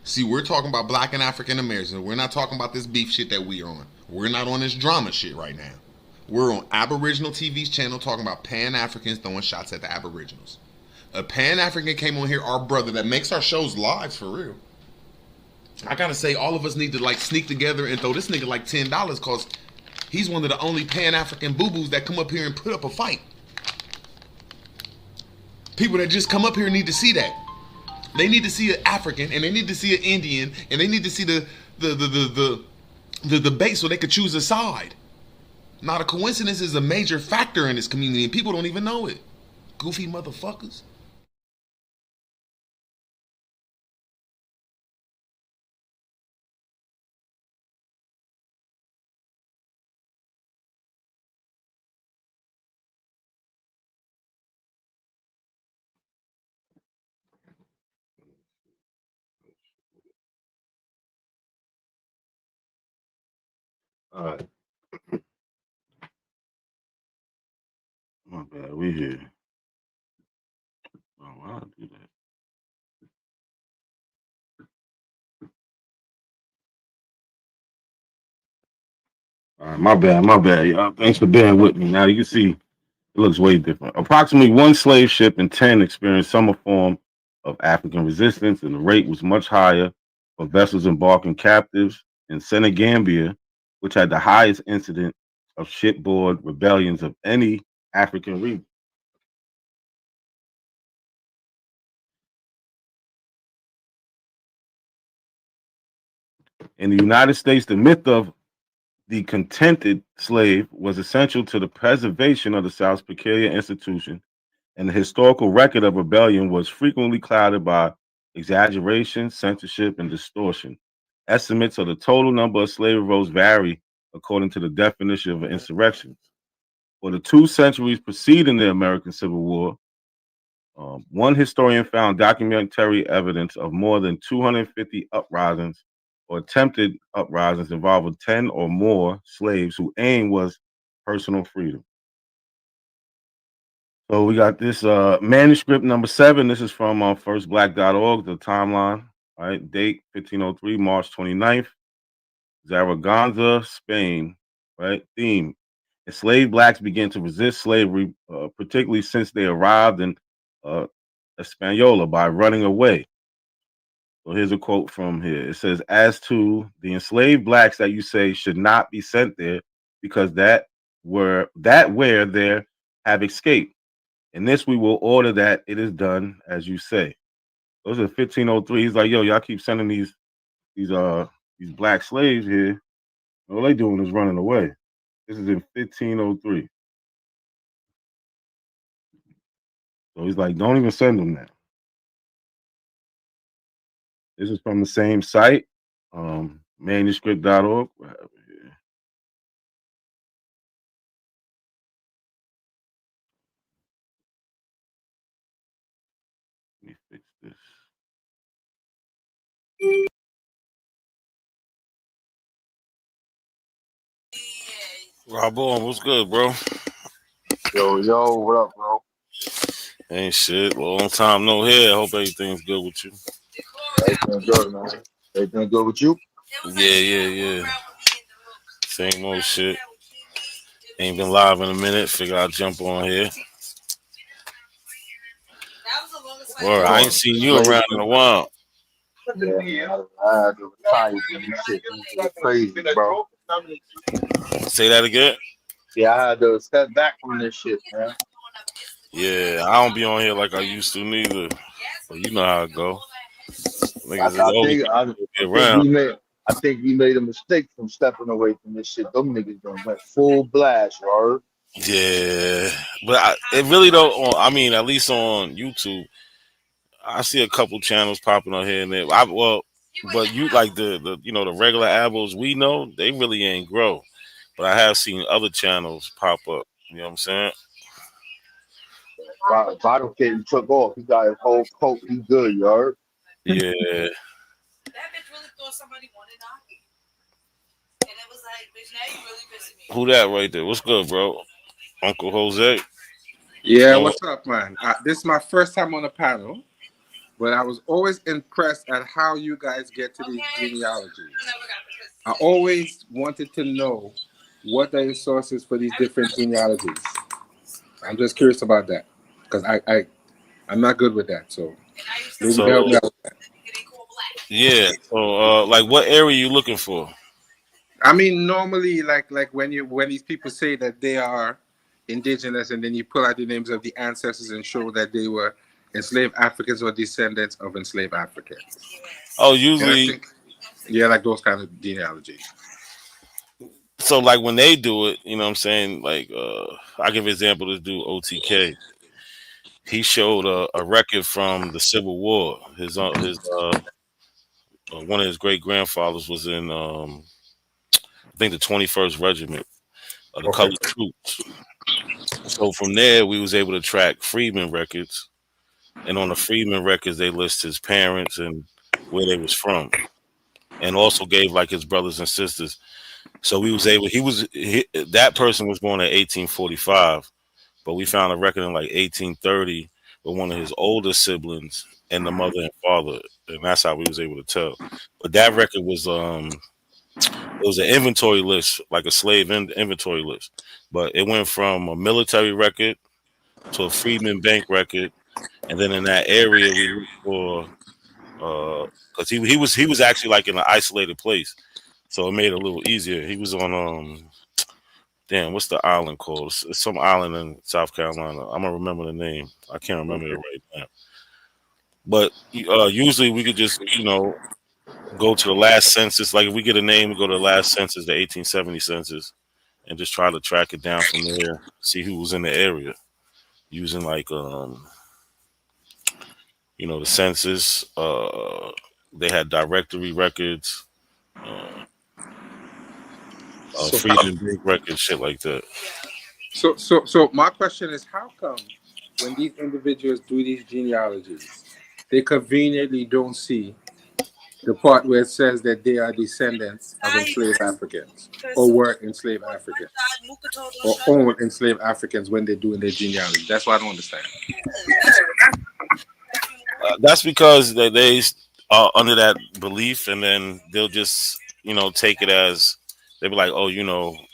See, we're talking about black and African Americans. We're not talking about this beef shit that we're on. We're not on this drama shit right now. We're on Aboriginal TV's channel talking about Pan Africans throwing shots at the Aboriginals. A Pan African came on here, our brother that makes our shows live for real. I gotta say, all of us need to like sneak together and throw this nigga like $10 cause he's one of the only Pan African boo boos that come up here and put up a fight. People that just come up here need to see that. They need to see an African and they need to see an Indian and they need to see the debate so they could choose a side. Not a coincidence is a major factor in this community and people don't even know it. Goofy motherfuckers. All right, my bad. We here. Oh, why I do that? All right, my bad, y'all. Thanks for bearing with me. Now you can see it looks way different. Approximately one slave ship in 10 experienced some form of African resistance, and the rate was much higher for vessels embarking captives in Senegambia, which had the highest incident of shipboard rebellions of any African region. In the United States, the myth of the contented slave was essential to the preservation of the South's peculiar institution, and the historical record of rebellion was frequently clouded by exaggeration, censorship, and distortion. Estimates of the total number of slave revolts vary according to the definition of an insurrection. For the 2 centuries preceding the American Civil War, one historian found documentary evidence of more than 250 uprisings or attempted uprisings involving 10 or more slaves whose aim was personal freedom. So we got this manuscript number 7. This is from firstblack.org, the timeline. All right, date 1503, March 29th, Zaragoza, Spain. Right, theme: enslaved blacks began to resist slavery, particularly since they arrived in uh, Hispaniola by running away. So here's a quote from here. It says, "As to the enslaved blacks that you say should not be sent there, because that where there have escaped. In this we will order that it is done as you say." Those are 1503. He's like, yo, y'all keep sending these black slaves here. All they doing is running away. This is in 1503. So he's like, don't even send them that. This is from the same site, manuscript.org. Let me fix this. Rob on, what's good, bro? Yo, what up, bro? Ain't shit. Long time no hair. Hope everything's good with you. Everything good, man. Everything good with you? Yeah. Same old shit. Ain't been live in a minute. Figure I'll jump on here. Word, I ain't seen you around in a while. Yeah, I had to retire from this shit. This is crazy, bro. Say that again? Yeah, I had to step back from this shit, man. Yeah, I don't be on here like I used to neither. But you know how it go. I, Niggas is I always think I, be I think around. we made I think we made a mistake from stepping away from this shit. Them niggas done went full blast, bro. Yeah, but it really don't. I mean, at least on YouTube, I see a couple channels popping on here and there. But you like the regular abos we know they really ain't grow. But I have seen other channels pop up. You know what I'm saying? Bottle kid took off. He got his whole coat. He good, you heard? Yeah. Who that right there? What's good, bro? Uncle Jose. Yeah, Oh, what's up, man? This is my first time on the panel. but I was always impressed at how you guys get to these genealogies. I always wanted to know what are the sources for these different genealogies. I'm just curious about that because I'm not good with that. So maybe you can help So me out with that. yeah. So like, what area you looking for? I mean, normally, like when these people say that they are indigenous, and then you pull out the names of the ancestors and show that they were enslaved Africans or descendants of enslaved Africans. Oh, And I usually, think, yeah, like those kind of genealogies. so like when they do it, you know what I'm saying? Like, I give an example to do OTK. He showed a record from the Civil War. His one of his great grandfathers was in I think the 21st Regiment of the Okay. Colored Troops. So from there, we was able to track Freedman records, and on the Freedman records, they list his parents and where they was from, and also gave like his brothers and sisters. So we was able. That person was born in 1845, but we found a record in like 1830 with one of his older siblings and the mother and father, and that's how we was able to tell. But that record was it was an inventory list, like a slave inventory list, but it went from a military record to a Freedman Bank record, and then in that area we looked for because he was actually like in an isolated place, so it made it a little easier. He was on damn, what's the island called? It's some island in South Carolina. I'm gonna remember the name. I can't remember it right now. But usually we could just go to the last census. Like if we get a name, we go to the last census, the 1870 census, and just try to track it down from there. See who was in the area using like the census. They had directory records, uh, So, Freedman Bank records, shit like that. so my question is, how come when these individuals do these genealogies, they conveniently don't see the part where it says that they are descendants of enslaved Africans or were enslaved Africans or owned enslaved Africans when they're doing their genealogy? That's what I don't understand. That's because they are under that belief, and then they'll just take it as they be like, oh,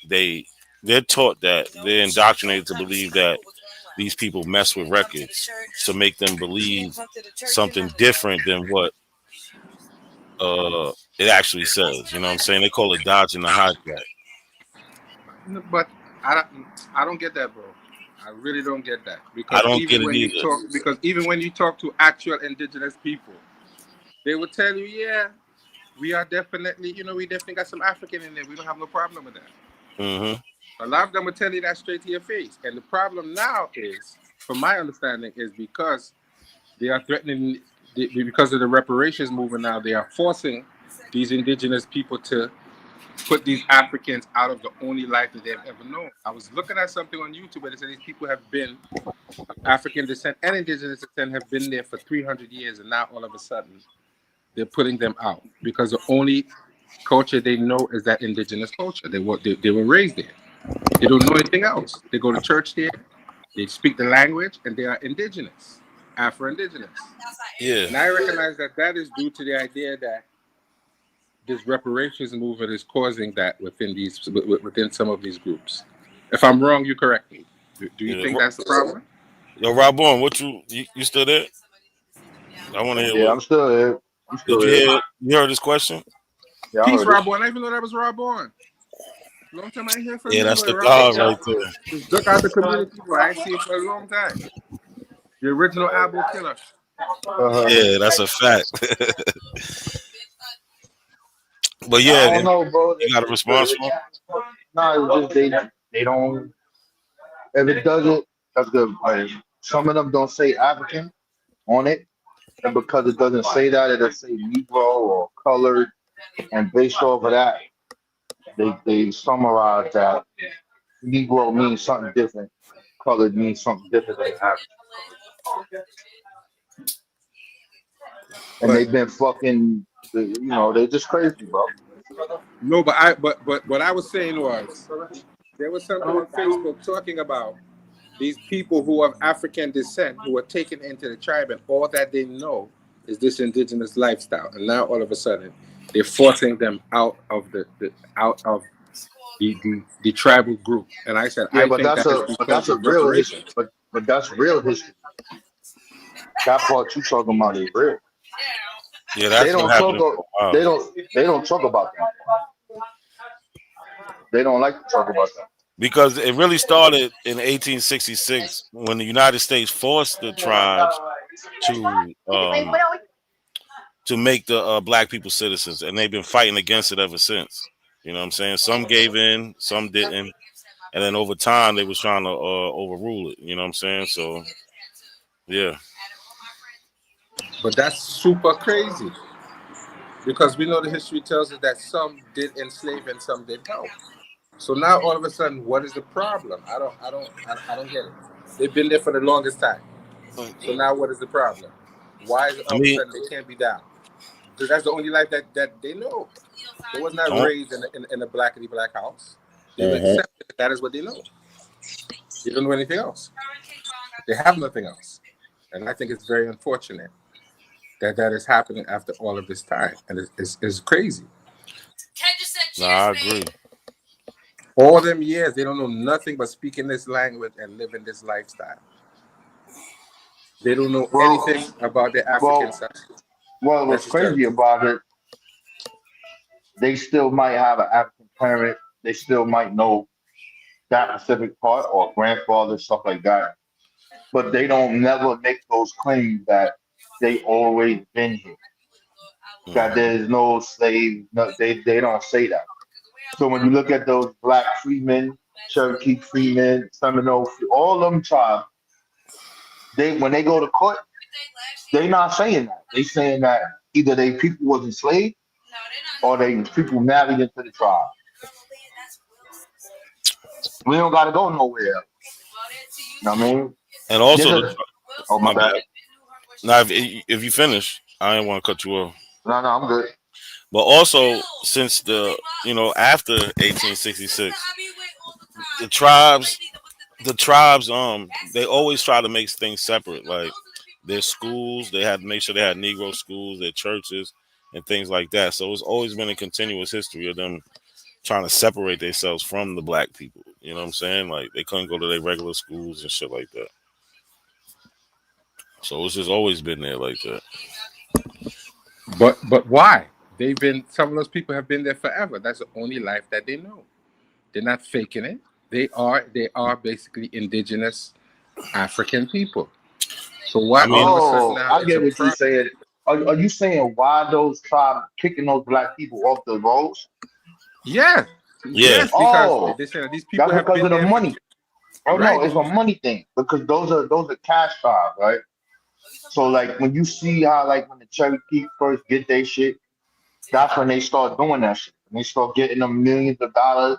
they're taught that they're indoctrinated to believe that these people mess with records to make them believe something different than what it actually says. You know what I'm saying? They call it dodging the hijack. But I don't get that, bro. I really don't get that I don't get it either. because even when you talk to actual indigenous people, they will tell you, yeah, we are definitely, we definitely got some African in there. We don't have no problem with that. Mm-hmm. A lot of them will tell you that straight to your face. And the problem now is, from my understanding, is because they are threatening, because of the reparations movement now, they are forcing these indigenous people to put these Africans out of the only life that they've ever known. I was looking at something on YouTube where they said these people have been African descent and indigenous descent have been there for 300 years, and now all of a sudden they're putting them out because the only culture they know is that indigenous culture. They were raised there. They don't know anything else. They go to church there. They speak the language, and they are indigenous, Afro-indigenous. Yeah. And I recognize that is due to the idea that this reparations movement is causing that within some of these groups. If I'm wrong, you correct me. Do you Yeah. think that's the problem? Yo, Rob Bourne, what you still there? I want to hear Yeah, what. I'm still here. I'm Did still you here. hear? You heard this question? Yeah, I Peace, heard it. Rob Bourne. I didn't even know that was Rob Bourne. Long time I ain't hear from Yeah, you, that's boy. the Rob God Bourne. right there. Just duck out the community, boy. I ain't seen you for a long time. The original album killer. Yeah, that's a fact. But I yeah, don't know, bro. you got a response for him? No, it's just they don't. If it doesn't, that's good. Like, some of them don't say African on it, and because it doesn't say that, it'll say Negro or colored, and based off of that, they summarize that Negro means something different, colored means something different than African. And But they've been fucking, they're just crazy, bro. no, but what I was saying was there was something on Facebook talking about these people who have African descent who are taken into the tribe, and all that they know is this indigenous lifestyle, and now all of a sudden they're forcing them out of the tribal group. And I said, Yeah, I think that is because that's a of real history. reparations. But that's real history. That part you talking about is real. Yeah, They that's been don't talk. happening for a while. They don't talk about that. They don't like to talk about that. Because it really started in 1866 when the United States forced the tribes to make the black people citizens, and they've been fighting against it ever since. You know what I'm saying? Some gave in, some didn't, and then over time they was trying to overrule it. You know what I'm saying? So yeah, But that's super crazy because we know the history tells us that some did enslave and some did help. So now all of a sudden, what is the problem? I don't get it. They've been there for the longest time. So now what is the problem? Why is it I all of a mean, sudden they can't be down? Because that's the only life that they know. They was not don't- raised in a black house. They've accepted that is what they know. They don't know anything else. They have nothing else. And I think it's very unfortunate that is happening after all of this time. And it's crazy. nah, I agree. All them years, they don't know nothing but speaking this language and living this lifestyle. They don't know anything about their African side. Well, what's crazy about it, they still might have an African parent. They still might know that specific part or grandfather, stuff like that. But they don't never make those claims that they always been here. That there's no slave. No, they don't say that. So when you look at those black freemen, Cherokee freemen, Seminole, all them tribes, when they go to court, they not saying that. They saying that either they people was enslaved or they people married into the tribe. We don't gotta go nowhere else. You know what I mean? And also, Oh my bad. Now, if you finish, I didn't want to cut you off. No, I'm good. But also, since after 1866, the tribes, they always try to make things separate. Like their schools, they had to make sure they had Negro schools, their churches, and things like that. So it's always been a continuous history of them trying to separate themselves from the black people. You know what I'm saying? Like they couldn't go to their regular schools and shit like that. So it's just always been there like that. But why? Some of those people have been there forever. That's the only life that they know. They're not faking it. They are basically indigenous African people. So why all of a sudden now I get what you're saying. Are you saying why those tribes kicking those black people off the roads? Yeah. Yes, because they say these people that's because of the money. No, it's a money thing because those are cash tribes, right? So like when you see how like when the Cherokee first get their shit, that's when they start doing that shit. When they start getting them millions of dollars.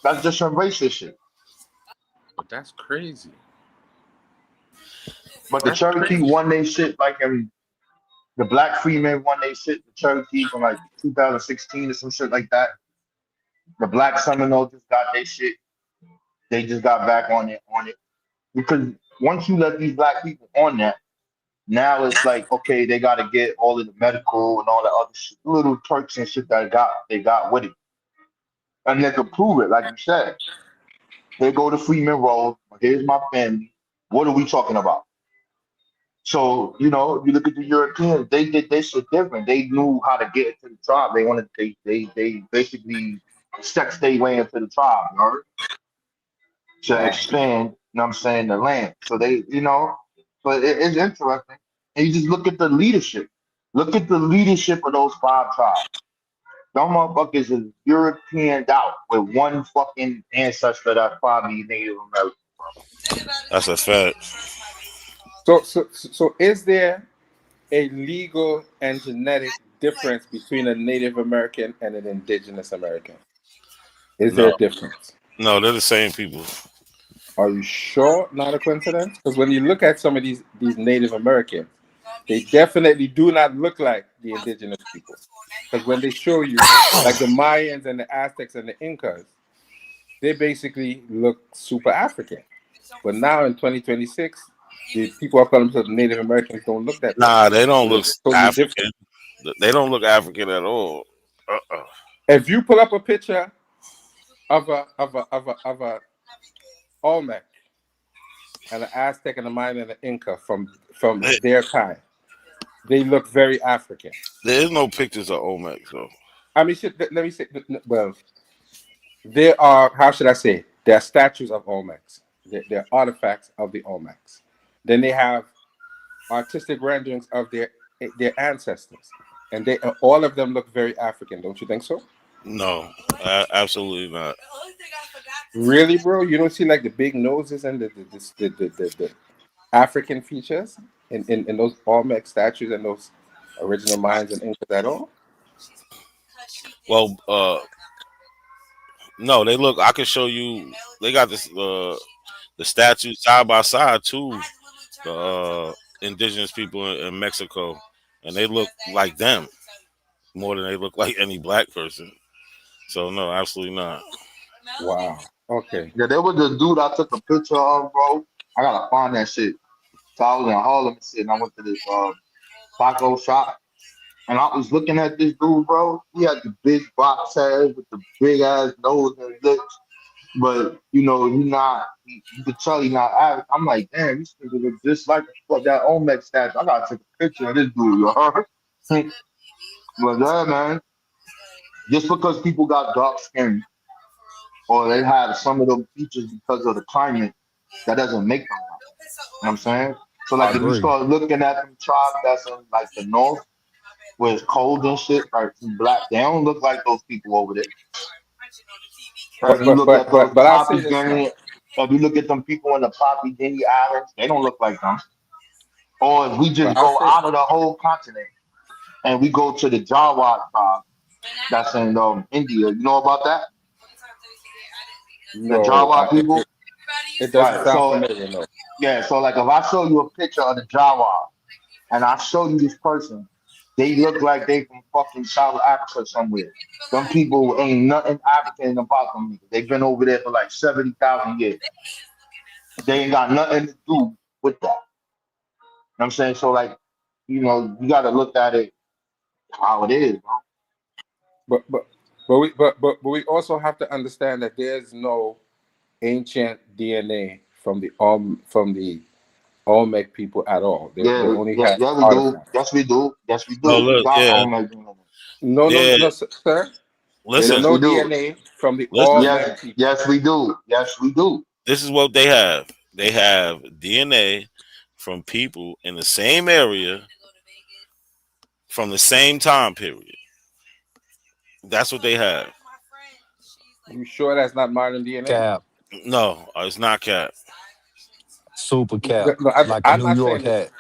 That's just some racist shit. But that's crazy. But the Cherokee won their shit like the black freemen won their shit. The Cherokee from like 2016 or some shit like that. The black Seminoles just got their shit. They just got back on it. Because once you let these black people on that, now it's like, okay, they got to get all of the medical and all the other shit, little perks and shit that they got with it. And they could prove it, like you said. They go to Freeman Road. Here's my family. What are we talking about? So, you look at the Europeans, they did this shit different. They knew how to get into the tribe. They basically sexed their way into the tribe, you know? To expand, the land. So but it's interesting. And you just look at the leadership. Look at the leadership of those 5 tribes. Them motherfuckers is Europeaned out with one fucking ancestor that's probably Native American. That's a fact. So is there a legal and genetic difference between a Native American and an indigenous American? Is there a difference? No, they're the same people. Are you sure? Not a coincidence? Because when you look at some of these Native Americans, they definitely do not look like the indigenous people. Because when they show you, like the Mayans and the Aztecs and the Incas, they basically look super African. But now in 2026, The people who call themselves Native Americans don't look that way. Nah, they don't They look look totally different. African. They don't look African at all. If you pull up a picture of a Olmec and an Aztec and a Mayan and an Inca from their time, they look very African. There is no pictures of Olmec, so. I mean, let me say, well, there are, how should I say, there are statues of Olmecs. There are artifacts of the Olmecs. Then they have artistic renderings of their ancestors, and they all of them look very African. Don't you think so? No, absolutely not. Really, bro? You don't see like the big noses and the African features in those Olmec statues and those original Mayans and Incas at all? Well, no, they look. I can show you. They got this the statues side by side too. The indigenous people in Mexico, and they look like them more than they look like any black person. So no, absolutely not. Wow. Okay. Yeah, there was the dude I took a picture of, bro. I gotta find that shit. So I was in Harlem and shit, and I went to this taco shop, and I was looking at this dude, bro. He had the big box head with the big ass nose and lips, but you know, you could tell he's not African. I'm like, damn, this nigga look just like that Olmec statue. I gotta take a picture of this dude, you heard? But yeah, man, just because people got dark skin or they have some of those features because of the climate, that doesn't make them. You know what I'm saying? So like if you start looking at them tribes that's in like the north where it's cold and shit, like black, they don't look like those people over there. If you look at those Poppy Guinea, if you look at them people in the Poppy Guinea Islands, they don't look like them. Or if we just go out of the whole continent and we go to the Jawa tribe that's in India, you know about that? No, the Jawa people. It doesn't sound familiar, no. Yeah, so like if I show you a picture of the Jawa and I show you this person, they look like they from fucking South Africa somewhere. Some people ain't nothing African about them. They've been over there for like 70,000 years. They ain't got nothing to do with that. You know what I'm saying? So like, you know, you got to look at it how it is, bro. But we also have to understand that there's no ancient DNA from the Olmec people at all. They only have Yes, we do. No, look, No, sir. Listen, there's no DNA from the Olmec people. Yes, we do. Yes, we do. This is what they have. They have DNA from people in the same area from the same time period. That's what they have. You sure that's not modern DNA? Cap. No, it's not cap. Super cap. No, like a New York hat.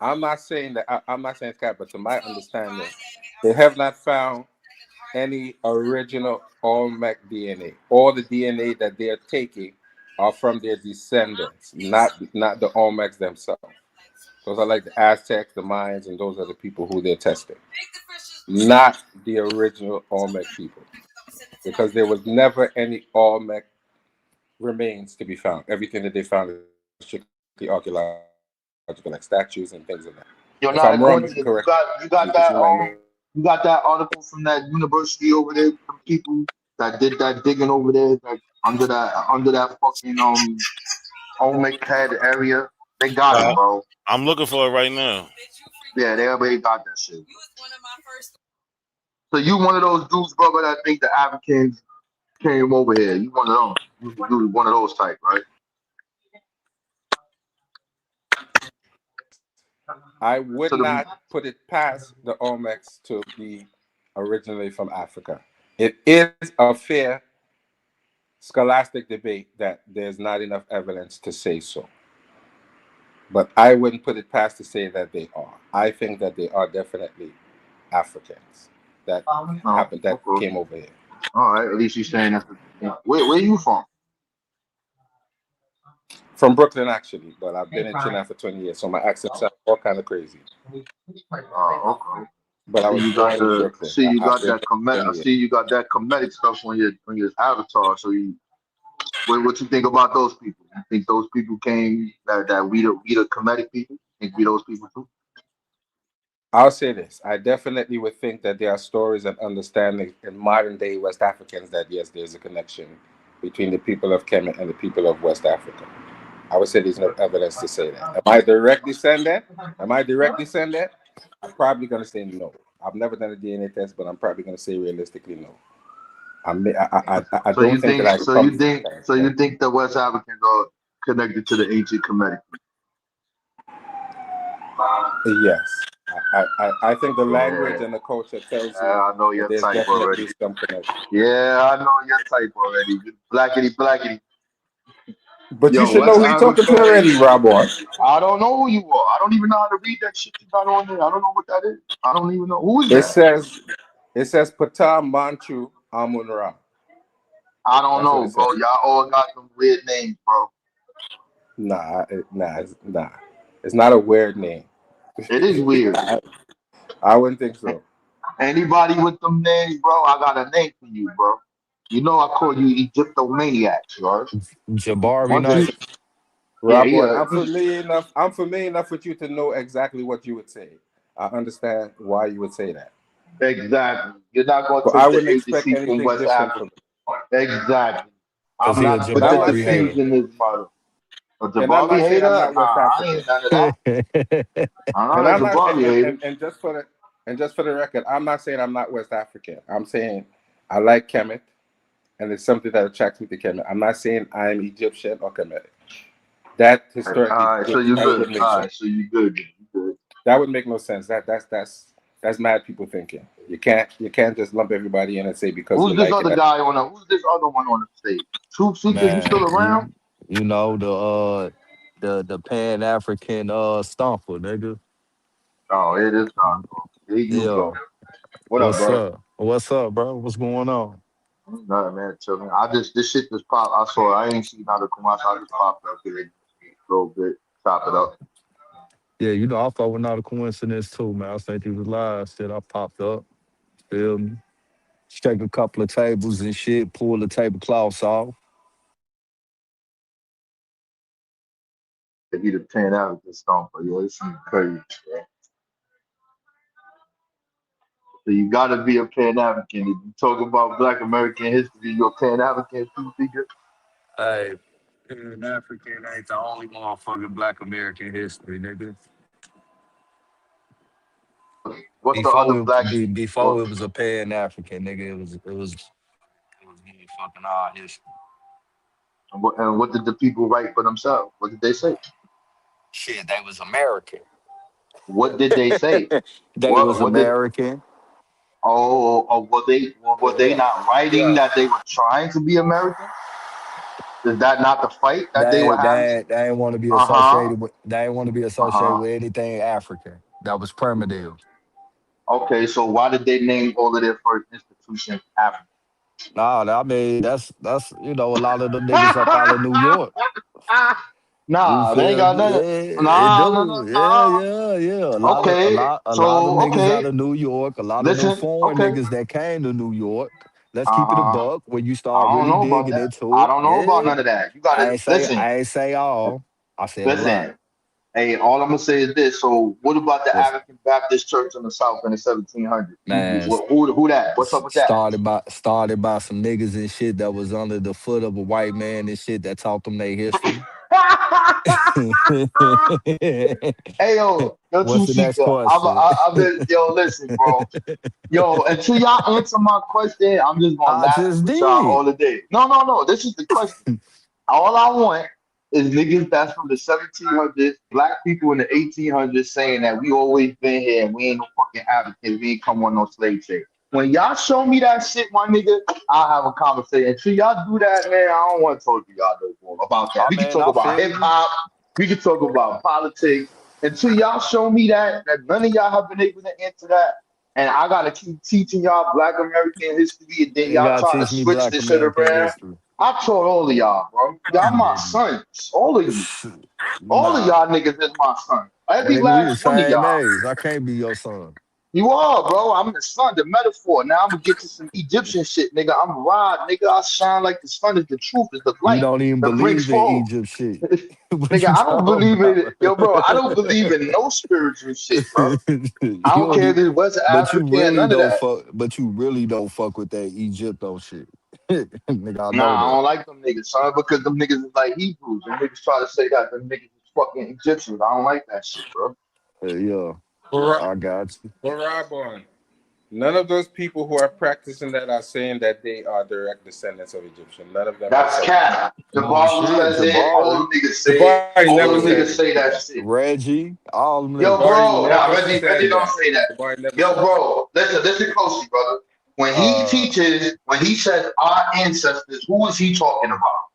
I'm not saying that. I'm not saying it's cap, but to my understanding, they have not found any original Olmec DNA. All the DNA that they're taking are from their descendants, not the Olmecs themselves. Those are like the Aztecs, the Mayans, and those are the people who they're testing, not the original Olmec people, because there was never any Olmec remains to be found. Everything that they found is strictly archaeological, like statues and things like that. If I'm wrong, you got that article from that university over there, from people that did that digging over there, like under that fucking Olmec head area. They got it, bro. I'm looking for it right now. Yeah, they already got that shit. So you one of those dudes, brother, that think the Africans came over here. You one of them. You one of those type, right? I would not put it past the Olmecs to be originally from Africa. It is a fair scholastic debate that there's not enough evidence to say so. But I wouldn't put it past to say that they are. I think that they are definitely Africans that came over here. All right, at least you're saying that's where are you from? From Brooklyn, actually, but I've been in Trinidad for 20 years, so my accent sounds all kind of crazy. Oh, okay. But I was born in Brooklyn. I see you got that comedic stuff on your avatar. So you What you think about those people? You think those people came that we the Kemetic people? Think we those people too? I'll say this. I definitely would think that there are stories and understanding in modern day West Africans that yes, there's a connection between the people of Kemet and the people of West Africa. I would say there's no evidence to say that. Am I directly saying that? I'm probably going to say no. I've never done a DNA test, but I'm probably going to say realistically no. I So don't you think that think I so come you from think that. so you think the West Africans are connected to the ancient Kemetic? Yes. I think the language and the culture tells you I know that your there's type definitely already. some connection. Yeah, I know your type already. Blackity. But you Yo, should know West who you're talking to Africa. already, Rob Boy. I don't know who you are. I don't even know how to read that shit you got on there. I don't know what that is. I don't even know who is It that. says Pata Manchu Amun Ra. I don't That's what know, it bro. says. Y'all all got some weird names, bro. Nah. It's not a weird name. It is weird. I wouldn't think so. Anybody with them names, bro, I got a name for you, bro. You know I call you Egyptomaniacs, right? Jabari Once you, Knight. yeah, Rob Boy, yeah, I'm familiar enough with you to know exactly what you would say. I understand why you would say that. exactly. You're not gonna But I take the wouldn't expect agency from anything West different Africa. from it. Exactly. Cause I'm he a not And I'm putting not the Jabari saying things hater. in his mother. A and I'm Jabari not saying I'm hater? not West Nah, I ain't African. none of that. I'm And not I'm a not Jabari hater. and just for the record, I'm not saying I'm not West African. I'm saying I like Kemet and it's something that attracts me to Kemet. I'm not saying I'm Egyptian or Kemetic. That All historically right, so you that good. would make All sense. right, so you good. You good. That would make no sense. That's mad people thinking. You can't just lump everybody in and say because you Who's this like it. other guy on the? Who's this other one on the stage? Truth Seekers, you still Man, around? you know the Pan African stomper, nigga. Oh, it is not. Here you Yeah. go. What up, bro? What's up, bro? What's going on? Nothing, man. Chilling. I just this shit just popped. I saw. I ain't seen how to come out. So I just popped up here a little bit. Chop it up. Yeah, you know, I thought was not a coincidence too, man. I think he was live. Shit, I popped up. Feel me? Shake a couple of tables and shit, pull the tablecloths off. If you the 10 out of this stomper, yo, this is crazy, bro. So you gotta be a Pan African. If you talk about Black American history, you're a Pan African too, figure. Hey, Pan African ain't the only motherfucking Black American history, nigga. What's the other black? Before What, it was a Pan African, nigga, it was fucking our history. and what did the people write for themselves? What did they say? Shit, they was American. What did they say? They was What did? American. Oh, were they not writing Yeah. that they were trying to be American? Is that not the fight that they were They having? they they ain't want to be Uh huh. associated with. They ain't want to be Uh associated huh. with anything African. That was primitive. Okay, so why did they name all of their first institutions African? Nah, I mean that's a lot of them niggas up out of New York. You Nah, they ain't feel got me? nothing. Yeah, it Nah, no, do. no, Yeah, nah. yeah, yeah. Okay, A lot of them so niggas out okay, of New York. A lot of them listen. foreign Okay, niggas that came to New York. Let's keep it a uh, buck. When you start I don't really know about digging that. into I it, don't know about yeah. none of that. You gotta listen. I ain't say all. I said a lot. Listen. Hey, all I'm gonna say is this. So, what about the Was African Baptist Church in the South in the 1700s? man. Who that? What's up with that? Started by some niggas and shit that was under the foot of a white man and shit that taught them their history. Hey, yo, What's two the next seeker. question? I've been, yo, listen, bro. Yo, until y'all answer my question, I'm just gonna I laugh just with y'all did. all the day. No. This is the question. All I want is niggas that's from the 1700s, black people in the 1800s saying that we always been here and we ain't no fucking Africans, we ain't come on no slave trade. When y'all show me that shit, my nigga, I'll have a conversation. Until y'all do that, man, I don't want to talk to y'all no more about that. I We can mean, talk I about feel hip you. hop, we can talk about politics. Until y'all show me that none of y'all have been able to answer that, and I gotta keep teaching y'all Black American history, and then You y'all gotta try to teach me switch Black this shit American around. history. I told all of y'all, bro. Y'all my Nigga. sons. All of you. All of Nah. y'all niggas is my son. And Every nigga, we last the one of same y'all. age. I can't be your son. You are, bro. I'm the sun, the metaphor. Now I'm gonna get to some Egyptian shit, nigga. I'm Rod, nigga. I shine like the sun is the truth, is the You light don't even that brings believe in forth. Egypt shit. What Nigga, you I don't talking believe in about? it. Yo, bro, I don't believe in no spiritual shit, bro. You I don't don't care if even, it's West but you African, really none of don't that. fuck. But you really don't fuck with that Egypto shit, nigga. I know Nah, I that. don't like them niggas, son, because them niggas is like Hebrews. Them niggas try to say that them niggas is fucking Egyptians. I don't like that shit, bro. Yeah, But I got you. Robon, none of those people who are practicing that are saying that they are direct descendants of Egyptian. None of them have That's said that. cat. The No Bible shit, says it. All Jabari, them niggas say it. Jabari All never them said niggas say that that. shit. Reggie, all them Yo, niggas. Jabari bro, now never Reggie said don't that. say that. Jabari never Yo, said that. bro, listen closely, brother. When he Uh, teaches, when he says our ancestors, who is he talking about?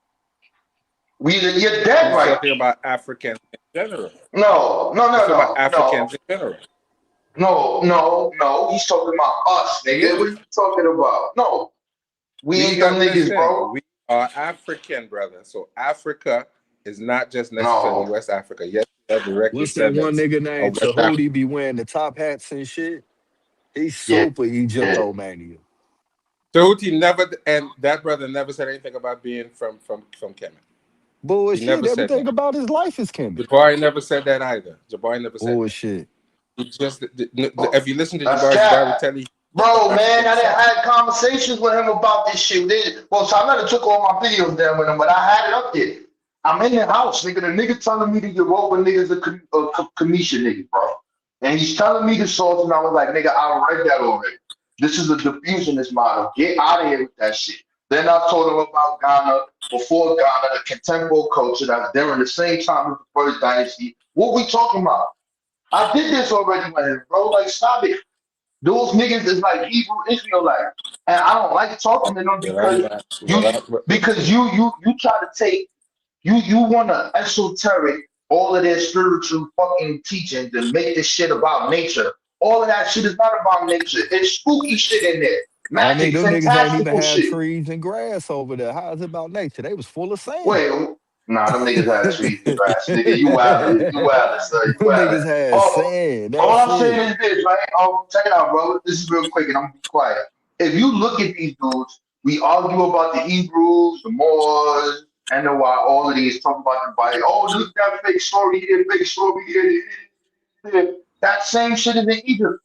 You're dead He's right. talking about Africans in general. No, no, He's no, talking about no, no, Africans in general. no, no, no. He's talking about us, He nigga. What are is. you talking about? No, we We ain't them got niggas, listen. bro. We are African, brother. So Africa is not just necessarily No. West Africa. Yes, we are direct what's that one descendants nigga of named West Africa. Tahuti be wearing the top hats and shit? He's Yeah, super yeah. Egypto mania. Tahuti never, and that brother never said anything about being from Kemet. He Bullshit. never said Everything that. about his life is Kemet. Jabari never said that either. Jabari never said that. Bullshit. He just Oh, if you listen to that's Jabari cat. will tell you Bro, man, African I didn't descent. had conversations with him about this shit. Well, so I never took all my videos down with him, but I had it up there. I'm in the house, nigga. The nigga telling me the Yoruba niggas a Kamisha nigga, bro. And he's telling me the source, and I was like, nigga, I read that already. This is a diffusionist model. Get out of here with that shit. Then I told him about Ghana, before Ghana, the contemporary culture that's during the same time as the first dynasty. What we talking about? I did this already with him, bro. Like, stop it. Those niggas is like Hebrew Israelites, and I don't like talking to them Well, you try to take you want to esoteric all of their spiritual fucking teachings and make this shit about nature. All of that shit is not about nature. It's spooky shit in there, Homie, magic, them niggas ain't even fantastical had shit. trees and grass over there. How is it about nature? They was full of sand. Wait, nah, them niggas had trees and grass, nigga. You Them wild, sir. You wild. niggas had Oh, sand. all That's I'm it. saying is this, right? Oh, check it out, bro. This is real quick, and I'm gonna be quiet. If you look at these dudes, we argue about the Hebrews, the Moors, and the why all of these talk about the Bible. Oh, look at that fake story here, fake story here. That same shit is in Egypt.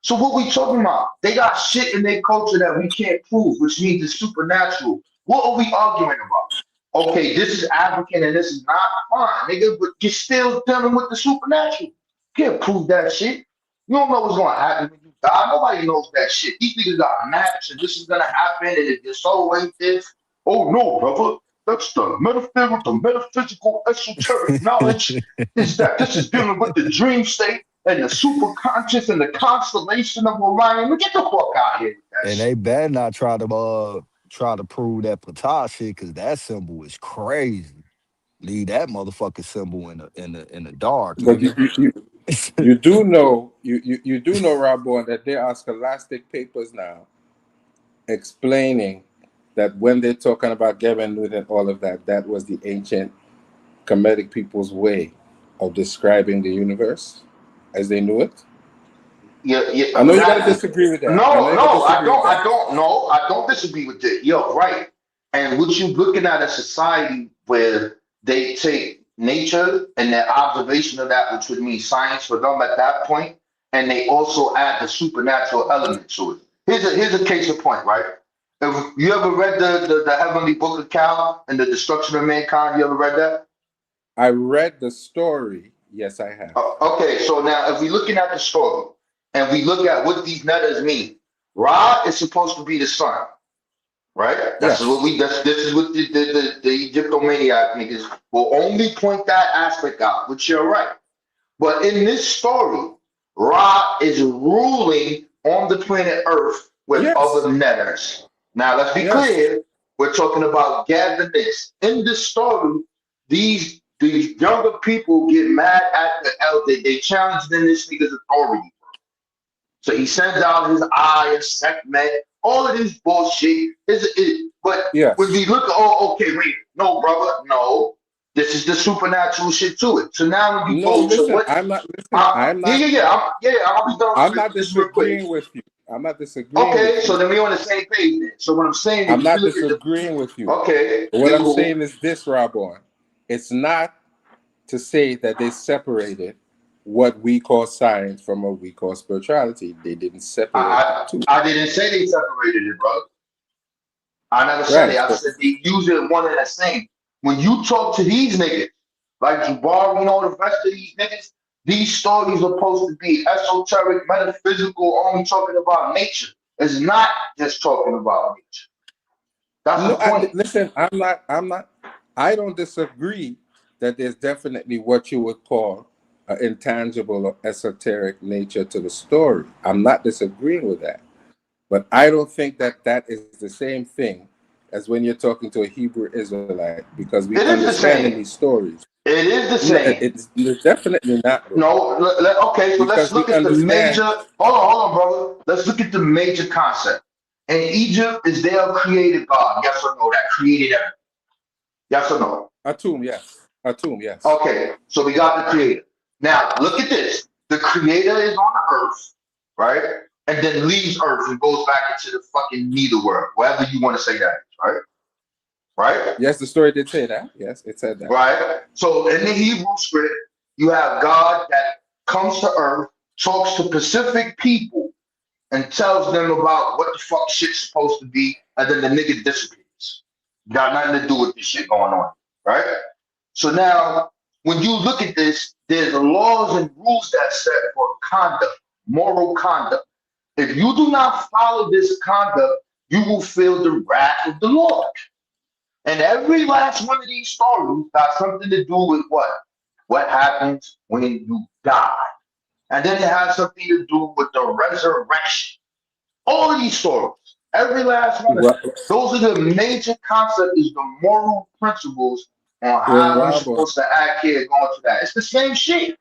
So what we talking about? They got shit in their culture that we can't prove, which means it's supernatural. What are we arguing about? Okay, this is African and this is not fine, nigga, but you're still dealing with the supernatural. Can't prove that shit. You don't know what's gonna happen when you die. Nobody knows that shit. These niggas got maps and this is gonna happen and if it's always this. Oh no, brother. That's the metaphysical esoteric knowledge is that this is dealing with the dream state and the super conscious and the constellation of Orion. Get the fuck out of here with that And shit. they better not try to prove that Ptah shit, cause that symbol is crazy. Leave that motherfucking symbol in the dark, but nigga. you do know you do know, Robon, that there are scholastic papers now explaining that when they're talking about Gebenut and all of that, that was the ancient Kemetic people's way of describing the universe as they knew it. Yeah, I know you're gonna exactly. disagree with that. I know No, you're gonna no, disagree with that. I don't disagree with that. You're right. And what you're looking at a society where they take nature and their observation of that, which would mean science for them at that point, and they also add the supernatural element to it. Here's a case in point, right? If you ever read the Heavenly Book of Cal and the Destruction of Mankind, you ever read that? I read the story. Yes, I have. Okay, so now if we're looking at the story and we look at what these letters mean, Ra is supposed to be the sun, right? Yes. This is what the Egyptomaniac niggas will only point that aspect out, which you're right. But in this story, Ra is ruling on the planet Earth with other Yes. netters. Now let's be Yes. clear, we're talking about gatherness. In this story, these younger people get mad at the elder. They challenge them this nigga's authority. So he sends out his eye and segment, all of this bullshit. But when we Yes. look, oh, okay, wait, no, brother, no. This is the supernatural shit to it. So now when you No, go to listen, what? I'm not. Listen, I'm Yeah, not. I'll be done I'm with not this real quick. disagreeing with you. I'm not disagreeing Okay, with so you. then we on the same page then. So what I'm saying I'm is, if you not look at the, disagreeing with you. okay, But what then I'm cool. saying is this, Robon. It's not to say that they separated what we call science from what we call spirituality. They didn't separate the two. I didn't say they separated it, bro. I never said it. Right. I said they use it one and the same. When you talk to these niggas, like Jabbar and all the rest of these niggas, these stories are supposed to be esoteric, metaphysical, only talking about nature. It's not just talking about nature. That's the No, point. listen, I'm not, I don't disagree that there's definitely what you would call an intangible or esoteric nature to the story. I'm not disagreeing with that. But I don't think that that is the same thing as when you're talking to a Hebrew Israelite, because we It is the understand in same. these stories. It is the No, same. it's definitely not, bro. No, okay, so let's Because we look at the understand. major. Hold on, brother. Let's look at the major concept. In Egypt, is there a created God? Yes or no? That created everything. Yes or no? Atum, yes. Atum, yes. Okay, so we got the creator. Now, look at this. The creator is on the earth, right? And then leaves earth and goes back into the fucking nether world, whatever you want to say that is, right? Right? Yes, the story did say that. Yes, it said that. Right? So in the Hebrew script, you have God that comes to earth, talks to specific people, and tells them about what the fuck shit's supposed to be, and then the nigga disappears. Got nothing to do with this shit going on, right? So now, when you look at this, there's laws and rules that set for conduct, moral conduct. If you do not follow this conduct, you will feel the wrath of the Lord. And every last one of these stories got something to do with what? What happens when you die. And then it has something to do with the resurrection. All of these stories, every last one of them. Well, Those are the major concepts, is the moral principles on how you're Rob, supposed to act here, going to that. It's the same shit.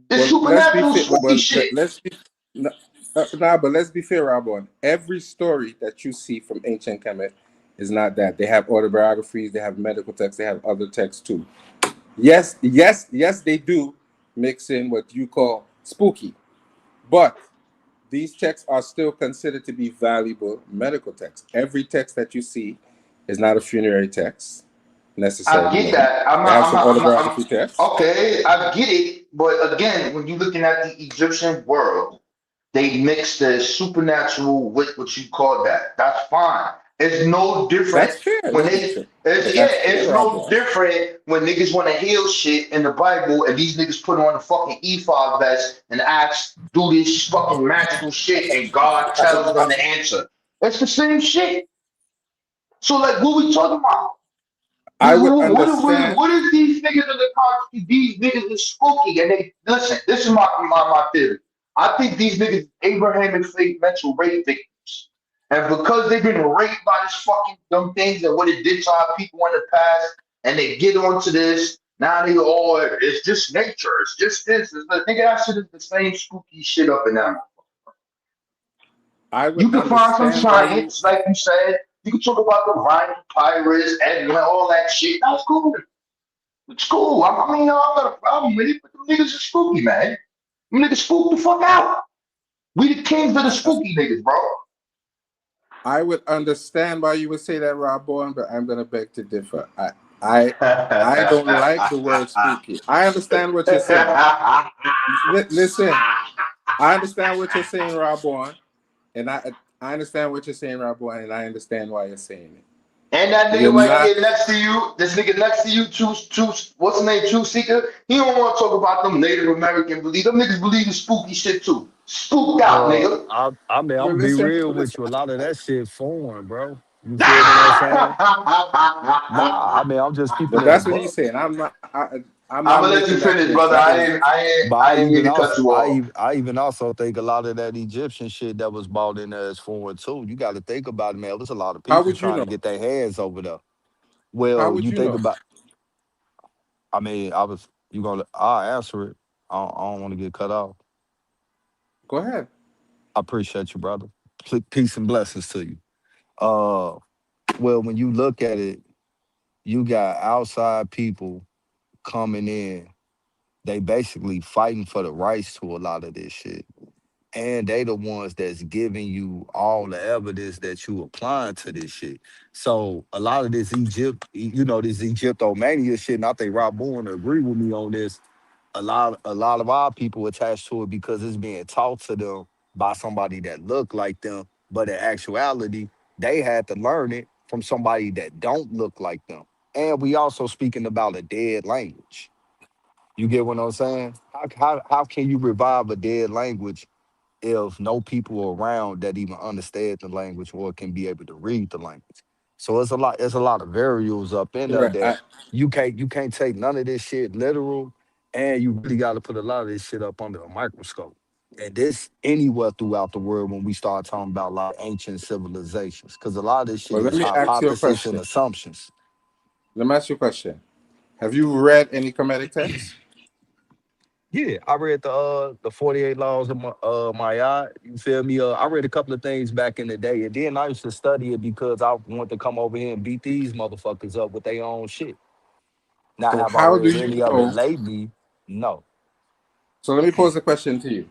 It's well, let's be supernatural fair. spooky shit. Let's be nah, but let's be fair, Robon. Every story that you see from ancient Kemet is not that. They have autobiographies, they have medical texts, they have other texts too. Yes, they do mix in what you call spooky, but these texts are still considered to be valuable medical texts. Every text that you see is not a funerary text I necessarily. get No, that. they have some autobiography texts. Okay, I get it. But again, when you're looking at the Egyptian world, they mix the supernatural with what you call that. That's fine. It's no different That's fair. when they. That's fair, It's no Robon. different when niggas want to heal shit in the Bible and these niggas put on a fucking ephod vest and ask, do this fucking magical shit, and God tells them the answer. It's the same shit. So like, what we talking about? I would understand. What is these niggas in the country? These niggas is spooky, and they listen. This is my theory. I think these niggas Abrahamic faith mental rape victims, and because they've been raped by this fucking dumb things and what it did to our people in the past, and they get onto this. Now they all it's just nature. It's just this. It's the nigga that shit is the same spooky shit up in them. I You would can find some understand why you. science, like you said. You can talk about the Rhine papyrus and all that shit. That's cool. It's cool. I mean, I don't got a problem with it, but them niggas are spooky, man. Them niggas spook the fuck out. We the kings of the spooky niggas, bro. I would understand why you would say that, Rob Bourne, but I'm gonna beg to differ. I don't like the word spooky. I understand what you're saying. Listen, I understand what you're saying, Rob Bourne, and I understand what you're saying, Rob Bourne, and I understand why you're saying it. And that You're nigga right not. there next to you, this nigga next to you, what's his name, True Seeker? He don't want to talk about them Native American believe. Them niggas believe in spooky shit too. Spooked out, nigga. I mean, I'm Well, gonna be listen, real with listen. you. A lot of that shit foreign, bro. You feel what I'm saying? Nah, I mean, I'm just keeping But it a that's what buck. he's saying. I'm I'm not gonna let you making that finish, claim. brother. That is. But I didn't mean to cut you off. I even also think a lot of that Egyptian shit that was bought in there is foreign too. You got to think about it, man. There's a lot of How people would you trying to know? get their hands over there. How Well, would you you think know? about. I mean, I was you gonna. I'll answer it. I don't want to get cut off. Go ahead. I appreciate you, brother. Peace and blessings to you. Uh, well, when you look at it, you got outside people coming in. They basically fighting for the rights to a lot of this shit. And they the ones that's giving you all the evidence that you applying to this shit. So a lot of this this Egyptomania shit, and I think Rob Bourne agree with me on this. A lot of our people attached to it because it's being taught to them by somebody that look like them, but in actuality, they had to learn it from somebody that don't look like them. And we also speaking about a dead language. You get what I'm saying? How can you revive a dead language if no people around that even understand the language or can be able to read the language? So it's a lot of variables up in there Right. that you can't take none of this shit literal, and you really got to put a lot of this shit up under a microscope. And this anywhere throughout the world when we start talking about like ancient civilizations, because a lot of this shit Well, let is me ask you a hypothesis and question. assumptions. Let me ask you a question. Have you read any Kemetic texts? Yeah, I read the 48 laws of my eye. You feel me? I read a couple of things back in the day, and then I used to study it because I wanted to come over here and beat these motherfuckers up with their own shit. Now, So have I how do read you any of it know? lately? No. So let me pose a question to you.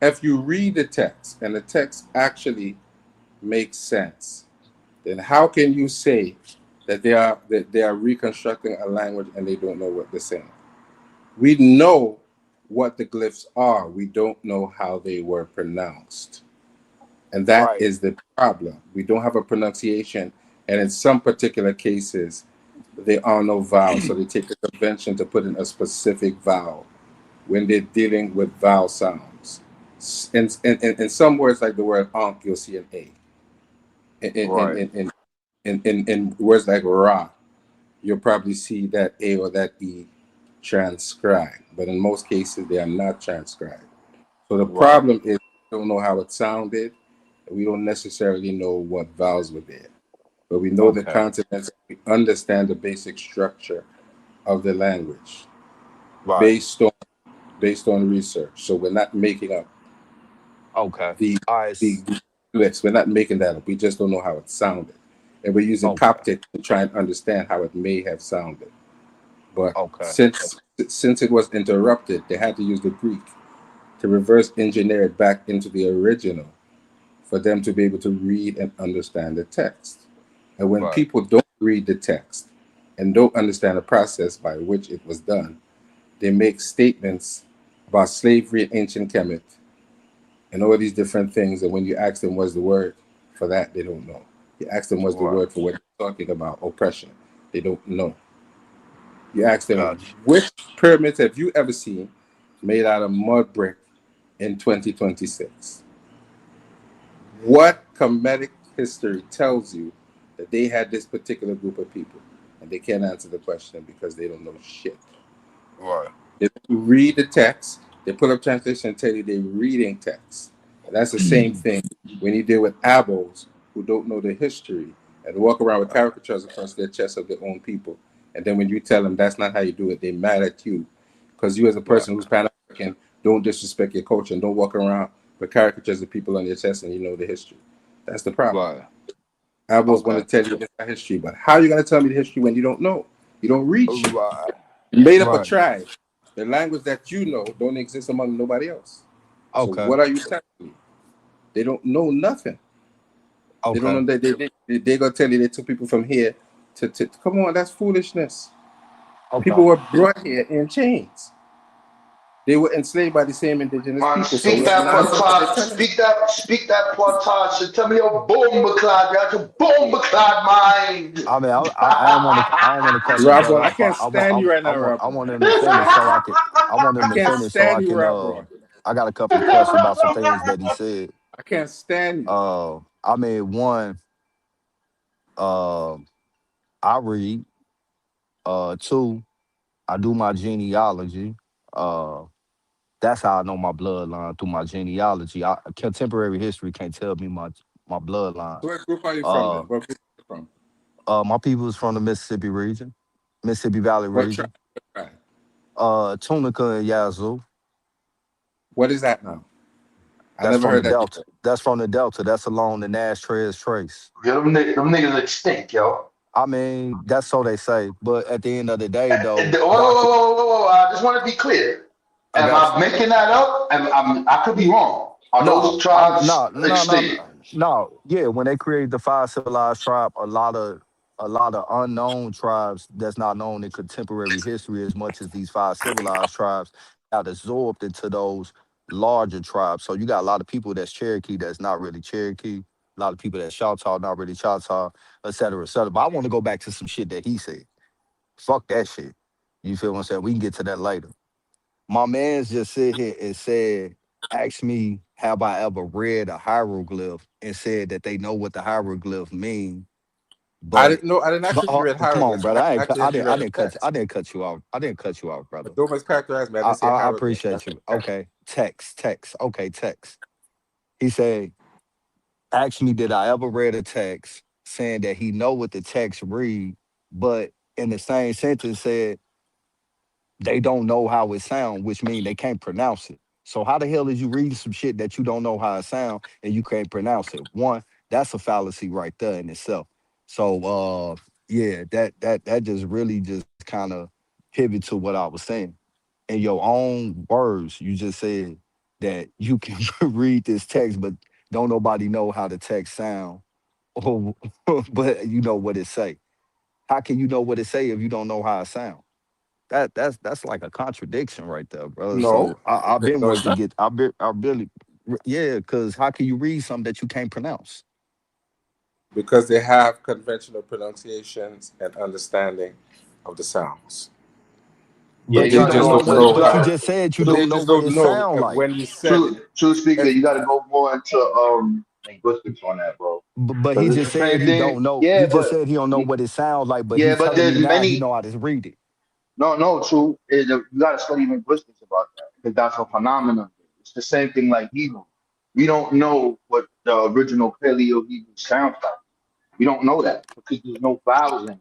If you read the text and the text actually makes sense, then how can you say that they are reconstructing a language and they don't know what they're saying? We know what the glyphs are. We don't know how they were pronounced. And that Right. is the problem. We don't have a pronunciation. And in some particular cases, there are no vowels. So they take a convention to put in a specific vowel when they're dealing with vowel sounds. In some words, like the word ankh, you'll see an A. In, in, Right. in, in, in words like ra, you'll probably see that A or that E transcribed. But in most cases, they are not transcribed. So the Right. problem is we don't know how it sounded. And we don't necessarily know what vowels were there. But we know the Okay. consonants. We understand the basic structure of the language Right. based on based on research. So we're not making up Okay. the All right. the glyphs. We're not making that up. We just don't know how it sounded. And we're using Okay. Coptic to try and understand how it may have sounded. But Okay. since it was interrupted, they had to use the Greek to reverse engineer it back into the original for them to be able to read and understand the text. And when Right. people don't read the text and don't understand the process by which it was done, they make statements about slavery in ancient Kemet and all these different things. And when you ask them what's the word for that, they don't know. You ask them what's the Right. word for what you're talking about, oppression, they don't know. You ask them, Gotcha. which pyramids have you ever seen made out of mud brick in 2026? What comedic history tells you that they had this particular group of people? And they can't answer the question because they don't know shit. Right. If you read the text, they put up translation and tell you they're reading text. And that's the same thing when you deal with abos who don't know the history and walk around with Right. caricatures across their chest of their own people. And then when you tell them that's not how you do it, they're mad at you. Because you, as a Right. person who's Pan African, don't disrespect your culture and don't walk around with caricatures of people on your chest and you know the history. That's the problem. Right. Abos want Okay. to tell you this history, but how are you going to tell me the history when you don't know? You don't read shit. Right. You made up a Right. tribe. The language that you know don't exist among nobody else. So Okay. what are you telling me? They don't know nothing. They don't Okay. know that they gonna tell you they took people from here to come on. That's foolishness. Okay. People were brought here in chains. They were enslaved by the same indigenous Man, people. So speak what that nonsense are they potage, telling? speak that potage. Tell me your bomber clad, you have a bomber clad mind. I mean, I don't want to cut your Rob, brother well, I off. can't stand you right now, I Rob. want him to finish so I can. I want I him to can't finish so I stand you, can. Rob. Roy. I got a couple of questions about some things that he said. I can't stand you. I mean, one, uh, I read. Two, I do my genealogy. Uh, that's how I know my bloodline through my genealogy. Contemporary history can't tell me my bloodline. So what group are you from then? Uh, What group are you from? my people is from the Mississippi region, Mississippi Valley What tribe? region. What tribe? Tunica and Yazoo. What is that now? I That's never from the heard that Delta. before. That's from the Delta. That's along the Nash Trace Trace. Yeah, them niggas extinct, yo. I mean, that's so they say. But at the end of the day, though, Whoa, whoa, Doctor, whoa, whoa, whoa, whoa. I just want to be clear. I Am got I you. making that up? I could be wrong. Are No, those I'm tribes no, no, no, extinct? no, no. Yeah, when they created the five civilized tribe, a lot of unknown tribes that's not known in contemporary history as much as these five civilized tribes got absorbed into those larger tribes. So you got a lot of people that's Cherokee that's not really Cherokee. A lot of people that's Choctaw not really Choctaw, et cetera, et cetera. But I want to go back to some shit that he said. Fuck that shit. You feel what I'm saying? We can get to that later. My man's just sit here and said, asked me, have I ever read a hieroglyph and said that they know what the hieroglyph mean, I but didn't know. I didn't ask you if you read come on, hieroglyphs. brother. I actually asked you if you read the I text. didn't cut you off. I didn't cut you off, brother. Thomas characterized me. I I, didn't say I, I hieroglyphs. appreciate That's you. okay. Okay, text. Okay, text. He said, asked me, did I ever read a text saying that he know what the text read, but in the same sentence said they don't know how it sound, which means they can't pronounce it. So how the hell is you reading some shit that you don't know how it sound and you can't pronounce it? One, that's a fallacy right there in itself. So yeah, that just really just kind of pivot to what I was saying. In your own words, you just said that you can read this text, but don't nobody know how the text sound, or but you know what it say. How can you know what it say if you don't know how it sound? That's like a contradiction right there, brother. No, So I've been no, it's wanting to not. get I really yeah, because how can you read something that you can't pronounce? Because they have conventional pronunciations and understanding of the sounds, Yeah, but But you they you gotta don't just know go don't to what know you but you how. gotta just said you But they don't know just what don't it know sound like. when you said it. true speaker. If You gotta go more into linguistics on that, bro. But he Because it's just the same said he thing. don't know. Yeah, He just but said he don't know what it sounds like, but he yeah, but telling me there's now he many. know how to read it. No, true. You gotta study linguistics about that because that's a phenomenon. It's the same thing like Hebrew. We don't know what the original Paleo Hebrew sounds like. We don't know that because there's no vowels in it.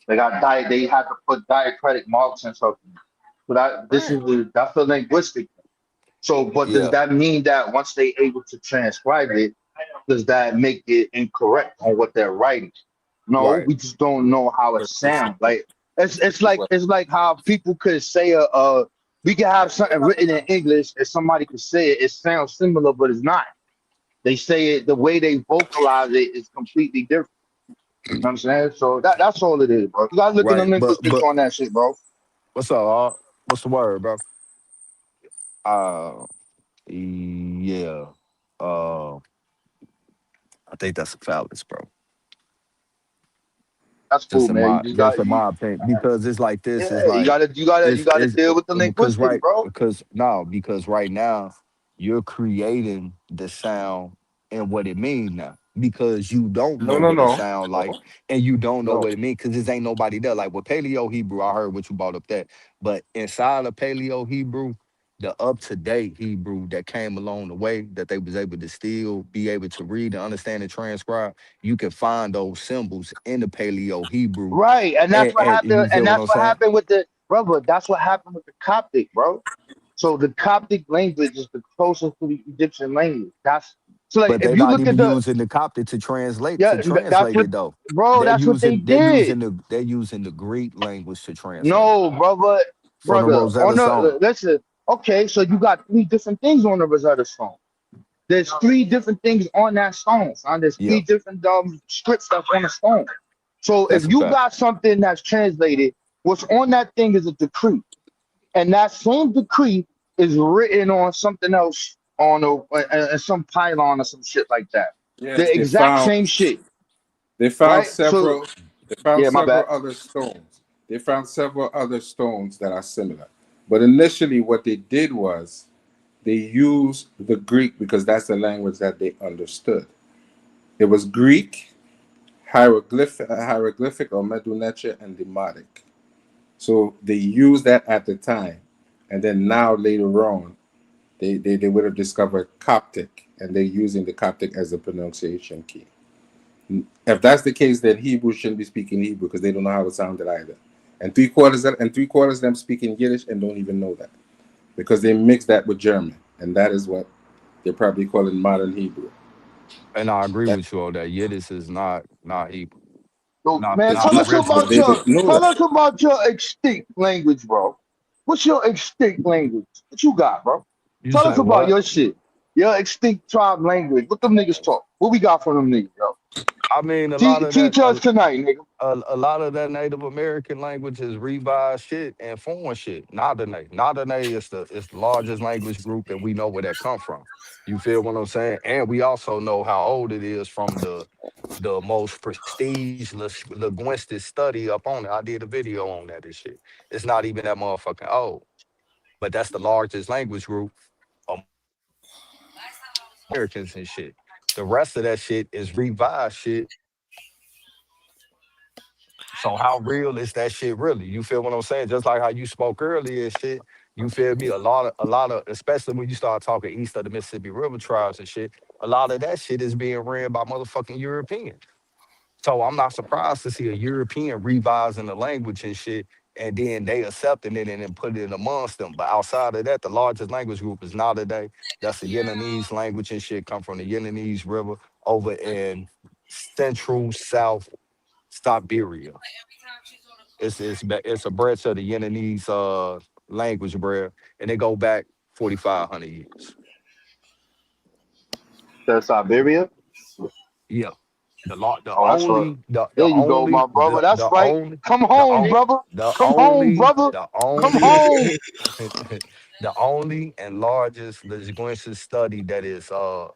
They had to put diacritic marks and stuff. So right, that's the linguistic thing. So, but does Yeah, that mean that once they able to transcribe it, does that make it incorrect on what they're writing? No, right. we just don't know how it but this is sounds. Like what it's like how people could say we could have something written in English and somebody could say it. It sounds similar, but it's not. They say it the way they vocalize it is completely different. You know what I'm saying? So that's all it is, bro. You gotta look in the Right. linguistics But on that shit, bro. what's up, what's the word, bro? Uh yeah. Uh I think that's a fallacy, bro. That's cool, Just in man. my You just just got in my opinion. Because it's like this, it's yeah, like you gotta it's deal with the because linguistics, bro. because right now you're creating the sound and what it means now because you don't know no, no, what it no, sound no, like and you don't know no. what it means because this ain't nobody there. Like with Paleo Hebrew, I heard what you brought up that, but inside of Paleo Hebrew, the up to date Hebrew that came along the way that they was able to still be able to read and understand and transcribe, you can find those symbols in the Paleo Hebrew, Right, and that's what and happened. you And feel what that's I'm what saying? happened with the brother. That's what happened with the Coptic, bro. So the Coptic language is the closest to the Egyptian language. That's so like But if they're you not look at even the using the Coptic to translate yeah, that's what it though. bro. That's what they did. They're using the Greek language to translate it No, from the on Rosetta the Stone. listen. Okay, so you got three different things on the Rosetta Stone. There's three different things on that stone, son. There's Yeah, three different script stuff on the stone. So if that's a you fact. got something that's translated, what's on that thing is a decree. And that same decree is written on something else on some pylon or some shit like that. Yes, The exact same shit, they found right? So several they found yeah, my several bad. other stones. They found several other stones that are similar. But initially, what they did was they used the Greek because that's the language that they understood. It was Greek, hieroglyphic or Medunetia, and Demotic. So they used that at the time, and then now later on, they would have discovered Coptic, and they're using the Coptic as the pronunciation key. If that's the case, then Hebrew shouldn't be speaking Hebrew because they don't know how it sounded either. And three quarters of them speaking Yiddish and don't even know that because they mix that with German, and that is what they're probably calling modern Hebrew. And I agree That with you on that. Yiddish is not Hebrew. Yo, Not man, not tell It's us because about they originally. your don't know tell that. us about your extinct language, bro. What's your extinct language? What you got, bro? You Tell us say about what? your shit. Your extinct tribe language. What them niggas talk? What we got from them niggas, yo? I mean, a lot of that. Teach us tonight, nigga. A lot of that Native American language is revised shit and foreign shit. Nardane. Nardane is the largest language group, and we know where that come from. You feel what I'm saying? And we also know how old it is from the most prestige linguistic study up on it. I did a video on that and shit. It's not even that motherfucking old, but that's the largest language group amongst Americans and shit. The rest of that shit is revised shit. So how real is that shit really? You feel what I'm saying? Just like how you spoke earlier and shit. You feel me? A lot of, especially when you start talking east of the Mississippi River tribes and shit. A lot of that shit is being ran by motherfucking Europeans. So I'm not surprised to see a European revising the language and shit, and then they accepting it and then put it amongst them. But outside of that, the largest language group is Nada. That's the Yemenese language and shit. Come from the Yemenese River over in central South Siberia. It's a branch of the Yemenese language, bro, and they go back 4,500 years. That's Siberia. Yeah, the Oh, that's right. only the There the you go, my only brother. That's right. Come the home, on brother. the Come home, only brother. the Come only home. the only and largest linguistic study that is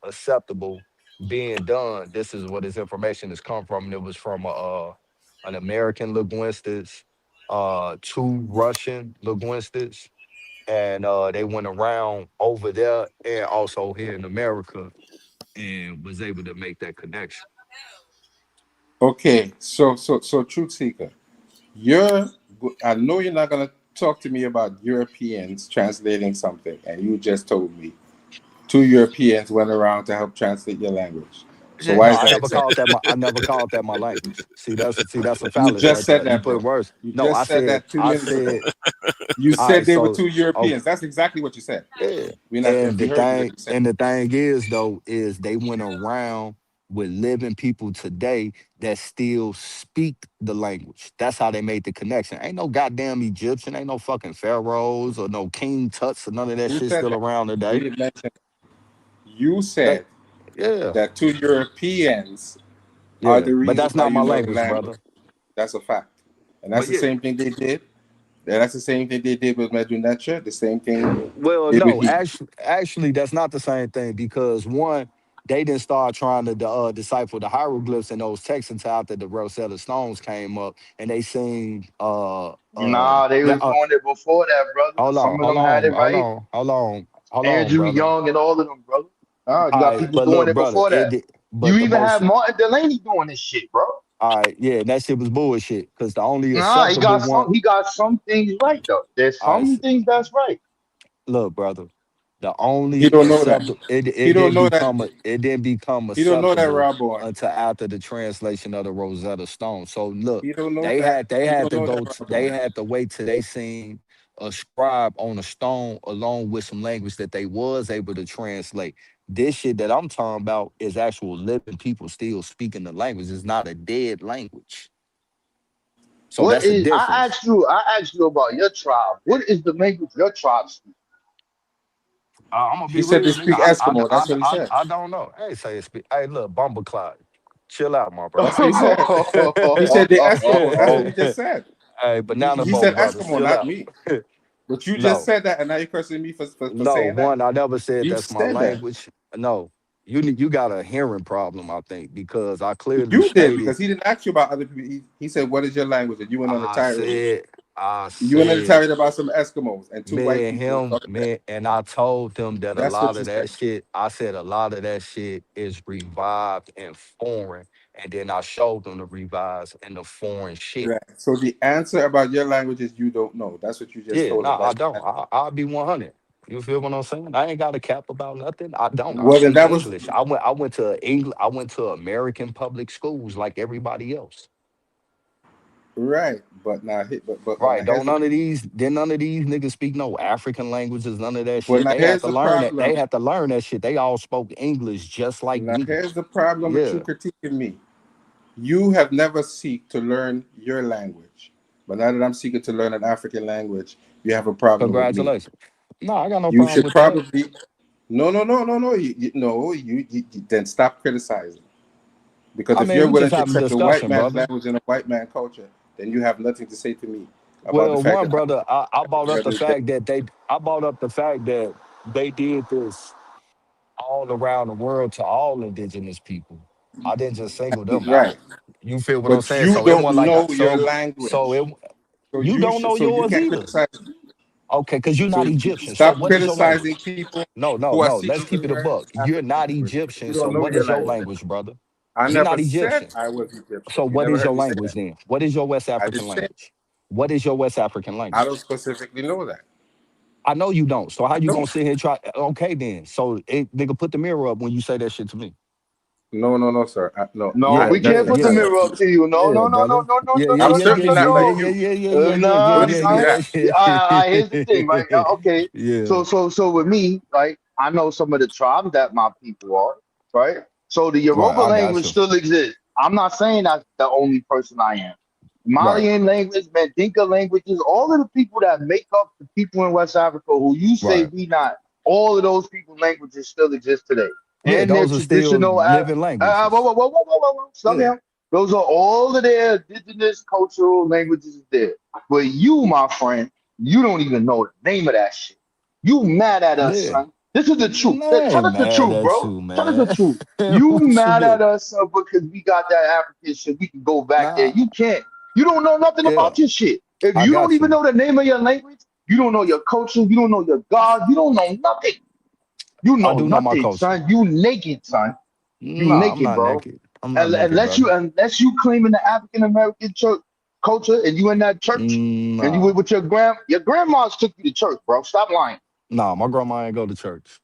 acceptable being done. This is what this information has come from. And it was from an American linguist, two Russian linguists, and they went around over there and also here in America and was able to make that connection. Okay, so truth seeker, you're. I know you're not gonna talk to me about Europeans translating something, and you just told me two Europeans went around to help translate your language. So Yeah, why no, is I that never called acceptable? that my I never called that my language. See that's a You fallacy just right said there. You that, put bro. words. You No, I just said said that two I minutes ago. said You all said right. they were So two okay, Europeans. That's exactly what you said. yeah. We not And we the heard you, but thing you said and the thing is though is they went around with living people today that still speak the language. That's how they made the connection. Ain't no goddamn Egyptian, ain't no fucking pharaohs or no King Tuts or none of that who shit said still that? around We today. didn't mention. You They, said yeah, that two Europeans are yeah. the But reason that's why not you my know the language, language. brother. That's a fact. And that's But the yeah. same thing they did. And that's the same thing they did with Medunetia. The same thing Well, they no, would. actually, that's not the same thing because one, they didn't start trying to decipher the hieroglyphs in those texts until after the Rosetta Stones came up, and they seen Nah, they that. was doing it before that, brother. Hold on, Some of hold them had on, it hold right. on, hold on, hold on, Andrew brother. Young and all of them, brother. You All got right, people but doing look, it brother, before that. You but the even most, have Martin Delaney doing this shit, bro. all right, yeah, that shit was bullshit because the only Nah, acceptable one. he got some things right though. There's All some right, things that's right. look, brother. The He only don't know that. acceptable He don't know that. it didn't become He don't know that, acceptable Rob Boy. until after the translation of the Rosetta Stone. So look, He don't know that. they He had don't to know that, go Rob they Boy. had to wait till they seen a scribe on a stone along with some language that they was able to translate. This shit that I'm talking about is actual living people still speaking the language. It's not a dead language. So What that's a is difference. I asked you about your tribe. What is the language your tribe speak? I'm gonna He be said they real, nigga. speak Eskimo. That's what he said. I don't know. Hey, say it speak. Hey, look, Bumbleclot, chill out, my That's brother. what he said. He said the Eskimo. That's what he just said. Hey, banana He boat said brothers, Eskimo, chill not out. me. But you just No, said that, and now you're cursing me for no, saying that. one, I never said You that's my said that. language. No, you got a hearing problem, I think, because I clearly You did stated. because he didn't ask you about other people. He said, "What is your language?" And you went on a I tirade. said, I You went on a said. tirade about some Eskimos and two white Me and people him, talking back. man, and I told them that a That's lot what you of said. that shit, I said a lot of that shit is revived and foreign. And then I showed them the revised and the foreign shit. Right. So the answer about your language is you don't know. That's what you just Yeah, told no, him. I That's don't. I'll be 100. You feel what I'm saying? I ain't got a cap about nothing. I don't. I well. Then speak that was English. I went to English. I went to American public schools like everybody else. right. But now, but now Right. here's Don't the none of these niggas speak no African languages, none of that well. shit. Now They had here's to the learn that. problem. They had to learn that shit. They all spoke English just like Now me. here's the problem with you Yeah. critiquing me. You have never seek to learn your language, but now that I'm seeking to learn an African language, you have a problem with me. Congratulations. No, I got no You problem should with that. probably no. No, you then stop criticizing. Because I if mean, you're we just willing to having accept a white discussion, man's brother. language and a white man culture, then you have nothing to say to me about the Well, fact one that I'm brother, I brought up the rather than fact that I brought up the fact that they did this all around the world to all indigenous people. I didn't just single them right. out. You feel what I'm But saying? you So it don't wasn't like know your so language, it you don't know so you yours can't either. criticize. Okay, because you're So not Egyptian. So stop what is your criticizing language? people No, no, who are no. Let's seeking to keep it a learn buck. You're African not language. Egyptian. You So don't know what your is your language. language, brother? I You're never not said Egyptian. I was Egyptian. So You what never is heard your me say language that. then? What is your West I African didn't say language? What is your West African I don't language? specifically know that. I know you don't. So how I you don't. gonna sit here and try? Okay, then. So nigga, put the mirror up when you say that shit to me. No, sir. No, No, Yeah, we yeah, can't put the yeah, mirror up to you. No, yeah, no, no, no, brother. no, no, Yeah, no, yeah, I'm no, yeah, no, yeah, certainly no, yeah, not yeah, like no. yeah, you. yeah, yeah, yeah, yeah, yeah, Don't Nah, even yeah, do son. yeah, that. Here's the thing, right? Okay. yeah, So with me, like I know some of the tribes that my people are, right? So the right. Yoruba I got language you. still exists. I'm not saying that's the only person I am. Right, Malian language, Mandinka languages, all of the people that make up the people in West Africa who you say right. we not, all of those people languages still exist today. Yeah, And their those are still traditional living languages. slow Yeah, down. Those are all of their indigenous cultural languages there. But you, my friend, you don't even know the name of that shit. You mad at us, yeah. son. This is the truth. I Tell ain't us the mad truth, at bro. you, Tell us the man. truth. You What you mad at mean? us because we got that African shit. We can go back there. Nah, You can't. You don't know nothing yeah, about your shit. If I you don't got even you. know the name of your language, you don't know your culture, you don't know your God, you don't know nothing. You I know do know my nothing, culture. son. You naked, son. You Nah, I'm naked, not bro. naked. I'm not And naked, brother. unless you claiming the African American church culture and you in that church and you Nah, with your grandmas took you to church, bro. Stop lying. nah. My grandma ain't go to church.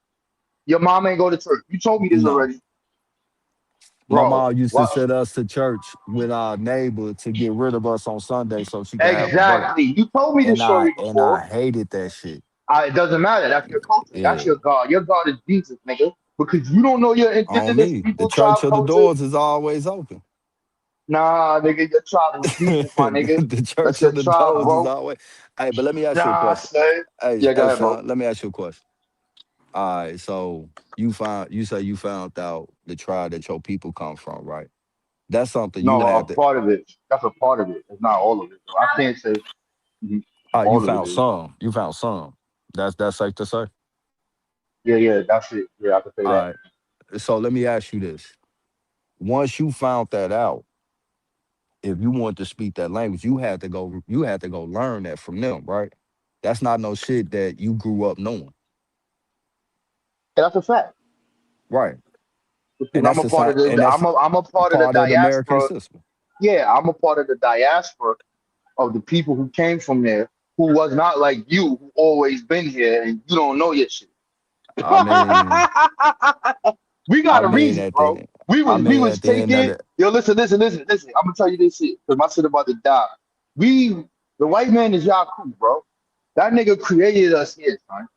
Your mom ain't go to church. You told me this No, already, my bro. mom used to What? send us to church with our neighbor to get rid of us on Sunday so she could have a break. Exactly. You told me this story And I before. hated that shit. It doesn't matter. That's your culture. That's Yeah, your God. Your God is Jesus, nigga. Because you don't know your on indigenous me. The people tribe church of the culture. doors is always open. Nah, nigga, your tribe is Jesus, my nigga. The That's church your of the tribe, doors is bro. always. Hey, but let me ask you a Nah, question. son. Hey, Yeah, go hey, ahead, bro. son, let me ask you a question. All right, so you say you found out the tribe that your people come from, right? That's something you No, a had to. part of it. That's a part of it. It's not all of it. Though. I can't say You all of it found is. some. You found some. That's safe to say. Yeah, that's it. Yeah, I can say All that. right. So let me ask you this: once you found that out, if you wanted to speak that language, you had to go. You had to go learn that from them, right? That's not no shit that you grew up knowing, Yeah, that's a fact. right? Because And I'm that's a the part same. of the And that's I'm a part of the part of the American diaspora. system. Yeah, I'm a part of the diaspora of the people who came from there who was not like you, who always been here and you don't know your shit. I mean, We I got a mean reason, at bro. the, We was at the end of taking the. yo, listen. I'm gonna tell you this shit because my shit about to die. We the white man is Yaku, bro. That nigga created us here, son.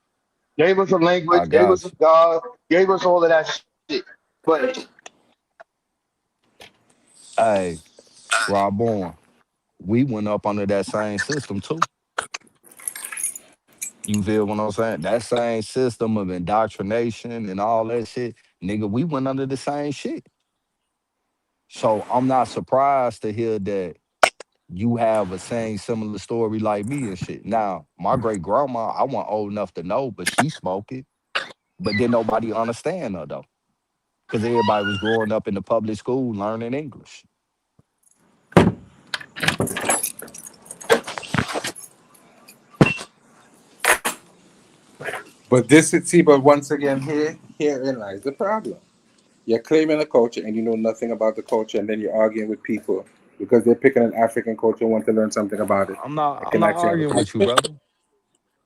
Gave us a I language, gave us got a you. God, gave us all of that shit. But Hey, Rob Bourne, we went up under that same system too. You feel what I'm saying? That same system of indoctrination and all that shit, nigga, we went under the same shit. So I'm not surprised to hear that you have a same similar story like me and shit. Now, my great grandma, I wasn't old enough to know, but she smoked it. But then nobody understand her though. Because everybody was growing up in the public school learning English. But but once again, herein lies the problem. You're claiming a culture and you know nothing about the culture, and then you're arguing with people because they're picking an African culture and want to learn something about it and I'm not connect to other arguing with you, culture. brother.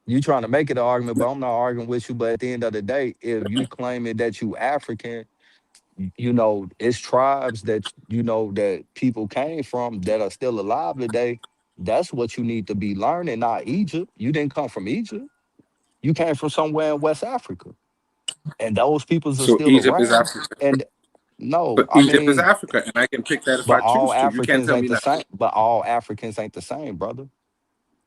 You trying to make it an argument, but I'm not arguing with you. But at the end of the day, if you claiming that you African, you know, it's tribes that you know that people came from that are still alive today. That's what you need to be learning, not Egypt. You didn't come from Egypt. You came from somewhere in West Africa. And those peoples are So still Egypt is around. Africa. And No, But I Egypt is mean, Africa, and I can pick that if but I all choose to. You can't Africans tell ain't me the that. same. But all Africans ain't the same, brother.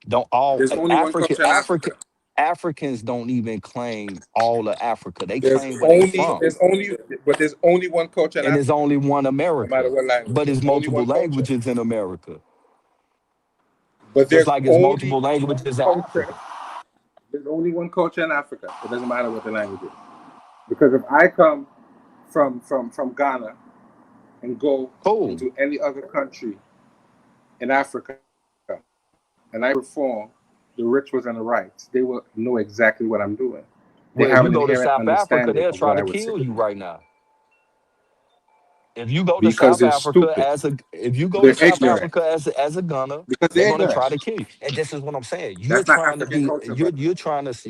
Don't all There's only one culture in Africa. Africans don't even claim all of Africa. They There's claim where they only from. there's only but there's only one culture in And there's Africa, only one no matter America. what language. But There's it's only multiple one culture. languages in America. But Just there's like it's only multiple one languages in culture. Africa. There's only one culture in Africa. It doesn't matter what the language is. Because if I come from Ghana and go Cool. into any other country in Africa and I perform the rituals and the rites, they will know exactly what I'm doing. They Well, have if an you go to inherent South Africa, understanding they'll of what try I to would say kill you right now. If you go to because South they're Africa stupid. if you go to They're South ignorant. Africa as a gunner, Because they're they're gonna ignorant. try to kill you. And this is what I'm saying. That's not African culture, brother.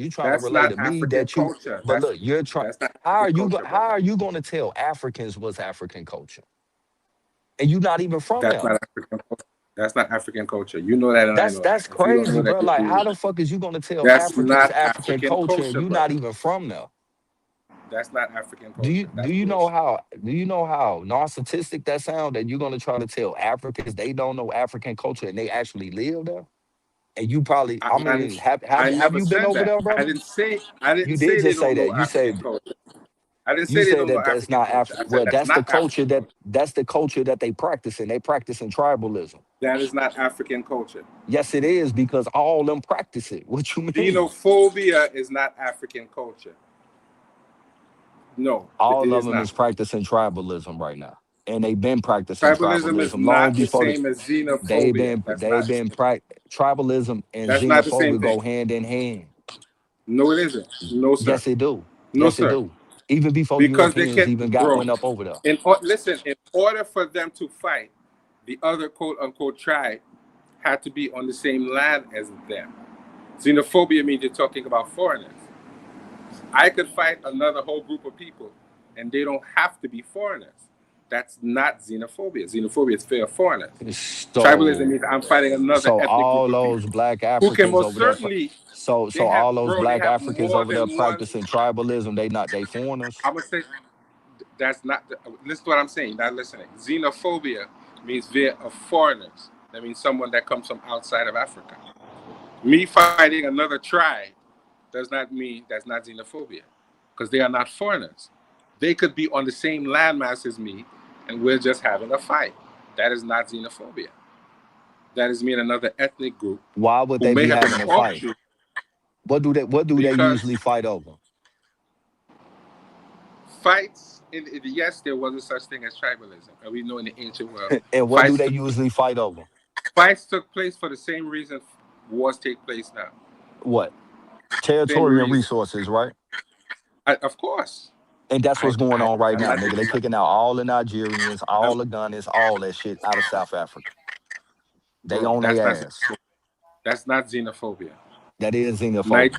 You're trying to That's relay not to me African that you culture. but look, you're trying That's not African culture, how brother. are you gonna tell Africans what's African culture? And you're not even from That's there. not African culture. That's not African culture. You know that and I know that. That's If you don't crazy, know that, bro. you're Like, how the foolish. fuck is you gonna tell That's Africans not African African culture and culture, you not brother. even from there? That's not African culture. Do That's you know bullshit. how narcissistic that sound that you're gonna try to tell Africans they don't know African culture and they actually live there? And you probably, I, I I, mean, I have never you been said over that. there, brother? I didn't You did say they just say don't know that. African culture. I didn't You say they said don't know that that's African not culture. African. I said Well, that's not African culture. that's the culture that they practice and they practice in tribalism. That is not African culture. Yes, it is because all them practice it. What you mean? Xenophobia is not African culture. No, it All of is them not. is practicing tribalism right now, and they've been practicing Tribalism is tribalism long not the before same as xenophobia. tribalism and That's not the same xenophobia thing. go hand in hand. No, it isn't. No, sir. Yes, it do. No, Yes, it sir. do. Even before Because they Europeans can't, even went bro. up over there. Listen, in order for them to fight, the other quote unquote tribe had to be on the same land as them. Xenophobia means you're talking about foreigners. I could fight another whole group of people, and they don't have to be foreigners. That's not xenophobia. Xenophobia is fear of foreigners. Tribalism So means I'm fighting another so ethnic all group of those people black who can Africans most over there. certainly So all those they black have Africans more over there than one. practicing tribalism, they foreigners. I'm gonna say that's not. Listen to what I'm saying. Not listening. Xenophobia means fear of foreigners. That means someone that comes from outside of Africa. Me fighting another tribe does not mean that's not xenophobia, because they are not foreigners. They could be on the same landmass as me, and we're just having a fight. That is not xenophobia. That is me and another ethnic group Why would who they may be have been having a fight? offshoot What do they because usually fight over? fights. Yes, there was a such thing as tribalism, and we know in the ancient world, And what do fights they took, usually fight over? fights took place for the same reason wars take place now. What? Same Territory and reason. resources, right? Of course. And that's I, what's going I, on right I'm now, not. nigga. They kicking out all the Nigerians, I'm, all the Gunners, all that shit out of South Africa. They bro, own their ass. that's not xenophobia. That is xenophobia.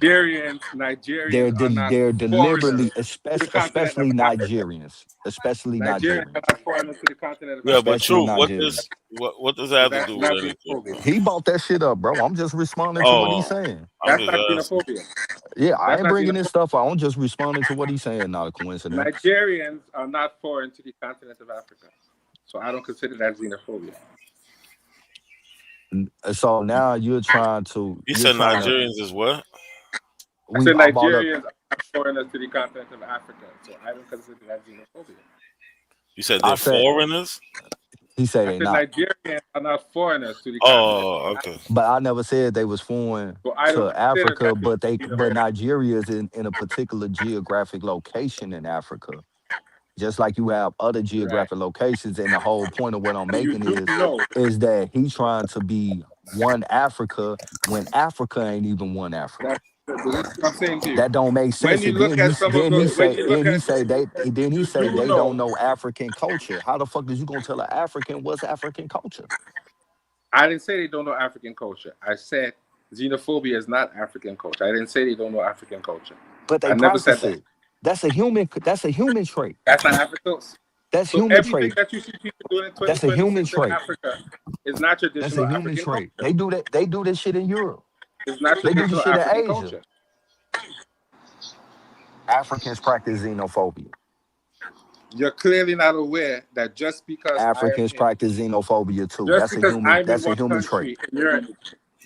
Nigerians are not They're foreigners deliberately, to the continent of especially Africa. Nigerians, especially Nigerians are Nigerians, not foreigners to the continent of Yeah, but Africa. especially true. Nigerians. What does that So have to that's do with not anything? xenophobia. He bought that shit up, bro. I'm just responding to what he's Oh, saying. I'm That's just not asking. xenophobia. Yeah, I That's ain't not bringing this xenophobia. stuff out. I'm just responding to what he's saying. Not a coincidence. Nigerians are not foreign to the continent of Africa. So I don't consider that xenophobia. So now You you're said trying to Nigerians is what? I said I brought up. Nigerians are not foreigners to the continent of Africa. So I don't consider that xenophobia. You said I they're said foreigners? he said I they said not, Nigerians are not foreigners to the continent of Oh, okay. Africa. but I never said they was foreign So I don't to consider Africa. that to But be but xenophobia. Nigeria is in a particular geographic location in Africa, just like you have other Right. geographic locations. And the whole point of what I'm So you making do know is that he's trying to be one Africa when Africa ain't even one Africa. that this is what I'm saying to you. That don't make When sense. you And look at some of those, when you look at, then he you say do they don't know. know African culture. How the fuck is you gonna tell an African what's African culture? I didn't say they don't know African culture. I said xenophobia is not African culture. I didn't say they don't know African culture. But I they never said practice that. it. That's a human trait. That's not African. That's So human everything trait. that you see people doing in That's a human 2026 in trait. Africa is not That's a traditional human African trait. culture. They do this shit in Europe. It's not They do this traditional shit in African Asia. culture. Africans practice xenophobia. You're clearly not aware that just because I am Africans in, practice xenophobia too. just because I'm in That's a one human trait. country and you're,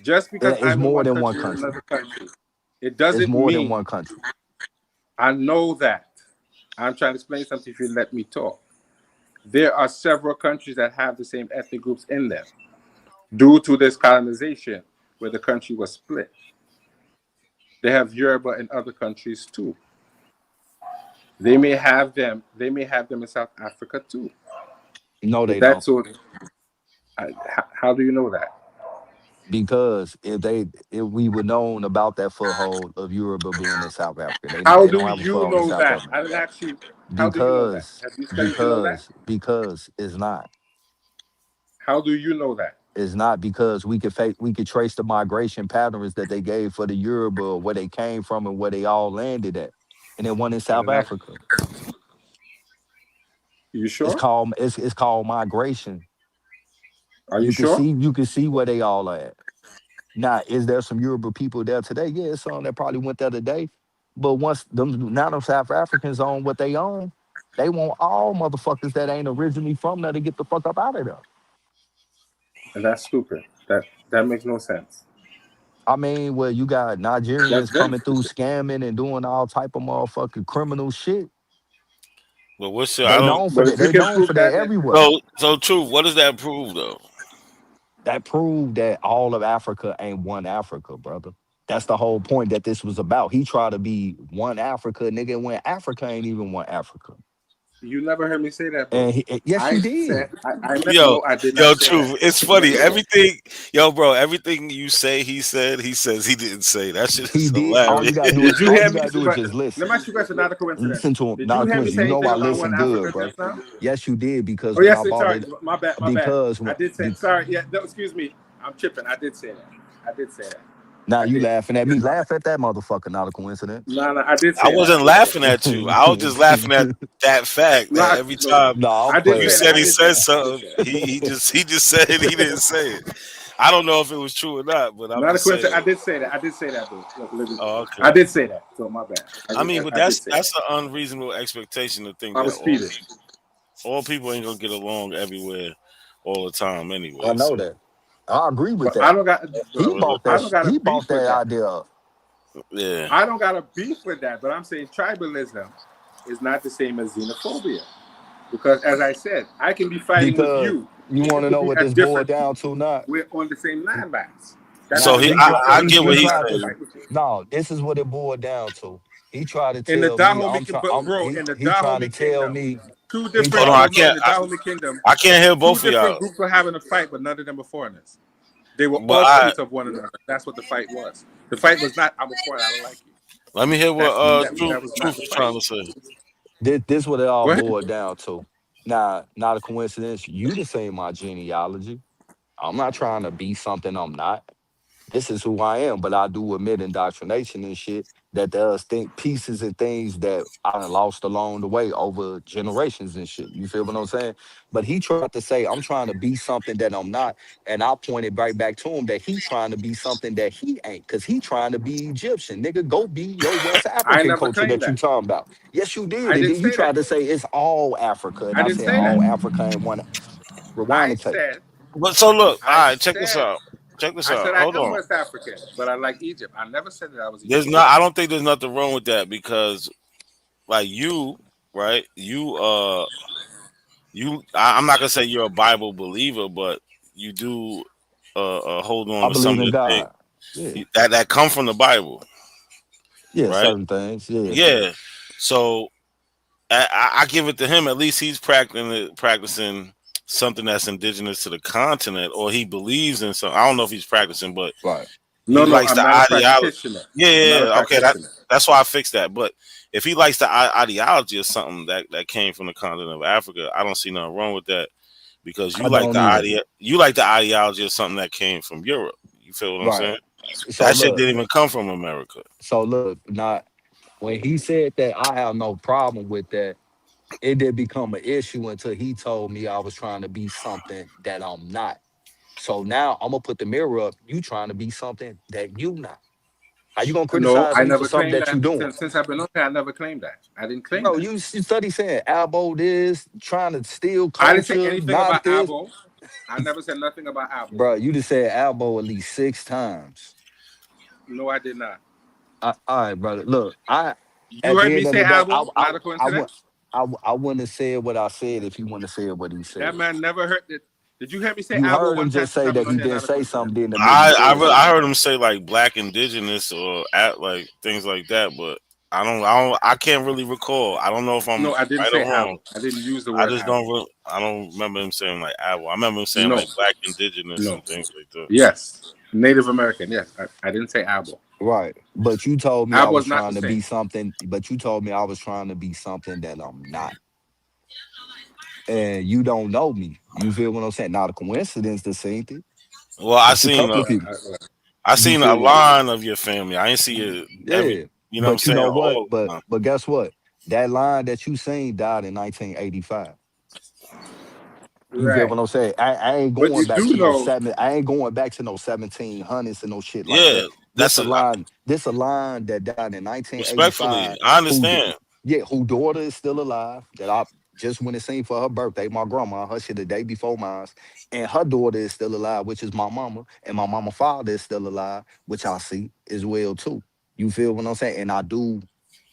just because It's I'm in more one than one country and country. another country, it It's doesn't more than mean one country. I know that. I'm trying to explain something if you let me talk. There are several countries that have the same ethnic groups in them due to this colonization where the country was split. They have Yoruba in other countries too. They may have them. They may have them in South Africa too. No, But they don't. that's what. How do you know that? Because if we would known about that foothold of Yoruba being in South Africa, How they do don't have a you foothold in know South that? Africa. I didn't ask you. How do you know that? Because Have you studied to know that? because it's not. How do you know that? It's not because we could trace the migration patterns that they gave for the Yoruba, where they came from and where they all landed at. And then one in I South didn't ask. Africa. You sure? It's called migration. Are you sure? You can see where they all at. Now, is there some Yoruba people there today? Yeah, some that probably went there today. But once them South Africans own what they own, they want all motherfuckers that ain't originally from there to get the fuck up out of there. And that's stupid. That makes no sense. I mean, well, you got That's Nigerians very coming through stupid. scamming and doing all type of motherfucking criminal shit. But what's the, I don't. But if you They can known prove for that that, then everywhere. So truth. What does that prove though? That proved that all of Africa ain't one Africa, brother. That's the whole point that this was about. He tried to be one Africa, nigga, when Africa ain't even one Africa. you never heard me say that, bro. And yes, you I said did. Yo, no, I did yo, not say that. truth. It's You never funny. said that. Everything, yo, bro. Everything you say, he said. He says he didn't say. That shit He is did. hilarious. Did you All hear you me? gotta do is just Let listen. me ask you a question, not a coincidence. Listen to him. Did Not you a hear me coincidence. say You know anything I about one listen good, Africa bro. just now? Yes, you did, because Oh when yes, I brought sorry, it, my bad, my bad. because I when did say be, sorry. Yeah, no, excuse me. I'm tripping. I did say that. I did say that. now I you did. laughing at me. Laugh at that motherfucker, not a coincidence. No, I did I say that. wasn't laughing at you. I was just laughing at that fact No, that every time No, I'm I did you say playing, that. said I he man. did say said that. I did something, say that. he just said it. He didn't say it. I don't know if it was true or not, but I'm Not a just coincidence. saying. I did say that. I did say that, though. Look, Oh, I okay. did say that. So my bad. I mean, but I did say that's that. an unreasonable expectation to think I that was speeding. all people ain't gonna get along everywhere all the time I anyway. know So that. I agree with But I that. don't got, He bro. so bought I that. don't got a He beef bought with that that. idea up yeah. I don't got a beef with that. But I'm saying tribalism is not the same as xenophobia. Because as I said, I can be fighting with because you, you and want it to could know be what a this boiled different down people. to. Not We're on the same landmass. That So now. doesn't he, make no I sense get for me He what to he's not tried want to to. saying. fight with you. No, this is what it boiled down to. He tried to In the tell me Dahomey, but bro, in the he trying to Dahomey tell Kingdom, me. two He different. Hold on, tried You to. don't know in the Dahomey Kingdom, I can't hear two both of different y'all. groups were having a fight, but none of them were foreigners. They were But all peace of one another. That's what the fight was. The fight was not I'm a foreigner, I don't like you. let me hear what That was not truth the is fight. trying to say. This what it all Go ahead. boiled down to. Now, not a coincidence. You the same my genealogy. I'm not trying to be something I'm not. This is who I am, but I do admit indoctrination and shit that does think pieces and things that I done lost along the way over generations and shit. You feel what I'm saying? But he tried to say I'm trying to be something that I'm not, and I pointed right back to him that he trying to be something that he ain't, cause he trying to be Egyptian. Nigga, go be your West I African never culture claimed that you that. talking about. Yes, you did. I And didn't then you say that tried to though. say it's all Africa, and I I didn't said say that. all Africa ain't one. Rewind I the tape. said But so look, all I right, check this said out. Check this I out. said I Hold am on. West African, but I like Egypt. I never said that I was There's Egyptian. not. I don't think there's nothing wrong with that because, like you, right? I'm not gonna say you're a Bible believer, but you do hold on I to some believe of in the things God. Yeah, that come from the Bible, yeah, right? certain things. Yeah. Yeah. So I give it to him. At least he's practicing something that's indigenous to the continent, or he believes in some. I don't know if he's practicing, but Right. he No, likes I'm the not a ideology. practitioner. Yeah, I'm yeah, not a yeah. Okay, practitioner. that's why I fixed that. But if he likes the ideology of something that came from the continent of Africa, I don't see nothing wrong with that because I don't either. you like the ideology of something that came from Europe. You feel what I'm Right. saying? So That shit look, didn't even come from America. not when he said that, I have no problem with that. It did become an issue until he told me I was trying to be something that I'm not. So now I'm gonna put the mirror up. You trying to be something that you not. How you gonna No, criticize I me for never something claimed that you that. doing? Since I've been on here, I never claimed that. I didn't claim Bro, that. you study saying Albo this, trying to steal I didn't say culture, anything not about this. Abo. I never said nothing about Abo. Bro, you just said Albo at least 6 times. No, I did not. All right, brother. Look, You at heard the me end of say the day, Abo. Not a I would coincidence. I wouldn't have said what I said if he wouldn't have said what he That said. man never heard it. Did you hear me say You Abo heard one him time just since say I've been that on he here? didn't Not a say coincidence. something, then admit he said I something. heard him say like black indigenous or at like things like that, but I can't really recall. I don't know if I'm No, I didn't right or say wrong. Abo. I didn't use the I word just don't. Abo. I don't remember him saying like Apple. I remember him saying No, like black indigenous no. and things like that. Yes, Native American. Yes, I didn't say Abo. Right. But you told me I Abo was is not the trying to same. be something, but you told me I was trying to be something that I'm not. And you don't know me. You feel what I'm saying? Not a coincidence to same thing. Well, It's a couple of Well, people. I You seen a feel what I'm line of your family. I ain't see it every. Yeah. You know what I'm But you saying? know what? All the But time. but guess what? That line that you seen died in 1985. You feel right. what I'm saying? I ain't But going you back do to no know. seven. I ain't going back to no 1700s and no shit like Yeah, that. that's This a a line. This a line that died in respectfully. 1985. I Who, understand. yeah, who daughter is still alive? That I just went and seen for her birthday. My grandma, her shit the day before mine, and her daughter is still alive, which is my mama, and my mama father is still alive, which I see as well too. You feel what I'm saying? And I do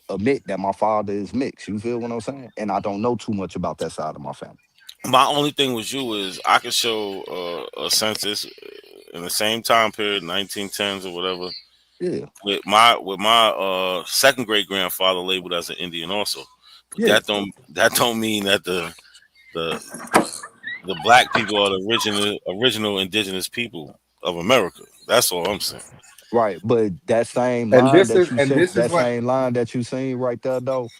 admit that my father is mixed. You feel what I'm saying? And I don't know too much about that side of my family. My only thing with you is I could show a census in the same time period, 1910s or whatever, Yeah, with my second great grandfather labeled as an Indian also. But yeah, that don't mean that the the black people are the original indigenous people of America. That's all I'm saying. right. But that same And line this that is you and said, this is that what. same line that you seen right there, though,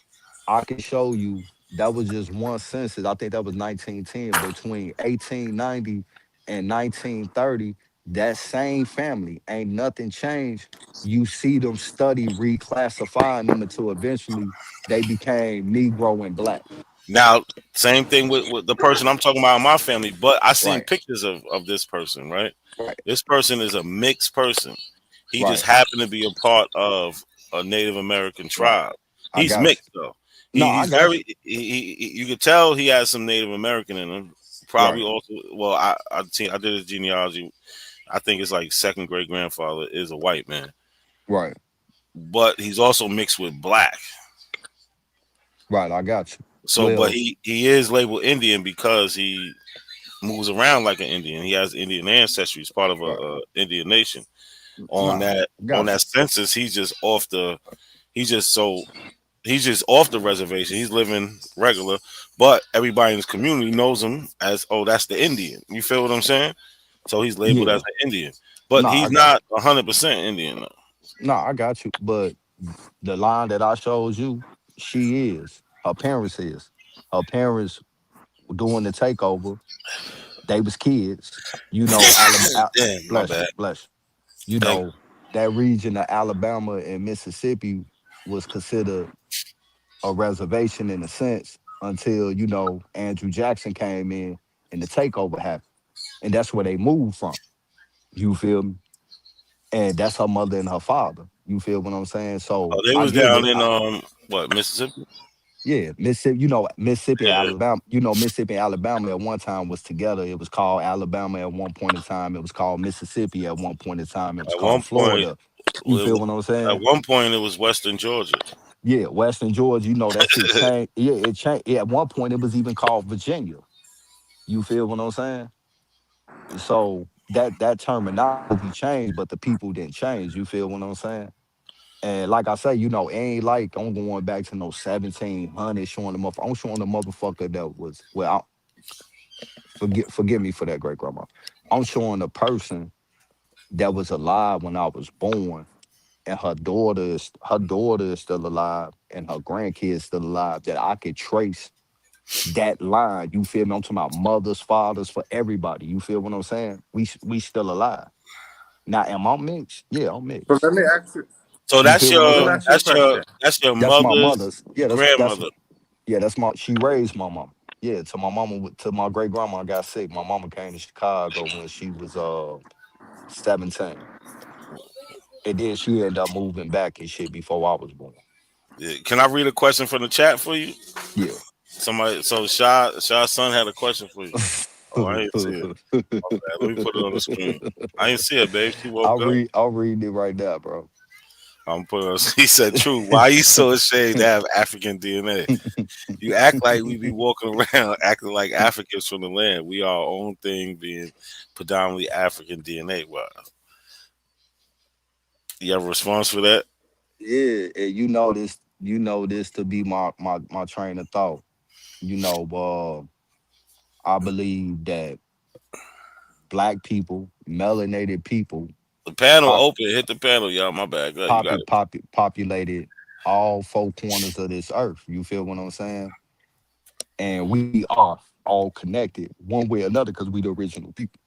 I can show you that was just one census. I think that was 1910. Between 1890 and 1930, that same family ain't nothing changed. You see them study reclassifying them until eventually they became Negro and Black. Now, same thing with the person I'm talking about in my family, but I seen Right, pictures of this person, right? right, This person is a mixed person. He just right, happened to be a part of a Native American right. tribe. I He's got you. mixed though. No, I He's got you. very you could tell he has some Native American in him. Probably Right, also well I did his genealogy. I think it's like second great grandfather is a white man, right, but he's also mixed with black. right. I got you. So, but Well, he is labeled Indian because he moves around like an Indian. He has Indian ancestry. He's part of right. a Indian nation. On Nah, that I on got that you. census, he's just off the. He's just so he's just off the reservation. He's living regular, but everybody in his community knows him as that's the Indian. You feel what I'm saying? So he's labeled as Yeah. an Indian, but Nah, he's I got not 100% Indian though. you. Nah, I got you. But the line that I showed you, she is. Her parents is. Her parents doing the takeover. They was kids. You know, Alabama. Damn, my Bless you, bad. bless you. You Thank know, that region of Alabama and Mississippi was considered a reservation in a sense until Andrew Jackson came in and the takeover happened, and that's where they moved from. You feel me? And that's her mother and her father. You feel what I'm saying? Oh, So they I was get down what in what Mississippi? yeah, Mississippi, Mississippi, Yeah, Alabama, Mississippi and Alabama at one time was together. It was called Alabama at one point in time. It was called Mississippi at one point in time. It was at one called point, Florida. You feel what I'm saying? it was Western Georgia. Yeah, Western Georgia, that shit changed. Yeah, it changed. Yeah, at one point it was even called Virginia. You feel what I'm saying? So that terminology changed, but the people didn't change. You feel what I'm saying? And like I say, it ain't like I'm going back to no 1700 showing the motherfucker. I'm showing the motherfucker that was forgive me for that great grandma. I'm showing a person that was alive when I was born, and her daughter is still alive, and her grandkids still alive. That I could trace that line. You feel me? I'm talking about mothers, fathers, for everybody. You feel what I'm saying? We still alive. Now, am I mixed? Yeah, I'm So mixed. let me ask you. So You feel what I'm So let me saying? ask you a question. that's your That's my mother's mother's. Yeah, that's grandmother. yeah, that's my. She raised my mama. Yeah, to my mama, to my great grandma got sick. My mama came to Chicago when she was 17, And then she ended up moving back and shit before I was born. Yeah. Can I read a question from the chat for you? Yeah. Somebody, so Shah's son had a question for you. Oh, I didn't see it. Okay, let me put it on the screen. I didn't see it, babe. She woke up. I'll read it right now, bro. I'm putting. He said, "True. Why are you so ashamed to have African DNA? You act like we be walking around acting like Africans from the land. We are our own thing, being predominantly African DNA." Well, you have a response for that? Yeah, and you know this to be my train of thought. You know, I believe that black people, melanated people, The panel pop, open. Hit the panel, y'all. My bad. Go ahead. You got it. populated all four corners of this earth. You feel what I'm saying? And we are all connected one way or another because we the original people.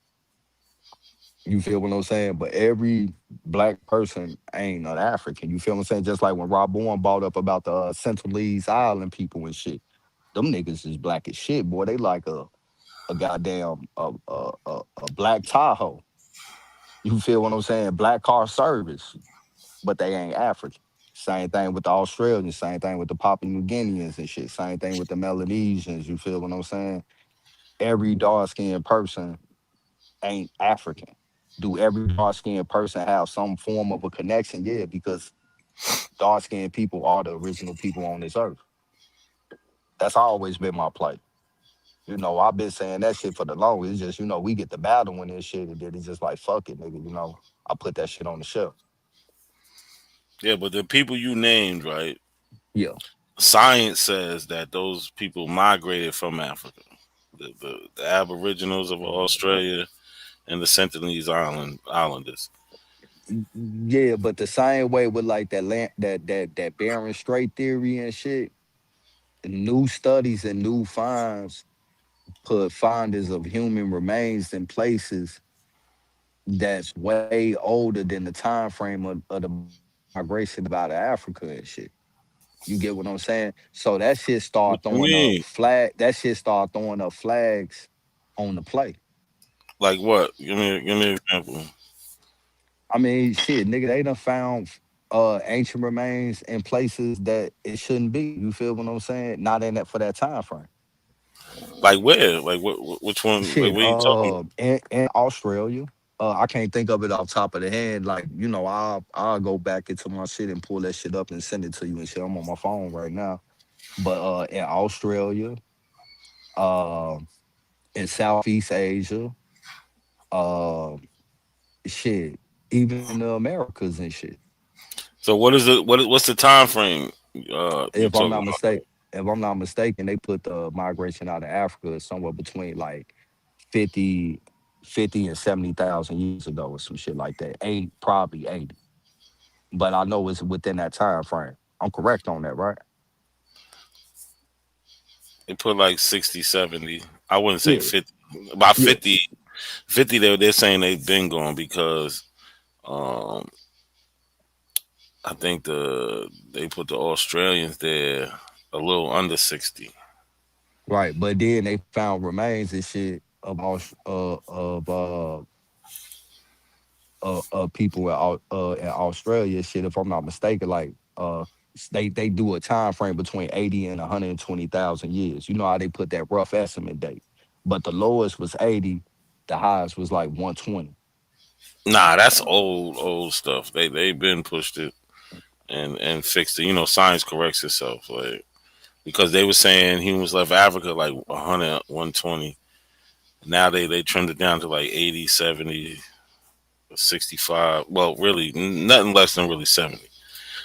You feel what I'm saying? But every black person ain't an African. You feel what I'm saying? Just like when Rob Bourne brought up about the Centralese Island people and shit. Them niggas is black as shit, boy. They like a goddamn a black Tahoe. You feel what I'm saying? Black car service, but they ain't African. Same thing with the Australians, same thing with the Papua New Guineans and shit, same thing with the Melanesians. You feel what I'm saying? Every dark skinned person ain't African. Do every dark skinned person have some form of a connection? Yeah, because dark skinned people are the original people on this earth. That's always been my play. You know, I've been saying that shit for the longest. It's just, you know, we get the battle when this shit, and then it's just like, fuck it, nigga. You know, I put that shit on the shelf. Yeah, but the people you named, right? Yeah. Science says that those people migrated from Africa. The Aboriginals of Australia and the Sentinelese Islanders. Yeah, but the same way with like that land, that Bering Strait theory and shit, new studies and new finds put findings of human remains in places that's way older than the time frame of the migration out of Africa and shit. You get what I'm saying? So that shit What start you throwing up mean? flag. That shit start throwing up flags on the play. Like what? Give me an example. I mean, shit, nigga, they done found ancient remains in places that it shouldn't be. You feel what I'm saying? Not in that for that time frame. Like where? Like which one? Like Shit, what are you talking in Australia. I can't think of it off top of the head. Like, you know, I'll go back into my shit and pull that shit up and send it to you and shit. I'm on my phone right now. But in Australia, uh, in Southeast Asia, uh, shit, even in the Americas and shit. So what is it? What's the time frame? You If I'm talking not about? mistaken, if I'm not mistaken, they put the migration out of Africa somewhere between like 50, 50 and 70,000 years ago or some shit like that. Probably 80. But I know it's within that time frame. I'm correct on that, right? They put like 60, 70. I wouldn't say Yeah, 50. About yeah. 50, 50. They're saying they've been gone because um, I think they put the Australians there a little under 60. Right. But then they found remains and shit of people in Australia, shit, if I'm not mistaken, like they do a time frame between 80 and 120,000 years. You know how they put that rough estimate date. But the lowest was 80, the highest was like 120. Nah, that's old stuff. They've been pushed it and fixed it. You know, science corrects itself. Like because they were saying humans left Africa like 100, 120. Now they trimmed it down to like 80, 70, 65. Well, really, nothing less than really 70.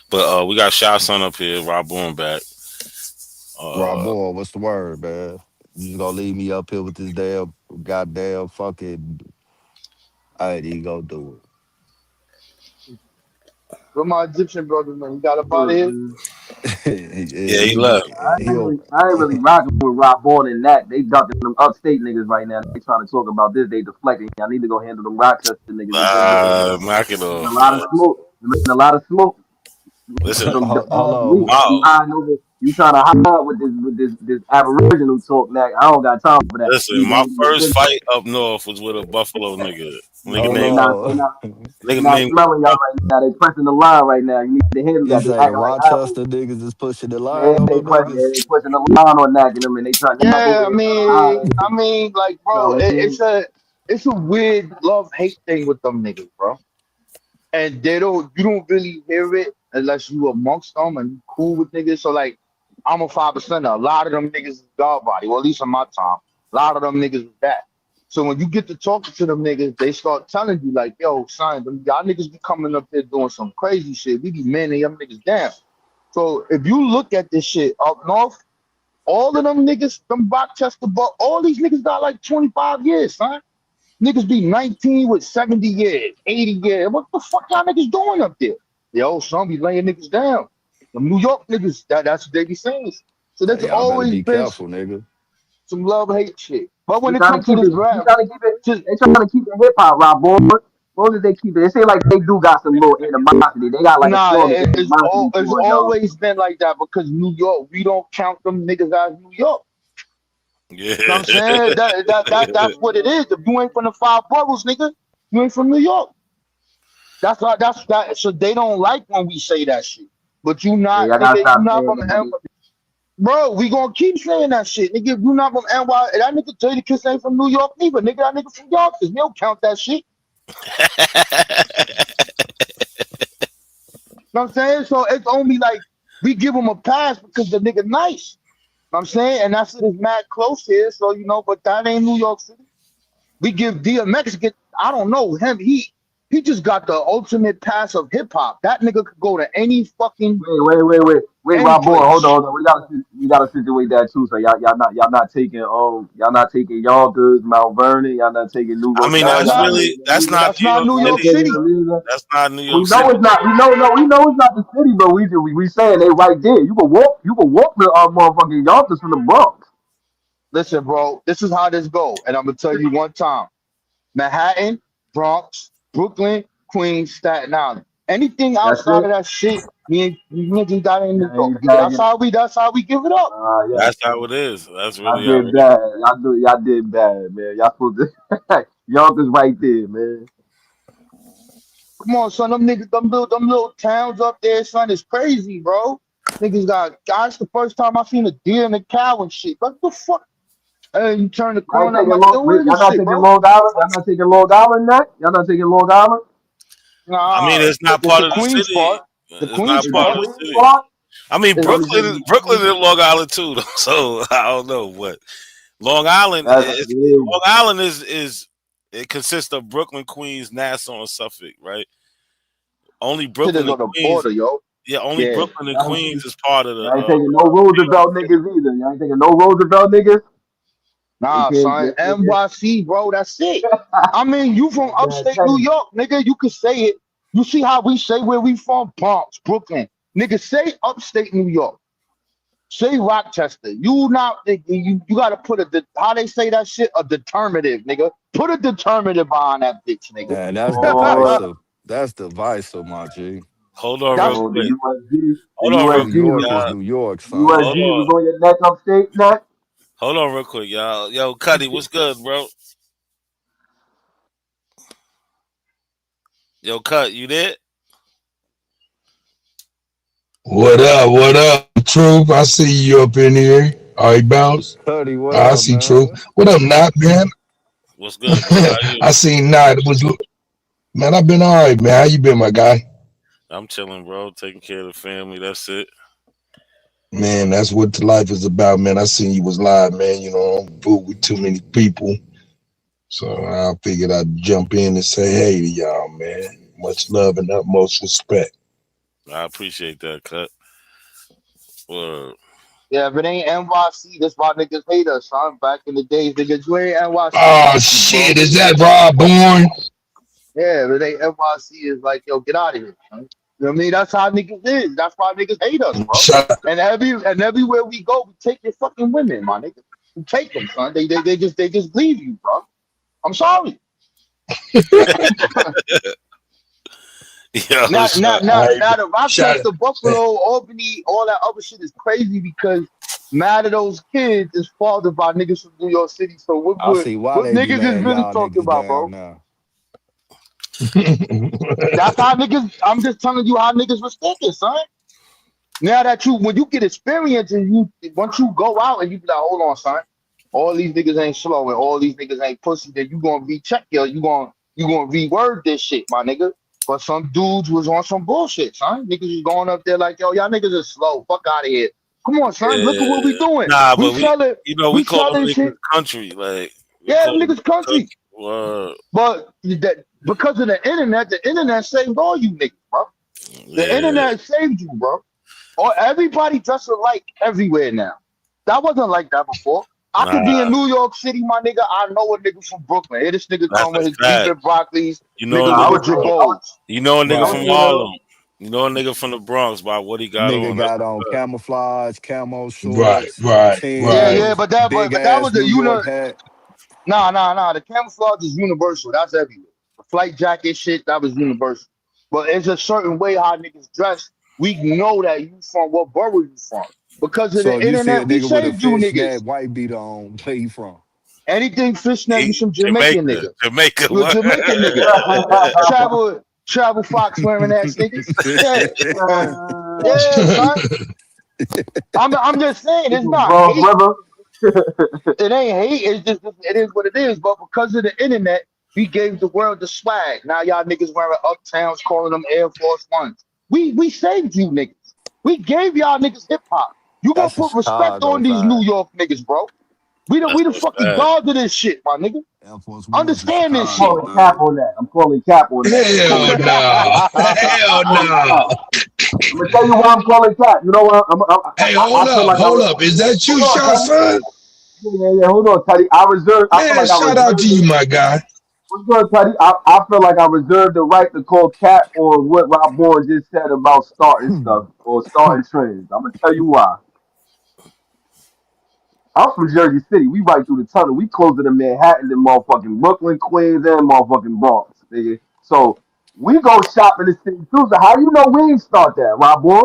But we got Shy Son up here, Rob Bourne back. Rob Uh, Boy, what's the word, man? You just gonna leave me up here with this damn goddamn fucking all right, you go do Where my Egyptian brother, man? You got up out of Good, here? man. it. yeah, he he left. he'll I ain't really rocking with Rock Born and that. They ducking them upstate niggas right now. They trying to talk about this. They deflecting. I need to go handle them Rochester niggas and them because Knock it there's a off, lot of man. smoke. There's a lot of smoke. Listen, Them hold last on. week. wow. I'm eyeing over. You trying to hide with this Aboriginal talk, now. I don't got time for that. Listen, You my need to first listen. fight up north was with a Buffalo nigga. Nigga Hold They named not they on. not they nigga not named smelling y'all right now. They pressing the line right now. You need to handle You that. They say the acting like apples. Rochester niggas is pushing the line Yeah, on they them push, yeah, niggas? they pushing the line on knocking them, and they not over Yeah, there trying to hide that I shit. mean, like, bro, So it's a weird love hate thing with them niggas, bro. And you don't really hear it unless you amongst them and you cool with niggas. So like, I'm a 5%er. A lot of them niggas is God body, or at least in my time. A lot of them niggas is that. So when you get to talking to them niggas, they start telling you like, yo, son, y'all niggas be coming up there doing some crazy shit. We be manning them niggas down. So if you look at this shit up north, all of them niggas, them Rochester, all these niggas got like 25 years, son. Niggas be 19 with 70 years, 80 years. What the fuck y'all niggas doing up there? Yo, some be laying niggas down. The New York niggas, that's what they be saying. So there's Hey, y'all better always be been careful, nigga. some love hate shit. But you when it trying to comes to keep this it. You rap, trying to keep it. just They trying to keep it hip hop, Rob boy. As long as they keep it, it seems like they do got some little animosity. They got like a nah, strong animosity it's towards y'all. always been like that because New York, we don't count them niggas as New York. yeah. You know what I'm saying? That's what it is. If you ain't from the five boroughs, nigga, you ain't from New York. That's that. So they don't like when we say that shit. But you Yeah, not, y'all gotta nigga. You stop not saying from that, M. nigga. Bro, we gonna keep saying that shit, nigga. If you not from NY, that nigga Jada Kiss ain't from New York neither, nigga. That nigga from Yonkers. We don't count that shit. You know what I'm saying? So it's only like we give him a pass because the nigga nice. You know what I'm saying? And that's it is mad close here. So but that ain't New York City. We give DMX I don't know him. He just got the ultimate pass of hip hop. That nigga could go to any fucking Wait, any Rob boy, place. hold on. We gotta situate that too. So y'all not taking Yonkers, Mount Vernon. Y'all not taking New I York mean, That's City. that's Y'all not not really taking that's Atlanta. not that's New not York New Y'all York not City. taking City. Atlanta. That's not New We York know City. it's not. We know it's not the city, but we saying they right there. You can walk. You can walk the motherfucking Yonkers from the Bronx. Listen, bro, this is how this go. And I'm gonna tell you one time. Manhattan, Bronx, Brooklyn, Queens, Staten Island. Anything That's outside it. of that shit, me niggas got in New Yeah, York. ain't Nigga, tagging. that's how we give it up. Yeah. That's how it is. That's Y'all really how did it is. bad. Y'all did bad, man. Y'all supposed to. Yonkers right there, man. Come on, son. Them niggas, them little towns up there, son, is crazy, bro. Niggas got guys the first time I seen a deer and a cow and shit. What the fuck? And you turn the Y'all ain't corner, I'm taking like, yo, where Y'all this not shit, taking bro? Long Island. Y'all not taking Long Island. That y'all not taking Long Island. I mean, Nah, it's not it's part the of the Queens city. part. The It's not Queens Is the part of part the Queens city. part? I mean, is Brooklyn is Long Island too, though. So I don't know what Long Island That's is. yeah. Long Island is it consists of Brooklyn, Queens, Nassau, and Suffolk, right? Only shit Brooklyn is and on the Queens. border, yo. Yeah, only Yeah. Brooklyn and Y'all Queens is part of the y'all ain't taking no New York Roosevelt City. niggas either. Y'all ain't taking no Roosevelt niggas. They Nah, can't. son. NYC, bro. That's it. I mean, you from Bad upstate New taste. York, nigga. You could say it. You see how we say where we from? Bronx, Brooklyn. Nigga, say upstate New York. Say Rochester. You not you gotta put how they say that shit? A determinative, nigga. Put a determinative on that bitch, nigga. Man, that's Oh, divisive. That's divisive, my G. Hold on, real That's oh, the quick. USG, the Hold on, real New USG quick, was York is y'all. New York, son. Hold USG on. was on your neck upstate neck. Hold on, real quick, y'all. Yo, Cuddy, what's good, bro? Yo, Cut, you there? What up? What up, Truth? I see you up in here. All right, bounce. Cuddy, what I up, see Truth. man? What up, Not man? What's good, brother? How you? I seen Not. Man. I've been all right, man. How you been, my guy? I'm chilling, bro. Taking care of the family. That's it. Man, that's what life is about, man. I seen you was live, man. You know, I don't fool with too many people, so I figured I'd jump in and say hey to y'all, man. Much love and utmost respect. I appreciate that, Cut. Word. yeah, if it ain't NYC, that's why niggas hate us, son. Back in the days, niggas, you ain't NYC, Oh fuck you, bro. shit, is that Rob Bourne? Yeah, if it ain't NYC, is like, yo, get out of here, son. You know what I mean? That's how niggas is. That's why niggas hate us, bro. Shout And everywhere we go, we take your fucking women, my nigga. We take them, son. They just leave you, bro. I'm sorry. Yo, Now, now, shut now, I now, the shot Rochester, Buffalo, Albany, all that other shit is crazy because mad of those kids is fathered by niggas from New York City. So I see why what they be niggas is laying really y'all talking niggas about, down bro? now. That's how niggas. I'm just telling you how niggas was thinking, son. Now that when you get experience and once you go out and you be like, hold on, son, all these niggas ain't slow and all these niggas ain't pussy, then you gonna recheck you gonna reword this shit, my nigga. But some dudes was on some bullshit, son. Niggas was going up there like, yo, y'all niggas are slow. Fuck out of here. Come on, son. Look at what we yeah. doing. Nah, We but selling, we we call them selling niggas shit. country. Like we Yeah, call them them niggas country. country. But that because of the internet saved all you niggas, bro. The Yeah. internet saved you, bro. Or everybody dress alike everywhere now. That wasn't like that before. I could be Nah, in New York City, my nigga. I know a nigga from Brooklyn. Here this nigga that's come a with his beef fact. and broccolis, You know a nigga Nah, with I nigga his was from saying, jabos. a nigga I was from Right. saying, Harlem. You know a nigga from the Bronx by what he got Nigga on. That's got a on fact. camouflage, camo right, shorts, right, Yeah, right. yeah, Timbs, but big that ass was the New York hat. nah. The camouflage is universal. That's everywhere. The flight jacket shit, that was universal. But it's a certain way how niggas dress. We know that you from what borough you from. Because of So the if you see a internet, we nigga with a saved you fishnet niggas. white beater on, where you from? Anything fishnet, you some Jamaican Jamaica. nigga. Jamaica. You a What? Jamaican nigga. Travel Fox wearing ass niggas. Yeah. Yeah, son. I'm just saying it's not Bronx hate. River. It ain't hate. It's just it is what it is. But because of the internet, we gave the world the swag. Now y'all niggas wearing uptowns calling them Air Force Ones. We saved you niggas. We gave y'all niggas hip hop. You gonna That's a put respect Chicago on these New vibe. York niggas, bro. We That's the a fucking fact. gods of this shit, my nigga. Air Force One's a Understand this I'm shit. Chicago calling cap thing. on that. I'm calling cap on that. I'm Hell calling cap. no. Hell I'm calling no. cap. I'm gonna tell you why I'm calling cap. You know what? Hey, I feel like I hold was. up. Is that Hold you, on, Shot Teddy. Son? Yeah. Hold on, Teddy. I feel Man, like I shout out to reserved. you, my guy. What's good, Teddy? I feel like I reserved the right to call cap on what Rob Bourne just said about starting stuff or starting trends. I'm gonna tell you why. I'm from Jersey City. We right through the tunnel. We closer to Manhattan than motherfucking Brooklyn, Queens, and motherfucking Bronx, nigga. So we go shop in the city too. So how you know we ain't start that, Rob Boy?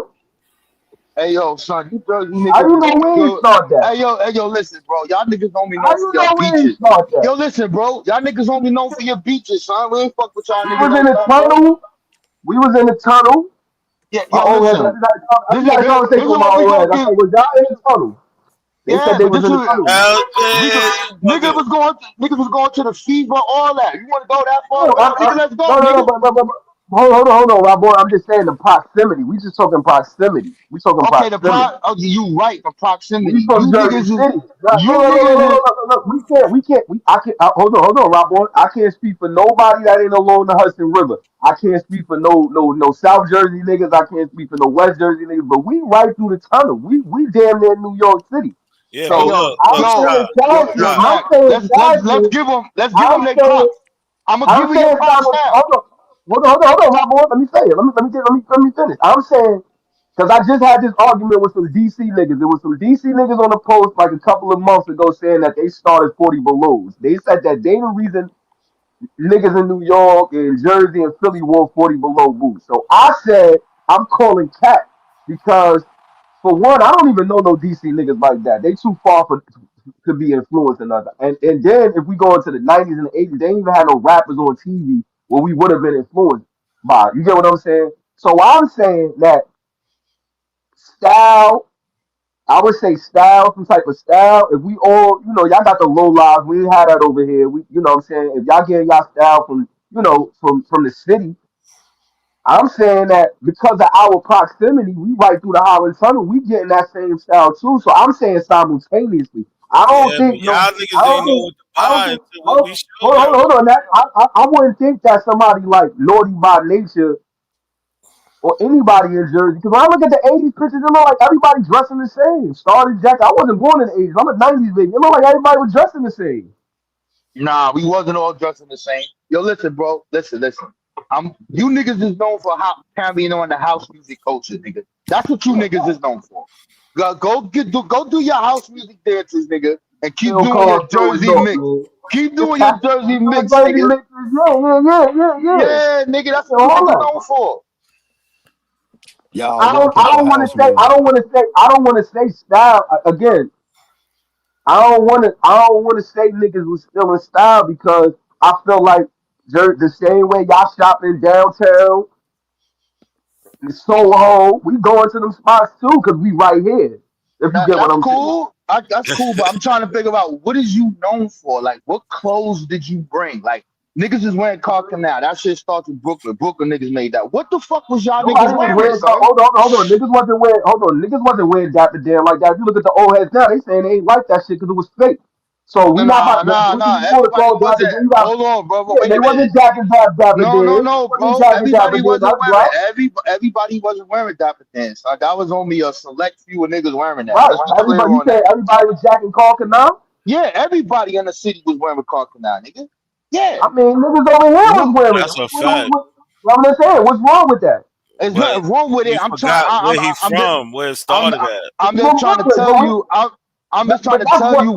Hey yo, son, you Jersey How niggas you is know we ain't yo. start that? Hey yo, listen, bro. Y'all niggas only How known for you your know we ain't beaches. start that? Yo, listen, bro. Y'all niggas only known for your beaches, son. We ain't fuck with y'all We niggas was in like the that, bro. tunnel. We was in the tunnel. Yeah, My yo, old head. listen. I This just is had a this, conversation this is with my what we old head. gonna I do. said, "Was y'all in the tunnel?" They said Yeah, they but was this in the is tunnel. Hell we could, yeah, you bugging. niggas was going to the fever, all that. You want to go that far No, to go, nigga? Let's no, go, no, no, nigga. but hold on, Rob Boy. I'm just saying the proximity. We just talking proximity. We talking Okay, the proximity. oh, you right, the We proximity. from You Jersey niggas is City. Look, you look, look, look, niggas is look, look, look. We can't. Hold on, Rob Boy. I can't speak for nobody that ain't along the Hudson River. I can't speak for no South Jersey niggas. I can't speak for no West Jersey niggas. But we right through the tunnel. We damn near New York City. Yeah, hey but So look, yo, I'm look, yo, saying shot, yo, shot. Cashman. I'm Mac. saying Let's Cashman. give them I'm their saying props. I'm gonna give I'm you your saying props Simon. now. Hold on, my boy. Let me say it. Let me finish. I'm saying because I just had this argument with some DC niggas. There was some DC niggas on the post like a couple of months ago saying that they started 40 belows. They said that they the reason niggas in New York and Jersey and Philly wore 40 below boots. So I said I'm calling cat because for one, I don't even know no DC niggas like that. They too far for to be influencing us. And then if we go into the 90s and the 80s, they ain't even had no rappers on TV where we would have been influenced by. You get what I'm saying? So I'm saying that style, I would say style, some type of style. If we all, y'all got the low lives, we ain't had that over here. We, you know what I'm saying? If y'all getting y'all style from, from the city, I'm saying that because of our proximity, we right through the Holland Tunnel, we getting that same style too. So I'm saying simultaneously. I don't Yeah, but think no, y'all I niggas don't ain't know think, what to I don't buy think. until Hold, we showed hold, y'all hold, what hold on, that I wouldn't think that somebody like Naughty by Nature or anybody in Jersey. Because when I look at the '80s pictures, it look like everybody dressing the same. Started Jack. I wasn't born in the '80s. I'm a '90s baby. It look like everybody was dressing the same. Nah, we wasn't all dressing the same. Yo, listen, bro. Listen. You niggas is known for carrying on the house music culture, nigga. That's what you niggas is known for. Go do your house music dances, nigga, and keep Still doing your called New Jersey York, mix. man. Keep doing your Jersey You doing mix, Jersey nigga. mix Yeah, nigga, that's what you All niggas that. known for. Y'all I don't. work I at the don't want house to say. more. I don't want to say style again. I don't want to. I don't want to say niggas was still in style because I feel like the same way y'all shopping downtown, in Soho, we going to them spots too because we right here. If you get what That's I'm saying. cool. That's cool, but I'm trying to figure out what is you known for? Like, what clothes did you bring? Like, niggas is wearing car canal. That shit starts with Brooklyn. Brooklyn niggas made that. What the fuck was y'all Nobody niggas was wearing, wearing. son? Hold on. Niggas wasn't wearing. Hold on. Niggas wasn't wearing Dapper Dan like that. If you look at the old heads now, they saying they ain't like that shit because it was fake. So we not Nah, about. nah, What nah. you want to Everybody call Dapper wasn't. Dan? You got. Hold on, brother. Yeah, Wait they a minute. wasn't jacking Dapper No, no, Dan. They no, wasn't bro. jacking Dapper Everybody Dan. wasn't That's wearing. right. Everybody wasn't wearing Dapper Dan. So that was only a select few of niggas wearing that. Right. Let's be clear Everybody. You on say that. everybody was jacking Calkin now? Yeah, everybody in the city was wearing car canal, nigga. Yeah. I mean, niggas over here was What? wearing it. That's a fact. What I'm saying, what's wrong with that? There's But nothing wrong with you it. I'm trying. forgot where he I'm just. from, where it I'm started at. It's I'm just from trying to Brooklyn, tell you. I'm just trying but to that's tell what. you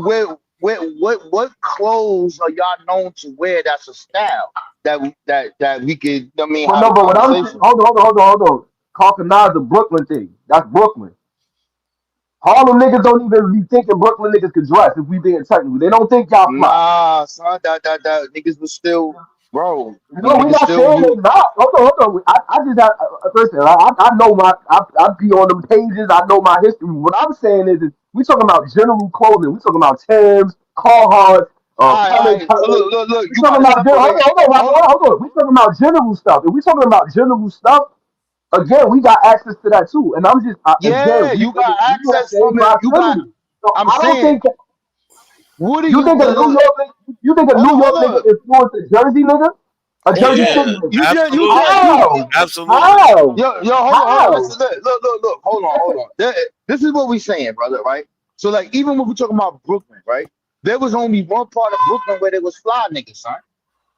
what clothes are y'all known to wear? That's a style that we could. I mean, But have no, a but what I'm saying, conversation. hold on. Calkin now is a Brooklyn thing. That's Brooklyn. Harlem niggas don't even be thinking Brooklyn niggas could dress if we being technical. They don't think y'all fly. Nah, son, that niggas was still, bro. No, we Niggas not still saying they you. not. Hold on. I just have, listen. I know I be on them pages. I know my history. What I'm saying is we talking about general clothing. We talking about Timbs, Carhartt, All Penny right. So Cutlet. look. We You talking gotta about separate. Hold on. hold on. We talking about general stuff. If we talking about general stuff, again, we got access to that too. And I'm just again, Yeah, you got we in the access same from it. You got. proximity. So I'm I don't saying, think that what are you you? think a New York you think a Hold New on, York hold nigga on. influenced a Jersey nigga, a Jersey Yeah, City Yeah, nigga. you absolutely. can't. How? Absolutely. How? Yo, hold on. How? Listen, look. Hold on. This is what we saying, brother. Right. So, like, even when we talking about Brooklyn, right? There was only one part of Brooklyn where there was fly niggas, son,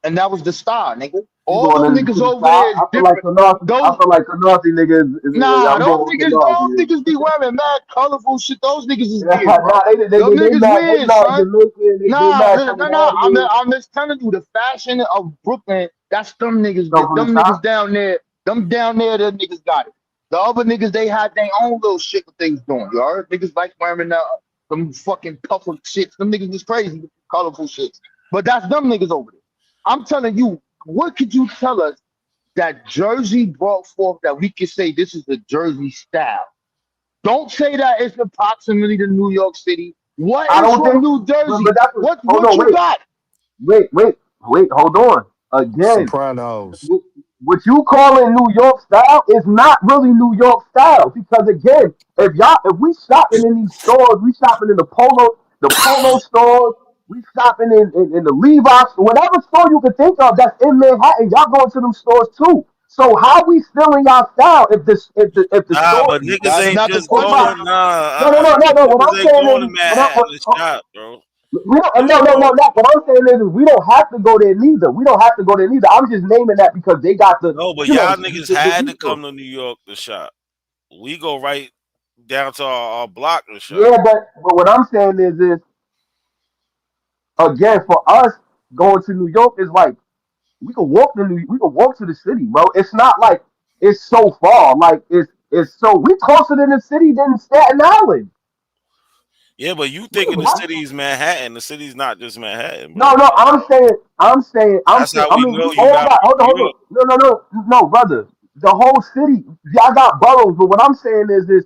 and that was the Star, nigga. You All going them into niggas the over south? there is different. I Those, feel like Canarsie nigga nah, I'm going with those Canarsie. niggas be wearing mad colorful shit. Those niggas is Yeah, weird, nah, bro. Them they niggas mad, weird, son. they Nah, mad no, coming no, no. out here. I'm just telling you the fashion of Brooklyn. That's them niggas. Come from the Them south. niggas down there. Them down there. The niggas got it. The other niggas they had their own little shit what they was doing. You heard? Niggas like wearing them fucking puffer shits. Them niggas is crazy with colorful shits. But that's them niggas over there. I'm telling you, what could you tell us that Jersey brought forth that we could say this is the Jersey style? Don't say that it's the proximity to New York City. What I is don't from think, New but Jersey? that's hold What on, you got? hold on. Again, Sopranos. what you calling New York style is not really New York style because again, if we shopping in these stores, we shopping in the polo stores, we shopping in the Levi's, whatever store you can think of that's in Manhattan, y'all going to them stores too. So how we still in y'all style if the Nah, store but niggas That's ain't not the just question. going. Nah, no. What niggas I'm ain't saying going to is, Manhattan to shop, bro. we don't, They ain't going. no. What I'm saying is, we don't have to go there neither. We don't have to go there neither. I'm just naming that because they got No, but you know, y'all niggas the had to people. come to New York to shop. We go right down to our block to shop. Yeah, but what I'm saying is again for us going to New York is like we can walk to the city, bro. It's not like it's so far. Like it's so we closer to the city than Staten Island. Yeah, but you We thinking the what? city's Manhattan. The city's not just Manhattan, No, bro. no, I'm That's saying, how I we mean, we know you all not got, from New hold on. York. No, brother. The whole city, y'all got boroughs, but what I'm saying is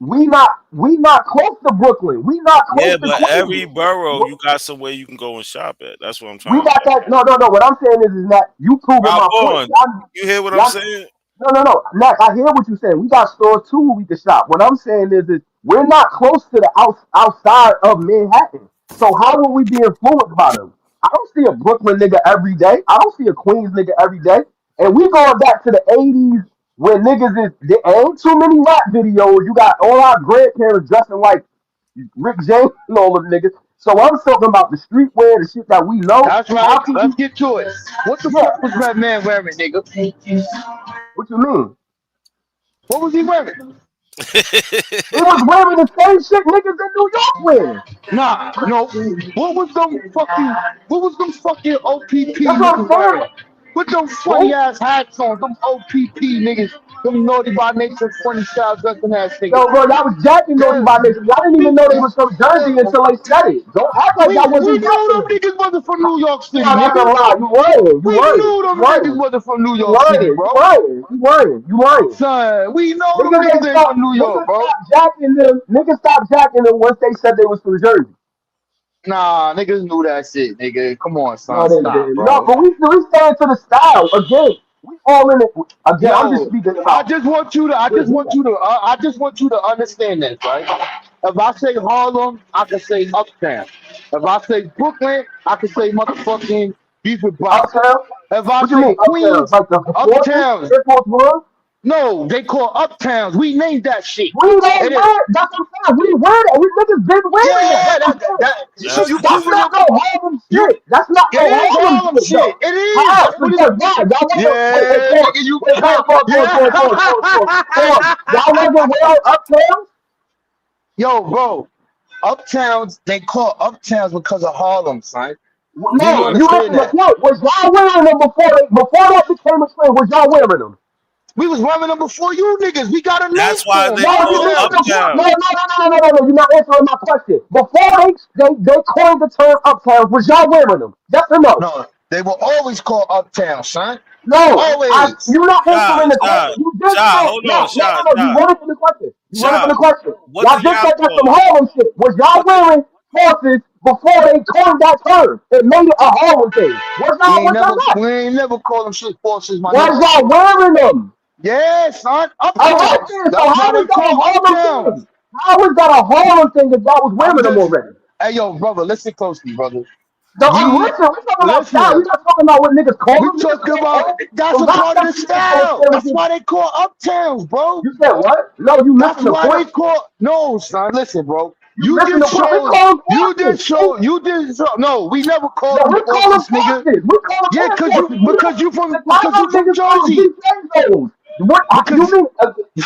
we not close to Brooklyn. We not close Yeah, to but every Queens. borough you got somewhere you can go and shop at. That's what I'm We trying to got say. that. No. What I'm saying is that you proving Rob my point. on, you hear what I'm Y'all, saying? no. Mac, I hear what you're saying. We got stores too where we can shop. What I'm saying is we're not close to the outside of Manhattan. So how will we be influenced by them? I don't see a Brooklyn nigga every day. I don't see a Queens nigga every day. And we going back to the 80s when niggas there ain't too many rap videos. You got all our grandparents dressing like Rick James and all them niggas. So I'm talking about the streetwear, the shit that we know. That's How right. can Let's you? get to it. What the Yeah. fuck was that man wearing, nigga? What you mean? What was he wearing? They was wearing the same shit niggas in New York wearing. Nah, no. What was them fucking OPP That's what I'm niggas saying. wearing? With them funny Who? ass hats on, them OPP niggas, them naughty by nature, funny style dressing ass niggas. Yo, bro, y'all was jacking Naughty Yeah, by Nation. Y'all didn't even know they was from Jersey until they said it. Don't act like y'all we wasn't knew jacking them them. niggas wasn't from New York No, City, that's a nigga. lie. You lying. You We lying. knew You them niggas lying. wasn't from New You York City, lying. You bro. lying. You lying. You lying. Son, we know them Niggas ain't niggas ain't stop. from New York, Niggas bro. stopped jacking them. Niggas stopped jacking them once they said they was from Jersey. Nah, niggas knew that shit, nigga. Come on, No, son, they stop, didn't. No, bro. but we stand to the style again. We all in it again. I'm just Yo, speaking I about. just want you to, I We're just want here. you to, I just want you to understand this, right? If I say Harlem, I can say Uptown. If I say Brooklyn, I can say motherfucking Beaver Block. Uptown. If I What you mean say uptown? Queens, Like the forces, Uptowns. Air Force One. No, they call Uptowns. We named that shit. We don't And it, wear. That's what I'm saying. We wear that. We niggas been wearing that. yeah, That's what I'm saying. so That's you That's proving different. not it. no Harlem You, shit. That's not it no is Harlem Harlem shit shit. though. It is. How? That's what it is. Because why? Y'all wasn't. Wait, Yeah, pause. nigga, you Wait, pause. Pause. Y'all wasn't wearing uptown. Yo, bro, Uptowns, they call Uptowns because of Harlem, son. Do you No, you understand missing the that? point. Was y'all wearing them before that became a trend? Was y'all wearing them? We was running them before you niggas. We got a name That's why for them. they No, you call missing Uptown. the point. No, Uptown. no, no, no, no, no, no. You're not answering my question. Before they coined the term uptown, was y'all wearing them? Yes or no? No, they will always call Uptown, son. No, Always. you're not Shy, answering the shy, question. You just shy. said Hold on, no, no, shy, no, no. You shy, running from the question. You running from shy. the question. What Y'all do just y'all said that's call some it? Harlem shit. Was y'all What do wearing horses before they coined that term? It made it a Harlem thing. Was y'all? Was y'all not? We ain't never call them shit forces, my Was nigga. y'all wearing them? Yeah, son. All right, Uptowns. then. So That's why how they is that a call Harlem Uptowns. thing? How is that a Harlem thing if y'all was I'm wearing them just, already? hey, yo, brother, listen closely, brother. No, We, listen, we're talking about style. We're listen. not talking about what niggas call We them. Niggas talking call about all that's the a rap part of stuff the niggas say style. That's why they call Uptowns, bro. You said what? No, you That's missing the why they point. call no, son. Listen, bro. You missing the point. We call them forces. You did show. No, we never No, called them we call them forces, nigga. forces. We call them Yeah, air forces. You know, the because you Chicago from niggas call them Jersey. GTA zones. What you Because mean?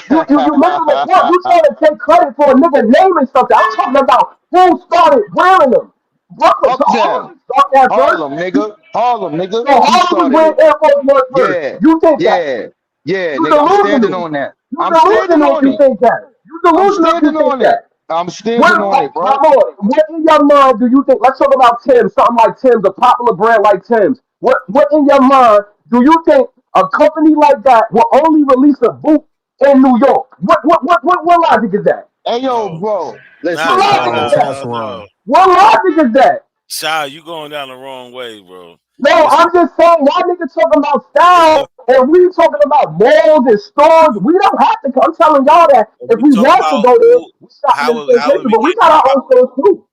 You missing the point. You trying to take credit for a nigga naming something. I'm talking about who started wearing them. Brooklyn, so Uptown, Harlem started that first. Harlem, nigga, Harlem, nigga. So We Harlem was started wearing it. Air Force One first. Yeah, You think that? yeah, yeah, You nigga. I'm standing delusional. on that. You I'm standing delusional if on you it. think that. You I'm delusional if you standing think on it. that. I'm standing on it, My bro. lord, what in your mind do you think? Let's talk about Tim's, something like Tim's, a popular brand like Tim's. What in your mind do you think a company like that will only release a boot in New York? What logic is that? Hey, yo, No, bro. What no, Listen, no, logic is Wrong. no, that? That's no, no. wrong. What logic is that? Shy, you going down the wrong way, bro. No, It's I'm just saying, y'all niggas talking about it's style, a and we talking about malls and stores. We don't have to. I'm telling y'all that if if we we talk want to about go there, who we shopping in the same how places, it but we became got our own popular. stores too.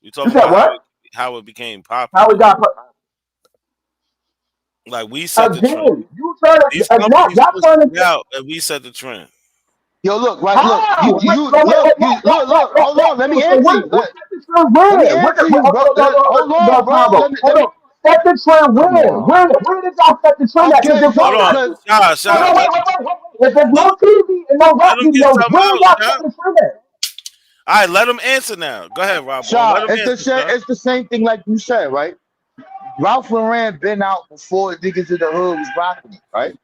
We You talking said about what? how it became How we popular. got Like we set the trend. again? You trying to These companies y'all pushed trying to it out, and we set the trend. yo, look, right, look. how? Look. Hold on. Let me So answer you. what set the trend Let me where? answer you, bro. Hold on, bro. Combo. Hold on. Set the trend Come where? on. Where did y'all set the trend at? Because Okay, if Hold y'all so, on, not, cause Shy, no, Shy. no, wait. If there's Let, no TV and no let rap them get videos, something where out, y'all Shy. set the trend at? All right, let them answer now. Go ahead, Rob. Let Shaw, them answer, Shy. it's the same thing like you said, right? Ralph Lauren been out before niggas in the hood was rocking it, right?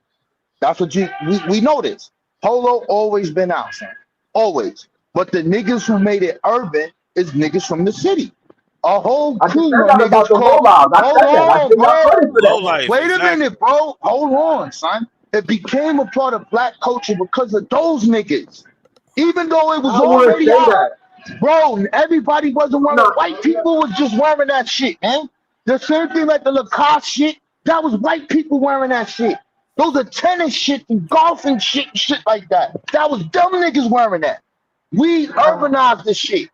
That's what we know this. Polo always been out, son. Always. But the niggas who made it urban is niggas from the city. A whole I just team said of that about niggas the called. rollouts. I Hold said that. I on, give y'all credit bro. for Low that. life, Wait a exactly. minute, bro. Hold on, son. It became a part of black culture because of those niggas. Even though it was I wouldn't already say out. that. Bro, everybody wasn't I'm wearing not. white people was just wearing that shit, man. The same thing like the Lacoste shit, that was white people wearing that shit. Those are tennis shit and golf and shit like that. That was dumb niggas wearing that. We urbanized this shit.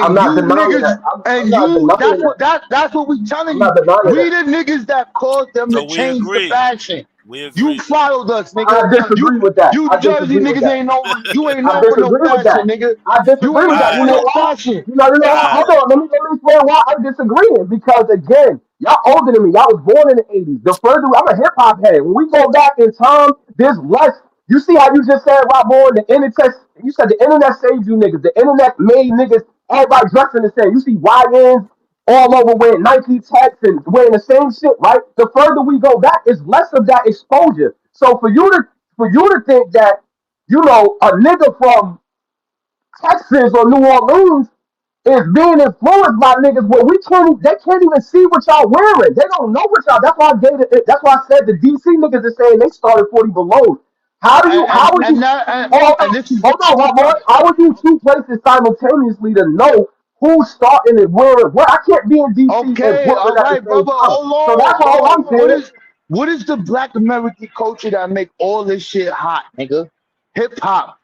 I'm And you not denying that. niggas, I'm and not you, denying that. that's what we I'm telling not you. denying We that. the niggas that caused them So to we change the agree. fashion. We You agree. followed us, nigga. I disagree with that. You I Jersey disagree with niggas that. ain't known you ain't I known for no disagree with fashion, that. nigga. I You disagree All with ain't that. known You for right, know no why? fashion. You know all why? right. Hold on. Let me explain why I'm disagreeing. Because again, y'all older than me. Y'all was born in the '80s. The further I'm a hip hop head. When we go back in time, there's less You see how you just said, Rob Boy, the internet, you said the internet saved you niggas. The internet made niggas, everybody dressing the same. You see YNs all over wearing Nike Techs and wearing the same shit, right? The further we go back, is less of that exposure. So for you to think that, you know, a nigga from Texas or New Orleans is being influenced by niggas where they can't even see what y'all wearing. They don't know what y'all. That's why I said the DC niggas is saying they started 40 below. How would you And this is hold on, my boy? How would you two places simultaneously to know who's starting and wearing what? I can't be in DC and okay. Brooklyn All at the right, same brother. time. Hold So on, that's all I'm bro. saying. What is the Black American culture that make all this shit hot, nigga? Hip hop.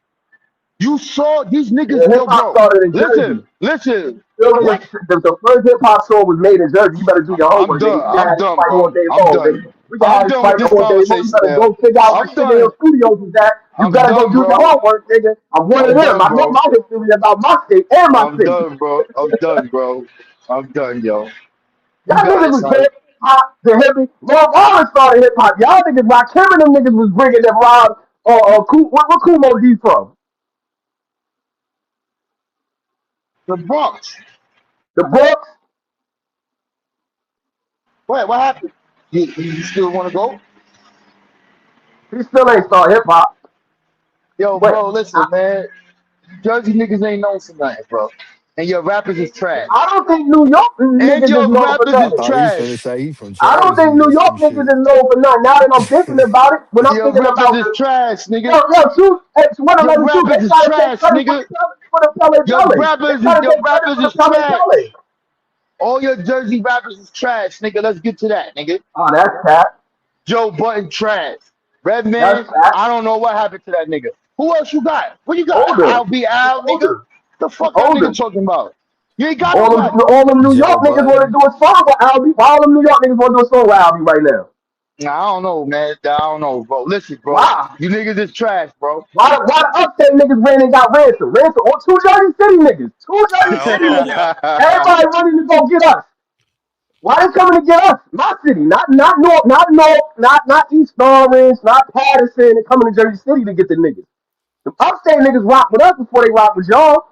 You saw these niggas, Hip yo, hop bro. started in Jersey. Listen. Really, Like, the first hip hop song was made in Jersey. You better do your I'm homework, nigga. done. We can I'm have this done, fight all bro. day I'm long, done. nigga. We can I'm have this done with fight this all day long. You conversation better now. go figure out I'm which nigga done. studios is that. You I'm better go done, do your bro. homework, nigga. I'm one of I'm them. done, I know bro. my history about my state and my I'm city. done, bro. I'm done, bro. I'm done, yo. You Y'all got niggas it, was son. hip hop, the hippie. Lil Ron started hip hop. Y'all niggas, like him and them niggas was bringing them Rob or what Kumo D from? The Bronx. The Brooks. What happened? You still want to go? He still ain't start hip hop. Yo, But bro, listen, man. Jersey niggas ain't known for nothing, bro. And your rappers is trash. I don't think New York And niggas is your known for rappers is nothing. Oh, he finna trash. say he from I don't think Jersey New or York some niggas shit. is known for nothing. Now that I'm thinking about it, when I'm Your thinking rappers about is trash, yo, nigga. truth, it's Your 111 truth. They rappers is try to take trash, credit nigga. for the Pele Pele. They try to Your take credit rappers for the is Pele trash. Pele. All your Jersey rappers is trash, nigga. Let's get to that, nigga. Oh, that's cat. Joe Button trash. That's Redman, cat. I don't know what happened to that nigga. Who else you got? What you got? Older. I'll be He's Al, nigga. older. The He's fuck that older. nigga talking about? You ain't got nobody. All them New Joe York niggas want to Budden. do a song with Albie. All them New York niggas want to do a song with Albie right now. Nah, I don't know, man. I don't know, bro. Listen, bro. Why? You niggas is trash, bro. Why the upstate niggas ran and got ransom? Ransom or two Jersey City niggas. Two All Jersey right, hold City on, niggas. y'all. Everybody running to go get us. Why they coming to get us? My city, not East Orange, not Patterson. They coming to Jersey City to get the niggas. The upstate niggas rock with us before they rock with y'all.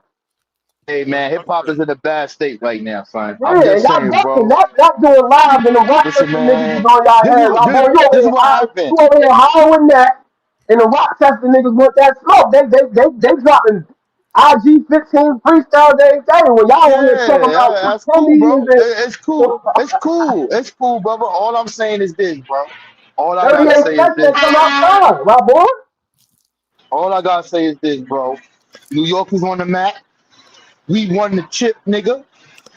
Hey, man, hip hop is in a bad state right now, son. I'm Yeah, and just y'all saying, ducking, bro. not doing live and the rock Listen, testing niggas is man. on y'all head. Rob boy, This is what you happened. over here hollering that, and the rock testing niggas want that smoke. They dropping IG 15 freestyles every day. When y'all over here talking about That's cool, Kendians bro. and It's cool. It's cool. It's cool, brother. All I'm saying is this, bro. All I gotta 38 say is cents this. that come outside, Rob boy. All I gotta say is this, bro. New York is on the map. We won the chip, nigga.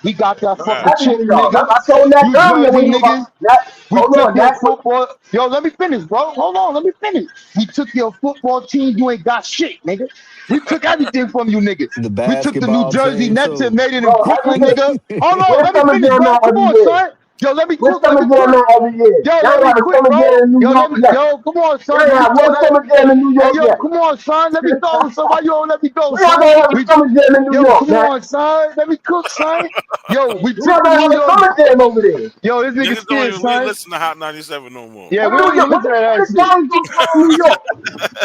We got that All fucking right. That's chip, for y'all. nigga. I told that You earlier when Jersey he was niggas. about that. We Hold took on, your that was football. Yo, let me finish, bro. Hold on, let me finish. We took your football team. You ain't got shit, nigga. We took everything from you niggas. The We took the New basketball Jersey team Nets and too. made it in bro. Brooklyn, Everything. nigga. Hold on, We're let me summer finish, jam bro. out Come every on, year. son. Yo, let me We're cook. Let summer me jam cook. out every year. Yo, Y'all let ain't me have a quit, summer bro. jam in New Yo, York yet. come on, You son. ain't Let me have go. one summer jam in New Hey, York yo, yet. come on, son. Let me go. So why you don't let me go, We're not son? gonna have a We, summer jam in New yo, York, come man. on, son. Let me cook, son. Yo, we We're took not the gonna New have a York. summer jam over there. Yo, this nigga Niggas don't scared, even son. listen to Hot 97 no more. Yeah, When we don't New even York, listen to when that the shit. Giants gonna play in New York?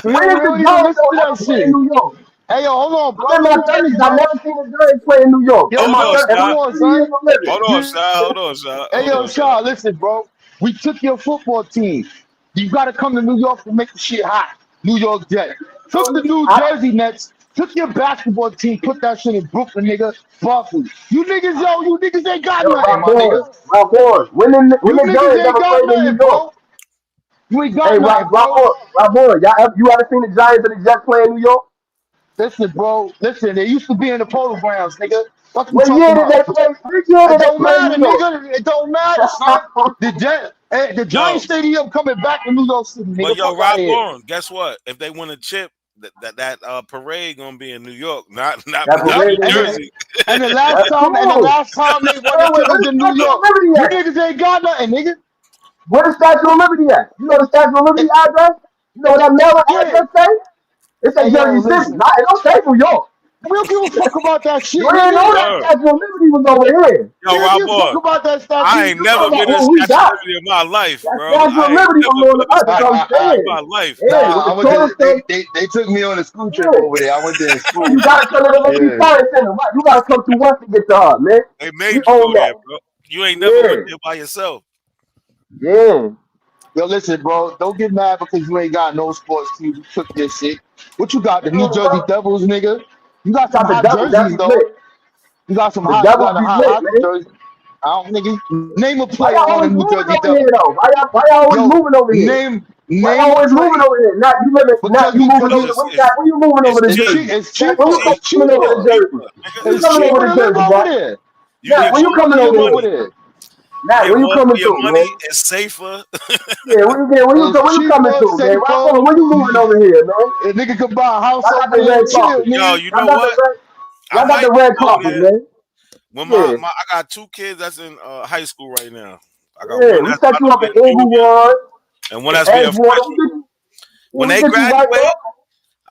We When don't, is we the don't even Giants listen to gonna that ever play in shit. New York? Hey, yo, hold on, bro. I'm in Let my me finish, 30s. I bro. never seen the Giants play in New York. Yo, In Hold my on, 30, in come my Shy. on, 30 years son. of living. Hold on, Shy. Hold on, Shy. Hey, Hold yo, on, Shy. Shaw, listen, bro. We took your football team. You got to come to New York to make the shit hot. New York Jets. Took the New I, Jersey Nets. Took your basketball team. Put that shit in Brooklyn, nigga. Barkley. You niggas ain't got yo, nothing, my nigga. Rob Boy, when You the niggas Giants ain't ever got played in New nothing, York? bro. You ain't Hey, got nothing, bro. Rob Boy, you ever seen the Giants and the Jets play in New York? Listen, bro. Listen, they used to be in the Polo Grounds, nigga. What you What talking year did about? they play? Which year It did they don't play in matter, New York? nigga. It don't matter, son. The Giant Yo, Stadium coming back to New York City, but nigga. yo, Fuck out of Rob here. Lauren, guess what? If they win a chip, that parade gonna be in New York, not That not parade New they did. Jersey. And the That's cool. last time they won the Wait, chip where was the in New Statue of York. Liberty You at? niggas ain't got nothing, nigga. Where the Statue of Liberty at? You know the Statue of Liberty It, address? You know what that mailing yeah. address say? It say Hey, yo, Jersey City. listen. Not, it don't say New York. We don't give a fuck about that shit, You ain't know nigga. that Statue of Liberty was over here. Yo, We don't give a fuck Rob, about that statue. I ain't never About been in what we Statue of got. Liberty in my life, That bro. Statue of I ain't Liberty never belong to been to us. That's what I'm Statue of Liberty in saying. my life, Yeah, bro. when Nah, the I went tourists to come, they took me on a school trip yeah. over there. I went there in Yeah, you school. gotta come to the Liberty Yeah. Science Center. Right? You gotta come through once to get to her, man. They We made you own go there, that. bro. You ain't never went Yeah, there by yourself. yeah. Yo, listen, bro. Don't get mad because you ain't got no sports team. You took this shit. What you got? The New Jersey Devils, nigga. You got some Got the hot devils. That jerseys be though. lit. You got some The hot. You devils got a be hot lit, hockey man. jersey. I don't, nigga. Name a Why player y'all on the always New moving Jersey over here Devils. though? Why y'all always Yo, moving over here? Why name y'all a always moving player over here? Not you living. Not because you moving Because over. it's Where it's you moving over it's to it's cheap. cheap. Jersey? It's Jack, when cheaper. you See, It's coming over to cheaper. Jersey? cheaper, nigga. When you It's coming It's over cheaper to cheaper. to live Jersey, over Jack? there. You Jack, get when It's you more cheaper for coming to your live over over here? money. there. You Jack, get when you more for coming your through, money. man? It's safer. Yeah, It's when you coming cheaper, through, man? safer. When you moving over here, man? A nigga could buy a house Y'all got over the there red and chill, carpet. Yo, nigga. you Y'all know got the what? red. I Y'all got the might red go carpet, there man. when Yeah, I got two kids that's in high school right now. I got yeah. one We that's set about you to up be in a junior Inglewood, and one in that's being a Edgewater. freshman. When We they get you right graduate, there.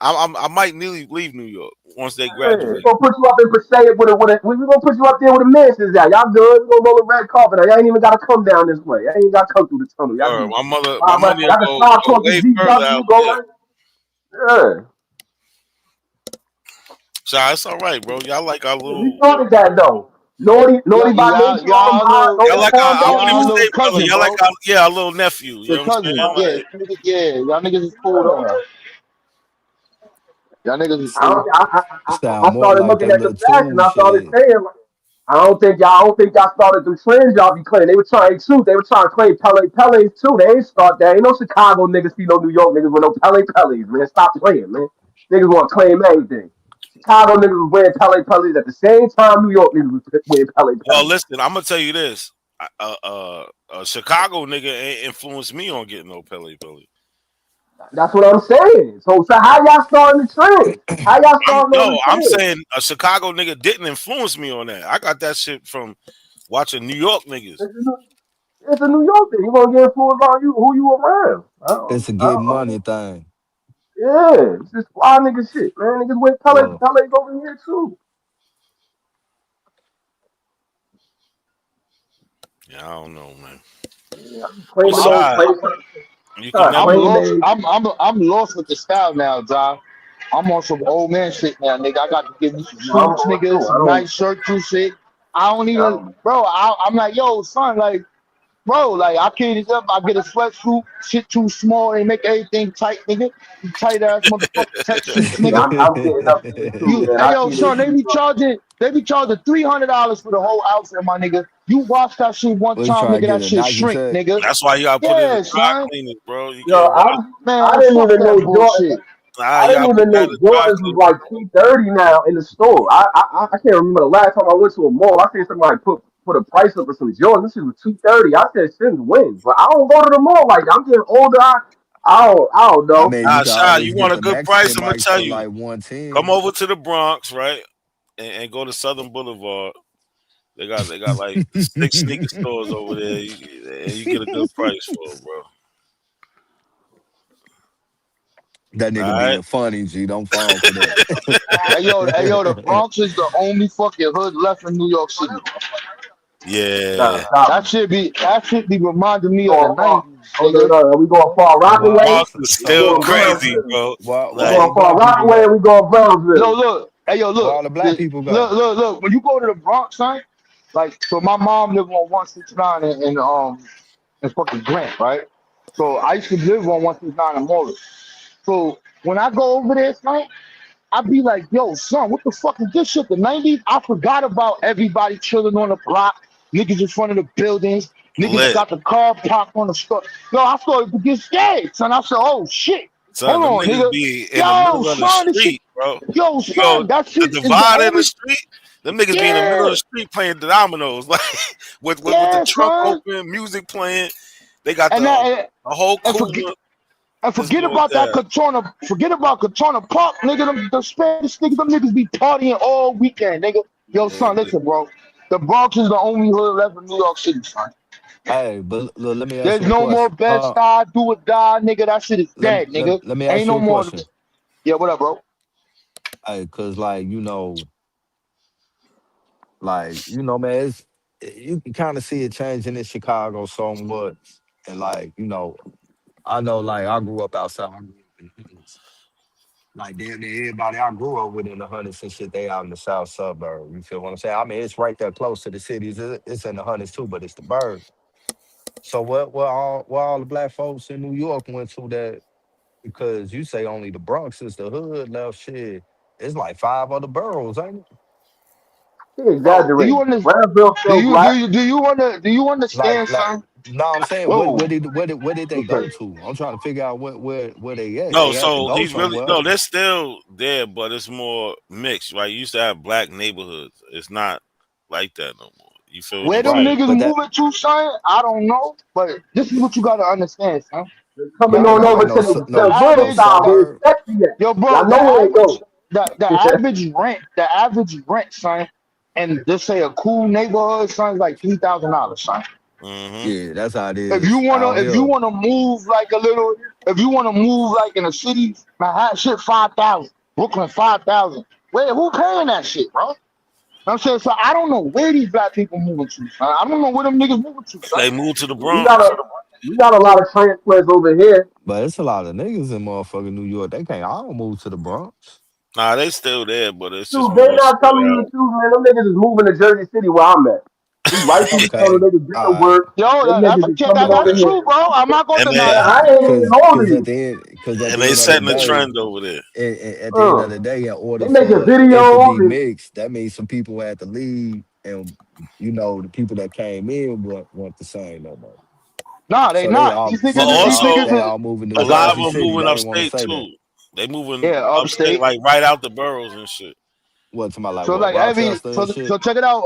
I might leave New York once they Yeah, we graduate. gonna put you up in Passaic we gonna put you up there with the mansions out. Y'all good? We gonna roll a red carpet out. Y'all ain't even gotta come down this way. Y'all ain't gotta come through the tunnel. Y'all Or can my money y'all can will slide go across the way further out GW, go there. right. Yeah. So it's all right, bro. Y'all like our We little, started that though. Naughty by nature on them high, Y'all on y'all them like calm our, I don't down even y'all dude. say little brother. cousin, Y'all like bro. our little nephew. You Your know what I'm cousin. saying? Yeah, Like, y'all niggas is cool though. Yeah. Y'all niggas is I, cool. don't, I Sound more started like looking that at the little fashion. tune I started shit. saying, like, I don't think y'all started the trends y'all be claiming. They were trying to They were trying to claim Pele's too. They ain't start that. Ain't no Chicago niggas see no New York niggas with no Pele's, man. Stop playing, man. Niggas want to claim everything. Chicago niggas was wearing Pele's at the same time New York niggas was wearing well, Pele's. listen, I'm gonna tell you this. A Chicago nigga ain't influenced me on getting no Pele. That's what I'm saying. So how y'all starting the trend? How y'all starting on the I'm trend? saying a Chicago nigga didn't influence me on that. I got that shit from watching New York niggas. It's a New York thing. You gonna get influenced on you who you around. It's a get money thing. Yeah, it's just fly nigga shit, man. Niggas with Well, Pele's over here too. Yeah, I don't know, man. Yeah, I'm But claiming those shy, places. you can Trying to never. I'm claim lost. they. I'm lost with the style now, John. I'm on some old man shit now, nigga. I got to give me some No, I'm suits, going nigga, through. some nice shirts and shit. I don't even, bro. I'm like, yo, son, like, bro, like, I can't even. I get a sweatsuit, shit too small, they make everything tight, nigga. You tight ass motherfucker, tech suits, Yeah, nigga. I'm getting up there too, You, man. hey, I yo, see they son, they be charging $300 for the whole outfit, my nigga. You wash that shit one what you time, try to nigga, get that a shit Nike shrink, tech? nigga. That's why you gotta put it in Yeah, dry son. cleaners, bro. You Yo, can't wash. I Man, didn't fuck even know that Jordan. bullshit. I You didn't gotta put even that know in dry Jordans was cleaners. like $230 now in the store. I can't remember the last time I went to a mall. I seen somebody put a price up for some Jordans. This shit was $230. I said since when? But I don't go to the mall like that. I'm getting older. I don't I know. mean, you can Shy, always you get want a the good price? Mexican I'm gonna bikes tell for you. like Come 110. over to the Bronx, right, and go to Southern Boulevard. They got like 6 sneaker stores over there, and you get a good price for it, bro. That All nigga right. being funny, G. Don't fall for that. Hey yo, the Bronx is the only fucking hood left in New York City. Nah, Yeah, stop. That shit be reminding me of the Going far. '90s, Oh nigga. no. We going far Why? Rockaway. Bronx is We still So, going so crazy, Brownsville. bro. We why all Like, the going far black people Rockaway and we go? going Yo, Brownsville. look. Hey yo, Why look. all the black people go? Look. When you go to the Bronx, son, like, so my mom lived on 169 in fucking Grant, right? So I used to live on 169 in Morris. So when I go over there, son, I be like, yo, son, what the fuck is this shit? The '90s? I forgot about everybody chilling on the block, niggas in front of the buildings, niggas lit. got the car parked on the store. Yo, I started to get scared, son. I said, oh shit, Son, hold them on, niggas nigga. be in the Yo, middle of the son, this shit. street, bro. Yo, You go son, that the shit is the divide in the only. street. Them niggas be in the middle of Yeah, the street playing dominoes, like with the yeah, trunk son. open, music playing. They got And that, the whole and forget. cooler. And It's forget going about that down. Katona. Forget about Katona Park, nigga. The Spanish niggas, them niggas be partying all weekend, nigga. Yo, Yeah, son, listen, bro. The Bronx is the only hood left in New York City, son. Hey, but look, let me ask There's you a no more question. bed stuy, do or die, nigga. That shit is dead, nigga. Let me Ain't ask you no a more. question. Yeah, what up, bro? Cause man, you can kind of see it changing in Chicago somewhat, and I know, I grew up outside. I grew up in the hood. Like damn near everybody I grew up with in the hundreds and shit, they out in the south suburb. You feel what I'm saying? I mean, it's right there close to the cities. It's in the hundreds too, but it's the bird. So what all the black folks in New York went to that because you say only the Bronx is the hood left shit. It's like five other boroughs, ain't it? He Bro, do you exaggerating. understand? Brownsville Do still you do black. you do you wanna do you understand, Like son? no, I'm saying Whoa, where did they go okay. to? I'm trying to figure out where they at. No, They had to so go he's really somewhere. no. They're still there, but it's more mixed, right? You used to have black neighborhoods. It's not like that no more. You feel what Where I'm them saying? Right. niggas But that moving to, son? I don't know, but this is what you gotta understand, son. They're coming y'all ain't on got over like to the The Seville average, side where it's suburb. sexy at. yo, bro, Y'all know where it goes. the average rent, son, and just say a cool neighborhood, son, is like $3,000, son. Mm-hmm. Yeah, that's how it If you is wanna, out if you here. wanna move like a little, if you wanna move like in a city, Manhattan shit 5,000, Brooklyn 5,000. Wait, who paying that shit, bro? I'm saying, so I don't know where these black people moving to, son. I don't know where them niggas moving to, son. They moved to the We got Bronx. a lot of transplants over here. But it's a lot of niggas in motherfucking New York. They can't all move to the Bronx. Nah, they still there, but it's just Dude, they more not spread telling you out. the truth, man. Them niggas is moving to Jersey City where I'm at. We right through the corner. Okay. They can get to All right. work. Yo, Them that's niggas is coming that's over Okay. here. true, bro. I'm not gonna And deny they Man, that. I ain't even Cause on to cause at you. the end cause at and the they end of the setting the day, trend over there. at the end of the day, in They order making for it to videos be and mixed, that means some people had to leave, and the people that came in weren't the same no more. Nah, they So they not. all These But niggas, these also, niggas, they all moving to a lot of Jersey them City. moving They ain't want to upstate say that. too. They moving yeah, upstate, upstate. like right out the boroughs and shit. What to my like So what like Rochester and so shit? check it out.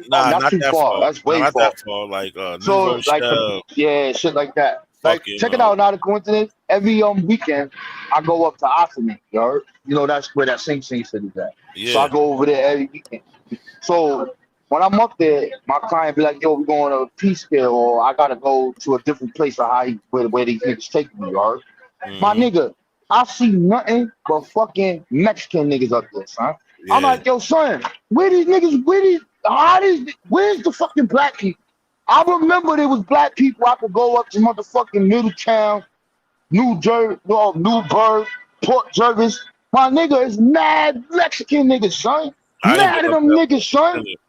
Nah, That's not too that far. far. That's No, way not that far. far. Like New So like Rochelle, yeah, shit like that. Like fucking check it out. Not a coincidence. Every weekend, I go up to Ossining. You know that's where that Sing City is at. So I yeah. go over there every weekend. So when I'm up there, my client be like, "Yo, we going to a Peace Scale, or I gotta go to a different place or where these niggas taking me." My Mm-hmm. nigga, I see nothing but fucking Mexican niggas up there, son. I'm Yeah. like, yo, son, where's the fucking black people? I remember there was black people. I could go up to motherfucking Middletown, New Jersey, no, Newburgh, Port Jervis. My nigga is mad Mexican niggas, son. I ain't been Mad at up them that way niggas, in a son. minute.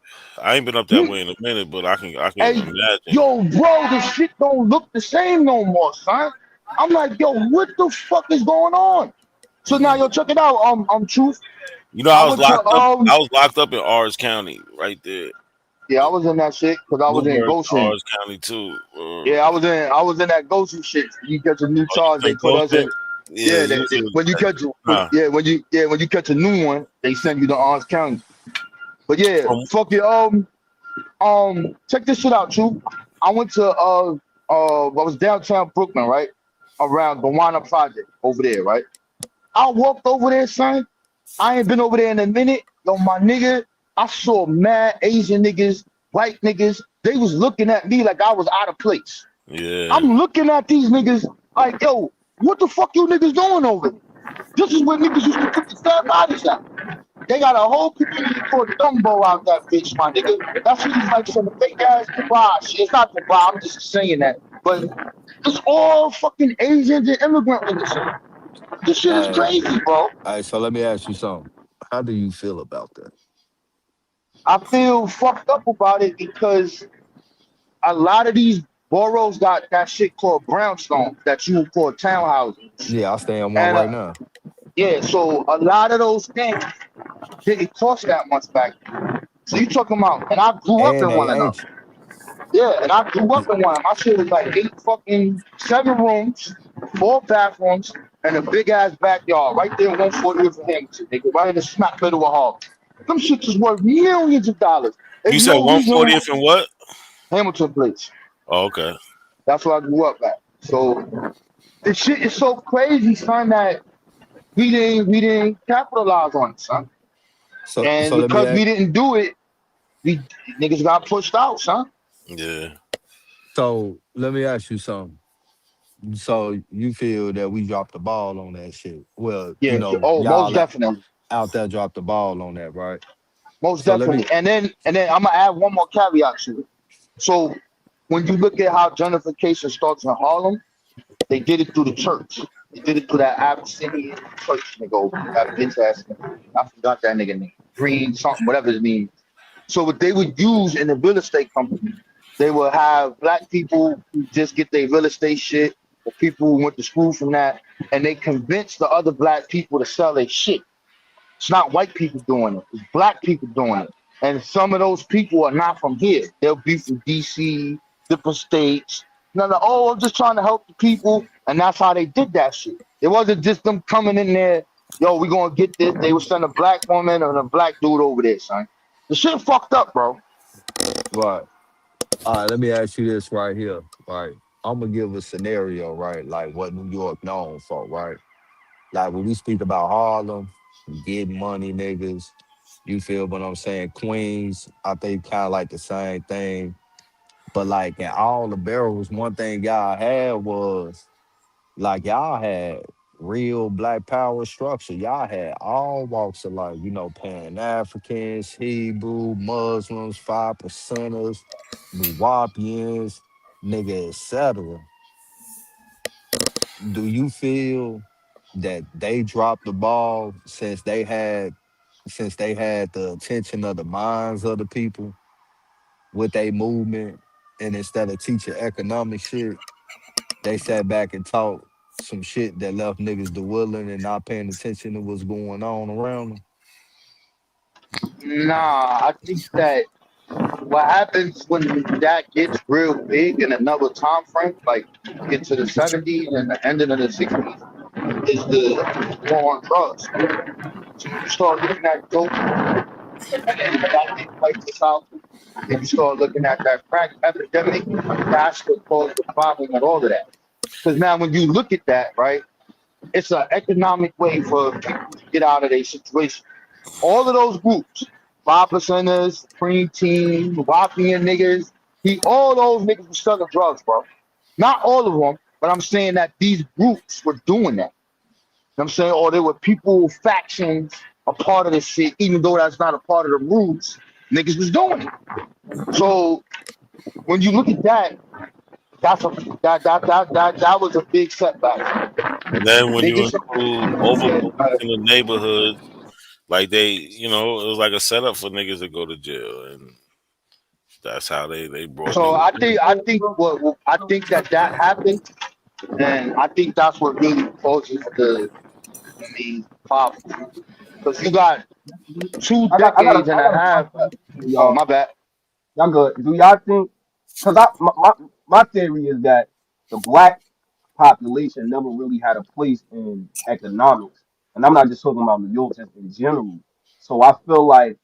I ain't been up that You, way in a minute, but I can hey, imagine. yo, bro, this shit don't look the same no more, son. I'm like, yo, what the fuck is going on? So now, Mm. yo, check it out. Truth. You know, I went to I was locked up in Orange County, right there. yeah, I was in that shit because I was in Newburgh, Goshen. Orange County too. Yeah, I was in that Goshen shit. You get a new Oh, you charge, say they put us Goshen? in. Yeah, Yeah, you was in. when you catch Huh. when you catch a new one, they send you to Orange County. But yeah, From fuck it. Check this shit out, too. I went to I was downtown Brooklyn, right, around the Wana Project over there, right. I walked over there, son. I ain't been over there in a minute. Yo, my nigga, I saw mad Asian niggas, white niggas. They was looking at me like I was out of place. yeah, I'm looking at these niggas like, yo, what the fuck you niggas doing over there? This is where niggas used to put the dead bodies at. They got a whole community called Dumbo out that bitch, my nigga. That's what he's like some fake ass Dubai shit. It's not Dubai, I'm just saying that. But it's all fucking Asians and immigrant niggas. This shit is Hey, crazy, bro. so let me ask you something. How do you feel about that? I feel fucked up about it because a lot of these boroughs got that shit called brownstone that you would call townhouses. Yeah, I stay in one And right now. yeah, so a lot of those things didn't cost that much back then. So you talking about, and I grew up And in they one of them. ain't Yeah, and I grew up in one. My shit was like 7 rooms, 4 bathrooms, and a big ass backyard right there in 140th and Hamilton. They go right in the smack middle of Harlem. Them shits is worth millions of dollars. you There's said no reason 140th and what? Hamilton Place. Oh, okay. That's where I grew up at. So the shit is so crazy, son, that we didn't capitalize on it, son. And so let me because ask we didn't do it, we niggas got pushed out, son. Yeah. let me ask you something. So you feel that we dropped the ball on that shit? Well, Yeah. Oh, most y'all definitely. out there dropped the ball on that, right? Most So let me. definitely. And then I'm gonna add one more caveat to it. So when you look at how gentrification starts in Harlem, they did it through the church. They did it through that Abyssinian church nigga over there, that bitch ass nigga. I forgot that nigga name. Green something, whatever his name. So what they would use in the real estate company, they would have black people who just get their real estate shit, or people who went to school from that, and they convince the other black people to sell their shit. It's not white people doing it. It's black people doing it. And some of those people are not from here. They'll be from DC, different states. No, no, oh, I'm just trying to help the people. And that's how they did that shit. It wasn't just them coming in there, yo, we gonna get this. They would send a black woman and a black dude over there, son. The shit fucked up, bro. Right. All right, let me ask you this right here. Right. I'm gonna give a scenario, right? Like what New York known for, right? Like when we speak about Harlem, getting money niggas, you feel what I'm saying? Queens, I think kind of like the same thing. But like in all the barrels, one thing y'all had was like y'all had real black power structure. Y'all had all walks of life, Pan Africans, Hebrew, Muslims, 5%ers, Nuwapians, nigga, etc. Do you feel that they dropped the ball since they had the attention of the minds of the people with a movement, and instead of teaching economic shit, they sat back and taught some shit that left niggas to willing and not paying attention to what's going on around them? Nah, I think that what happens when that gets real big in another time frame, like get to the 70s and the ending of the 60s, is the war on drugs. So you start looking at dope, and then that thing like the South, and you start looking at that crack epidemic, that's what caused the problem and all of that. Because now when you look at that, right, it's an economic way for people to get out of their situation. All of those groups, 5%ers, Supreme Team, Wapian niggas, all those niggas were selling drugs, bro. Not all of them, but I'm saying that these groups were doing that. You know what I'm saying? Or there were people, factions, a part of this shit, even though that's not a part of the rules, niggas was doing it. So when you look at that, that's a that was a big setback. And then when you Niggas, include yeah, overpolice in the neighborhoods, like it was like a setup for niggas to go to jail, and that's how they brought so niggas. I think that happened, and I think that's what really causes the problem. Because you got two decades and I a got a half. question for Oh, y'all. my bad. Y'all good? Do y'all think? Because my theory is that the black population never really had a place in economics, and I'm not just talking about New York, just in general. So I feel like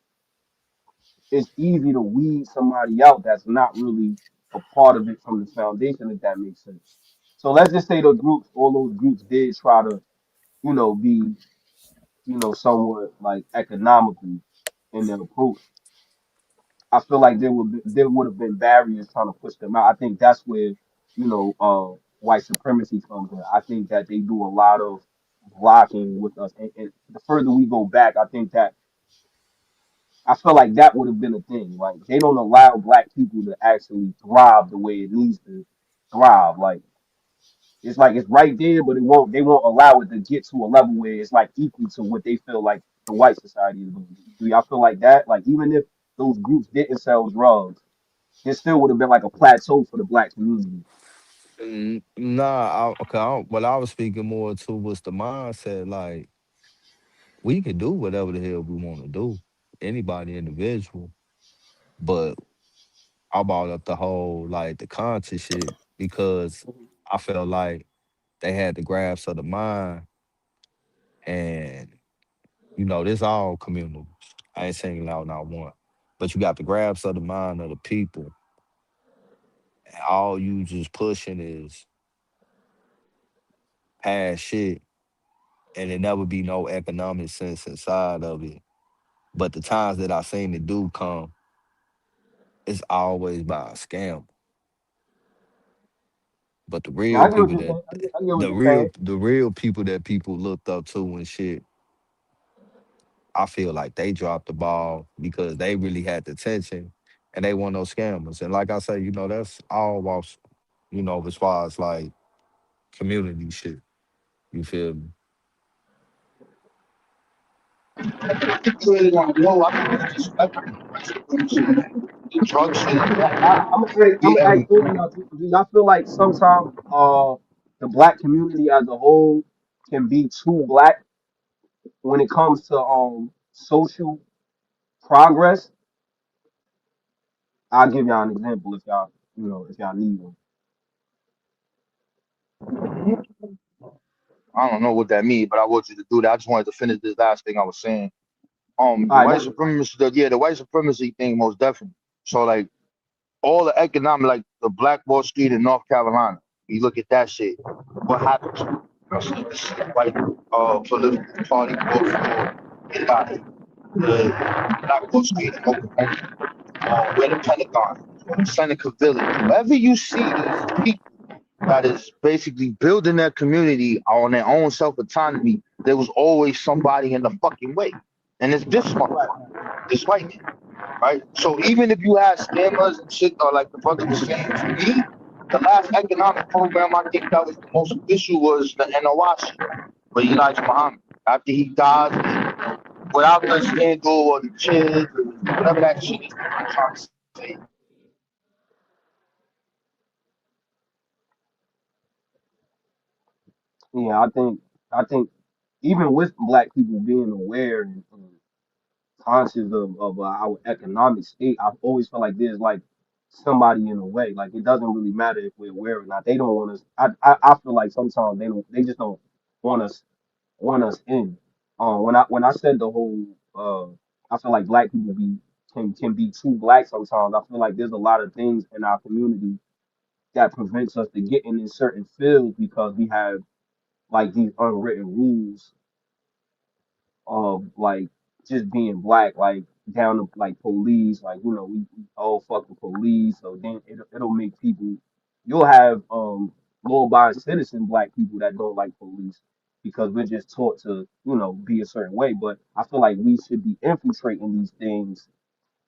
it's easy to weed somebody out that's not really a part of it from the foundation, if that makes sense. So let's just say all those groups did try to, be, somewhat like economically in their approach. I feel like there would have been barriers trying to push them out. I think that's where, white supremacy comes in. I think that they do a lot of blocking with us. And the further we go back, I feel like that would have been a thing. Like they don't allow black people to actually thrive the way it needs to thrive. Like it's right there, but they won't allow it to get to a level where it's like equal to what they feel like the white society is doing. Do y'all feel like that? Like even if those groups didn't sell drugs, there still would have been like a plateau for the black community. Nah, what I was speaking more to was the mindset. Like we can do whatever the hell we want to do, anybody individual. But I brought up the whole like the conscious shit because I felt like they had the grasp of the mind, and this all communal. I ain't saying out not one, but you got the grasp of the mind of the people, and all you just pushing is past shit, and it never be no economic sense inside of it. But the times that I seen it do come, it's always by a scam. But the Yeah, I real get what people you're that saying. I get what you're saying. the real people that people looked up to and shit, I feel like they dropped the ball because they really had the tension and they weren't no scammers. And like I say, that's all walks, as far as like community shit. You feel me? Really want to know. I think it's just the drug shit, I'm gonna ask getting both of y'all. Do y'all feel like sometimes the black community as a whole can be too black when it comes to social progress? I'll give y'all an example if y'all if y'all need one. I don't know what that means, but I want you to do that. I just wanted to finish this last thing I was saying. All The right, white now, supremacy, the white supremacy thing, most definitely. So like all the economic, like the Black Wall Street in North Carolina, you look at that shit. What happened to it? This white political party brought forward. It got it. The Black Wall Street in Oklahoma, where the Pentagon, Seneca Village, wherever you see these people that is basically building their community on their own self autonomy, there was always somebody in the fucking way. And it's this motherfucker, this white man, right? So even if you have scammers and shit, or like the brother was saying, to me, the last economic program I think that was the most official was the NOI shit, with Elijah Muhammad. After he died, without the scandal or the kids, or whatever that shit is, I'm trying to say. yeah, I think even with black people being aware and conscious of our economic state, I always feel like there's like somebody in the way. Like it doesn't really matter if we're aware or not. They don't want us. I feel like sometimes they just don't want us in. When I said the whole I feel like black people can be too black sometimes. I feel like there's a lot of things in our community that prevents us to getting in certain fields because we have like these unwritten rules of like just being black, like down to like police, like we all fuck with police. So then it'll make people. You'll have law-abiding citizen black people that don't like police because we're just taught to be a certain way. But I feel like we should be infiltrating these things,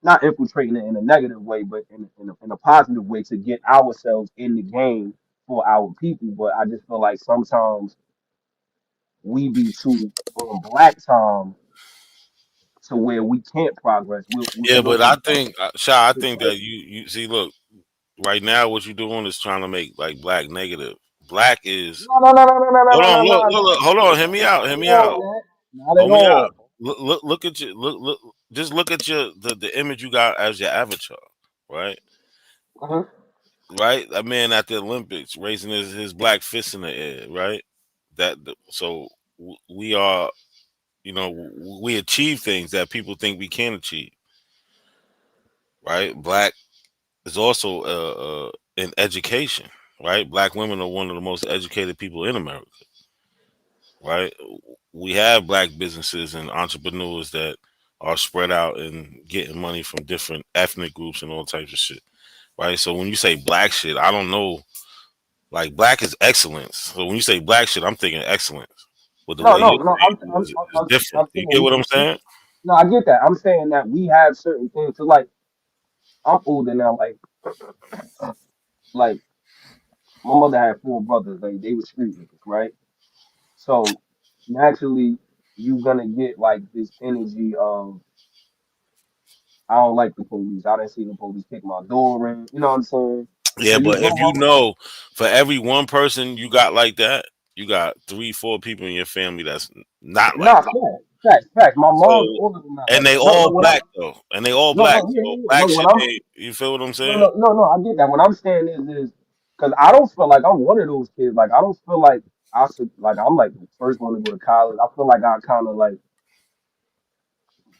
not infiltrating it in a negative way, but in a positive way to get ourselves in the game for our people. But I just feel like sometimes we be too on black time to where we can't progress. Yeah, We'll but be I think, Sha, I just think like, that you see. Look, right now, what you're doing is trying to make like black negative. Black is. no, no, no, no, no, no, no, Hold no, on, no, look, no, look, look. no, Hold on, hear me not out. at Hear me all, out. man. Not at Hold me out. all. Look at your look. Just look at your the image you got as your avatar, right? Uh-huh. Right. That man at the Olympics raising his black fist in the air, right? So we are, we achieve things that people think we can't achieve, right? Black is also in education, right? Black women are one of the most educated people in America, right? We have black businesses and entrepreneurs that are spread out and getting money from different ethnic groups and all types of shit, right? So when you say black shit, I don't know. Like black is excellence. So when you say black shit, I'm thinking excellence. But the No, way you're no, no. saying it is different. I'm You saying get what I'm saying? no, I get that. I'm saying that we have certain things. So like, I'm older now. Like my mother had four brothers. Like they were street niggas, right? So naturally, you gonna get like this energy of I don't like the police. I didn't see the police kick my door in. You know what I'm saying? So Yeah, you but if grow you up. know, for every one person you got like that, you got 3, 4 people in your family that's not like Nah, that. facts. My So, mom's older than that. and Like, they no, no, all what I'm, black though, and they all no, black. no, yeah, So yeah, yeah. black No, what shit I'm, ain't. You feel what I'm no, saying? no, no, no, I get that. What I'm saying is, because I don't feel like I'm one of those kids. Like, I don't feel like I should, like, I'm like the first one to go to college. I feel like I kind of like,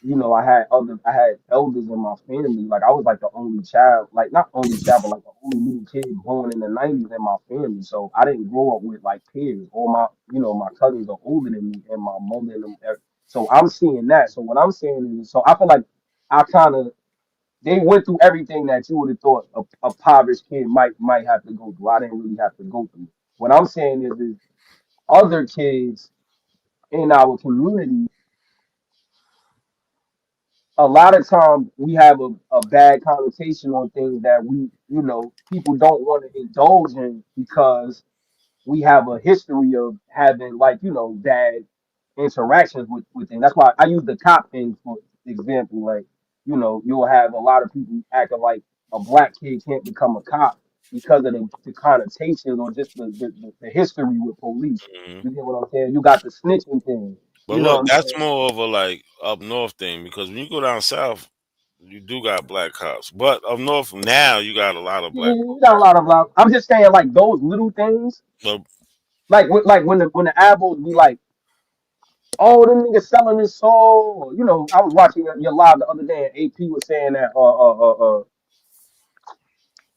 I had elders in my family. Like, I was like the only child, like not only child, but like the only little kid born in the '90s in my family. So I didn't grow up with like peers. All my cousins are older than me, and my mother and them. So I'm seeing that. So what I'm saying is, so I feel like I kind of they went through everything that you would have thought a impoverished kid might have to go through. I didn't really have to go through. What I'm saying is other kids in our community a lot of times we have a bad connotation on things that we, people don't want to indulge in because we have a history of having like, bad interactions with things. That's why I use the cop thing for example. Like, you'll have a lot of people acting like a black kid can't become a cop because of the connotations or just the history with police. Mhm. You get what I'm saying? You got the snitching thing. But You know what look, I'm that's saying? more of a like up north thing because when you go down south, you do got black cops. But up north now, you got a lot of Yeah, black you got a police. lot of love. I'm just saying like those little things, But like when the apples be like, oh, them niggas selling his soul. Or, I was watching your live the other day, and AP was saying that,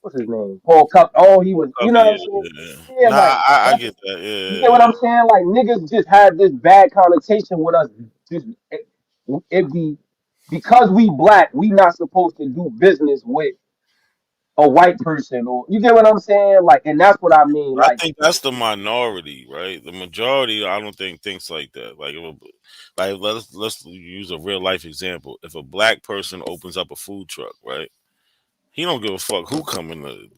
what's his name? Paul Cup. Oh, he was, you know what I'm yeah, saying? yeah. Yeah, Nah, like I that's, get that. you get what Yeah, I'm saying? Like niggas just had this bad connotation with us. Just it be because we black, we not supposed to do business with a white person, or you get what I'm saying? Like, and that's what I mean. I Like, think that's the minority, right? The majority, I don't think thinks like that. Like let's use a real life example. If a black person opens up a food truck, right? He don't give a fuck who coming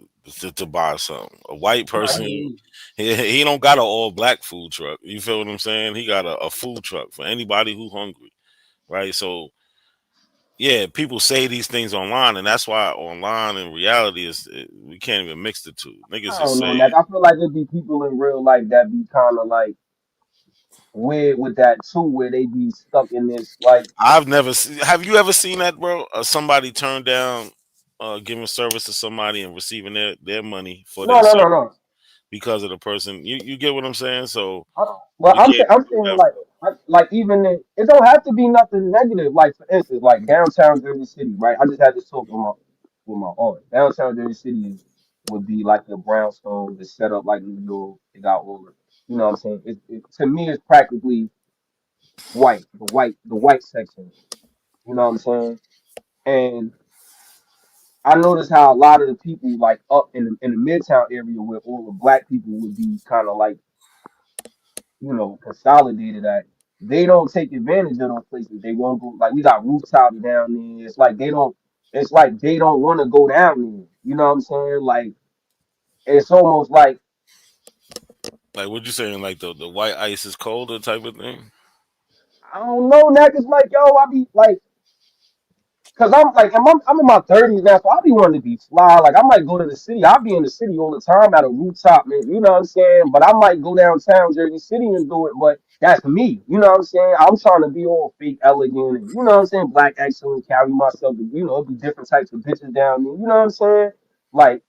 to buy something. A white nah, person, he don't got an all black food truck. You feel what I'm saying? He got a food truck for anybody who hungry, right? So yeah, people say these things online, and that's why online and reality we can't even mix the two. Niggas I just don't know, say Nick. I feel like there be people in real life that be kind of like weird with that too, where they be stuck in this like, I've never seen. Have you ever seen that, bro? Somebody turn down giving service to somebody and receiving their money for no, their no, no, service no. because of the person. You get what I'm saying? So Well, you can't I'm do saying that. like, even it don't have to be nothing negative. Like for instance, like downtown Jersey City, right? I just had this talk with my aunt. Downtown Jersey City would be like your brownstone. It's set up like New York. It got all the, you know what I'm saying? To me, it's practically white, the white section. You know what I'm saying? And I noticed how a lot of the people like up in the Midtown area where all the black people would be kind of like, consolidated at. They don't take advantage of those places. They won't go like we got rooftops down there. It's like they don't. It's like they don't want to go down there. You know what I'm saying? Like it's almost like Like what you saying? Like the white ice is colder type of thing. I don't know. That is like yo, I be like. Cause I'm like I'm in my 30s now, so I be wanting to be fly. Like I might go to the city. I'll be in the city all the time at a rooftop, man. You know what I'm saying? But I might go downtown Jersey City and do it. But that's me. You know what I'm saying? I'm trying to be all fake elegant and you know what I'm saying, black excellence, carry myself. It'll be different types of bitches down there. You know what I'm saying? Like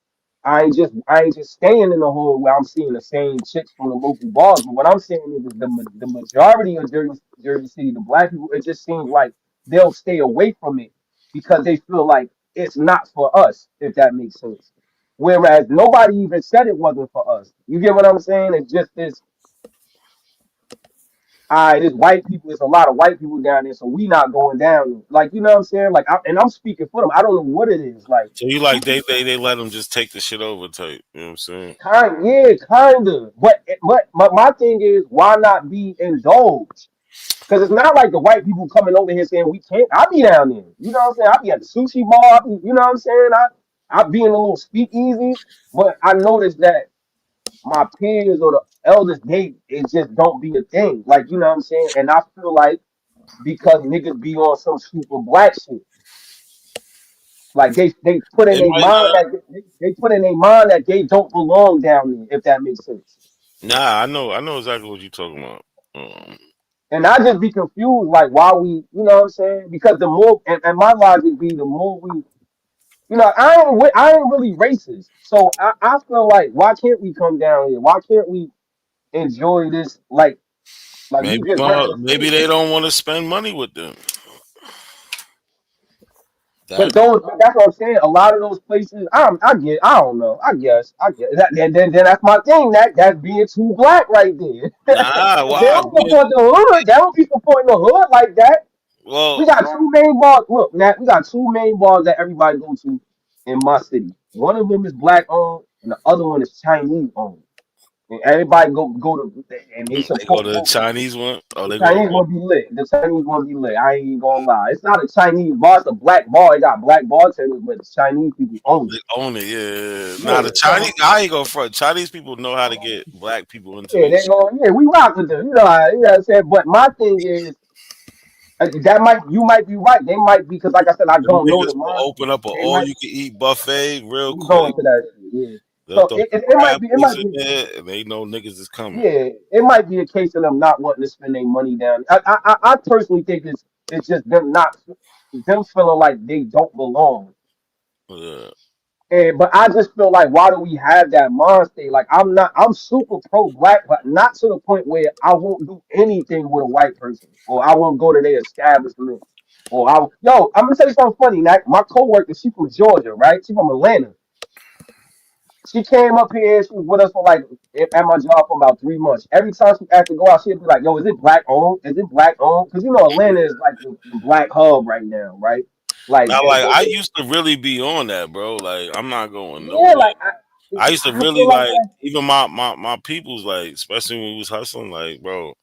I ain't just staying in the hole where I'm seeing the same chicks from the local bars. But what I'm saying is the majority of Jersey City, the black people, it just seems like they'll stay away from it because they feel like it's not for us, if that makes sense. Whereas nobody even said it wasn't for us. You get what I'm saying? It's just this, all right, it's white people, it's a lot of white people down there, so we not going down there. Like, you know what I'm saying? Like, and I'm speaking for them. I don't know what it is. Like, So you like they let them just take the shit over type. You know what I'm saying? yeah, kind of. But my thing is, why not be indulged? Because it's not like the white people coming over here saying we can't. I be down there. You know what I'm saying? I be at the sushi bar. You know what I'm saying? I be in a little speakeasy. But I noticed that my peers or the elders, it just don't be a thing. Like, you know what I'm saying? And I feel like because niggas be on some super black shit. Like they put in It their might mind that they put in their mind that they don't belong down there, if that makes sense. not. Nah, I know exactly what you're talking about. And I just be confused, like why we, you know what I'm saying? Because the more, and my logic be the more we, I ain't really racist. So I feel like why can't we come down here? Why can't we enjoy this? Like we just Maybe represented. they don't want to spend money with them. But That that's what I'm saying. A lot of those places, I don't know. I guess that. Then that's my thing. That's being too black right there. nah, If they why? don't support the hood, they don't be supporting the hood like that. We Well, got two main bars. Look, Nat, we got two main bars that everybody go to in my city. One of them is black owned, and the other one is Chinese owned. And everybody go to and they They go support to the both of them. Chinese one. Oh, The they go to Chinese both. gonna be lit. The Chinese gonna be lit. I ain't even gonna lie. It's not a Chinese bar. It's a black bar. It got black bartenders, but the Chinese people own They own it. Yeah. it. Now the Yeah. Chinese, So I ain't go front. Chinese people know how to get black people into yeah, their they shit. go. Yeah, we rock with them. You know what I'm saying. But my thing is that you might be right. They might be because, like I said, I Them don't know the niggas will mindset. open up an They might all-you-can-eat buffet real we go quick. into that shit. Yeah. They'll So throw it might crab be legs in there, and they know niggas is coming. yeah, it might be a case of them not wanting to spend their money down. I personally think it's just them feeling like they don't belong. Yeah. And but I just feel like why do we have that mind state? Like I'm super pro black, but not to the point where I won't do anything with a white person or I won't go to their establishment. I'm gonna tell you something funny. Like my coworker, she from Georgia, right? She from Atlanta. She came up here and she was with us for like at my job for about 3 months. Every time she had to go out, she'd be like, "Yo, is it black owned? Is it black owned?" Because you know Atlanta is like the black hub right now, right? Like, Now, like I used to really be on that, bro. Like I'm not going yeah, nowhere. like I used to I really feel like like even my people's like, especially when we was hustling, like, bro,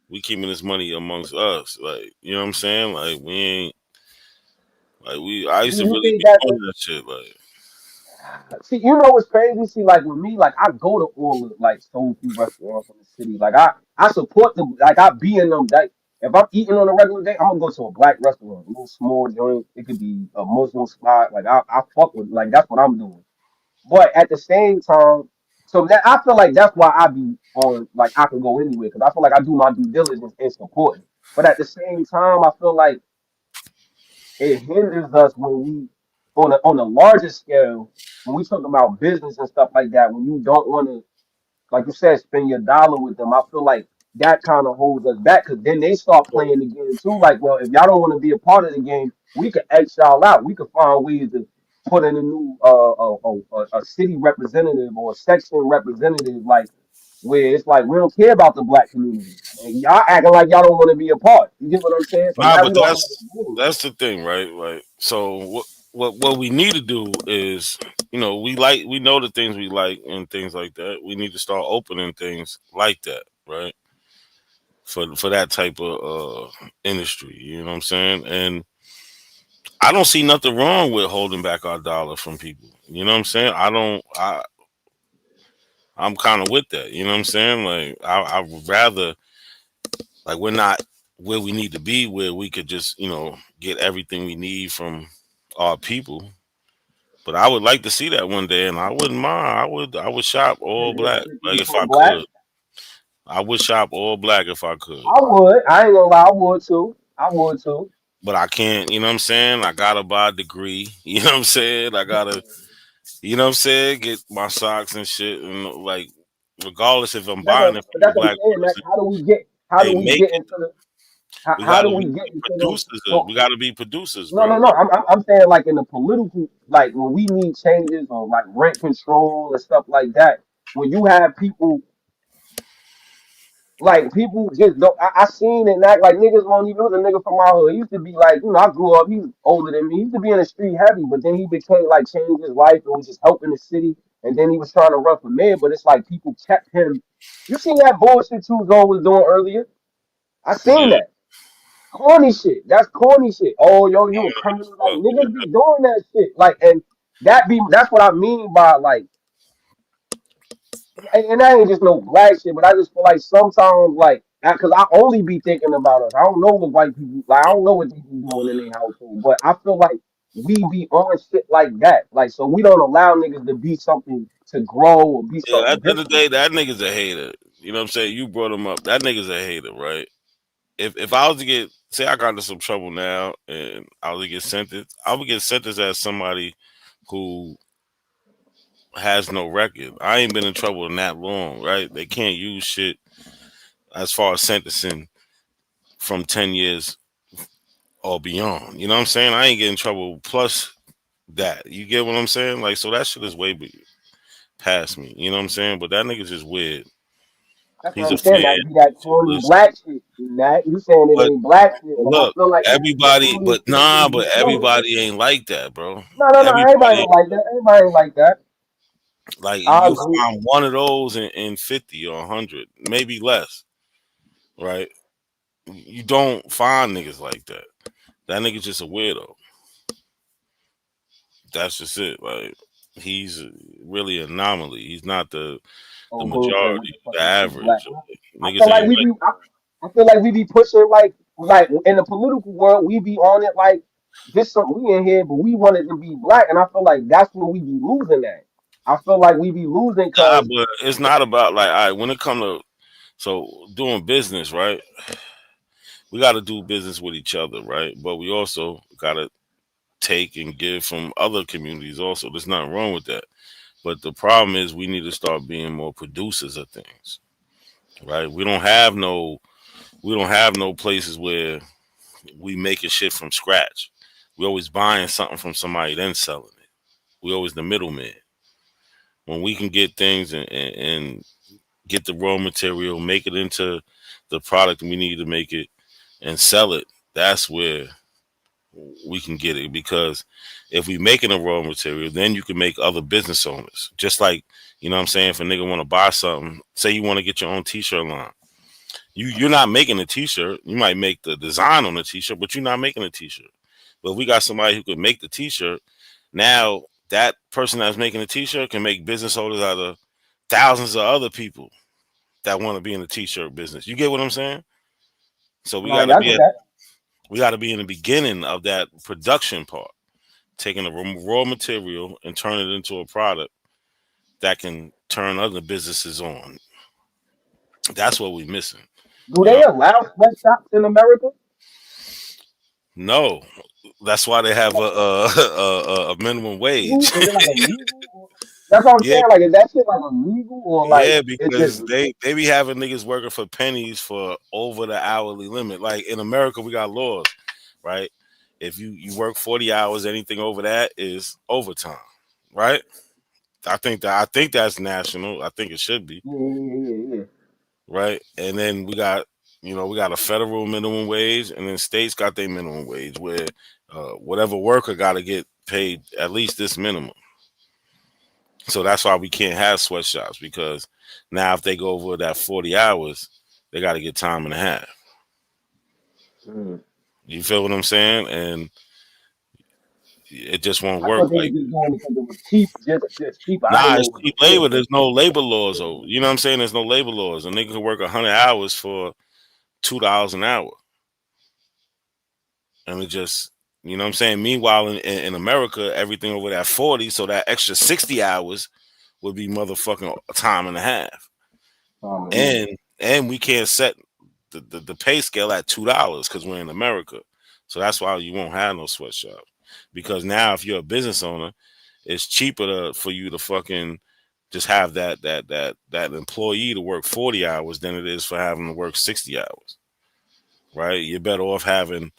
we keeping this money amongst us. Like, you know what I'm saying? Like we ain't like we I used to you really think be that's on that shit. Like see, you know what's crazy? See, like with me, like I go to all the like soul food restaurants in the city. Like I support them. Like I be in them. Like if I'm eating on a regular day, I'm gonna go to a black restaurant, a little small joint. It could be a Muslim spot. Like I fuck with. Like that's what I'm doing. But at the same time, so that I feel like that's why I be on. Like I can go anywhere because I feel like I do my due diligence in supporting. But at the same time, I feel like it hinders us when we on a larger scale when we talk about business and stuff like that when you don't want to like you said spend your dollar with them. I feel like that kind of holds us back because then they start playing the game too, like, well, if y'all don't want to be a part of the game, we could X y'all out. We could find ways to put in a new a city representative or a section representative, like where it's like we don't care about the black community and y'all acting like y'all don't want to be a part. You get what I'm saying? So nah, now but we don't have a game. that's the thing, right? Like so what we need to do is, you know, we know the things we like and things like that. We need to start opening things like that, right? For that type of industry, you know what I'm saying? And I don't see nothing wrong with holding back our dollar from people. You know what I'm saying? I'm kind of with that. You know what I'm saying? Like I would rather like we're not where we need to be, where we could just get everything we need from our people. But I would like to see that one day, and I wouldn't mind. I would shop all black, If like you if I become black. could. I would shop all black if I could. I would. I ain't gonna lie. I would too. I would too. But I can't. You know what I'm saying? I gotta buy a degree. You know what I'm saying? I gotta. You know what I'm saying? Get my socks and shit, and like, regardless if I'm buying it But from a that's what I'm black saying. Like, person, how do we get? How do they we make get it. into the? We How do gotta we be get into the? producers. So We gotta be producers, no, no, bro. no. I'm saying like in the political, like when we need changes or like rent control and stuff like that. When you have people like people just don't. I seen it and act like niggas won't even. It was a nigga from my hood. He used to be like, I grew up. He's older than me. He used to be in the street heavy, but then he became like changed his life and was just helping the city. And then he was trying to run for mayor, but it's like people kept him. You seen that bullshit Tuzo was doing earlier? I seen Yeah. that corny shit. That's corny shit. Oh, yo, you a criminal? Like Fuck, niggas be doing that shit. Like, and that's what I mean by like and that ain't just no black shit, but I just feel like sometimes, like, because I only be thinking about us. I don't know what white people, like, I don't know what they be doing in their household, but I feel like we be on shit like that. Like, so we don't allow niggas to be something to grow or be yeah, something at the end of the different. day, that nigga's a hater. You know what I'm saying? You brought him up. That nigga's a hater, right? If I was to get, say I got into some trouble now and I was to get sentenced, I would get sentenced as somebody who has no record. I ain't been in trouble in that long, right? They can't use shit as far as sentencing from 10 years or beyond. You know what I'm saying? I ain't getting in trouble plus that. You get what I'm saying? Like, so that shit is way past me. You know what I'm saying? But that nigga's just weird. That's what He's a I'm saying. fan. That be that So corny listen, black shit. That you saying it but ain't black shit, but I look, feel like the everybody, corny but shit nah, just be but corny. everybody ain't like that, bro. No, no, no. Everybody Everybody, ain't like that. Everybody ain't like that. Like I you agree. find one of those in 50 or 100, maybe less, right? You don't find niggas like that. That nigga's just a weirdo. That's just it. Like he's really an anomaly. He's not the Oh, Bull said, "What majority, the fuck the is Big Black?" average. I Niggas feel like ain't we like be. I feel like we be pushing like in the political world, we be on it like this. Something we in here, but we want it to be black, and I feel like that's where we be losing at. I feel like we be losing nah, because but it's not about like all right, when it come to doing business, right? We got to do business with each other, right? But we also got to take and give from other communities. Also, there's nothing wrong with that. But the problem is, we need to start being more producers of things, right? We don't have no places where we making shit from scratch. We always buying something from somebody, then selling it. We always the middleman. When we can get things and get the raw material, make it into the product we need to make it, and sell it, that's where we can get it. Because if we making a raw material, then you can make other business owners. Just like, you know what I'm saying, if a nigga want to buy something, say you want to get your own t-shirt line. You're not making a t-shirt. You might make the design on the t-shirt, but you're not making a t-shirt. But if we got somebody who could make the t-shirt, now that person that's making the t-shirt can make business owners out of thousands of other people that want to be in the t-shirt business. You get what I'm saying? So we got like to I be get at that. we got to be in the beginning of that production part, taking the raw material and turn it into a product that can turn other businesses on. That's what we're missing. Do You they know, allow sweatshops in America? no, that's why they have a minimum Legal? wage. Is it like illegal? That's what I'm Yeah, saying. Like, is that shit like illegal or like yeah, it just? because they be having niggas working for pennies for over the hourly limit. Like in America, we got laws, right? If you work 40 hours, anything over that is overtime, right? I think that's national. I think it should be, Yeah, yeah, yeah, yeah. right? And then we got a federal minimum wage, and then states got their minimum wage where whatever worker got to get paid at least this minimum. So that's why we can't have sweatshops, because now if they go over that 40 hours, they got to get time and a half. Mm. You feel what I'm saying? And it just won't I work. thought they were Like, just doing it because it was cheap, just cheap. I didn't nah, know it's it was cheap a thing. labor. There's no labor laws. You know what I'm saying? There's no labor laws. A nigga can work 100 hours for $2 an hour. And it just, you know what I'm saying? Meanwhile, in America, everything over that 40, so that extra 60 hours would be motherfucking time and a half. Yeah. And we can't set the pay scale at $2 because we're in America. So that's why you won't have no sweatshop. Because now if you're a business owner, it's cheaper for you to fucking just have that employee to work 40 hours than it is for having to work 60 hours. Right? You're better off having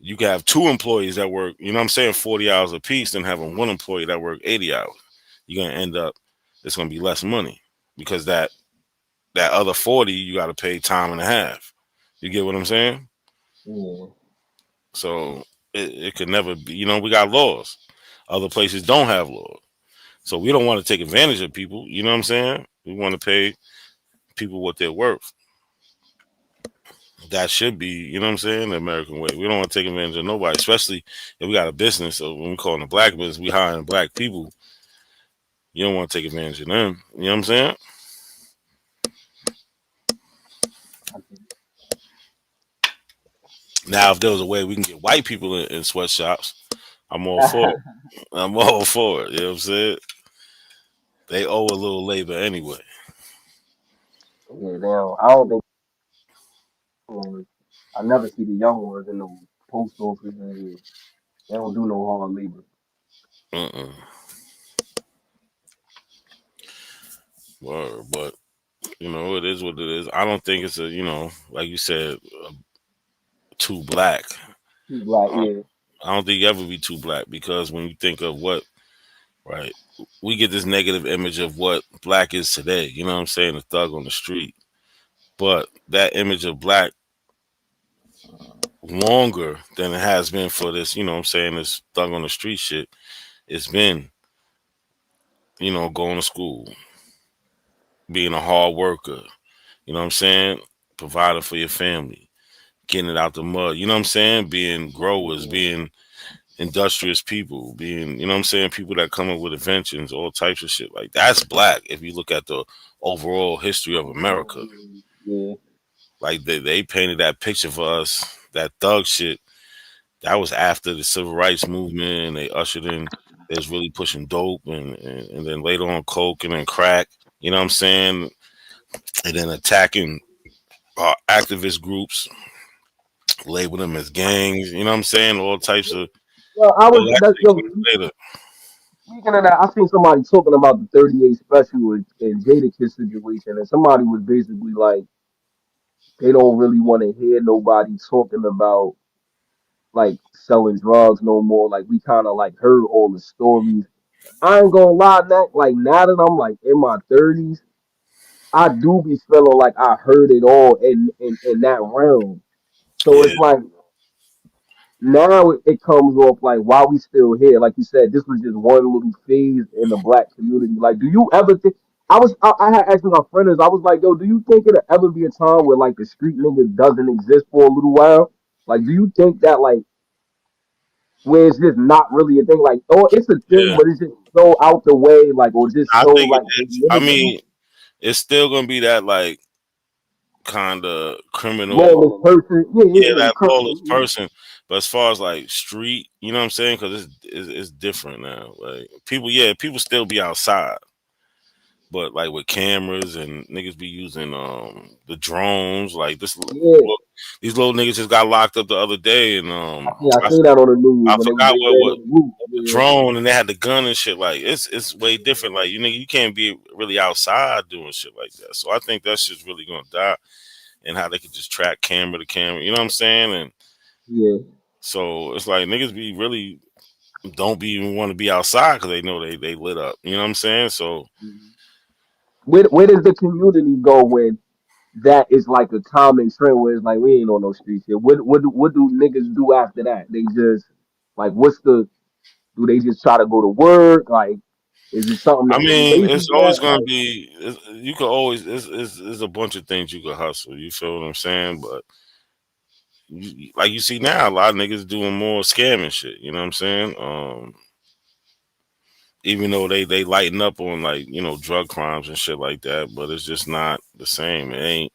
you can have two employees that work, you know what I'm saying, 40 hours a piece than having one employee that work 80 hours. You're gonna end up it's gonna be less money because that other 40 you gotta pay time and a half. You get what I'm saying? Yeah. So it could never be, we got laws. Other places don't have laws. So we don't want to take advantage of people, you know what I'm saying? We want to pay people what they're worth. That should be, you know what I'm saying, the American way. We don't want to take advantage of nobody, especially if we got a business. So when we call it a black business, we hiring black people. You don't want to take advantage of them. You know what I'm saying? Okay. Now, if there was a way we can get white people in sweatshops, I'm all for it. I'm all for it. You know what I'm saying? They owe a little labor anyway. Yeah, now I don't think I never see the young ones in the post office and they don't do no hard labor. Uh-uh. But it is what it is. I don't think it's like you said, too black. Too black, I yeah. I don't think you ever be too black because when you think of what, right, we get this negative image of what black is today. You know what I'm saying? A thug on the street. But that image of black longer than it has been for this, you know what I'm saying, this thug on the street shit, it's been, going to school, being a hard worker, you know what I'm saying? Providing for your family, getting it out the mud, you know what I'm saying? Being growers, being industrious people, being, you know what I'm saying? People that come up with inventions, all types of shit. Like, that's black if you look at the overall history of America. Yeah. Like, they painted that picture for us, that thug shit. That was after the civil rights movement, and they ushered in, they was really pushing dope and then later on coke and then crack, you know what I'm saying? And then attacking activist groups, label them as gangs, you know what I'm saying? All types of, Well, I all was that that shit yo. came later. Speaking of that, I seen somebody talking about the 38 special and Jadakiss situation, and somebody was basically like, they don't really want to hear nobody talking about like selling drugs no more. Like we kind of like heard all the stories. I ain't gonna lie, that like now that I'm like in my 30s, I do be feeling like I heard it all in that realm. So Yeah, it's like now it comes off like why we still here. Like you said, this was just one little phase in the black community. Like, do you ever think? I had asked my friends. I was like, yo, do you think it'll ever be a time where like the street nigga doesn't exist for a little while? Like, do you think that like where it's just not really a thing? Like, oh, it's a thing, yeah. but it's just so out the way, like, or just I so think it like is. I minuscule. mean, it's still gonna be that like kind of criminal, Lawless person, yeah, yeah, yeah, yeah, that lawless criminal, person. But as far as like street, you know what I'm saying? Because it's different now. Like people, yeah, people still be outside, but like with cameras and niggas be using the drones. Like yeah. these little niggas just got locked up the other day, and I seen that on the news I when forgot they ran what on the roof. the Yeah, drone, and they had the gun and shit. Like it's way different. Like you can't be really outside doing shit like that. So I think that shit's really gonna die. And how they could just track camera to camera, you know what I'm saying? And yeah. so it's like niggas be really don't be even want to be outside because they know they lit up. You know what I'm saying? So Mhm. Where does the community go when that is like a common trend where it's like we ain't on no streets here? What do niggas do after that? They just like what's the do they just try to go to work? Like is it something I that they mean, lazy it's always at? gonna Like be. You could always. It's a bunch of things you could hustle. You feel what I'm saying? But like you see now, a lot of niggas doing more scamming shit. You know what I'm saying? Even though they lighten up on like drug crimes and shit like that, but it's just not the same. It ain't.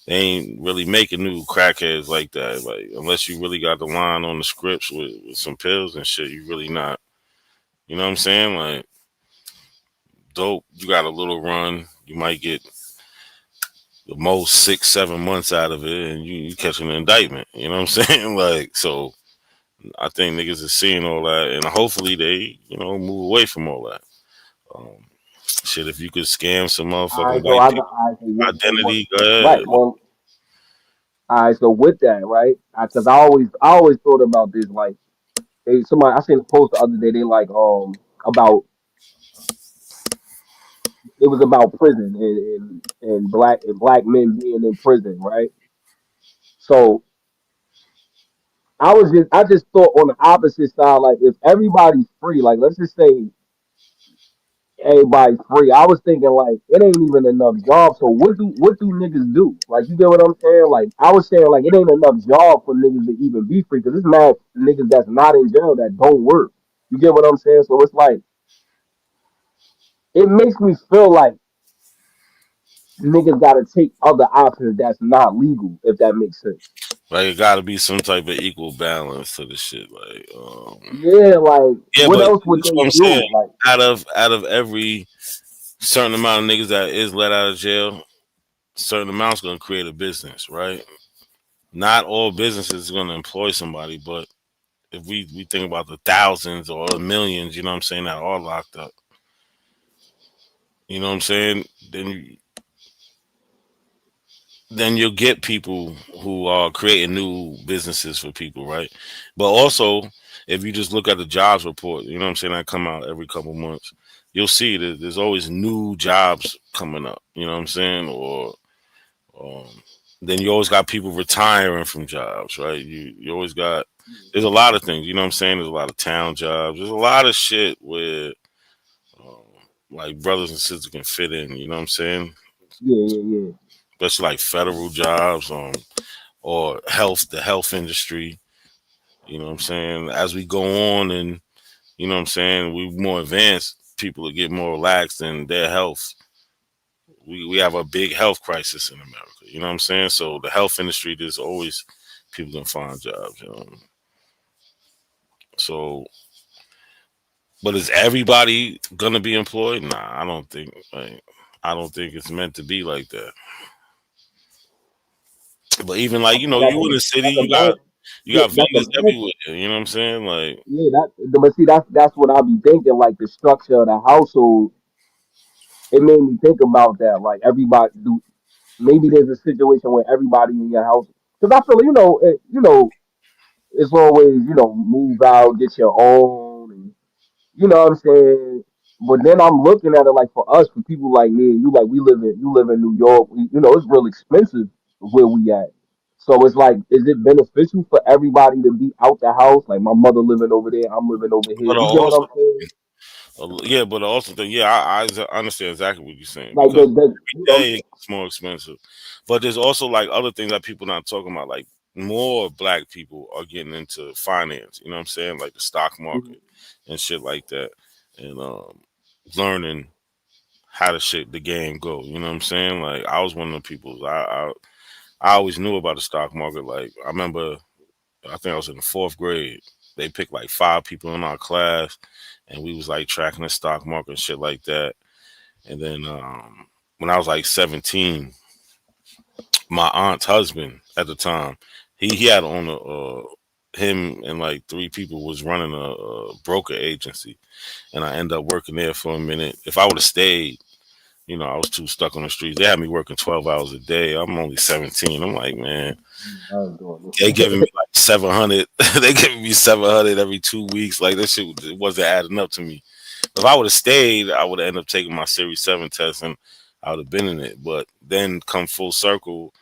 They ain't really making new crackheads like that. Like unless you really got the line on the scripts with some pills and shit, you really not. You know what I'm saying? Like dope, you got a little run. You might get the most 6, 7 months out of it, and you catch an indictment. You know what I'm saying? Like so, I think niggas is seeing all that, and hopefully they move away from all that. Um, Shit, if you could scam some all right, motherfucking so white I got people all right, identity, go ahead. right. Well, all right, so with that, right? Because I always thought about this like somebody I seen a post the other day. They like about it was about prison and black men being in prison, right? So I just thought on the opposite side, like if everybody's free, like let's just say everybody's free. I was thinking like it ain't even enough jobs. So what do niggas do? Like you get what I'm saying? Like I was saying like it ain't enough job for niggas to even be free because it's mad niggas that's not in jail that don't work. You get what I'm saying? So it's like it makes me feel like niggas gotta take other options that's not legal, if that makes sense. Like it got to be some type of equal balance to the shit. Like, Yeah, like yeah, what but else would that's they what I'm saying. do? Like Out of every certain amount of niggas that is let out of jail, certain amount's gonna create a business, right? Not all businesses is gonna employ somebody, but if we think about the thousands or the millions, you know what I'm saying, that are locked up, you know what I'm saying, then you'll get people who are creating new businesses for people, right? But also, if you just look at the jobs report, you know what I'm saying, that come out every couple months, you'll see that there's always new jobs coming up, you know what I'm saying? Or um, then you always got people retiring from jobs, right? You always got, there's a lot of things, you know what I'm saying? There's a lot of town jobs. There's a lot of shit where like brothers and sisters can fit in. You know what I'm saying? Yeah. Especially like federal jobs, or the health industry. You know what I'm saying? As we go on, and you know what I'm saying, we more advanced, people will get more relaxed in their health. We have a big health crisis in America. You know what I'm saying? So the health industry, there's always people can find jobs. You know. So, but is everybody gonna be employed? Nah, I don't think. Like, I don't think it's meant to be like that. But even like, I you think know, you in the city, that's a bad you yeah, got that's a vendors bad everywhere. You know what I'm saying? Like, yeah, but see that's what I be thinking, like the structure of the household, it made me think about that. Like everybody do maybe there's a situation where everybody in your house because I feel it's always, move out, get your own and you know what I'm saying? But then I'm looking at it like for us, for people like me and you, like you live in New York, it's real expensive where we at. So it's like, is it beneficial for everybody to be out the house? Like my mother living over there, I'm living over here. but You get what also, I'm saying? yeah, but also, yeah, I understand exactly what you're saying Like because you know, every day it's more expensive. But there's also like other things that people not talking about. Like more black people are getting into finance. You know what I'm saying? Like the stock mhm, market and shit like that, and learning how to shit the game go. You know what I'm saying? Like I was one of the people. I always knew about the stock market. Like I remember, I think I was in the fourth grade. They picked like 5 people in our class, and we was like tracking the stock market and shit like that. And then when I was like 17, my aunt's husband at the time, he had on him and like 3 people was running a broker agency, and I ended up working there for a minute. If I would have stayed, I was too stuck on the streets. They had me working 12 hours a day. I'm only 17. I'm like, man, I was doing they it. giving me like 700. They giving me 700 every 2 weeks. Like this shit it wasn't adding up to me. If I would have stayed, I would have ended up taking my Series 7 test and I would have been in it. But then come full circle,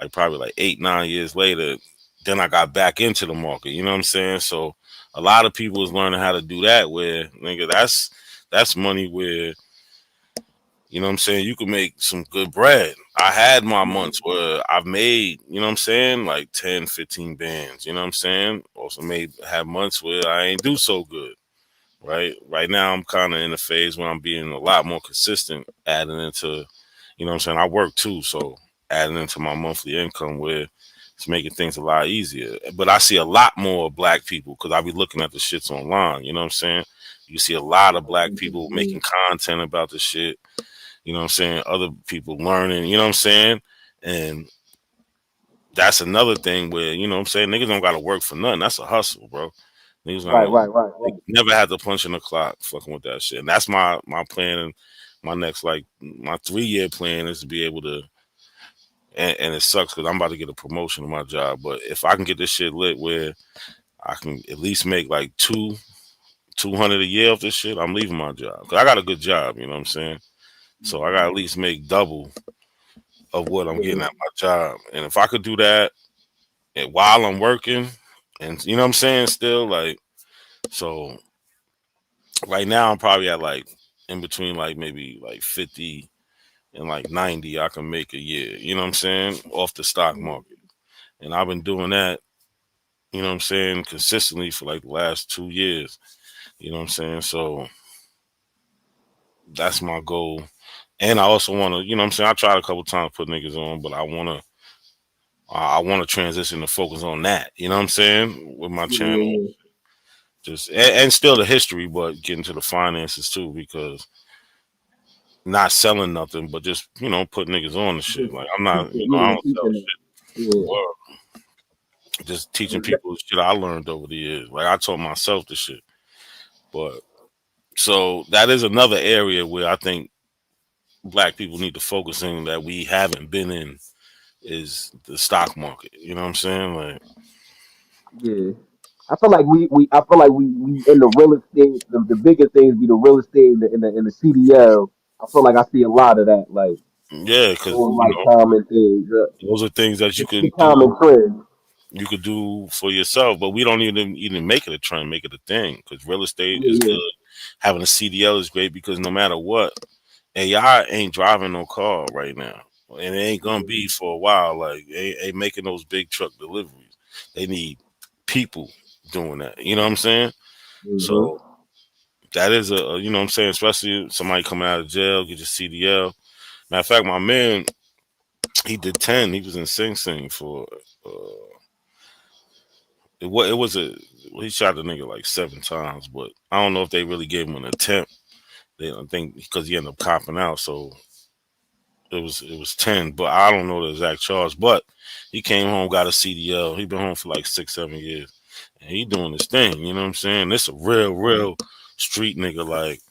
like probably like 8, 9 years later, then I got back into the market. You know what I'm saying? So a lot of people is learning how to do that. Where nigga, that's money where you know what I'm saying? You can make some good bread. I had my months where I've made, you know what I'm saying, like 10, 15 bands, you know what I'm saying? Also have months where I ain't do so good, right? Right now I'm kind of in a phase where I'm being a lot more consistent, adding into, you know what I'm saying? I work too, so adding into my monthly income where it's making things a lot easier. But I see a lot more black people because I be looking at the shits online, you know what I'm saying? You see a lot of black people making content about the shit, you know what I'm saying? Other people learning, you know what I'm saying? And that's another thing where, you know what I'm saying? Niggas don't got to work for nothing. That's a hustle, bro. Niggas Right, gonna right, right, they right. never had to punch in the clock fucking with that shit. And that's my plan. And my next, like, my 3-year plan is to be able to, and it sucks because I'm about to get a promotion in my job. But if I can get this shit lit where I can at least make like 200 a year off this shit, I'm leaving my job. Cause I got a good job, you know what I'm saying? So I got to at least make double of what I'm Yeah, getting at my job. And if I could do that and while I'm working, and you know what I'm saying, still like, so right now I'm probably at like in between like maybe like 50 and like 90 I can make a year, you know what I'm saying, off the stock market. And I've been doing that, you know what I'm saying, consistently for like the last 2 years, you know what I'm saying? So that's my goal. And I also want to, you know what I'm saying, I tried a couple times to put niggas on, but I want to transition to focus on that. You know what I'm saying? With my yeah, yeah, channel, yeah. just and still the history, but getting to the finances too, because not selling nothing, but just put niggas on the shit. Just Like I'm not, I yeah, don't sell teaching them. shit. Yeah. Well, just teaching Yeah, people the shit I learned over the years. Like I taught myself the shit. But so that is another area where I think black people need to focus in that we haven't been in is the stock market. You know what I'm saying? Like yeah. I feel like we in the real estate, the biggest things be the real estate in the CDL. I feel like I see a lot of that, like yeah, because those like common things. those are things that you The can do. common trend. You could do for yourself, but we don't even make it a trend, make it a thing because real estate Yeah, is yeah. good. having a CDL is great because no matter what, AI ain't driving no car right now, and it ain't gonna be for a while. Like they ain't making those big truck deliveries. They need people doing that. You know what I'm saying? Mm-hmm. So that is you know what I'm saying, especially somebody coming out of jail, get your CDL. Matter of fact, my man, he did 10. He was in Sing Sing for it was a he shot the nigga like 7 times, but I don't know if they really gave him an attempt. They I think because he ended up copping out, so it was 10, but I don't know the exact charge. But he came home, got a CDL. He been home for like 6, 7 years, and he doing his thing. You know what I'm saying? This a real street nigga. Like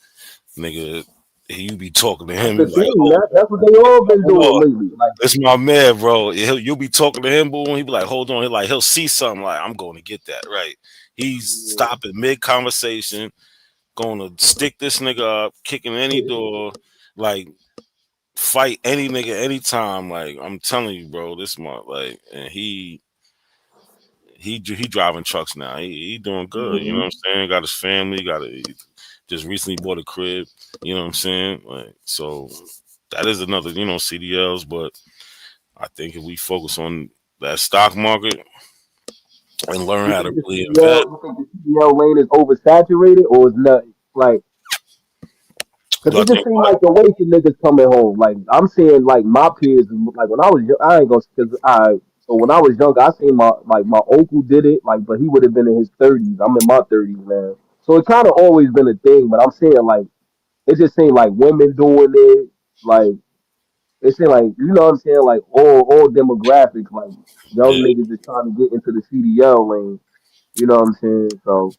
nigga, you be talking to That's him, the you be like, thing. oh, That's what they all been hold doing on. lately. Like, This my man, bro. You'll be talking to him, boo, and he be like, hold on. He'll see something like, I'm going to get that, right? He's stopping mid conversation, going to stick this nigga up, kicking any door, like fight any nigga anytime. Like I'm telling you, bro, this month, like, and he driving trucks now. He doing good. You know what I'm saying? Got his family. He just recently bought a crib. You know what I'm saying? Like so, that is another CDLs, but I think if we focus on that stock market and learn you how think to the really CDL, invest, you think the CDL lane is oversaturated, or is not like? Cause do I it just think seemed what? like the way the niggas coming home. Like I'm seeing like my peers, like when I was young, I ain't gonna cause so when I was younger, I seen my uncle did it, like, but he would have been in his 30s. I'm in my 30s now, so it kind of always been a thing. But I'm saying like it just seemed like women doing it, like it seemed like what I'm saying, like all demographics, like young Yeah, niggas just trying to get into the CDL lane. You know what I'm saying? So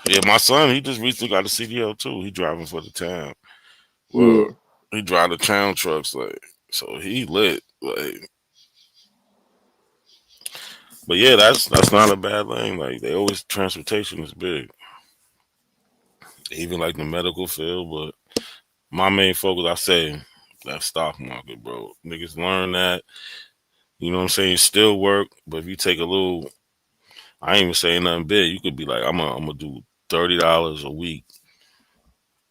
yeah. My son, he just recently got a CDL too. He driving for the town. yeah. Well, he drive the town trucks, like so he lit, like. But yeah, that's not a bad thing. Like they always transportation is big, even like the medical field. But my main focus, I say, that stock market, bro. Niggas learn that. You know what I'm saying? Still work, but if you take a little, I ain't even saying nothing big. You could be like, I'm gonna do $30 a week,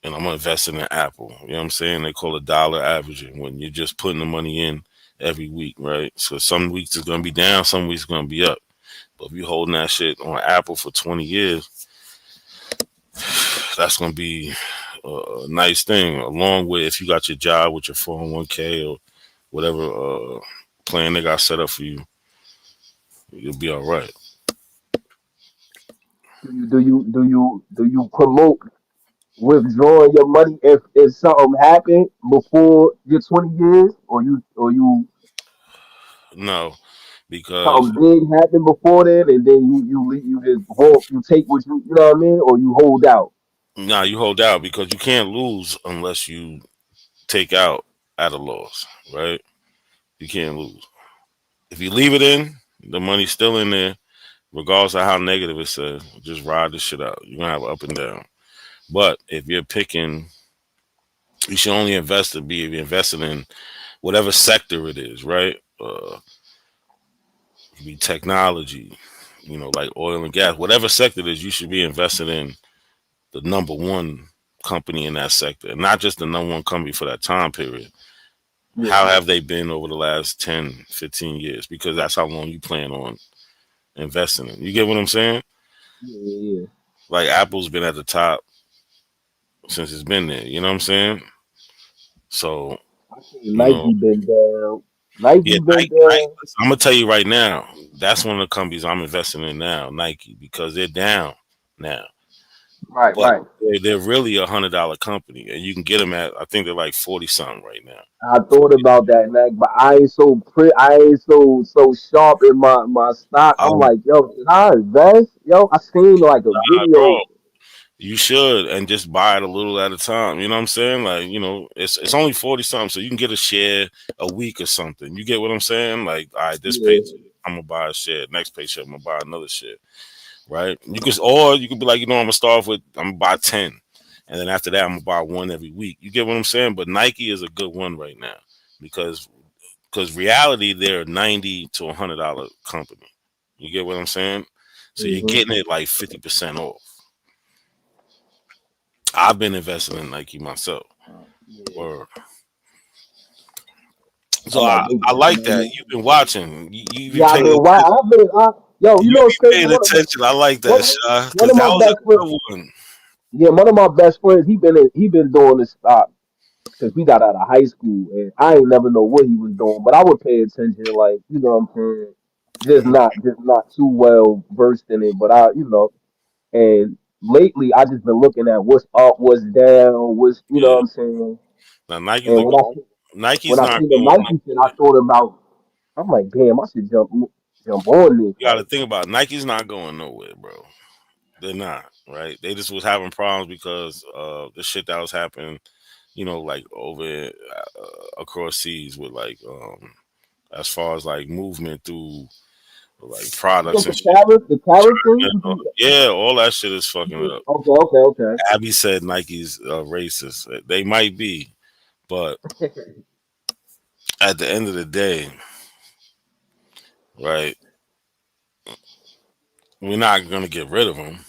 and I'm gonna invest in an Apple. You know what I'm saying? They call it dollar averaging when you're just putting the money in every week, right? So some weeks it's gonna be down, some weeks it's gonna be up. But if you holding that shit on Apple for 20 years, that's gonna be a nice thing. Along with if you got your job with your 401k or whatever plan they got set up for you, you'll be all right. Do you promote withdrawing your money if something happened before your 20 years, or you No, because something big happened before then, and then you just hold, you take what you know what I mean, or you hold out. nah, you hold out because you can't lose unless you take out at a loss, right? You can't lose. If you leave it in, the money's still in there, regardless of how negative it says. Just ride the shit out. You're gonna have up and down. But if you're picking, you should only be invested in whatever sector it is, right? It could be technology, like oil and gas, whatever sector it is, you should be invested in the number one company in that sector, and not just the number one company for that time period. Yeah, How have they been over the last 10, 15 years? Because that's how long you plan on investing in. You get what I'm saying? yeah, yeah. Yeah. Like Apple's been at the top since it's been there. You know what I'm saying? So, I seen you know, Nike been down. Nike yeah, been Nike, down. I'm gonna tell you right now, that's one of the companies I'm investing in now, Nike, because they're down now. Right, But right. they're really $100 company, and you can get them at I think they're like 40 something right now. I thought about that, man, but I ain't so sharp in my stock. I'm Um, like, yo, should I invest? Yo, I seen like a bro, video. you should, and just buy it a little at a time. You know what I'm saying? Like, it's only 40 something, so you can get a share a week or something. You get what I'm saying? Like, all right, this Yeah, paycheck, I'm gonna buy a share. Next paycheck, I'm gonna buy another share. Right? Or you could be like, I'm gonna start off with I'm gonna buy 10, and then after that, I'm gonna buy one every week. You get what I'm saying? But Nike is a good one right now because reality, they're a $90 to $100 company. You get what I'm saying? So you're hmm getting it like 50% off. I've been investing in Nike myself. Yeah. Or I so might I, make I that like that. money. You've been watching. You be Yeah, I've paying been wild. attention. You You know what's be crazy? paying attention. I like One, that, Shaw, one because of that my was best a friends, good one. yeah, one of my best friends, he been doing this stock since we got out of high school, and I ain't never know what he was doing, but I would pay attention, like you know what I'm saying, just not too well versed in it, but and lately I just been looking at what's up, what's down, what's you know Yeah. what I'm saying, Now and Nike's when I not see the going Nike shit, I nowhere. thought about, I'm like, damn, I should jump on this, You got to like, think about it. Nike's not going nowhere, bro. They're not, right? They just was having problems because of the shit that was happening, like over across seas with like as far as like movement through like you products think and shit. the tariff thing, you think, Yeah, all that shit is fucking up. okay. Abby said Nike's racist. They might be, but at the end of the day, right? We're not gonna get rid of them.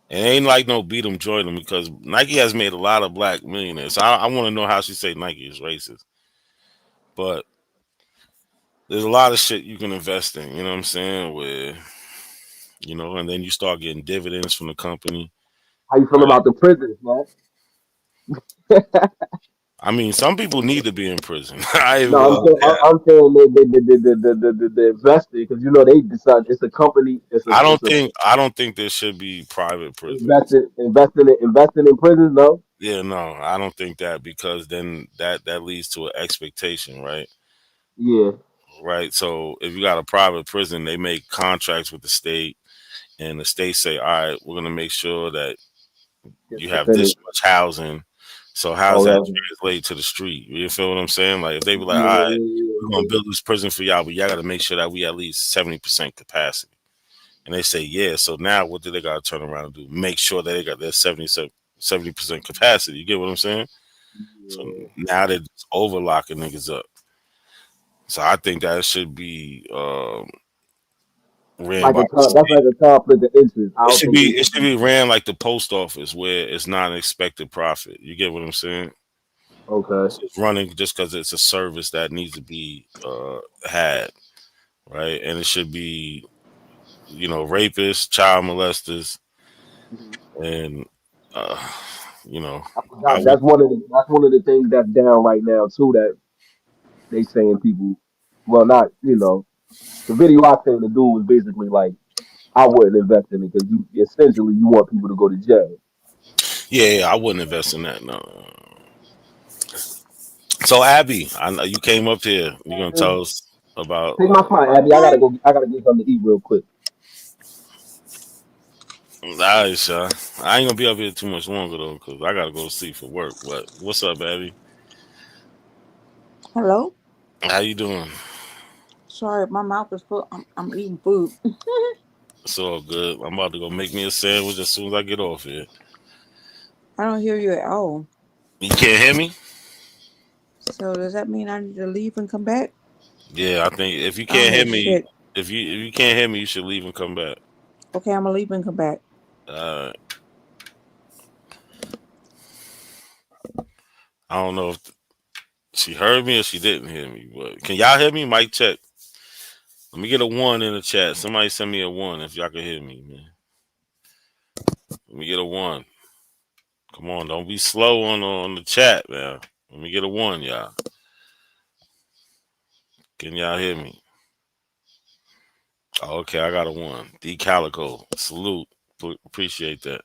It ain't like no beat them, join them because Nike has made a lot of black millionaires. So I want to know how she say Nike is racist, but there's a lot of shit you can invest in. You know what I'm saying? Where and then you start getting dividends from the company, How you feel right? about the prisons, man? I mean, some people need to be in prison. I ain't No, gonna lie. I'm saying the investor, because they decide it's a company, I don't think there should be private prisons. investing in prisons. No, Yeah, no, I don't think that because then that leads to an expectation, right? yeah, Right. So if you got a private prison, they make contracts with the state, and the state say, "All right, we're gonna make sure that just you have percentage. this much housing." So how's that Okay, translate to the street? You feel what I'm saying? Like if they be like, yeah, "All right, yeah, we're gonna build this prison for y'all, but y'all got to make sure that we at least 70% capacity." And they say, "Yeah." So now what do they got to turn around and do? Make sure that they got their 70% capacity. You get what I'm saying? So yeah. now they're just overlocking niggas up. So I think that should be ran by the That's like state. a conflict of interest. I It don't should think be they it should should be be ran like the post office where it's not an expected profit. You get what I'm saying? okay. It's running just because it's a service that needs to be had, right? And it should be rapists, child molesters, Mhm. and uh, you know I I forgot would. that's one of the things that's down right now too. That they saying people, well, not the video I seen the dude was basically like, I wouldn't invest in it because you essentially you want people to go to jail. Yeah, I wouldn't invest in that. No. So Abby, I know you came up here. You're gonna tell us about. Take my spot, Abby. I gotta go. I gotta get something to eat real quick. Nice, I ain't gonna be up here too much longer though, cause I gotta go to sleep for work. But what's up, Abby? Hello. How you doing? Sorry, my mouth is full. I'm eating food. It's all good. I'm about to go make me a sandwich as soon as I get off here. I don't hear you at all. You can't hear me? So does that mean I need to leave and come back? Yeah, I think if you can't Oh hear me, shit. if you can't hear me, you should leave and come back. Okay, I'm gonna leave and come back. Uh, I don't know if she heard me or she didn't hear me, but can y'all hear me? Mic check. Let me get a one in the chat. Somebody send me a one if y'all can hear me, man. Let me get a one. Come on, don't be slow on the chat, man. Let me get a one, y'all. Can y'all hear me? Oh, okay, I got a one. D Calico. Salute. Appreciate that.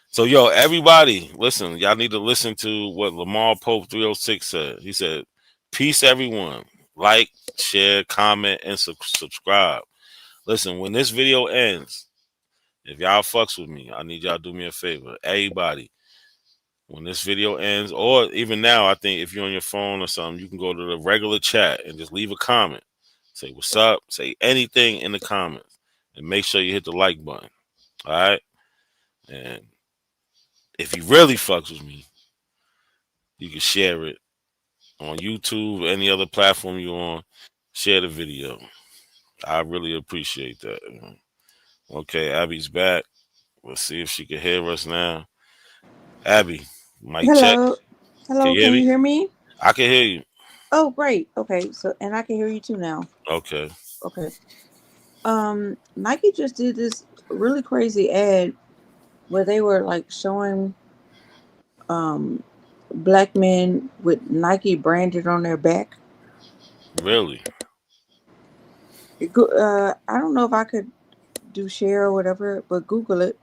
So, yo, everybody, listen. Y'all need to listen to what Lamar Pope 306 said. He said, "Peace, everyone. Like, share, comment, and subscribe. Listen, when this video ends, if y'all fucks with me, I need y'all to do me a favor. Everybody, when this video ends, or even now, I think if you're on your phone or something, you can go to the regular chat and just leave a comment. Say what's up, say anything in the comments, and make sure you hit the like button. All right? And if you really fucks with me, you can share it on YouTube, any other platform you're on. Share the video. I really appreciate that. Okay, Abby's back. Let's see if she can hear us now. Abby, mic check. Hello. Can Hello, you hear can you me? hear me? I can hear you. Oh, great. Okay, so and I can hear you too now. Okay. Okay. Nike just did this really crazy ad where they were like showing um black men with Nike branded on their back. Really? I don't know if I could do share or whatever, but Google it.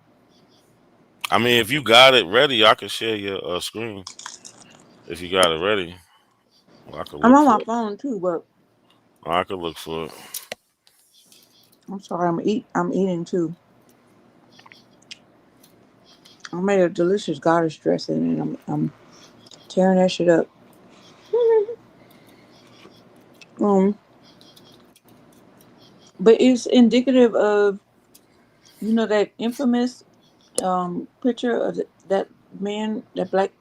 I mean, if you got it ready, I can share your screen. If you got it ready, well, I could I'm look on for my it. phone too, but I could look for it. I'm sorry, I'm eating too. I made a delicious garlic dressing and I'm tearing that shit up. Um, but it's indicative of that infamous picture of that man, that black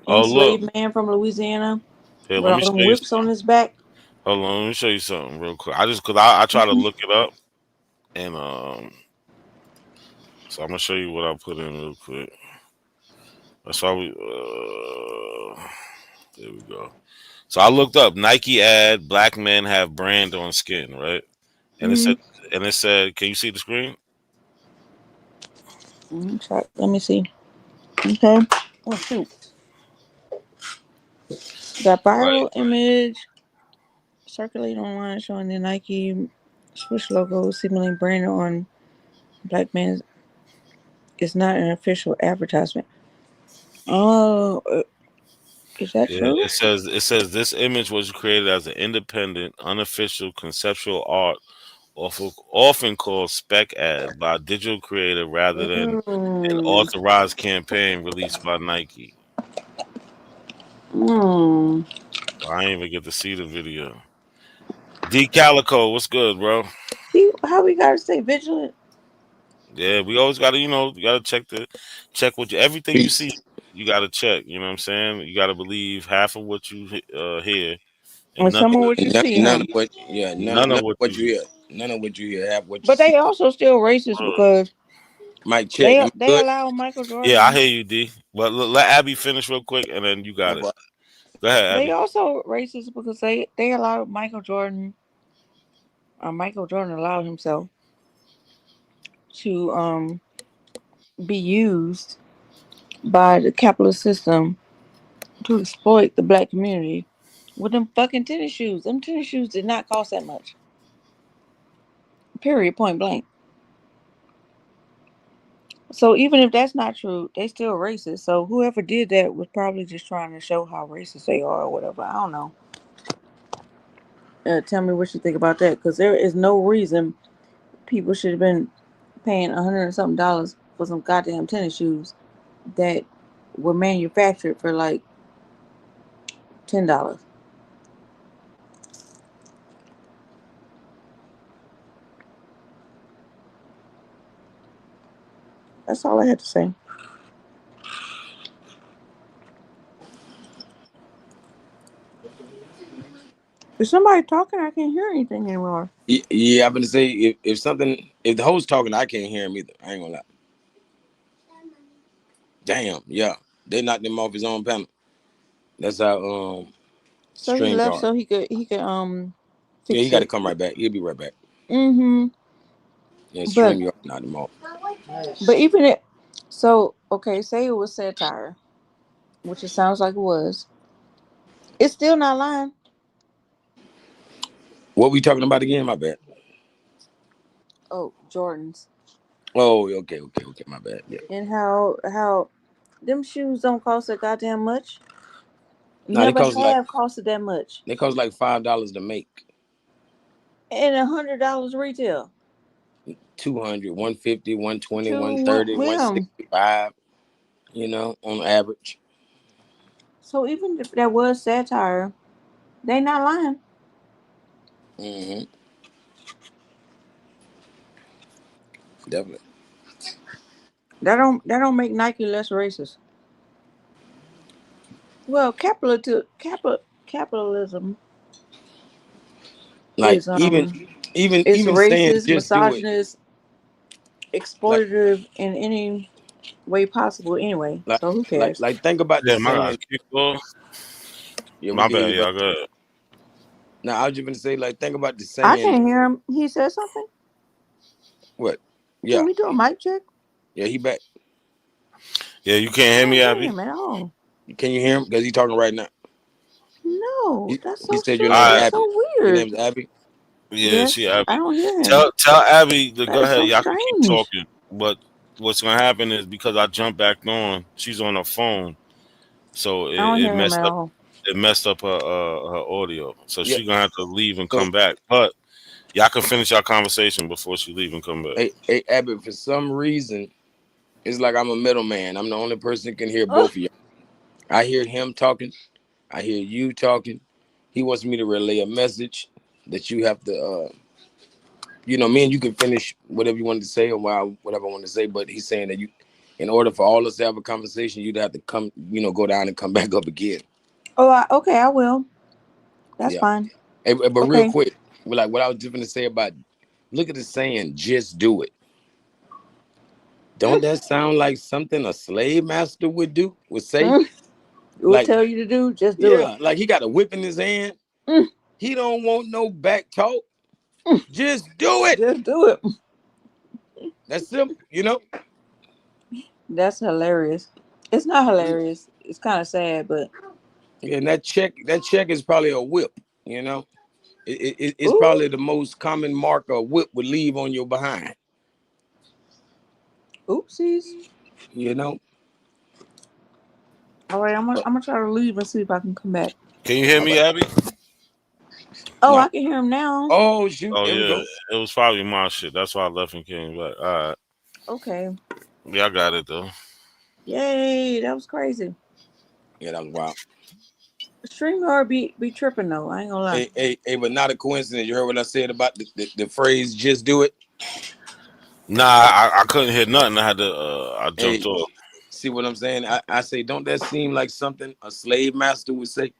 Oh, look. enslaved man from Louisiana Here, with let all me them show you. whips on his back. Hold on, let me show you something real quick. Cause I try to Mhm. look it up, and so I'm gonna show you what I put in real quick. That's why we. There we go. So I looked up Nike ad: black men have brand on skin, right? And it said, Mhm. can you see the screen? Let me see. Okay. Oh shoot. That Right. viral image circulated online showing the Nike swoosh logo seemingly branded on black man is not an official advertisement. Oh, is that Yeah, true? it says this image was created as an independent, unofficial conceptual art, often called spec ad, by a digital creator rather than an Mm. authorized campaign released by Nike. Mm. So I didn't even get to see the video. D Calico, what's good, bro? See how we gotta stay vigilant. Yeah, we always gotta, you gotta check what everything you see. Peace. You gotta check. You know what I'm saying? You gotta believe half of what you hear and And some of what you see, None huh? of what, yeah, none none of of what what you you hear. hear, none of what you hear, have what you But see. they also still racist because Mic check. Am they I they good? allow Michael Yeah, I Jordan. hear you, D. But let Abby finish real quick, and then you My got it. boy. Go ahead, They Abby. also racist because they allowed Michael Jordan. Michael Jordan allowed himself to be used by the capitalist system to exploit the black community with them fucking tennis shoes. Them tennis shoes did not cost that much. Period. Point blank. So even if that's not true, they still racist. So whoever did that was probably just trying to show how racist they are or whatever. I don't know. Tell me what you think about that, because there is no reason people should have been paying $100 and something dollars for some goddamn tennis shoes that were manufactured for like $10. That's all I had to say. Is somebody talking? I can't hear anything anymore. Yeah, I'm gonna say if something, if the host talking, I can't hear him either. I ain't gonna lie. Damn, yeah, they knocked him off his own panel. That's how So he stream left yard. so he could Yeah, he fix got to it. come right back. He'll be right back. Mm-hmm. Yeah, But stream yard knocked him off. but even it, so okay, say it was satire, which it sounds like it was. It's still not lying. What we talking about again? My bad. Oh, Jordans. Oh, okay. My bad. Yeah. And how them shoes don't cost a goddamn much. Now Never have costed that much. they cost like $5 to make. And $100 retail. 200, 150, 120, To 130, William. 165. You know, on average. So even if that was satire, they not lying. Mm-hmm. Definitely. That don't make Nike less racist. Well, capitalism Like is even is even saying racist, just do it. misogynist, Like exploitative in any. way possible anyway. Like, So who cares? think about the Yeah, my saying. guys. Keep going. Yeah, we My can hear bad, you, bro. y'all. Go ahead. Now I was just gonna say, like, think about the I saying. can't hear him. He said something. What? Can Yeah, we do a mic check? yeah, he back. Yeah, you I can't hear don't me, hear Abby? him at all. Can you hear him? Because he talking right now. No, that's He so said your strange. name's All right. That's Abby. so Your weird. name's Abby. Yeah, she Yes, I Abby. don't hear him. Tell Abby to go That is ahead. so Y'all can keep strange. talking. But what's gonna happen is because I jumped back on, she's on her phone, so I don't it hear him messed at up. all. It messed up her audio. So Yeah. she's gonna have to leave and So, come back. But y'all can finish your conversation before she leave and come back. hey, Abby, for some reason, it's like I'm a middleman. I'm the only person that can hear Ugh. both of you. I hear him talking. I hear you talking. He wants me to relay a message that you have to, me and you can finish whatever you wanted to say or whatever I want to say. But he's saying that in order for all us to have a conversation, you'd have to come, go down and come back up again. Oh, okay, I will. That's Yeah. fine. Hey, but real Okay. quick, like what I was just going to say about, look at the saying, just do it. Don't that sound like something a slave master would say? We'll Like, tell you to do, just do it. yeah, like he got a whip in his hand. Mm. He don't want no back talk. Just do it. Just do it. That's simple, That's hilarious. It's not hilarious. It's kind of sad, but Yeah, and that check is probably a whip. It's ooh, probably the most common mark a whip would leave on your behind. oopsies. You know. All right, I'm gonna try to leave and see if I can come back. Can you hear All me, right. Abby? Oh, No. I can hear him now. Oh shoot! Oh There we yeah, go. it was probably my shit. That's why I left and came back. All right. Okay. Yeah, I got it though. Yay, that was crazy. Yeah, that was wild. StreamYard be tripping though. I ain't gonna lie. Hey, but not a coincidence. You heard what I said about the phrase "just do it." Nah, I couldn't hear nothing. I had to. I jumped Hey, off. see what I'm saying? I say, don't that seem like something a slave master would say?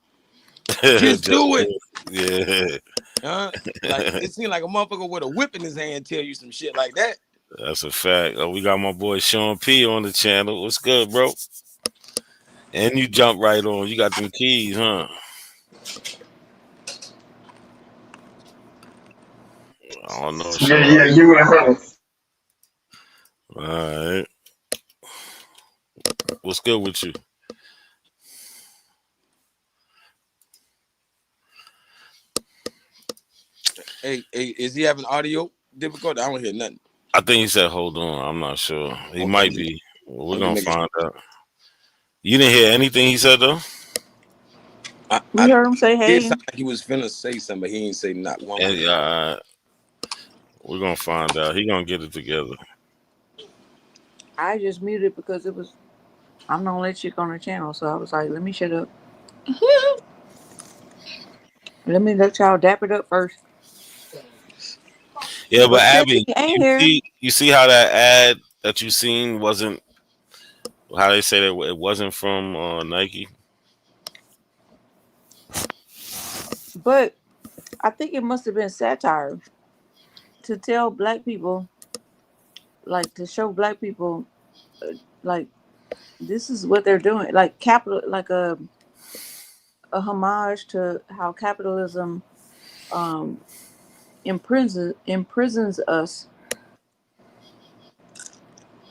Just Just do it. yeah, Huh? Like it seemed like a motherfucker with a whip in his hand tell you some shit like that. that's a fact. We got my boy Sean P on the channel. What's good, bro? And you jump right on. You got them keys, huh? I don't know, Yeah, Sean. yeah, you and her. All right. What's good with you? Hey, is he having audio difficulty? I don't hear nothing. I think he said, "Hold on." I'm not sure. He Okay, might be. Well, we're I'm just gonna making sure. find out. You didn't hear anything he said though. We I heard him say, did "Hey." sound like he was finna say something, but he ain't say not one And word. we're gonna find out. He gonna get it together. I just muted because it was. I'm the only chick on the channel, so I was like, "Let me shut up. Let me let y'all dap it up first." Yeah, but But Abby, 50 ain't here. you see how that ad that you seen wasn't how they say that it wasn't from Nike. But I think it must have been satire to tell black people, like to show black people, like this is what they're doing, like capital, like a homage to how capitalism um imprisons us,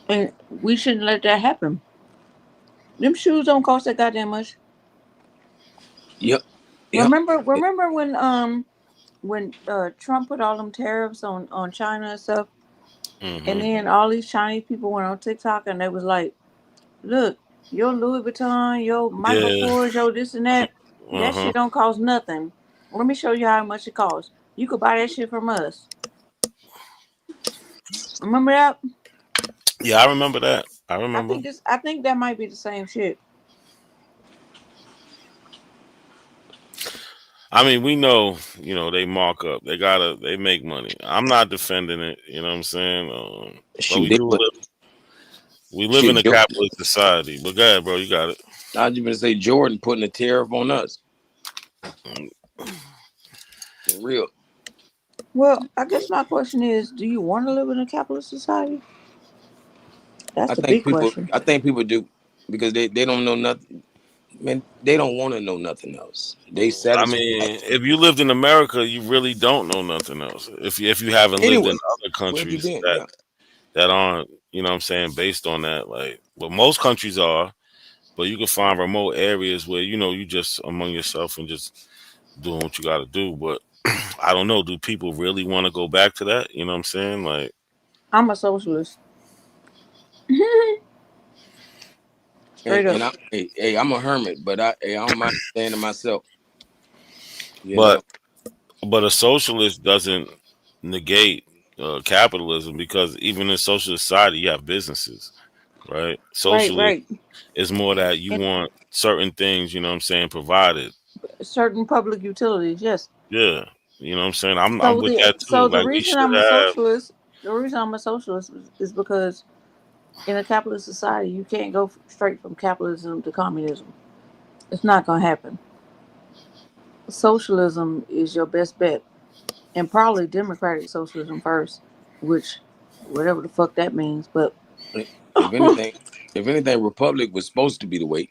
and we shouldn't let that happen. Them shoes don't cost that goddamn much. Yep, yep. Remember when Trump put all them tariffs on China and stuff, and Mm-hmm. then all these Chinese people went on TikTok and they was like, "Look, your Louis Vuitton, your Michael Yeah. Kors, your this and that, that Uh-huh. shit don't cost nothing. Let me show you how much it costs. You could buy that shit from us." Remember that? Yeah, I remember that. I remember. I think that might be the same shit. I mean, we know, they mark up. They make money. I'm not defending it. You know what I'm saying? But Shoot, they put we live in shit. a capitalist society. But go ahead, bro. You got it. I was just gonna say Jordan putting a tariff on us. For real. Well, I guess my question is, do you want to live in a capitalist society? That's the big question. I think people do because they don't know nothing. Man, they don't want to know nothing else. They I satisfied. mean, if you lived in America, you really don't know nothing else. If you haven't lived in Anyway, other where have you countries been? that Yeah. that aren't, you know what I'm saying, based on that, like, well, most countries are, but you can find remote areas where you just among yourself and just doing what you got to do. But I don't know. Do people really want to go back to that? You know what I'm saying? Like, I'm a socialist. Straight up. And I'm a hermit, but I don't mind staying to myself. You know, but but a socialist doesn't negate capitalism because even in socialist society, you have businesses, right? Right, Socialist right. is more that you And want certain things, you know what I'm saying, provided. certain public utilities, yes. Yeah, you know what I'm saying. I'm with that too. So the Like we reason should I'm a have. socialist, the reason I'm a socialist is because in a capitalist society, you can't go straight from capitalism to communism. It's not gonna happen. Socialism is your best bet, and probably democratic socialism first, which whatever the fuck that means. But if anything, if anything, republic was supposed to be the way.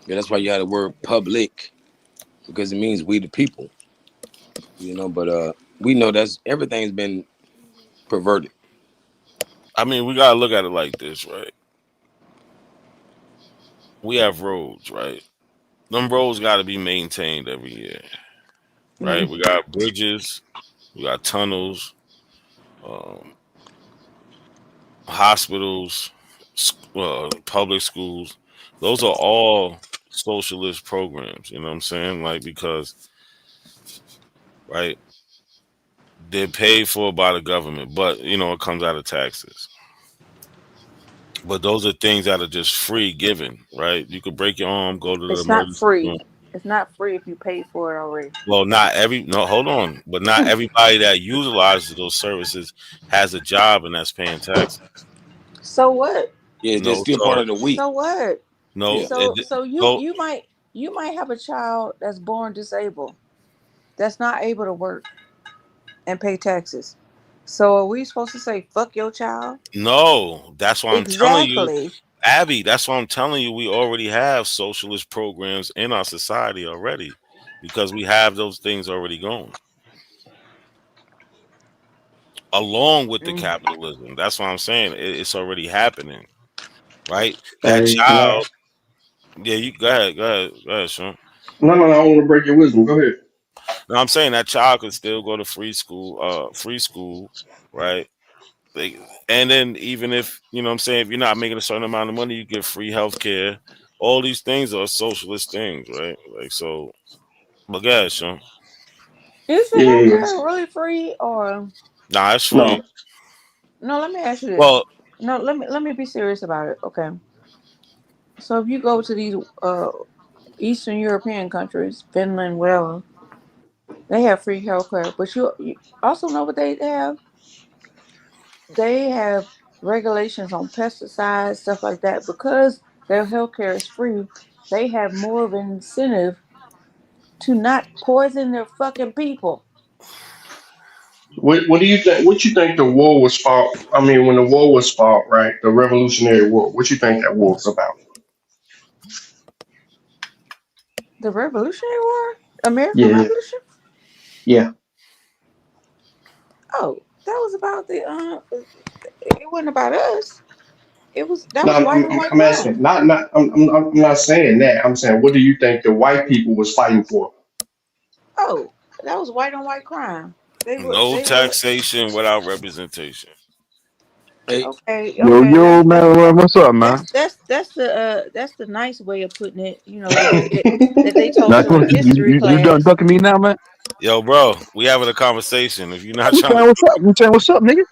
Yeah, that's why you had the word public because it means we the people. But we know that's everything's been perverted. I mean, we gotta look at it like this, right? We have roads, right? Them roads got to be maintained every year, right? mm, We got bridges, we got tunnels, um, hospitals, public schools. Those are all socialist programs. You know what I'm saying? Like because right, they're paid for by the government, but it comes out of taxes. But those are things that are just free given, right? You could break your arm, go to the it's not emergency room. free. It's not free if you pay for it already. Well, not every no, hold on, but not everybody that utilizes those services has a job and that's paying taxes. So what? Yeah, that's No, still part so of the we. So what? no, Yeah. So you go. you might have a child that's born disabled that's not able to work and pay taxes. So are we supposed to say fuck your child? No, that's why I'm telling you, Exactly. Abby. That's why I'm telling you, we already have socialist programs in our society already, because we have those things already going along with the Mm. capitalism. That's what I'm saying. It's already happening, right? That Hey, can I? child. Yeah, you go ahead, Sean. No, no, no. I don't want to break your wisdom. Go ahead. No, I'm saying that child could still go to free school, right? They, and then even if what I'm saying, if you're not making a certain amount of money, you get free health care. All these things are socialist things, right? Like so. But guys, Sean. Is the Yes. healthcare really free or Nah, it's free. No. no? Let me ask you this. Well, No, let me be serious about it. Okay. So if you go to these Eastern European countries, Finland, whatever, they have free healthcare. But you also know what they have? They have regulations on pesticides, stuff like that. Because their healthcare is free, they have more of an incentive to not poison their fucking people. What do you think? What you think the war was fought? I mean, when the war was fought, right? The Revolutionary War. What you think that war was about? The Revolutionary War? American Yeah, Revolution? yeah. Oh, that was about the it wasn't about us. That No, was white on white I'm asking. crime. Not. I'm not saying that. I'm saying, what do you think the white people was fighting for? Oh, that was white on white crime. no They were taxation without representation. Hey, okay, Yo, okay. yo, That's man, what's up, man? that's the nice way of putting it. You know that they told Now, us in history you done class. ducking me now, man? Yo, bro, we having a conversation. If you're not You trying saying to, what's up? You saying what's up, nigga?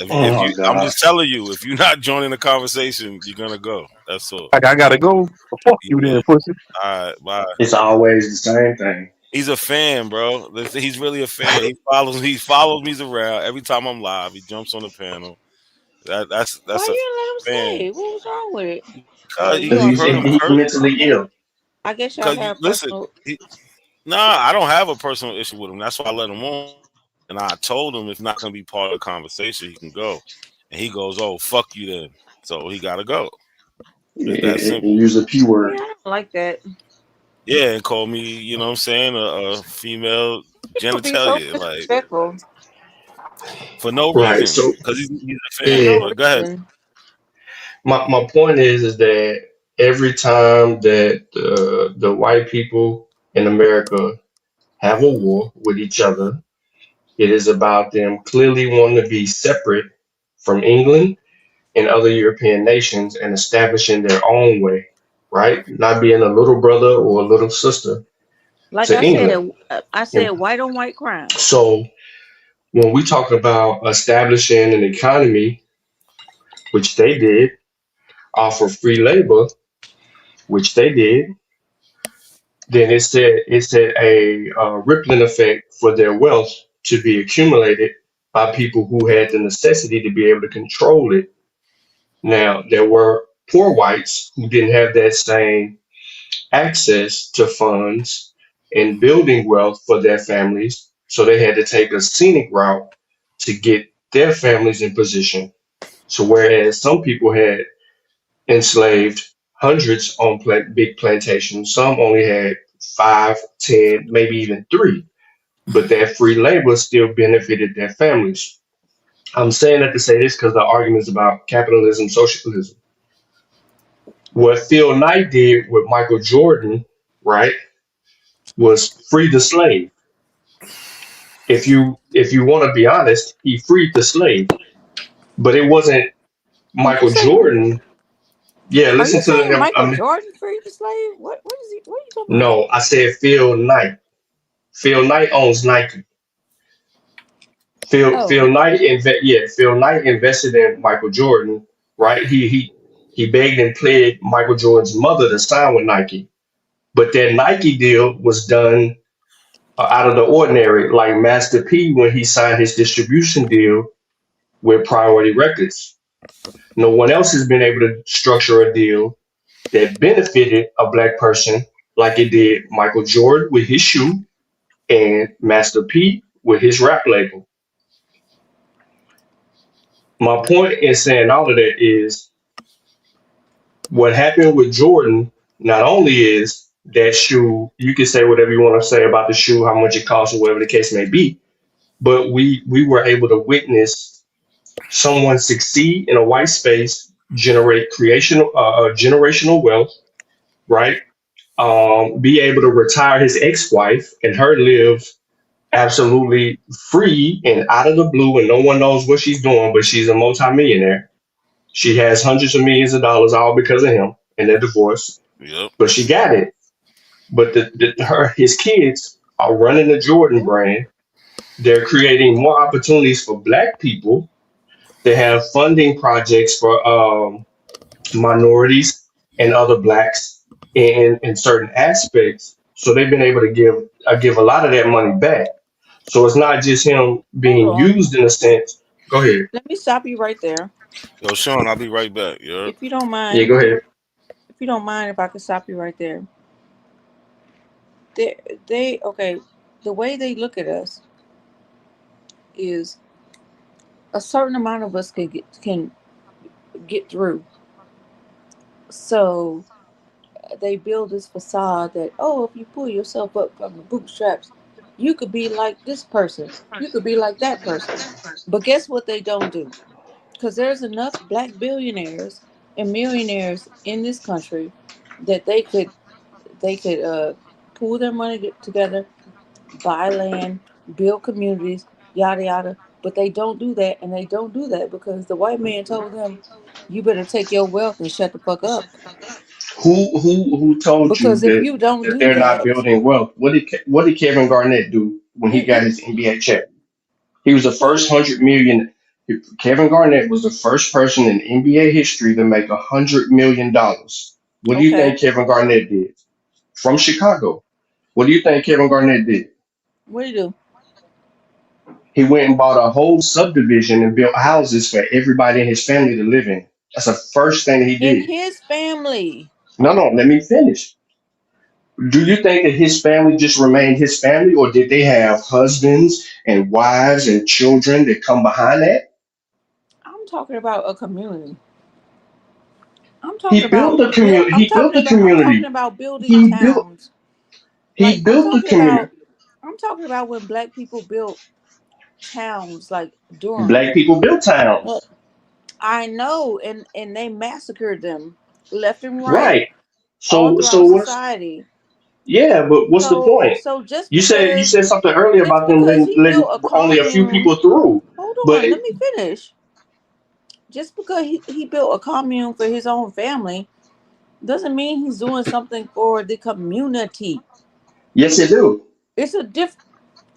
Oh if you, my I'm God. just telling you, if you're not joining the conversation, you're gonna go. That's all. I gotta go. Well, fuck you Yeah. then, pussy. All right. Bye. It's always the same thing. He's a fan, bro. He's really a fan. He follows me around every time I'm live. He jumps on the panel. Why That's a you didn't let him fan. stay? What was wrong with it? Cause You Because you all heard him he's curse. mentally ill. I guess y'all Cause you have listen. personal. Nah, I don't have a personal issue with him. That's why I let him on. And I told him if not gonna be part of the conversation, he can go. And he goes, "Oh, fuck you then." So he gotta go. It's that And simple. use a P Yeah, word. I don't like that. Yeah, and call me, you know what I'm saying, a female People be so genitalia, like disrespectful for no Right. reason, So because he's a for fan. yeah, no But go ahead. reason. my point is that every time that the white people in America have a war with each other, it is about them clearly wanting to be separate from England and other European nations and establishing their own way, right? Not being a little brother or a little sister Like to I said, England. I And said white on white crime. so when we talk about establishing an economy, which they did, offer free labor, which they did, then it said a rippling effect for their wealth to be accumulated by people who had the necessity to be able to control it. Now, there were poor whites who didn't have that same access to funds and building wealth for their families, so they had to take a scenic route to get their families in position. So, whereas some people had enslaved hundreds on big plantations, some only had five, 10, maybe even three, but that free labor still benefited their families. I'm saying that to say this because the argument is about capitalism, socialism. What Phil Knight did with Michael Jordan, right, was free the slave. If you want to be honest, he freed the slave, but it wasn't Did you Michael say? Jordan. Yeah, Are listen you to saying the. Michael Jordan freed the slave? What is he? What are you talking about? No, I said Phil Knight. Phil Knight owns Nike. Oh, Phil Knight invested in Michael Jordan, right? He begged and pled Michael Jordan's mother to sign with Nike, but that Nike deal was done out of the ordinary, like Master P when he signed his distribution deal with Priority Records. No one else has been able to structure a deal that benefited a black person like it did Michael Jordan with his shoe and Master P with his rap label. My point in saying all of that is what happened with Jordan not only is that shoe, you can say whatever you want to say about the shoe, how much it costs, or whatever the case may be, but we were able to witness someone succeed in a white space, generate generational wealth, right? Be able to retire his ex-wife and her live absolutely free and out of the blue, and no one knows what she's doing, but she's a multimillionaire. She has hundreds of millions of dollars all because of him and their divorce, Yep. but she got it. But his kids are running the Jordan brand. They're creating more opportunities for black people. They have funding projects for minorities and other blacks in certain aspects. So they've been able to give a lot of that money back. So it's not just him hold being on. used in a sense. Go ahead. Let me stop you right there. Yo, Sean, I'll be right back. Yep. If you don't Yeah, mind, go ahead. if I could stop you right there. They okay. The way they look at us is a certain amount of us can get through. So they build this facade that, oh, if you pull yourself up from the bootstraps, you could be like this person, you could be like that person. But guess what they don't do? Because there's enough black billionaires and millionaires in this country that they could pool their money together, buy land, build communities, yada yada. But they don't do that, and they don't do that because the white man told them, "You better take your wealth and shut the fuck up." Who told you Because if you don't that do they're not that, building wealth? What did Kevin Garnett do when he got mm-mm, his NBA check? He was the huh? first 100 million. Kevin Garnett was the first person in NBA history to make $100 million. What do you Okay, think Kevin Garnett did? From Chicago. What do you think Kevin Garnett did? what do you do? He went and bought a whole subdivision and built houses for everybody in his family to live in. That's the first thing he In did. his family, No, no, let me finish. Do you think that his family just remained his family, or did they have husbands and wives and children that come behind that? I'm talking about a community. I'm talking built the about build. community. He built the I'm talking community. about building He built towns. Like he built the community. I'm talking about when black people built towns like Durham. Black people built Well, towns. I know, and they massacred them left and right Right. all So throughout what's society. yeah, but what's the So point? so You said something earlier just about them because he letting built a only a few commune, people through. hold But on, let me finish. Just because he built a commune for his own family doesn't mean he's doing something for the community. yes, it do. It's a diff.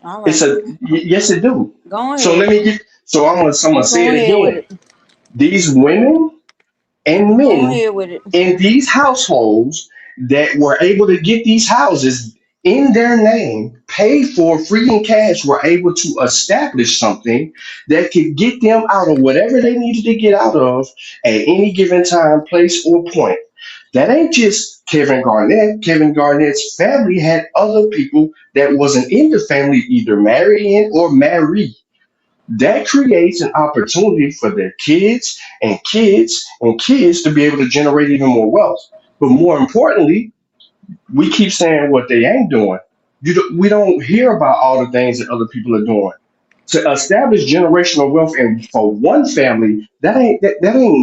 All It's right, a yes, it do. go So ahead. let me get. So I'm gonna say Go it ahead with again. it. These women and Go men ahead with it. in these households that were able to get these houses in their name, paid for free and cash, were able to establish something that could get them out of whatever they needed to get out of at any given time, place, or point. That ain't just Kevin Garnett. Kevin Garnett's family had other people that wasn't in the family either marrying or marry. That creates an opportunity for their kids and kids and kids to be able to generate even more wealth. But more importantly, we keep saying what they ain't doing. We don't hear about all the things that other people are doing. To establish generational wealth and for one family, that ain't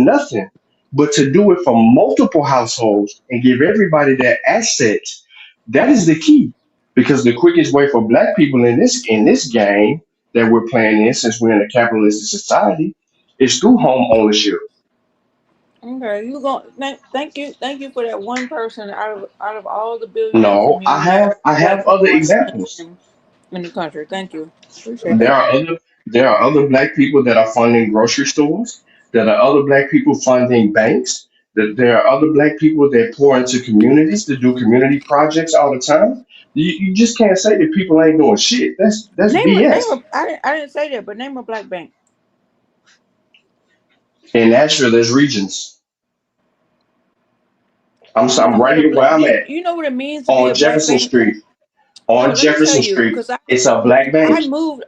nothing. But to do it for multiple households and give everybody their assets, that is the key. Because the quickest way for black people in this game that we're playing in, since we're in a capitalistic society, is through home ownership. Okay, you go. Thank you for that one person out of all the billionaires and No, millionaires, I black have other people examples. in the country. Thank you. Appreciate There that. are other there are other black people that are funding grocery stores. There are other black people funding banks. That there are other black people that pour into communities to do community projects all the time. You just can't say that people ain't doing shit. That's Name BS. a. I didn't say that, but name a black bank. In Nashville, there's regions. You I'm know right what a here where black. I'm at You know what it means to be on a black Jefferson bank. Street. No, On let me tell Jefferson you, Street, because it's a black bank.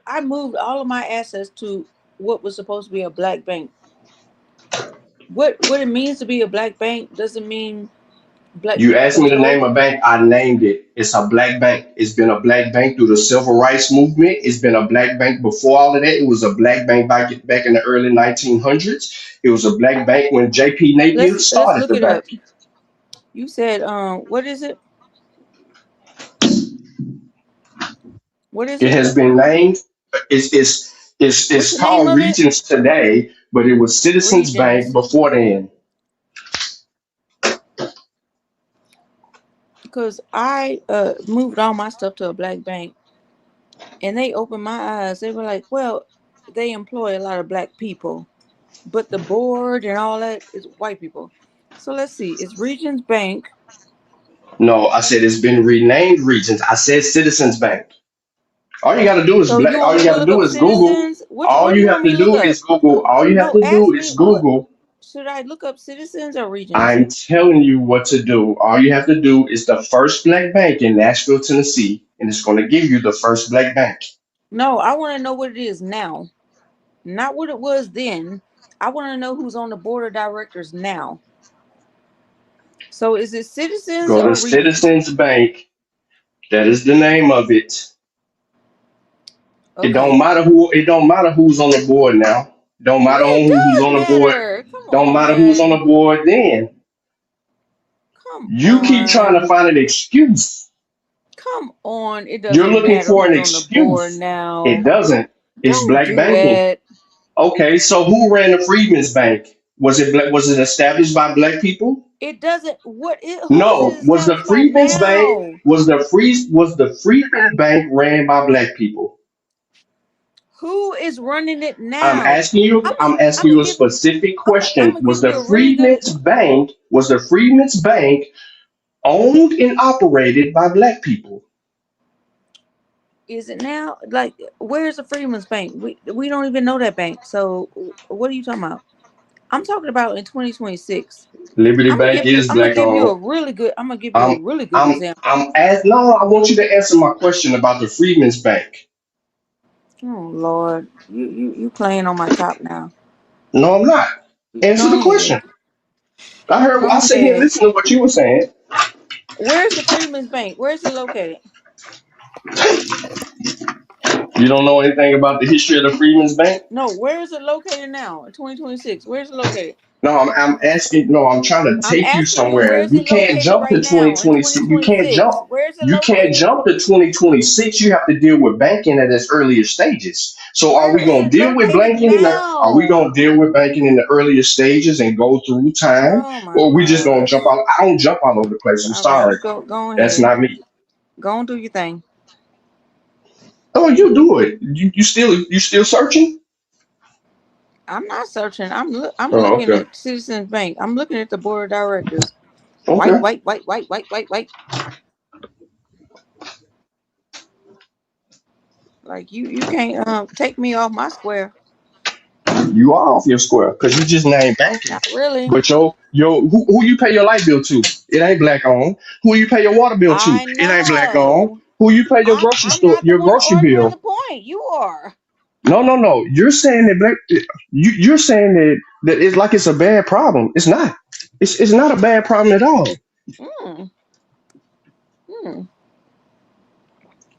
I moved all of my assets to what was supposed to be a black bank. What it means to be a black bank doesn't mean black You people asked me to name control a it. bank, I named it. It's a black bank. It's been a black bank through the civil rights movement. It's been a black bank before all of that. It was a black bank back in the early 1900s. It was a black bank when J.P. Napier Let's started look the it bank. up. You said what is it? What is It it? has been named. What's It's the name called of it? Regions today, but it was Citizens Bank Regions. before then. Because I moved all my stuff to a black bank, and they opened my eyes. They were like, well, they employ a lot of black people, but the board and all that is white people. So let's see. It's Regions Bank. No, I said it's been renamed Regions. I said Citizens Bank. All you got to do is So you all want you me to got to look do up is Google. citizens? What All do you you want have me to to look do up? is Google. All you have No, to do ask me is what Google. should I look up citizens or regions? I'm telling you what to do. All you have to do is the first black bank in Nashville, Tennessee, and it's going to give you the first black bank. No, I want to know what it is now, not what it was then. I want to know who's on the board of directors now. So is it citizens Go to or regions? Citizens Bank. That is the name of it. It don't Okay. matter who. It don't matter who's on the board now. Don't Yeah, matter it who's does on the board. matter. Come Don't matter who's on the on. board then. Come You keep trying to on. find an excuse. Come on. It You're doesn't looking matter for an who's on the board excuse. It now. doesn't. It's Don't black do banking. that. Okay, so who ran the Freedmen's Bank? Was it established by black people? It doesn't who is No. it established by now? Was the Freedmen's Bank ran by black people? Who is running it I'm now? asking you. I'm I'm asking gonna you a give specific I'm question. gonna give you a really good. Was the Freedmen's Bank owned and operated by black people? Is it now? Like, where's the Freedman's Bank? We don't even know that bank. So what are you talking about? I'm talking about in 2026. Liberty Bank is I'm gonna black give you owned. a really good. I'm gonna give you a I'm really good example. no. I want you to answer my question about the Freedmen's Bank. Oh Lord, you playing on my top now. No, I'm not. Answer the Go ahead. question. I Go sit here ahead. listening to what you were saying. Where's the Freedmen's Bank? Where's it located? You don't know anything about the history of the Freedmen's Bank? No, where is it located now in 2026? Where's it located? No, I'm asking. No, I'm trying to I'm take you asking you, somewhere. where's You it can't located jump right to now in 2026. You can't jump. 2026? Where's it You can't located? jump to 2026. You have to deal with banking at its earlier stages. So, are Where we is going to it deal with located banking in the? Are we now? going to deal with banking in the earlier stages and go through time, Oh my or we just going to gosh. jump out? I don't jump all over the place. I'm Okay, sorry. you go That's ahead. not me. Go and do your thing. Oh, you do it. You still searching? I'm not searching. I'm Oh, looking okay. at Citizens Bank. I'm looking at the board of directors. White, Okay. white, white, white, white, white, white. Like you can't take me off my square. You are off your square because you just named banking. Not really. But who you pay your light bill to? It ain't black on. Who you pay your water bill to? I It ain't black on. know. Who you pay I'm not the your one grocery arguing the bill? point. You are. No, no, no. You're saying that you're saying that it's like it's a bad problem. It's not. It's not a bad problem at all. Mm, mm.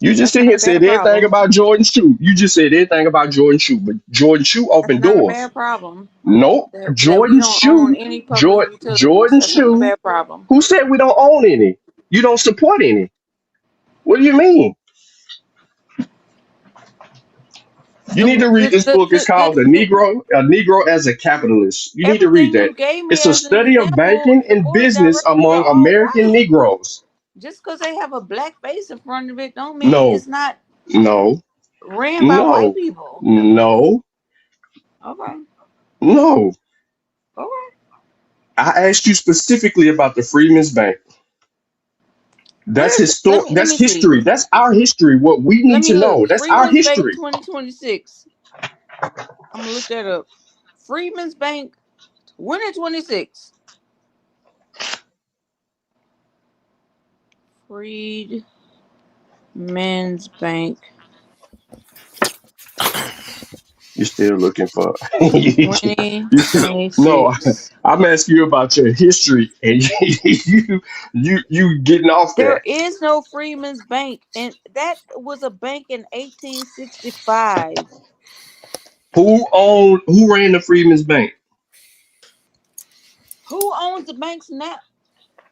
You just That's sit not here a and said bad everything problem. about Jordan Shoe. You just said everything about Jordan Shoe, but Jordan Shoe That's opened not a doors. bad problem. Nope. That we Jordan don't own Shoe. any public utilities. Jordan That's not a Shoe. bad problem. Who said we don't own any? You don't support any. What do you mean? You need Okay, to read this book. It's called A Negro as a Capitalist. You need to read everything that. you gave me It's a as an study of example, banking the and board of business directors are among all American white. Negroes. Just because they have a black face in front of it, don't mean No, it's not no, ran by white no, people. no, Okay, no. okay. I asked you specifically about the Freedmen's Bank. That's Where's let historic. me That's see. history. That's our history. What we Let need me to know. look. That's our Freeman's Bank history. 2026. I'm gonna look that up. Freeman's Bank 2026. Freedmen's Bank You're still looking for. you still, no, 2026. I'm asking you about your history, and you getting off There there. is no Freeman's Bank, and that was a bank in 1865. Who ran the Freedmen's Bank? Who owns the banks now?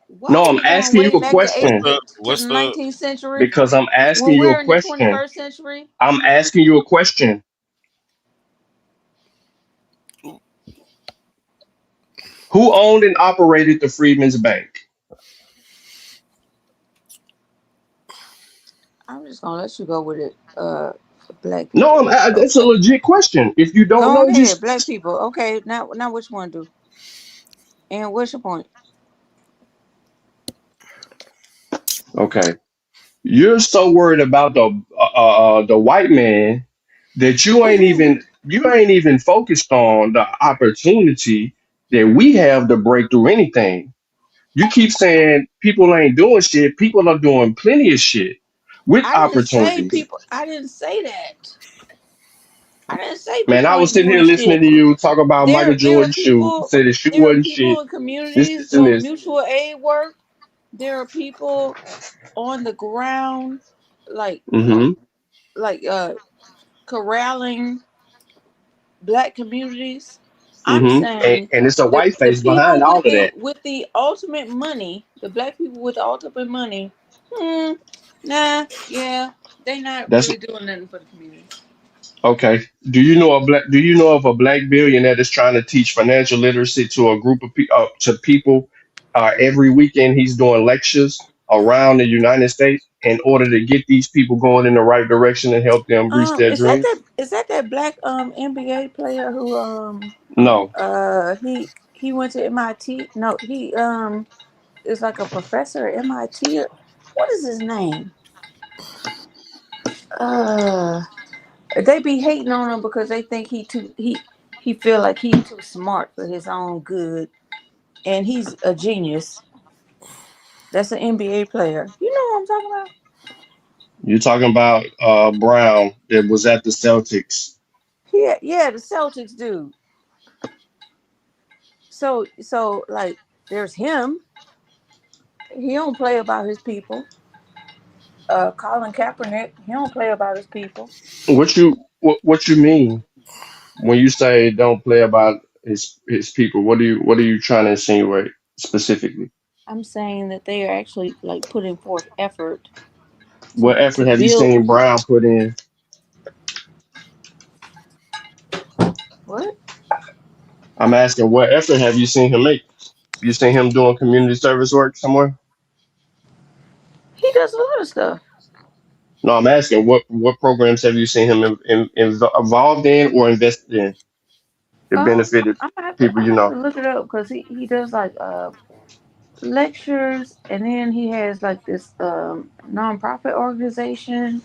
Why No, are I'm we going asking way you a back to question to the what's the 19th century because I'm asking when you we're a in the question. 21st century? I'm asking you a question. Who owned and operated the Freedmen's Bank? I'm just gonna let you go with it. Black No, people. that's a Okay. legit question. If you don't Go know, ahead, black just people. Okay, now what you want to do? And what's your point? okay. You're so worried about the white man that you ain't even focused on the opportunity that we have to break through anything. You keep saying people ain't doing shit. People are doing plenty of shit with I didn't say opportunities. people. I didn't say that. I didn't say Man, I people was ain't sitting here doing listening shit. to you talk about Michael There are Jordan's shoe. people. Said his shoe There are wasn't people shit. in This, communities this, and doing this. mutual aid work. There are people on the ground, like hmm like corralling black communities. I'm And, saying and it's a white the face behind people all of that. with the ultimate money, the black people with the ultimate money, hmm, nah, yeah, they not That's really doing nothing for the community. okay. Do you know of a black billionaire that's trying to teach financial literacy to a group of to people? Every weekend, he's doing lectures around the United States in order to get these people going in the right direction and help them reach their dreams. Is that that black NBA player who No, he went to MIT? No, he is like a professor at MIT. What is his name? Uh, they be hating on him because they think he feel like he too smart for his own good, and he's a genius. That's an NBA player. You know what I'm talking about? you're talking about Brown that was at the Celtics. Yeah, yeah, the Celtics dude. So like. There's him. He don't play about his people. Colin Kaepernick. He don't play about his people. What you mean when you say don't play about his people? What are you trying to insinuate specifically? I'm saying that they are actually like putting forth effort What to effort have you build. seen Brown put in? What? I'm asking what effort have you seen him make? You seen him doing community service work somewhere? He does a lot of stuff. No, I'm asking what programs have you seen him involved in or invested in that benefited people I'm you gonna have know? to look it up because he does like lectures, and then he has like this nonprofit organization.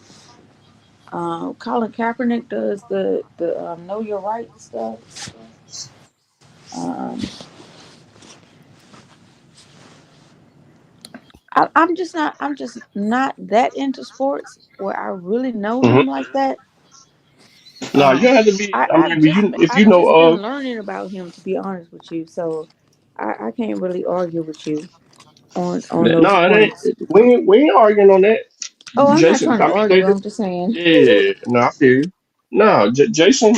Colin Kaepernick does the Know Your Rights stuff. Um, I'm just not that into sports where I really know Hmm. him like that. No, you don't have to be. I mean, if you I've know just been of, learning about him, to be honest with you. So I can't really argue with you on those no, it ain't. points. We ain't arguing on that, Oh, I'm not Jason. trying to I mean, argue. I'm just saying. yeah, no, I feel you. No, Jason.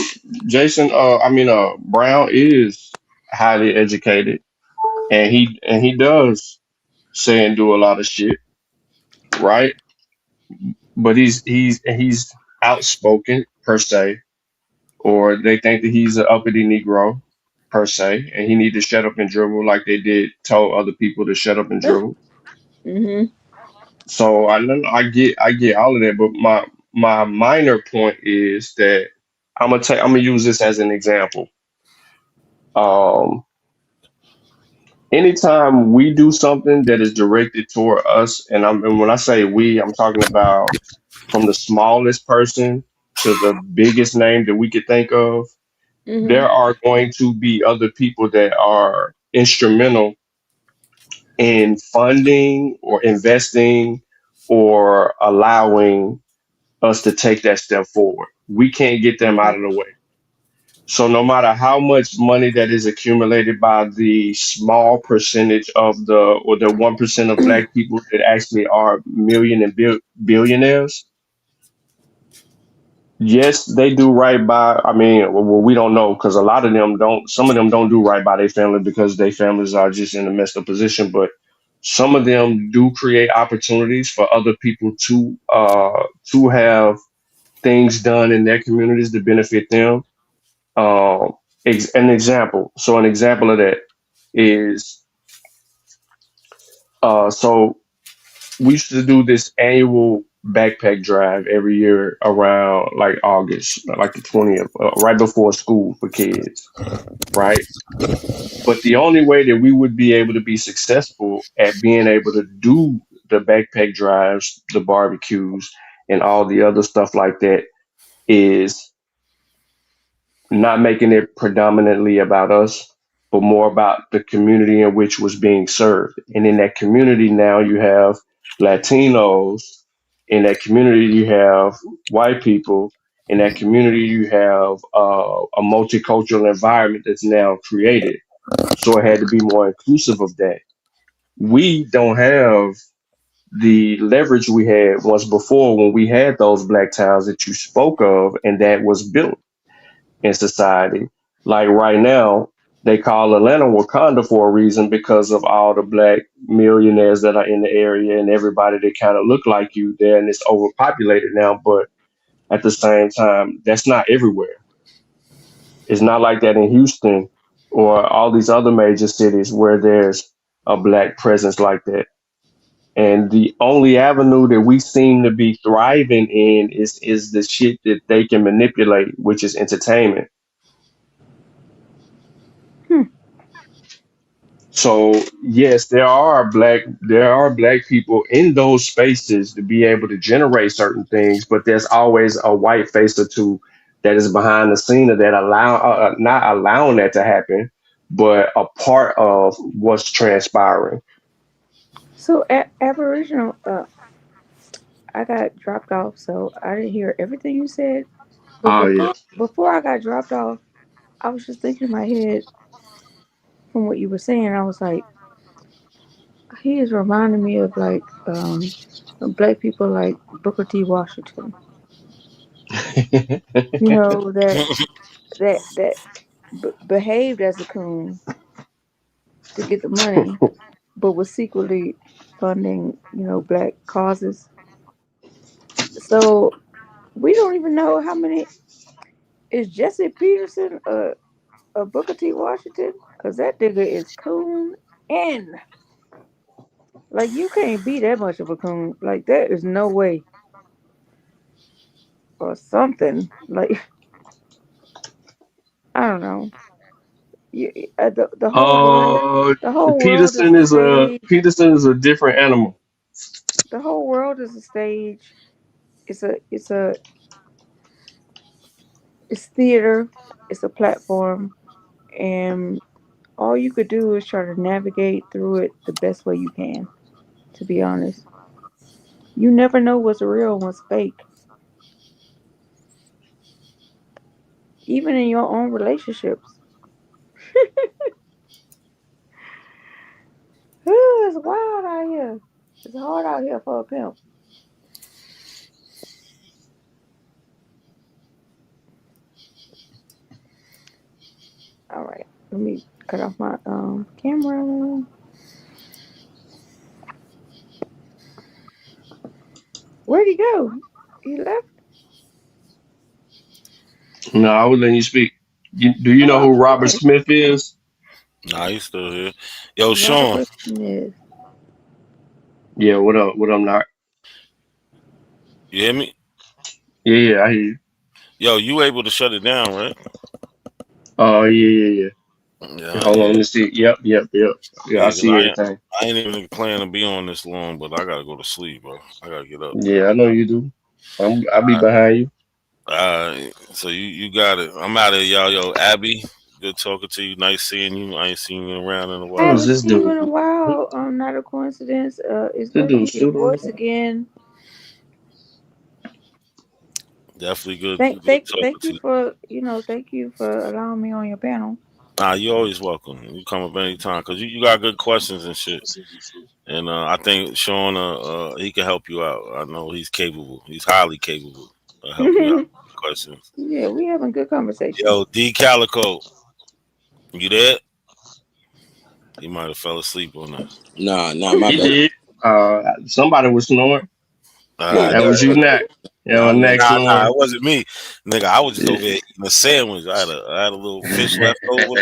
Brown is highly educated, and he does say and do a lot of shit, right? But he's outspoken per se, or they think that he's an uppity Negro per se, and he need to shut up and dribble like they did told other people to shut up and dribble. Hmm. So I get all of that, but my minor point is that I'm gonna use this as an example. Um, Anytime we do something that is directed toward us, and when I say we, I'm talking about from the smallest person to the biggest name that we could think of. Hmm. There are going to be other people that are instrumental in funding or investing or allowing us to take that step forward. We can't get them out of the way. So no matter how much money that is accumulated by the small percentage of the or the 1% of black people that actually are million and billionaires, yes, they do right by. I mean, well, we don't know because a lot of them don't. Some of them don't do right by their family because their families are just in a messed up position. But some of them do create opportunities for other people to have things done in their communities to benefit them. Um, an example. So an example of that is so we used to do this annual backpack drive every year around like August, like the 20th, right before school for kids, right? But the only way that we would be able to be successful at being able to do the backpack drives, the barbecues, and all the other stuff like that is not making it predominantly about us, but more about the community in which was being served. And in that community now you have Latinos, in that community you have white people, in that community you have a multicultural environment that's now created. So it had to be more inclusive of that. We don't have the leverage we had once before when we had those black towns that you spoke of and that was built in society. Like right now, they call Atlanta Wakanda for a reason because of all the black millionaires that are in the area and everybody that kind of look like you there, and it's overpopulated now. But at the same time, that's not everywhere. It's not like that in Houston or all these other major cities where there's a black presence like that. And the only avenue that we seem to be thriving in is the shit that they can manipulate, which is entertainment. Hmm. So yes, there are black people in those spaces to be able to generate certain things, but there's always a white face or two that is behind the scene of that not allowing that to happen, but a part of what's transpiring. So Aboriginal, I got dropped off, so I didn't hear everything you said. But Oh yeah. before I got dropped off, I was just thinking in my head from what you were saying. I was like, he is reminding me of like black people like Booker T. Washington. You know that behaved as a coon to get the money, but was secretly funding black causes. So we don't even know how many is Jesse Peterson a Booker T. Washington, because that nigga is coon and like you can't be that much of a coon. Like there is no way or something. Like I don't know. You, the whole world is Peterson a is a stage. Peterson is a different animal. The whole world is a stage. It's it's theater. It's a platform, and all you could do is try to navigate through it the best way you can. To be honest, you never know what's real and what's fake, even in your own relationships. It's wild out here. It's hard out here for a pimp. All right, let me cut off my camera. Where'd he go? He left. No, I was letting you speak. Do you know Oh, who I'm Robert sorry. Smith is? Nah, he's still here. Yo, Sean, Robert Smith. Yeah, what up? What up, not? you hear me? Yeah, I hear you. Yo, you able to shut it down, right? Oh, yeah. Yeah, Hold on, yeah, let me see. Yep. Yeah, I yeah. Cause see everything. I ain't even planning to be on this long, but I gotta go to sleep, bro. I gotta get up. Yeah, I know you do. I'll be behind you. So you got it. I'm out of here, y'all. Yo, Abby, good talking to you. Nice seeing you. I ain't seen you around in a I Who while. is haven't this seen you dude? in a while. Not a coincidence. It's This good to dude hear your still on voice the again. Definitely good, Thank, good thank, talking thank to you you. for thank you for allowing me on your panel. Nah, you always welcome. You come up anytime because you got good questions and shit. And I think Sean, he can help you out. I know he's capable. He's highly capable of helping you out with questions. Yeah, we having good conversation. Yo, D Calico, you there? He might have fell asleep on us. Nah, my He bad. did. Somebody was snoring. All Nah, right, That that was bet. you, was Nat. nah, Yeah, I was Nat Nah, snoring. it wasn't me, nigga. I was just Yeah. over here eating a sandwich. I had a little fish left over.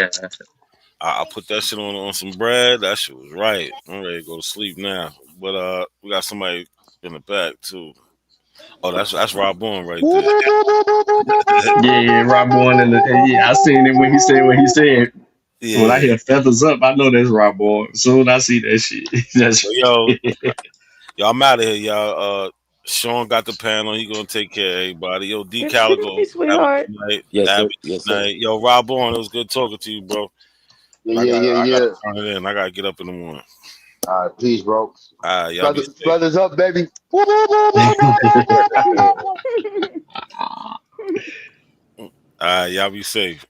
I put that shit on some bread. That shit was right. I'm ready to go to sleep now. But we got somebody in the back too. Oh, that's Rob Bourne right there. Yeah, Rob Boy yeah, I seen it when he said what he said. When I Yeah. hear feathers up, I know that's Rob Boy. As soon as I see that shit, So that's y'all, I'm out of here, y'all. Sean got the panel. He gonna take care of everybody. Yo, D Good Calico, night, have a sweetheart. good night. yes, sir. Abby, Yes, good sir. night. Yo, Rob Bourne, it was good talking to you, bro. And I gotta Yeah. turn it in. I gotta get up in the morning. All right, peace, bro. Y'all be safe. Brothers up, baby. Y'all be safe.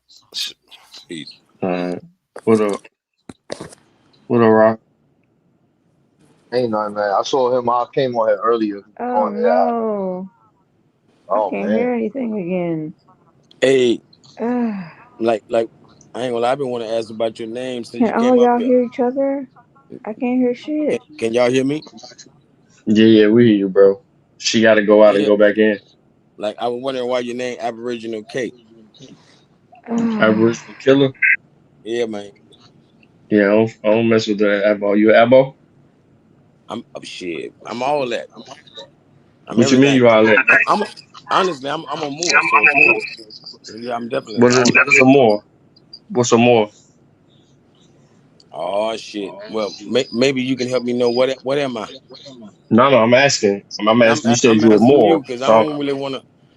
Peace. uh, what up? What up, Rock? Ain't nothing, man. I saw him. I came on here earlier. Oh On there. no, I Oh can't man. hear anything again. Hey, Ah, like I ain't gonna lie, I've been wanting to ask about your name since can you all came up y'all here. hear each other? I can't hear shit. Can y'all hear me? Yeah, we hear you, bro. She got to go out and Yeah. go back in. Like I was wondering why your name Aboriginal K. Ah, Aboriginal killer. Yeah, man. Yeah, I don't mess with the Abo. You Abo? I'm shit. I'm all that. I'm What you mean everything. you all that? I'm honestly, I'm a Moor, so it's Moor. So yeah, I'm definitely What is, all that. what is some more? What's some more? Oh shit. Well, maybe you can help me know what am I? No, I'm asking. I'm And asking. You said I'm you were asking you more. because So,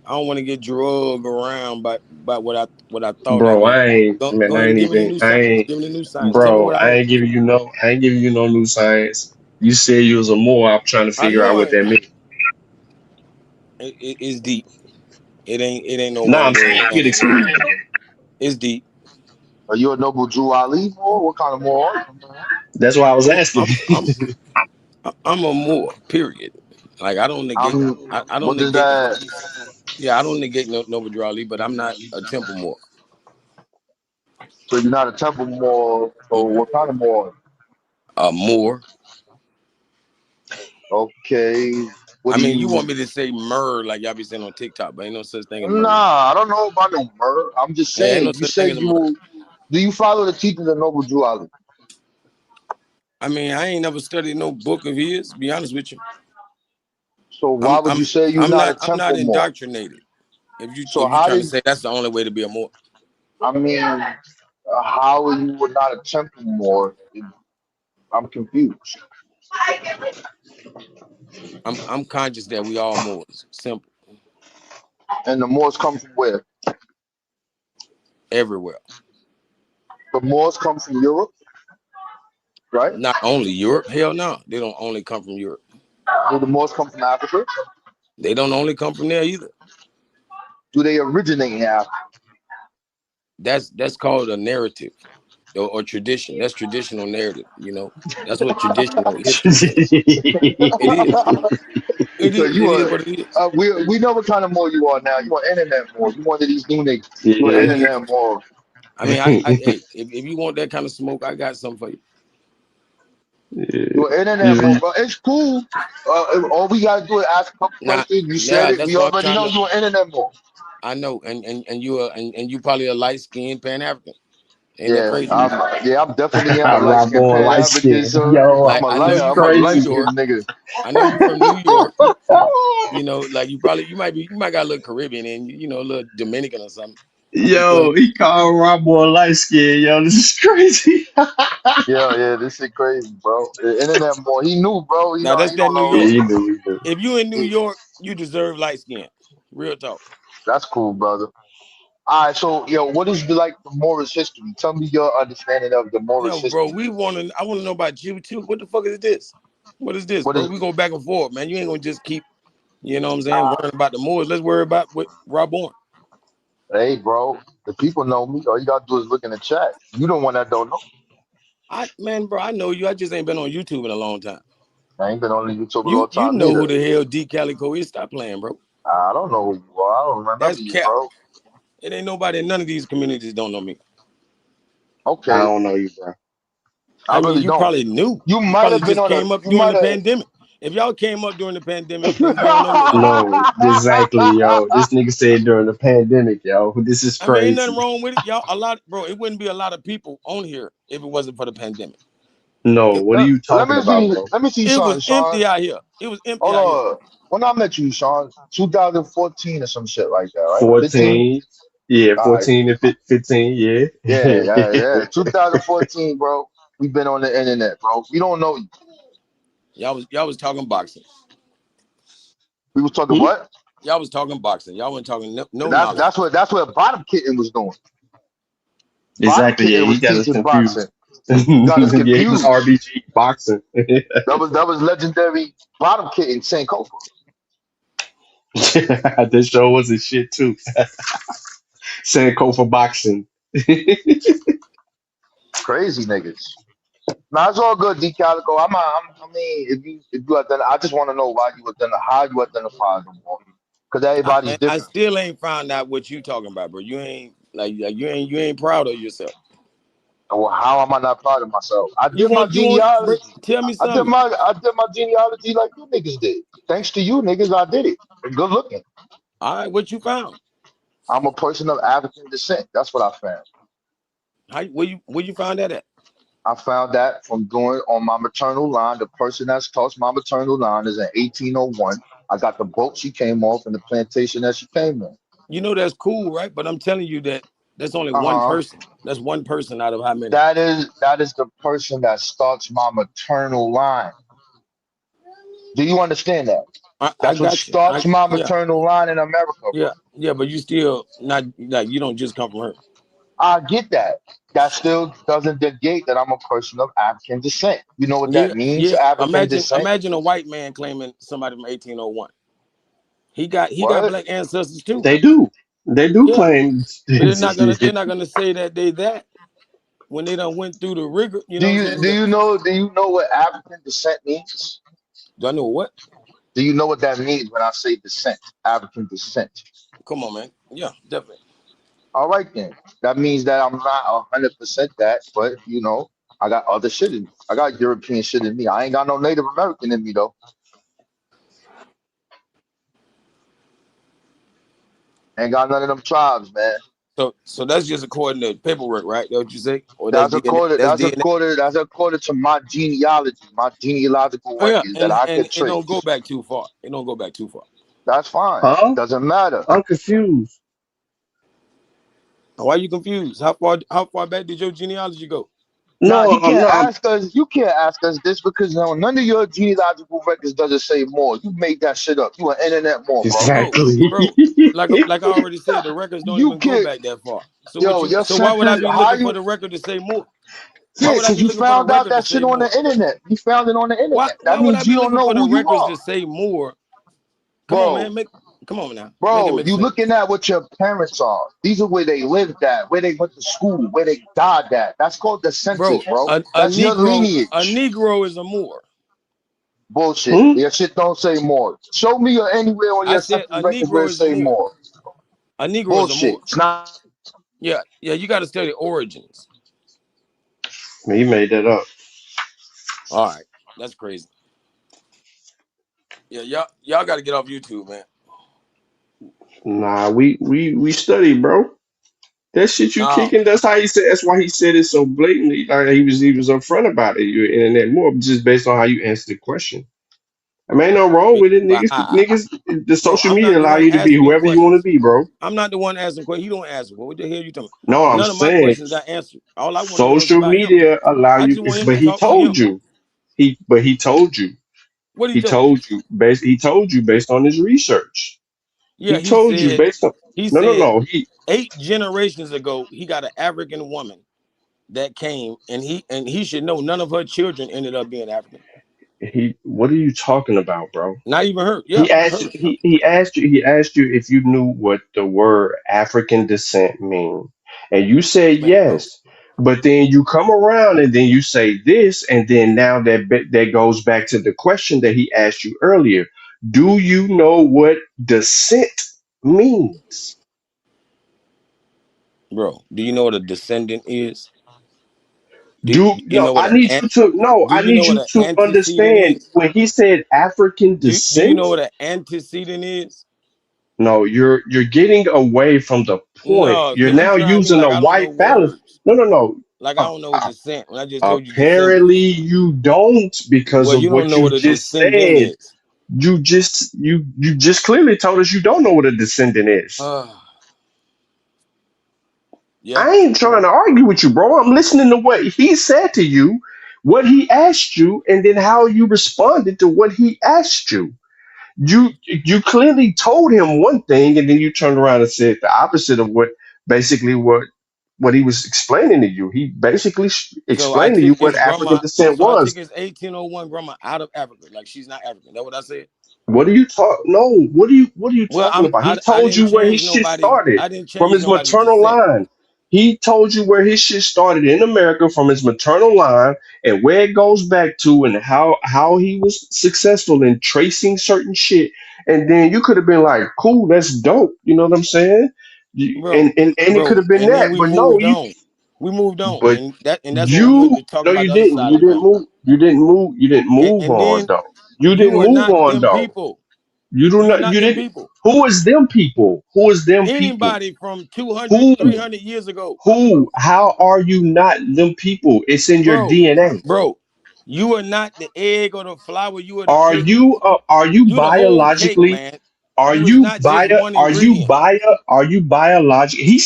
I don't want to get drugged around by what I thought I bro, knew. I ain't. Go Man, go I ahead and ain't give me the even. new I science. ain't. Give me the new science. Tell me Bro, what I I am. ain't giving you no. I ain't giving you no new science. You said you was a more. I'm trying to I figure out know what that means. it's deep. It ain't no Nah, one I'm saying word you could thing. explain it. It's deep. Are you a noble Drew Ali Moor? What kind of Moor are you, man? That's why I was I'm asking. I'm a Moor. Period. Like I don't negate. I'm. I don't What does negate. that? Yeah, I don't negate Nova Drawley, but I'm not a Temple Moor. So you're not a temple Moor. So what kind of Moor? A Moor. Okay. What I do mean, you you? want me to say myrrh like y'all be saying on TikTok, but ain't no such thing as myrrh. Nah, I don't know about no murder. I'm just Yeah, ain't no saying. You such thing said as a myrrh. you. Do you follow the teachings of Noble Drew Ali? I mean, I ain't never studied no book of his. Be honest with you, So why would you say you're not a I'm not temple Moor? indoctrinated. So If you how trying to did? say that's the only way to be a Moor, I mean, how are you not a temple Moor? I'm confused. I'm conscious that we all Moors. Simple. And the Moors come from where? Everywhere. The Moors come from Europe, right? Not only Europe. Hell no, they don't only come from Europe. Do the Moors come from Africa? They don't only come from there either. Do they originate in Africa? That's called a narrative or tradition. That's traditional narrative. You know, that's what traditional history says. It is. So It you is are. what it is. We know what kind of Moor you are now. You are internet Moor. You one of these new niggas. You are Yeah. internet Moor. I mean, hey, if you want that kind of smoke, I got something for you. Yeah. You are internet Moor, You- bro. It's cool. All we gotta do is ask a couple Now, questions. You said yeah, it. that's We what I'm already trying know to. you are internet Moor. I know, and you are, and you probably a light skinned Pan African. Ain't that Yeah, crazy? I'm definitely am a light Rob skinned boy Pan light African, skin. sir. Yo, Like that's I'm a from New light crazy. York. skinned nigga. I know you from New York. You know, like you might got a little Caribbean and a little Dominican or something. You feel me? Yo, he called Rob boy light skin. Yo, this is crazy. Yeah, this shit crazy, bro. The internet Moor. He knew, bro. Now that's He that don't New Yeah, York. know. he do. He do. If you in New He, York, you deserve light skin. Real talk. that's cool, brother. All right, so what is the Moorish history? Tell me your understanding of the Moorish No, bro, history. I wanna know about you too. What the fuck is this? What is this, What bro? is? We go back and forth, man. You ain't gonna just keep, you know what I'm saying, Uh, worrying about the Moors. Let's worry about what Rob Bourne. hey, bro, the people know me. All you gotta do is look in the chat. You the one that don't know. Bro, I know you. I just ain't been on YouTube in a long time. I ain't been on YouTube a You long you time know who neither. the hell D Calico is? Stop playing, bro. I don't know who you are. I don't remember That's you, cap. bro. It ain't nobody in none of these communities don't know me. I Okay, don't know you, bro. I I mean, really you don't. probably knew. You You might probably have been just on a. came up You during might the have. pandemic. If y'all came up during the pandemic, then you don't know me. No, exactly, yo. This nigga said during the pandemic, yo. This is I mean, ain't nothing crazy. wrong with it, y'all. Bro. It wouldn't be a lot of people on here if it wasn't for the pandemic. No, It, what are you Let talking me about, see. bro? Let me see, it Sean. was Sean, empty out here. It was empty hold out here. on. When I met you, Sean, 2014 or some shit like that, right? 15. 14. Yeah, All right. 14 and 15, Yeah. yeah. 2014, bro. We've been on the internet, bro. We don't know you. Y'all was talking boxing. We was talking Hmm? what? Y'all was talking boxing. Y'all weren't talking no That's knowledge. that's what Bottom Kitten was doing. Bottom Exactly, yeah. Kitten He was got us teaching boxing. confused. Got us Yeah, he was confused. RBG boxing. That was legendary Bottom Kitten Sankofa. This show was a shit too. Sankofa boxing. Crazy niggas. Now it's all good, D Calico. I mean, if you I just want to know why you how you identify them more, because everybody's I different. still ain't found out what you talking about, bro. You ain't you ain't proud of yourself. Well, how am I not proud of myself? I You did my want bro, genealogy. tell me I did something. my genealogy like you niggas did. Thanks to you niggas, I did it. And good looking. All right, what you found? I'm a person of African descent. That's what I found. Where you found that at? I found that from doing on my maternal line. The person that's touched my maternal line is in 1801. I got the boat she came off and the plantation that she came on. You know that's cool, right? But I'm telling you that's only one Uh huh. person. That's one person out of how many? That is the person that starts my maternal line. Do you understand that? I That's what got you. starts my Yeah, maternal line in America, bro. yeah, but you still not like you don't just come from her. I get that. That still doesn't negate that I'm a person of African descent. You know what Yeah, that means, yeah. African Imagine descent? imagine a white man claiming somebody from 1801. He got What? black ancestors too. They do. They do Yeah, claim but this shit. they're not gonna say that they that. when they done went through the rigor, you Do know what I'm you saying? do you know what African descent means? Do I know what? Do you know what that means when I say descent? African descent. Come on, man. Yeah, definitely. All right then. That means that I'm not 100% that, but I got other shit in me. I got European shit in me. I ain't got no Native American in me though. Ain't got none of them tribes, man. So that's just according to paperwork, right? That's what you say? Or that's That's DNA? according. That's That's DNA. according. That's according to my genealogy, my genealogical Oh yeah, lineage that I and could it don't go trace. back too far. It don't go back too far. That's fine. Huh? Doesn't matter. I'm confused. Why are you confused? How far back did your genealogy go? Now No, I'm not. you can't ask us this because none of your genealogical records doesn't say more. You made that shit up. You an internet more, bro. Bro, Exactly. bro, like I already said, the records don't You even go can't. back that far. So what Yo, you your so why would I century. be How looking for you? the record to say more? Why Yeah, would I because be you looking for the found out record to that shit say on more? the internet. You found it on the Why internet. That why would I means you be don't looking know for the who you records are, to say more? Come on, bro. man, come on now. Make it Bro, make you looking sense. at what your parents are. These are where they lived at, where they went to school, where they died at. That's called the census, Bro, bro. a That's your Negro lineage. is a Moor. Bullshit. Hmm? Your shit don't say more. Show me anywhere on I your said census a record where Negro it is a say Moor. more. A Negro is a Bullshit. Moor. It's not. Yeah, you got to study origins. He made that up. All right, that's crazy. Yeah, y'all got to get off YouTube, man. Nah, we study, bro. That shit you No, kicking. That's how he said. That's why he said it so blatantly. Like he was upfront about it. You internet more just based on how you answer the question. I mean, ain't no wrong with it, but niggas. The bro, social I'm not media the allow one you to be asking whoever you want to questions. be, bro. I'm not the one asking questions. He don't ask them. What the hell you talking No, about? I'm None of my saying questions got answered. All I want to know is social about him. media allow I you. just want him But to he talk for told him. you. He told you. What he He told you? told you. He told you based on his research. Yeah, He told you based on. he No, no, said no. 8 generations ago he got an African woman that came, and he should know none of her children ended up being African. He. What are you talking about, bro? Not even her. Yeah, He asked her. you. He asked you if you knew what the word African descent mean, and you said Man, bro. yes. But then you come around and then you say this, and then now that goes back to the question that he asked you earlier. Do you know what descent means? Bro, do you know what a descendant is? Do, Do do you no? know what I an need you to no. do I you know need what you an to antecedent understand is? when he said African Do you know descent. what an antecedent is? No, you're getting away from the point. No, You're because you now trying me using like a I don't know white balance. words. No, no, no. Like I Uh, don't know what uh, descent when I just told you apparently descendants. you don't because Well, of you don't what know you what a just descendant said. is. You just clearly told us you don't know what a descendant is. Yeah. I ain't trying to argue with you, bro. I'm listening to what he said to you, what he asked you, and then how you responded to what he asked you. You clearly told him one thing and then you turned around and said the opposite of what he was explaining to you. He basically So I explained to you took what his African grandma. descent So I took was. his 1801 grandma out of Africa. Like she's not African. That what I said? What are you talk? No, what are you Well, talking about? He I told didn't you where his change shit nobody. started I didn't from change his nobody's maternal descent. line. He told you where his shit started in America from his maternal line and where it goes back to and how he was successful in tracing certain shit. And then you could have been like, cool, that's dope. You know what I'm saying? Bro, And it could bro. have been And then that. we But no, moved on. We moved on. but And that's when we went you to talk no, about you the other didn't. side of You the didn't family. move. You didn't move. You didn't And, move and on then though. You you didn't are move not on them though. people. You do You are not. not You them didn't. people. Who is them people? Who is them people? Anybody from 200, Who? 300 years ago. Who? How are you not them people? It's in your Bro, DNA. bro. You are not the egg or the flour. You are the Are cake. you? Are you You the whole cake, biologically? man. You is not just one ingredient. Are you biological? He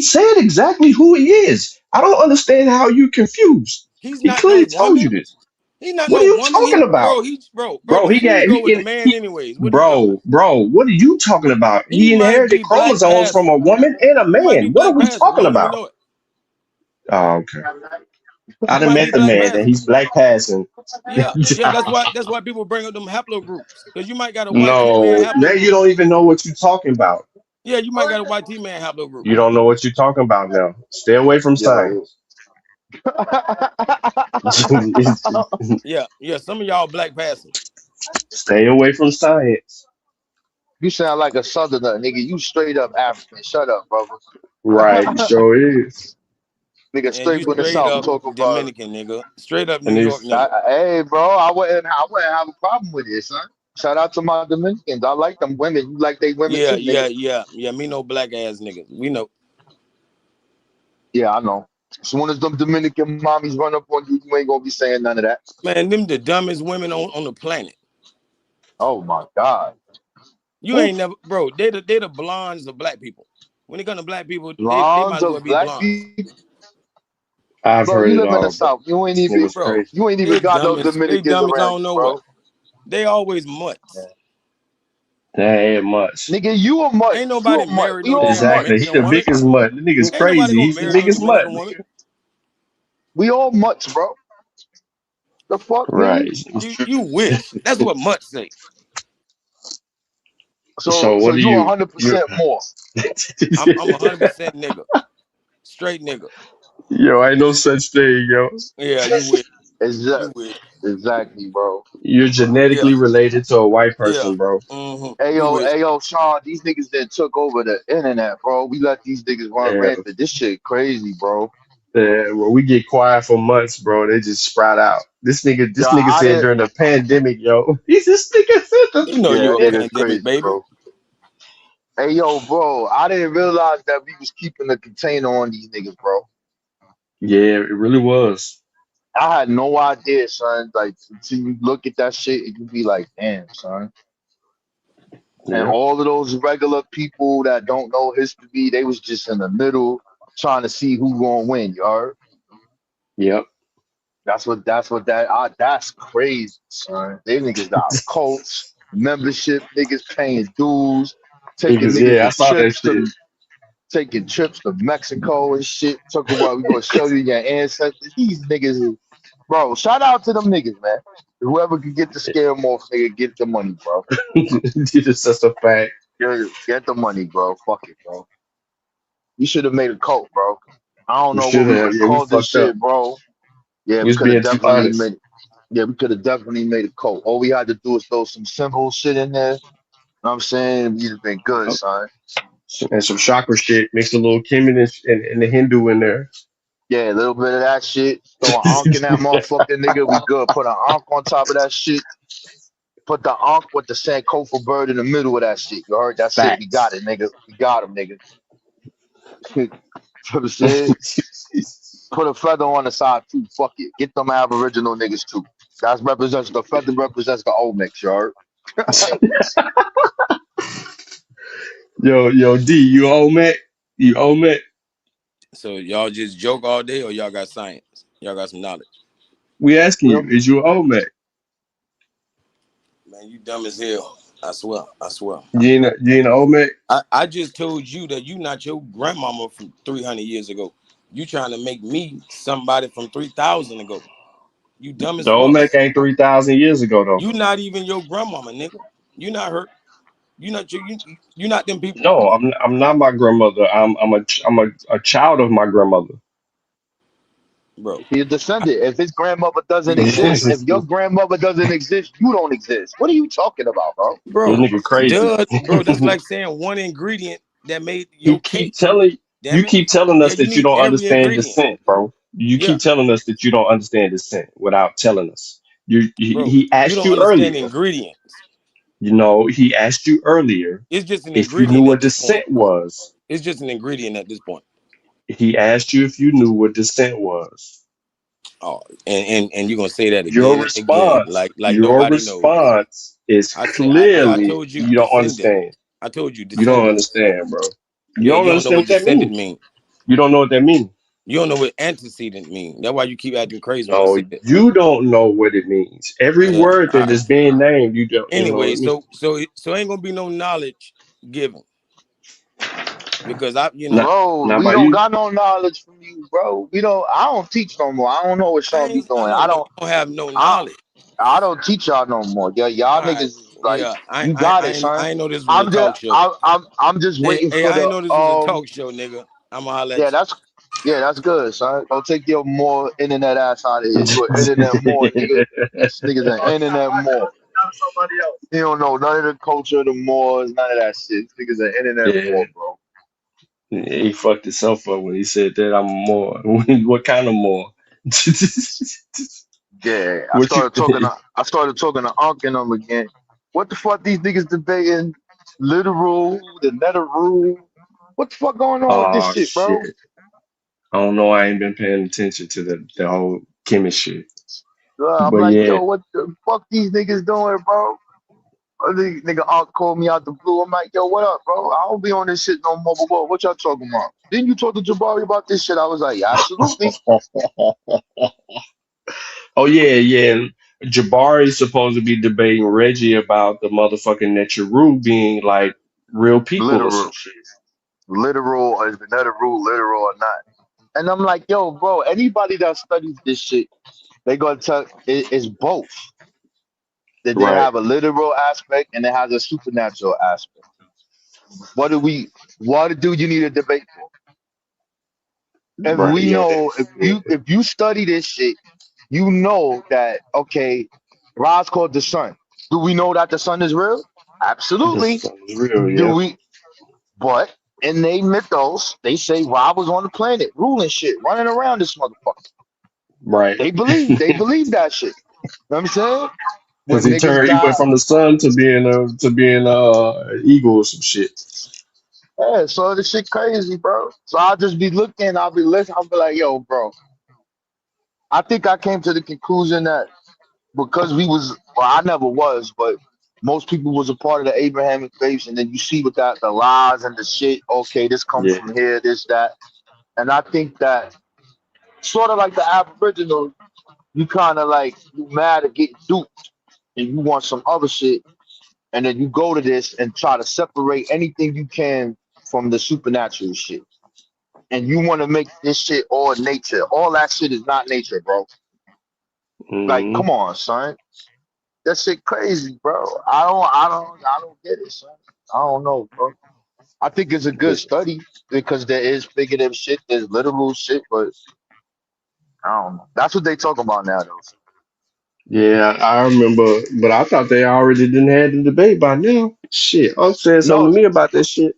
said exactly who he is. I don't understand how you confused. He's He not no clearly told woman. you this. He's not What are no you woman. talking about? Bro, Bro, the he got shoes go with the he, man he anyways. What are you talking about? what are you talking about? He He might inherited be black chromosomes from passing. a woman and a He might be man. What are black we passing. You talking don't even about? know it. Oh, okay. I'd He have might met be the black man and passing. he's black passing. Yeah, yeah. That's why people bring up them haplogroups. Because you might got a white T man No, now you haplogroup. don't even know what you're talking about. Yeah, you might got a white T man haplogroup. You don't know what you're talking about now. Stay away from Yo, science. Yeah. Some of y'all black passing. Stay away from science. You sound like a southerner, nigga. You straight up African. Shut up, brother. Right, sure is. Nigga, And straight you from the straight south up talk about it. Dominican, nigga. Straight up New And York, it's nigga. Hey, bro, I wouldn't have a problem with it, son. Shout out to my Dominicans. I like them women. You like they women Yeah, too, yeah, nigga. yeah, yeah. Me no black ass niggas. We know. Yeah, I know. As soon as them Dominican mommies run up on you, you ain't gonna be saying none of that. Man, them the dumbest women on the planet. Oh my God. You Who? ain't never, bro. They the blondes of black people. When it comes to black people, they might Blondes as well of be black blondes, people. I've Bro, heard you it live in the all, bro. south. This nigga's bro. crazy. You ain't even They got no dumb as Dominicans I around don't you, know what. bro. They always mutts. Yeah. That ain't much. Nigga, you a mutt. Ain't You nobody a mutt. married We no all damn Exactly. He mutts. Dominican the woman. biggest mutt. The nigga's Ain't nobody crazy. gonna He's the marry no biggest mutt, Dominican woman. nigga. We all mutts, bro. The fuck, nigga? Right. You wish. That's what mutts say. So So what do you you 100% more. I'm 100% nigga, straight nigga. Yo, ain't no such thing, yo. Yeah, you wish. You Exactly. wish. Exactly, bro. You're Yeah, genetically related to a white yeah. person, bro. You wish. Hey yo, Sean, these niggas that took over the internet, bro. We let these niggas run Yeah. rampant. This shit crazy, bro. When we get quiet for months, bro, they just sprout out. This Yeah, nigga I said didn't. during the pandemic, yo. He's this nigga said the You know Yeah, you a that nigga's pandemic, crazy, baby. bro. Hey yo, bro, I didn't realize that we was keeping the container on these niggas, bro. Yeah, it really was. I had no idea, son. Like until you look at that shit, and you be like, damn, son. And Yeah. all of those regular people that don't know history, they was just in the middle trying to see who gonna win. You heard? Yep. That's crazy, son. They niggas got cults, membership, niggas paying dues, taking Niggas, niggas yeah, I to saw that trips shit. to taking trips to Mexico and shit. Talk about we gonna show you your ancestors. These niggas is bro, shout out to them niggas, man. Whoever can get the scam off, nigga, get the money, bro. It's just a fact. Get the money, bro. Fuck it, bro. You should have made a cult, bro. I don't We know what should we would have. have Yeah, we called this fucked up. shit, bro. Yeah, We we was could have being too definitely honest. made. Yeah, we could have definitely made a cult. All we had to do is throw some symbol shit in there. Know what I'm saying we'd have been good, Yep. son. And some chakra shit. Mix a little Kim and the Hindu in there. Yeah, a little bit of that shit. Throw an ankh in that motherfucking nigga. We good. Put an ankh on top of that shit. Put the ankh with the Sankofa bird in the middle of that shit. You heard? That's it. We got Facts. it, nigga. We got him, nigga. You know what I'm saying? Put a feather on the side too. Fuck it. Get them Aboriginal niggas too. That represents the feather represents the old mix, you heard? Yo, D, you old man? You old man? So y'all just joke all day, or y'all got science? Y'all got some knowledge? We asking you, Yep. is you old man? Man, you dumb as hell. I swear. I swear. You ain't an old man? I just told you that you not your grandmama from 300 years ago. You trying to make me somebody from 3,000 ago. You dumb as The old fuck. man ain't 3,000 years ago though. You not even your grandmama, nigga. You not her. You not them people, No, I'm not my grandmother. I'm a child of my grandmother. bro. He a descendant. If his grandmother doesn't exist, if This your grandmother doesn't exist, you don't exist. What are you talking about, bro? Bro, nigga crazy. duh, bro. That's like saying one ingredient that made He your keep cake. telling Damn you it. keep telling Yeah, us you that you need don't every understand ingredient. descent, bro. You Yeah, keep telling us that you don't understand descent without telling us. bro. He You asked don't you understand earlier. ingredients. He asked you earlier It's just an if you knew ingredient at what this point. descent was. It's just an ingredient at this point. He asked you if you knew what descent was. Oh, and you're gonna say that Your again and again, response, like your nobody knows. response is I clearly told you you don't descendant. understand. I told you You don't descendant. understand, bro. You Yeah, don't you don't know understand what what that descendant means. mean. You don't know what that means. You don't know what antecedent mean. That's why you keep acting crazy when I No, say it. you don't know what it means. Every Yeah. word All that right. is being named, you don't know what Anyway, it means. so ain't gonna be no knowledge given because I, Not Bro, not we by don't you. got no knowledge from you, bro. We don't. I don't teach no more. I don't know what Sean be I doing. know, but you don't have no I, knowledge. I don't teach y'all no more. Yeah, y'all All niggas right. is like, Yeah. you got it, son. I ain't know this was a talk show. I'm just waiting Hey, for I ain't the know this was a talk show, nigga. I'ma holler Yeah, at you. that's Yeah, that's good, son. Don't take your more internet ass out of here. You an internet more, nigga. This nigga's an internet more. He don't know none of the culture, the Moors, none of that shit. This nigga's an internet Yeah, more, bro. he fucked himself up when he said that I'm more. What kind of more? Yeah, What you? I started talking to Unc and them again. What the fuck these niggas debating? Literal, the nether rule. What the fuck going on with this Oh shit, bro? shit! I don't know. I ain't been paying attention to the whole chemistry. I'm But like, yeah, yo, what the fuck these niggas doing, bro? Nigga Unc called me out the blue. I'm like, yo, what up, bro? I don't be on this shit no more. But what y'all talking about? Didn't you talk to Jabari about this shit? I was like, yeah, absolutely. oh yeah, yeah. Jabari's supposed to be debating Reggie about the motherfucking Necharu being like real people or some Literal, shit. literal, is the nether rule literal or not? And I'm like, yo, bro, anybody that studies this shit, they gonna tell it's both. That they Right, have a literal aspect and it has a supernatural aspect. What do we? What do you need a debate for? If right. we Yeah, know, if you study this shit, you know that okay, Ra's called the sun. Do we know that the sun is real? this Absolutely. sounds real. Do Yeah, we? But in they mythos, they say Ra was on the planet ruling shit, running around this motherfucker. right. They believe that shit. You know what I'm saying? Because When niggas he went die, from the sun to being eagle or some shit. yeah, so this shit crazy, bro. So I'll just be looking, I'll be listening, I'll be like, yo, bro. I think I came to the conclusion that because we was, well, I never was, but most people was a part of the Abrahamic faith, and then you see with that the lies and the shit. Okay, this comes Yeah. from here, this that, and I think that sort of like the Aboriginal, you kind of like you mad at getting duped, and you want some other shit, and then you go to this and try to separate anything you can from the supernatural shit, and you want to make this shit all nature. All that shit is not nature, bro. Like, Hmm. come on, son. That shit crazy, bro. I don't get it, son. I don't know, bro. I think it's a good study because there is figurative shit, there's literal shit, but I don't know. That's what they talking about now, though. Yeah, I remember, but I thought they already didn't have the debate by now. Shit, I'm saying something No, to me about that shit.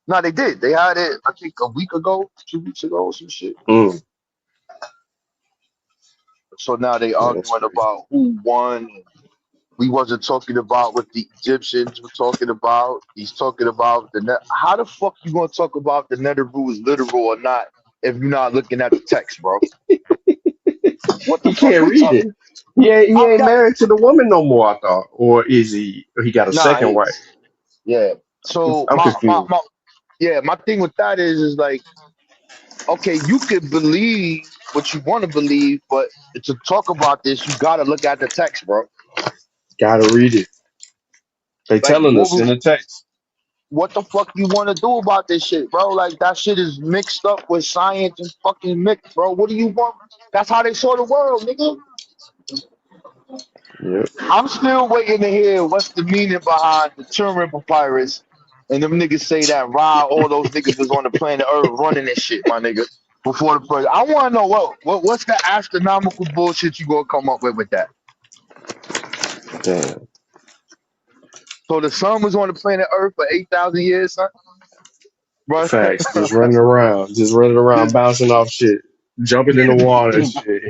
no, they did. They had it, I think, a week ago, 2 weeks ago, some shit. Mm, So now they that's arguing crazy. about who won. We wasn't talking about what the Egyptians were talking about. He's talking about the net. How the fuck you gonna talk about the nether rule is literal or not if you're not looking at the text, bro? What the He fuck can't we read it. talking? He I've ain't got married to the woman no more. I thought, or is he? He got a nah. second wife. Yeah. So I'm confused. my thing with that is like okay, you could believe what you want to believe, but to talk about this, you gotta look at the text, bro. Gotta read it. They Like telling us in the text. what the fuck you want to do about this shit, bro? Like that shit is mixed up with science and fucking mix, bro. What do you want? That's how they saw the world, nigga. Yep. I'm still waiting to hear what's the meaning behind the Turin papyrus. And them niggas say that all those niggas was on the planet Earth running this shit, my nigga. Before the first, I want to know what's the astronomical bullshit you gonna come up with that? Damn. So the sun was on the planet Earth for 8,000 years, son, bro. Facts. Just running around, Just bouncing off shit, jumping in the water and shit,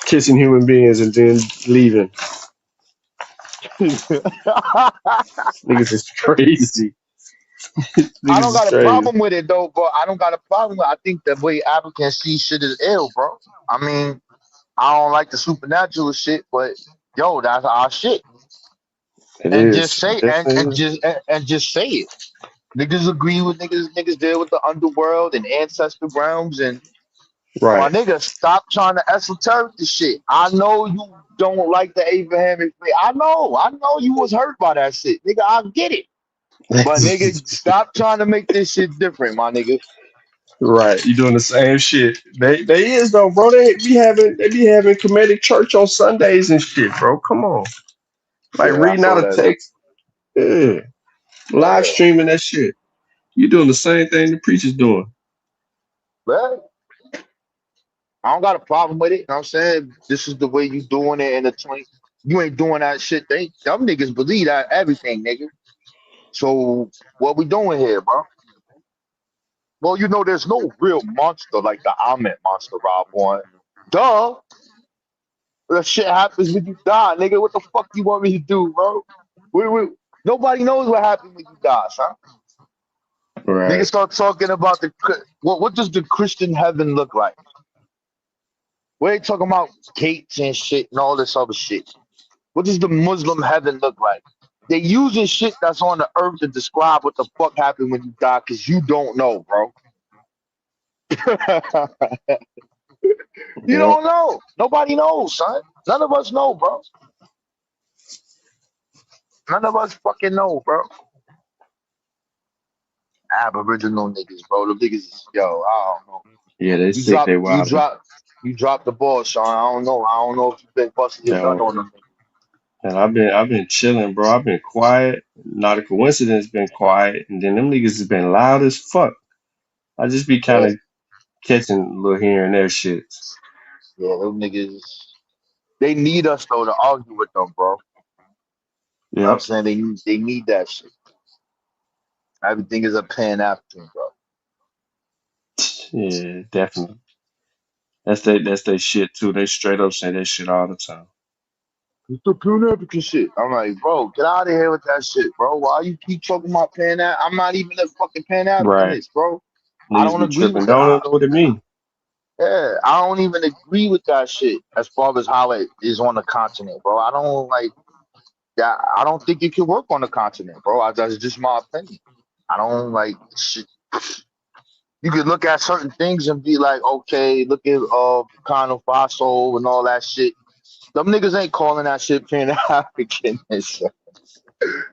kissing human beings and then leaving. Niggas is crazy. I Niggas don't is got a crazy. problem with it though, but I don't got a problem with. I think the way Africans see shit is ill, bro. I mean, I don't like the supernatural shit, but yo, that's our shit. It And just is. say Definitely. and just say it. Niggas agree with niggas. Niggas deal with the underworld and ancestor realms and my Right. nigga, stop trying to esoteric the shit. I know you don't like the Abrahamic faith. I know you was hurt by that shit, nigga. I get it, but nigga, stop trying to make this shit different, my nigga. Right. You doing the same shit. They is though, bro. They be having comedic church on Sundays and shit, bro. Come on. Like Yeah, I reading out saw a that. text. Yeah. Live Yeah, streaming that shit. You doing the same thing the preacher's doing. Well, I don't got a problem with it. You know what I'm saying? This is the way you doing it in the 20. You ain't doing that shit. Them niggas believe that everything, nigga. So what we doing here, bro? Well, there's no real monster like the Ahmed monster, Rob one. Duh. That shit happens when you die, nigga. What the fuck you want me to do, bro? Nobody knows what happens when you die, son. Niggas Right. start talking about what does the Christian heaven look like? We ain't talking about gates and shit and all this other shit. What does the Muslim heaven look like? They using shit that's on the earth to describe what the fuck happened when you die, because you don't know, bro. You Yep. don't know. Nobody knows, son. None of us know, bro. None of us fucking know, bro. Aboriginal niggas, bro. The niggas is, yo, I don't know. Yeah, they You sick. They drop, you wild. drop, you drop the ball, Sean. I don't know. I don't know if you've been busting your gun Yo, on them. and I've been chilling, bro. I've been quiet. Not a coincidence. Been quiet, and then them niggas has been loud as fuck. I just be kind Yeah, of catching a little here and there shit. yeah, them niggas. They need us though to argue with them, bro. You know what I'm Yep. saying? They need that shit. Everything is a Pan African, bro. Yeah, definitely. That's they shit too. They straight up say that shit all the time. It's the Pan African shit. I'm like, bro, get out of here with that shit, bro. Why you keep talking about Pan African? I'm not even a fucking Pan Right. Africanist, bro. I Niggas don't be agree tripping. with that. Don't even know what it mean. Yeah, I don't even agree with that shit as far as how it is on the continent, bro. I don't like that. I don't think it can work on the continent, bro. That's just my opinion. I don't like shit. You could look at certain things and be like, okay, look at Burkina Faso and all that shit. Them niggas ain't calling that shit Pan African and shit.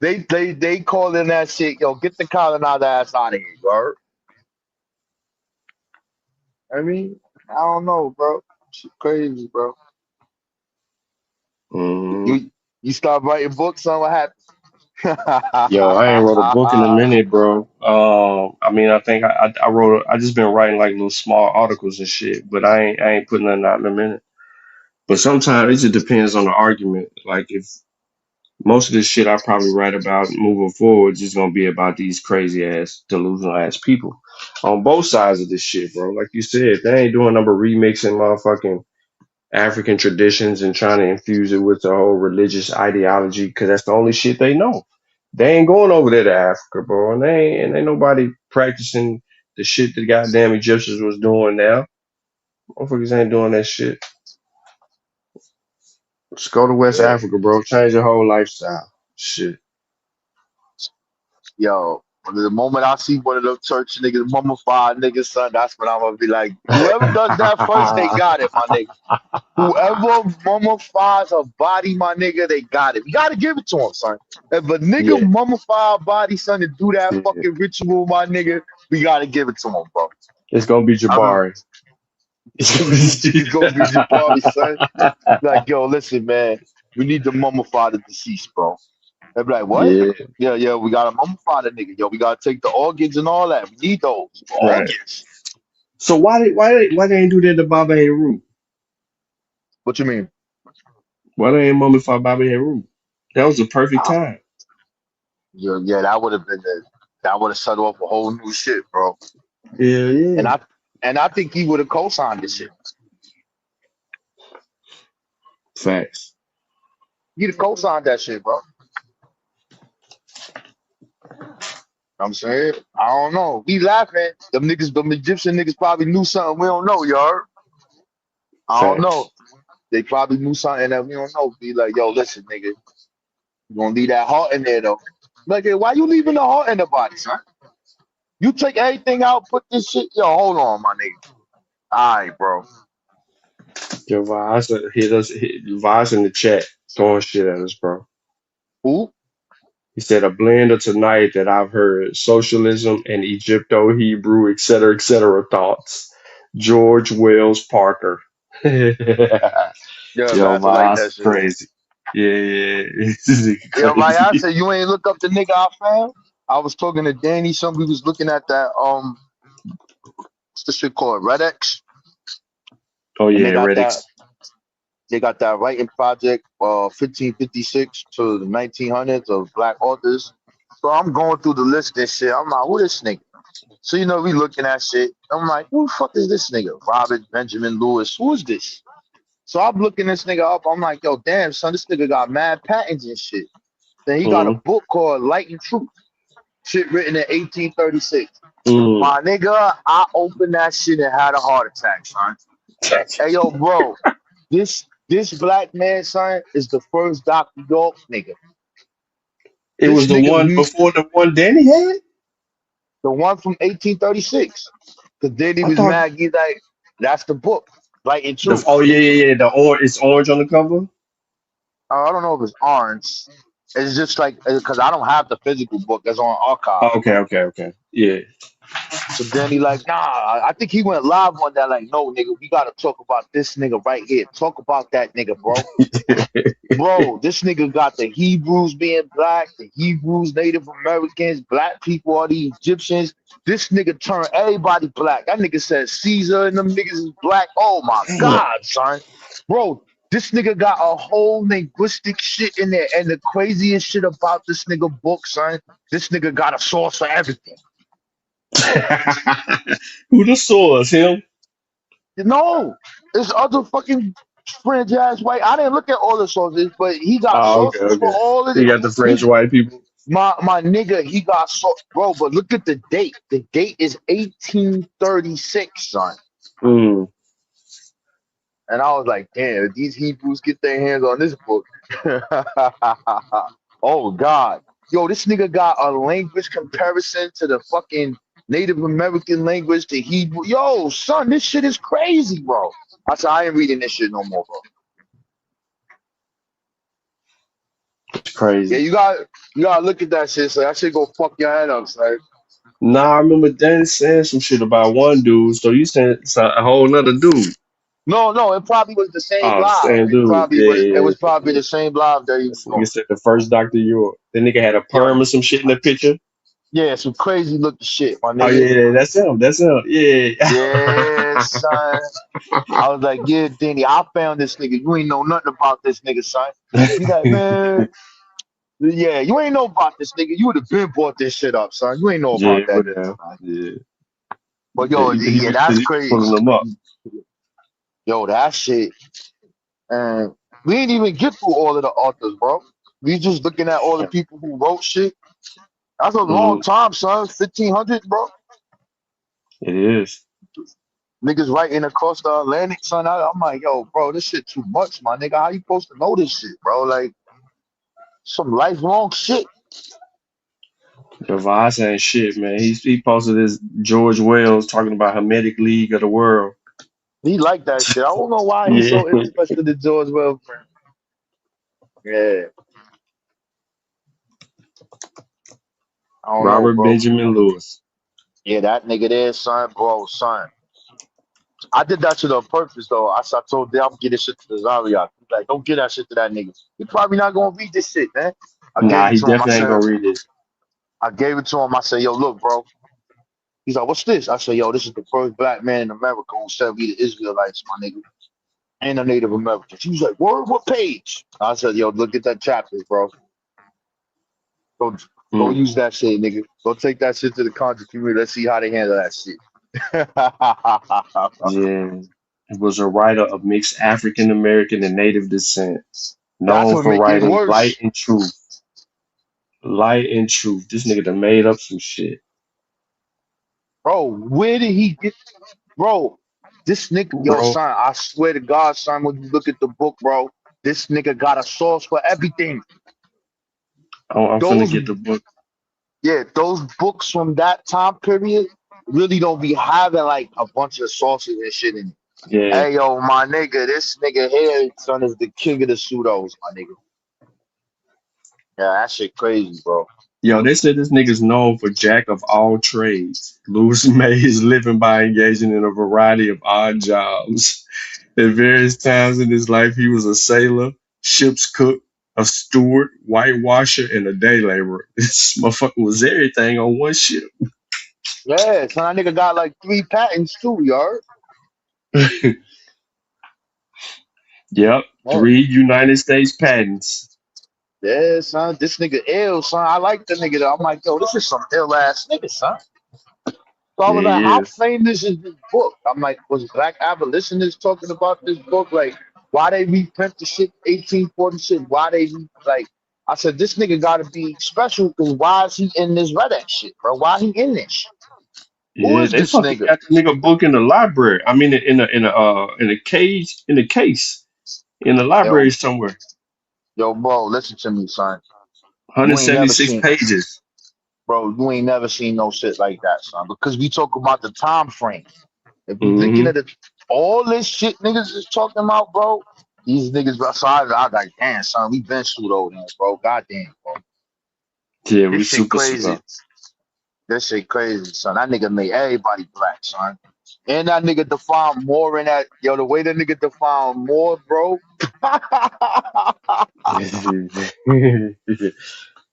They calling that shit, yo, get the colonizer ass out of here, bro. I mean, I don't know, bro. Shit crazy, bro. Hmm. You start writing books on what happened. Yo, I ain't wrote a book in a minute, bro. I mean, I think I wrote. I just been writing like little small articles and shit, but I ain't putting nothing out in a minute. But sometimes it just depends on the argument. Like if most of this shit I probably write about moving forward is gonna be about these crazy ass, delusional ass people on both sides of this shit, bro. Like you said, they ain't doing number remixing motherfucking African traditions and trying to infuse it with the whole religious ideology because that's the only shit they know. They ain't going over there to Africa, bro, and ain't nobody practicing the shit the goddamn Egyptians was doing now. Motherfuckers ain't doing that shit. Just go to West Yeah, Africa, bro. Change your whole lifestyle. Shit. yo, the moment I see one of them church niggas, mummified niggas, son, that's when I'm gonna be like, whoever does that first, they got it, my nigga. Whoever mummifies a body, my nigga, they got it. We gotta give it to him, son. If a nigga Yeah, mummify a body, son, and do that yeah. fucking ritual, my nigga, we gotta give it to him, bro. It's gonna be I mean, Jabari. it's gonna be Jabari, son. Like, yo, listen, man, we need to mummify the deceased, bro. They'll be like, what? Yeah, Yeah, yeah, we gotta mummify the nigga. Yo, we gotta take the organs and all that. We need those right. organs. So why they ain't do that to Baba Heru? What you mean? Why they ain't mummify Baba Heru? That was a perfect Uh, time. yeah, yeah, that would have been that would have set off a whole new shit, bro. Yeah, And yeah. I think he would have co-signed this shit. Facts. He'd have co-signed that shit, bro. I'm saying, I don't know. We laughing. Them Egyptian niggas probably knew something we don't know, y'all. I don't know. Facts. They probably knew something that we don't know. Be like, yo, listen, nigga, you gonna leave that heart in there though. Like, hey, why you leaving the heart in the body, son? You take everything out, put this shit. Yo, hold on, my nigga. All right, bro. Your Vaz hit us hit Vaz in the chat throwing shit at us, bro. Who? He said a blend of tonight that I've heard socialism and Egypto Hebrew, et cetera thoughts. George Wells Parker. Yo, Yeah, man, I like Vaz that shit. crazy. Yeah, yeah. This nigga Yo, my I crazy. said you ain't look up the nigga I found. I was talking to Danny. Somebody was looking at that what's the shit called? Red X, Oh and yeah, Redix. they got that writing project 1556 to the 1900s of black authors. So I'm going through the list and shit. I'm like, who this nigga? So we looking at shit. I'm like, who the fuck is this nigga? Robert Benjamin Lewis. Who is this? So I'm looking this nigga up. I'm like, yo, damn, son, this nigga got mad patents and shit. Then he got a Mm, book called Light and Truth. Shit written in 1836. mm. My nigga, I opened that shit and had a heart attack, son. Hey, yo, bro, this black man, son, is the first Dr. York nigga. It This was the nigga, one before the one Danny had. the one from 1836. Because then he I was thought mad. He's like, that's the book, Light and the Truth. oh yeah. The it's orange on the cover. I don't know if it's orange. It's just like, because I don't have the physical book that's on archive. Oh, okay. Yeah. So then he like, nah, I think he went live on that, like, no, nigga, we gotta talk about this nigga right here. Talk about that nigga, bro. Bro, this nigga got the Hebrews being black, the Hebrews, Native Americans, black people, all the Egyptians. This nigga turned everybody black. That nigga said Caesar and them niggas is black. Oh my Damn. God, son. Bro, this nigga got a whole linguistic shit in there. And the craziest shit about this nigga book, son, this nigga got a source for everything. Who the source? Him? No, it's other fucking French ass white. I didn't look at all the sources, but he got Oh, sources for okay. all of He it. got the French He white people. my nigga, he got bro. But look at the date. The date is 1836, son. Mm. And I was like, damn, if these Hebrews get their hands on this book. Oh God. Yo, this nigga got a language comparison to the fucking Native American language to Hebrew. Yo, son, this shit is crazy, bro. I said, I ain't reading this shit no more, bro. It's Yeah, crazy. you gotta look at that shit. So that shit go fuck your head up, son. Nah, I remember Danny saying some shit about one dude. So you saying it's a whole nother dude? No, it probably was the same Oh, the live. same dude. It Yeah. was probably the same live that he was This doing. nigga said the first Doctor York. The nigga had a Yo, perm or some shit in the picture. yeah, some crazy looking shit, my Oh nigga. yeah, that's him. That's him. Yeah. Yeah, son. I was like, yeah, Danny, I found this nigga. You ain't know nothing about this nigga, son. He like, man, yeah, you ain't know about this nigga. You would have been bought this shit up, son. You ain't know about Yeah, that nigga, whatever. son. Yeah. But Yeah, yo, yeah, that's he be crazy. pulling them up. Yo, that shit. And we ain't even get through all of the authors, bro. We just looking at all the people who wrote shit. That's a long Mm, time, son. 1500, bro. it is. Niggas writing across the Atlantic, son. I'm like, yo, bro, this shit too much, my nigga. How you supposed to know this shit, bro? Like, some lifelong shit. Devos ain't shit, man. He posted this George Wells talking about Hermetic League of the World. He like that shit. I don't know why he's Yeah. so interested in George Will. Yeah, I don't know, Robert bro. Benjamin Lewis. Yeah, that nigga there, son, bro, son. I did that shit on purpose, though. I told them I'm getting shit to the Zaria. Like, don't get that shit to that nigga. He probably not gonna read this shit, man. I gave Nah, it he to him. definitely ain't gonna read this. I gave it to him. I said, yo, look, bro. He's like, what's this? I said, yo, this is the first black man in America who said we the Israelites, my nigga, and the Native Americans. He was like, what page? I said, yo, look at that chapter, bro. Go, go Mm. use that shit, nigga. Go take that shit to the content community. Let's see how they handle that shit. Yeah. He was a writer of mixed African American and Native descent, That's known what for make it writing worse. Light and Truth. This nigga done made up some shit. Bro, where did he get, bro, this nigga, yo, Bro, son, I swear to God, son, when you look at the book, bro, this nigga got a source for everything. I'm finna Those get the book. Yeah, those books from that time period really don't be having like a bunch of sources and shit in it. Yeah. Hey, yo, my nigga, this nigga here, son, is the king of the pseudos, my nigga. Yeah, that shit crazy, bro. Yo, they said this nigga's known for jack of all trades. Lewis made his living by engaging in a variety of odd jobs. At various times in his life, he was a sailor, ship's cook, a steward, whitewasher, and a day laborer. This motherfucker was everything on one ship. Yeah, son, that nigga got like 3 patents too, y'all. Yep, Oh, 3 United States patents. yeah, son. This nigga ill, son. I like the nigga though. I'm like, yo, this is some ill ass nigga, son. So I Yeah, was like, he how is. famous is this book? I'm like, was black abolitionists talking about this book? Like, why they reprint the shit 1840 shit? Why they like? I said, this nigga got to be special because why is he in this Reddit shit, bro? Why he in this? Who Yeah, is they this fucking nigga? got the nigga book in the library. I mean, in a case in the library Yo, somewhere. yo, bro, listen to me, son. You ain't never 176 seen, pages. bro. You ain't never seen no shit like that, son. Because we talk about the time frame. If you looking Hmm. at it, all this shit niggas is talking about, bro. These niggas, bro. So I like, damn, son, we been through those, man, bro. Goddamn, bro. Yeah, This we shit super crazy. slow. This shit crazy, son. That nigga made everybody black, son. And that nigga defined more in that, yo, the way that nigga defined more, bro.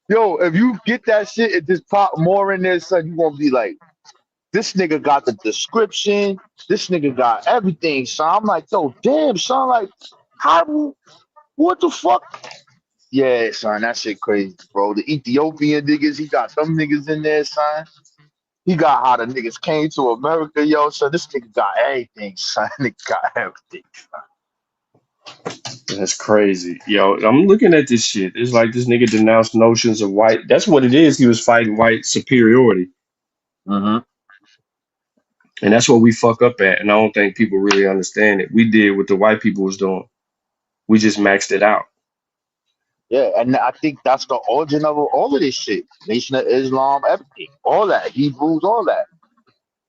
Yo, if you get that shit and just pop more in there, son, you gonna be like, this nigga got the description. This nigga got everything, son. I'm like, yo, damn, son, like, how, what the fuck? Yeah, son, that shit crazy, bro. The Ethiopian niggas, he got them niggas in there, son. He got how the niggas came to America, yo. So this nigga got everything, son. Nigga got everything. That's crazy. Yo, I'm looking at this shit. It's like this nigga denounced notions of white. That's what it is. He was fighting white superiority. Mm-hmm. And that's what we fuck up at. And I don't think people really understand it. We did what the white people was doing. We just maxed it out. Yeah, and I think that's the origin of all of this shit. Nation of Islam, everything, all that, Hebrews, all that.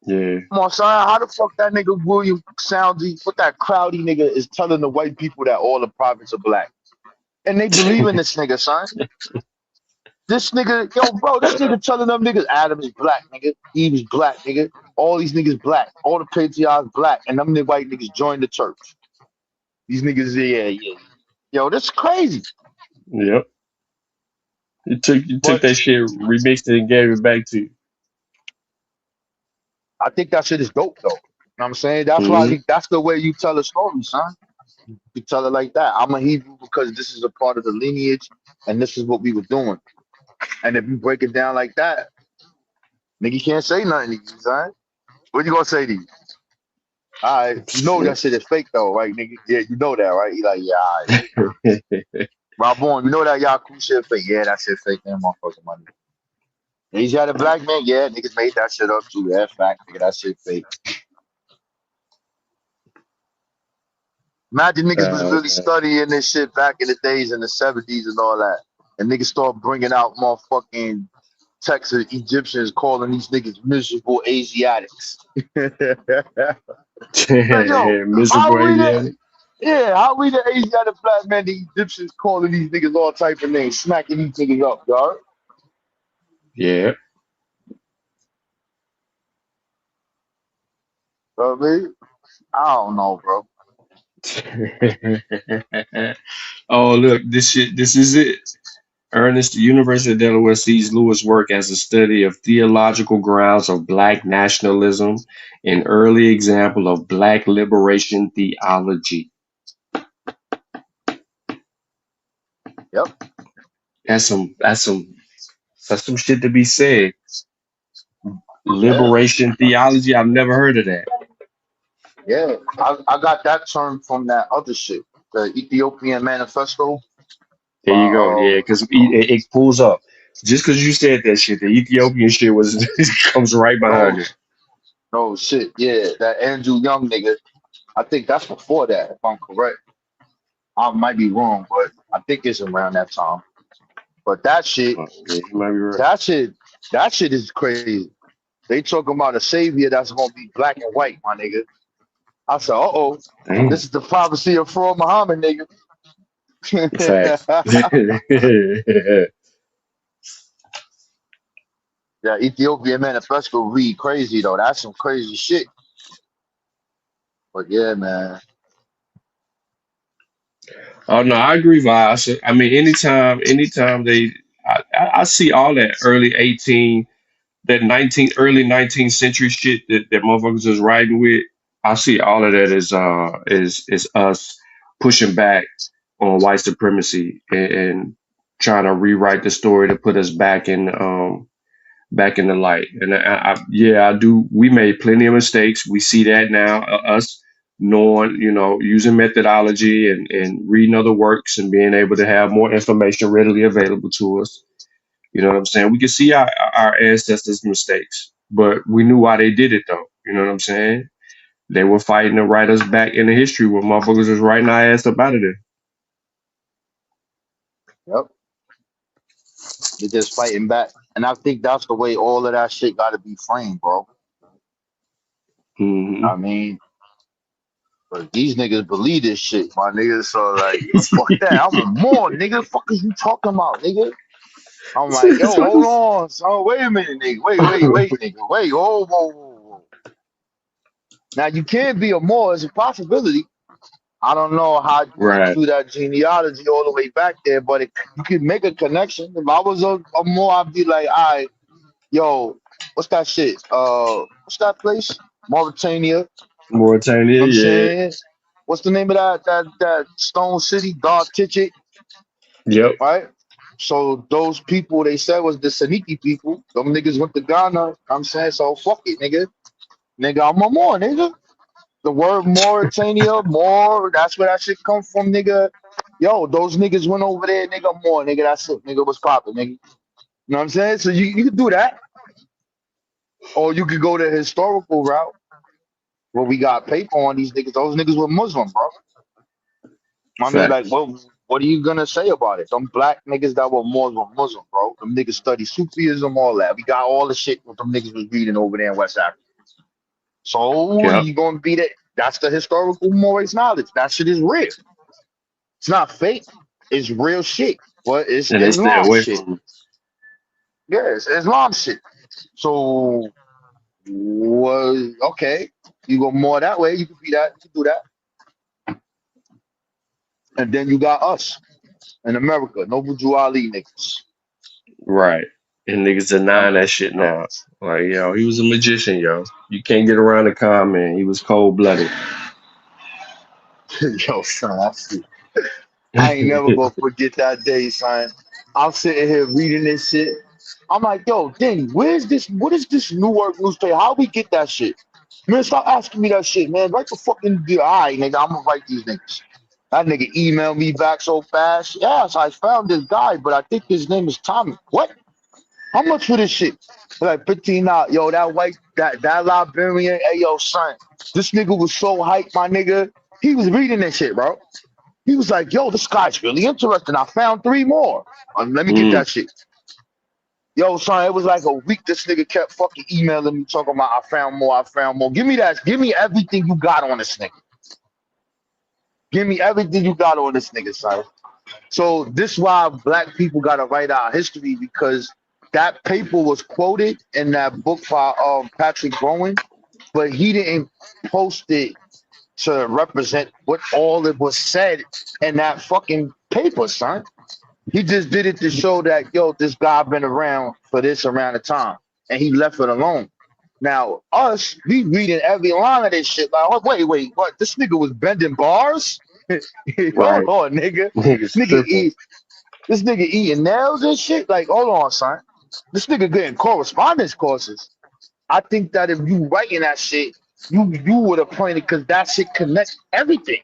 Yeah. Come on, son. How the fuck that nigga William Soundy, what that Crowdy nigga is telling the white people that all the prophets are black, and they believe in this nigga, son. This nigga, yo, bro, this nigga telling them niggas Adam is black, nigga. Eve is black, nigga. All these niggas black. All the patriarchs black, and them white niggas join the church. These niggas, yeah. Yo, that's crazy. Yep. You took But that shit, remixed it, and gave it back to you. I think that shit is dope, though. You know what I'm saying? That's Hmm. why that's the way you tell a story, son. You tell it like that. I'm a Hebrew because this is a part of the lineage, and this is what we were doing. And if you break it down like that, nigga can't say nothing to you, son. What you gonna say to you? All right, you know that shit is fake though, right, nigga? Yeah, you know that, right? You like, yeah, all right. Rob Bourne, you know that y'all cool shit fake? Yeah, that shit fake, man, motherfucking money. He's had a black man, yeah, niggas made that shit up too. Yeah, fact, nigga, that shit fake. Imagine niggas was really Man. studying this shit back in the days in the 70s and all that. And niggas start bringing out motherfucking texts of Egyptians calling these niggas miserable Asiatics. Like, yo, Miserable how we the Asiatic. yeah, how we the Asiatic black man, the Egyptians calling these niggas all type of names, smacking these niggas up, dog. Yeah. You know what I mean? I don't know, bro. Oh, look, this shit, this is it. Ernest, the University of Delaware sees Lewis' work as a study of theological grounds of black nationalism, an early example of black liberation theology. Yep. That's some shit to be said. Yeah. Liberation theology, I've never heard of that. Yeah. I got that term from that other shit. The Ethiopian Manifesto There by you go. Yeah, because it pulls up. Just because you said that shit, the Ethiopian shit was it comes right behind no it. no shit. Yeah, that Andrew Young nigga. I think that's before that, if I'm correct. I might be wrong, but I think it's around that time. But Oh, yeah, you might be right. that shit, that shit is crazy. They talking about a savior that's gonna be black and white, my nigga. I said, uh-oh, Damn. this is the prophecy of Fraud Muhammad, nigga. Facts. Yeah, Ethiopian Manifesto read crazy though. That's some crazy shit. But yeah, man. Oh no, I agree, Vosh. I mean, anytime I see all that early 18, that early 19th century shit that motherfuckers is riding with. I see all of that is us pushing back on white supremacy and trying to rewrite the story to put us back in the light. And yeah, I do. We made plenty of mistakes. We see that now. Us knowing, using methodology and reading other works and being able to have more information readily available to us. You know what I'm saying? We can see our ancestors' mistakes, but we knew why they did it, though. You know what I'm saying? They were fighting to write us back into history when motherfuckers was writing our ass up out of there. Yep. They're just fighting back. And I think that's the way all of that shit got to be framed, bro. Hmm. I mean, but these niggas believe this shit, my niggas. So like, yo, fuck that. I'm a more nigga. Fuck is you talking about, nigga? I'm like, yo, hold on. So wait a minute, nigga. Wait, nigga. Wait, whoa. Now you can't be a more. It's a possibility. I don't know how you can Right. do that genealogy all the way back there, but you can make a connection. If I was a more, I'd be like, all right, yo, what's that shit? What's that place? Mauritania. You know Mauritania, what I'm yeah. saying? What's the name of that Stone City, Dark Ticket, Yep. right? So those people they said was the Saniki people. Them niggas went to Ghana. You know what I'm saying, so fuck it, nigga. Nigga, I'm a more, nigga. The word Mauritania, more, that's where that shit come from, nigga. Yo, those niggas went over there, nigga, more, nigga, that's it, nigga, what's poppin', nigga. You know what I'm saying? So you can do that. Or you could go the historical route where we got paper on these niggas. Those niggas were Muslim, bro. I mean, like, Facts. what are you gonna say about it? Them black niggas that were Muslim, bro. Them niggas study Sufism, all that. We got all the shit what them niggas was reading over there in West Africa. So Yep. you gonna be that? That's the historical Moorish knowledge. That shit is real. It's not fake. It's real shit. But it's And they stay Islam away shit. from it. Yeah, it's Islam shit. So was okay. You go more that way. You can be that. You can do that. And then you got us in America, Noble Drew Ali niggas. Right. And niggas denying that shit now. Like, yo, he was a magician, yo. You can't get around the con, man. He was cold blooded. Yo, son, I ain't never gonna forget that day, son. I'm sitting here reading this shit. I'm like, yo, Danny, where's this? What is this Newark newspaper? How we get that shit? Man, stop asking me that shit, man. Write the fucking deal. All right, nigga, I'm gonna write these niggas. That nigga emailed me back so fast. Yes, I found this guy, but I think his name is Tommy. What? How much for this shit? Like 15 out. Yo, that white, that Liberian, hey, yo, son. This nigga was so hyped, my nigga. He was reading this shit, bro. He was like, yo, this guy's really interesting. I found 3 more. Let me get Mm, that shit. Yo, son, it was like a week. This nigga kept fucking emailing me, talking about I found more, I found more. Give me that. Give me everything you got on this nigga. Give me everything you got on this nigga, son. So this is why black people gotta write our history, because that paper was quoted in that book by Patrick Bowen, but he didn't post it to represent what all it was said in that fucking paper, son. He just did it to show that, yo, this guy been around for this amount of time, and he left it alone. Now, us, we reading every line of this shit. Like, oh, wait, what? This nigga was bending bars? Hold right. on, nigga. Niggas Nigga tripping. eat, this nigga eating nails and shit. Like, hold on, son. This nigga getting correspondence courses. I think that if you writing that shit, you would have pointed, because that shit connect everything.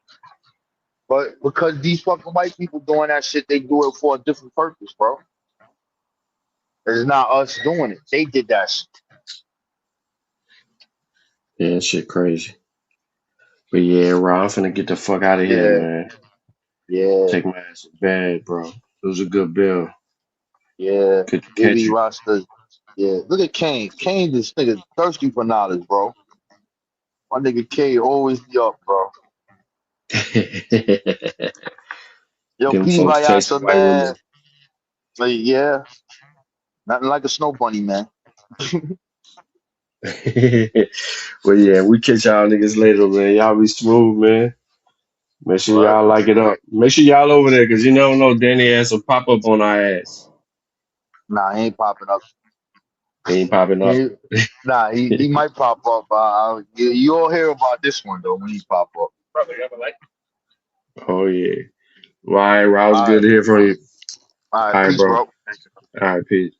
But because these fucking white people doing that shit, they do it for a different purpose, bro. It's not us doing it. They did that shit. Yeah, that shit crazy. But yeah, Rob, I'm finna get the fuck out of here, Yeah, man. yeah, Take my ass to bed, bro. It was a good bill. yeah. Good to catch Gibby you. Rasta. Yeah. Look at Kane. Kane, this nigga thirsty for knowledge, bro. My nigga K always be up, bro. Yo, Them P folks chasing Vayasa, white women. man. Like, yeah, nothing like a snow bunny, man. Well, yeah, we catch y'all niggas later, man. Y'all be smooth, man. Make sure Right? y'all like it up. Make sure y'all over there, cause you never know, Danny has a pop up on our ass. Nah, he ain't popping up. He ain't popping up. He, nah, he might pop up. You all hear about this one though when he pop up. Oh yeah. Well, all right, Rob, it's All good right, to hear from you. all All right, right, peace, bro. bro. All right, peace.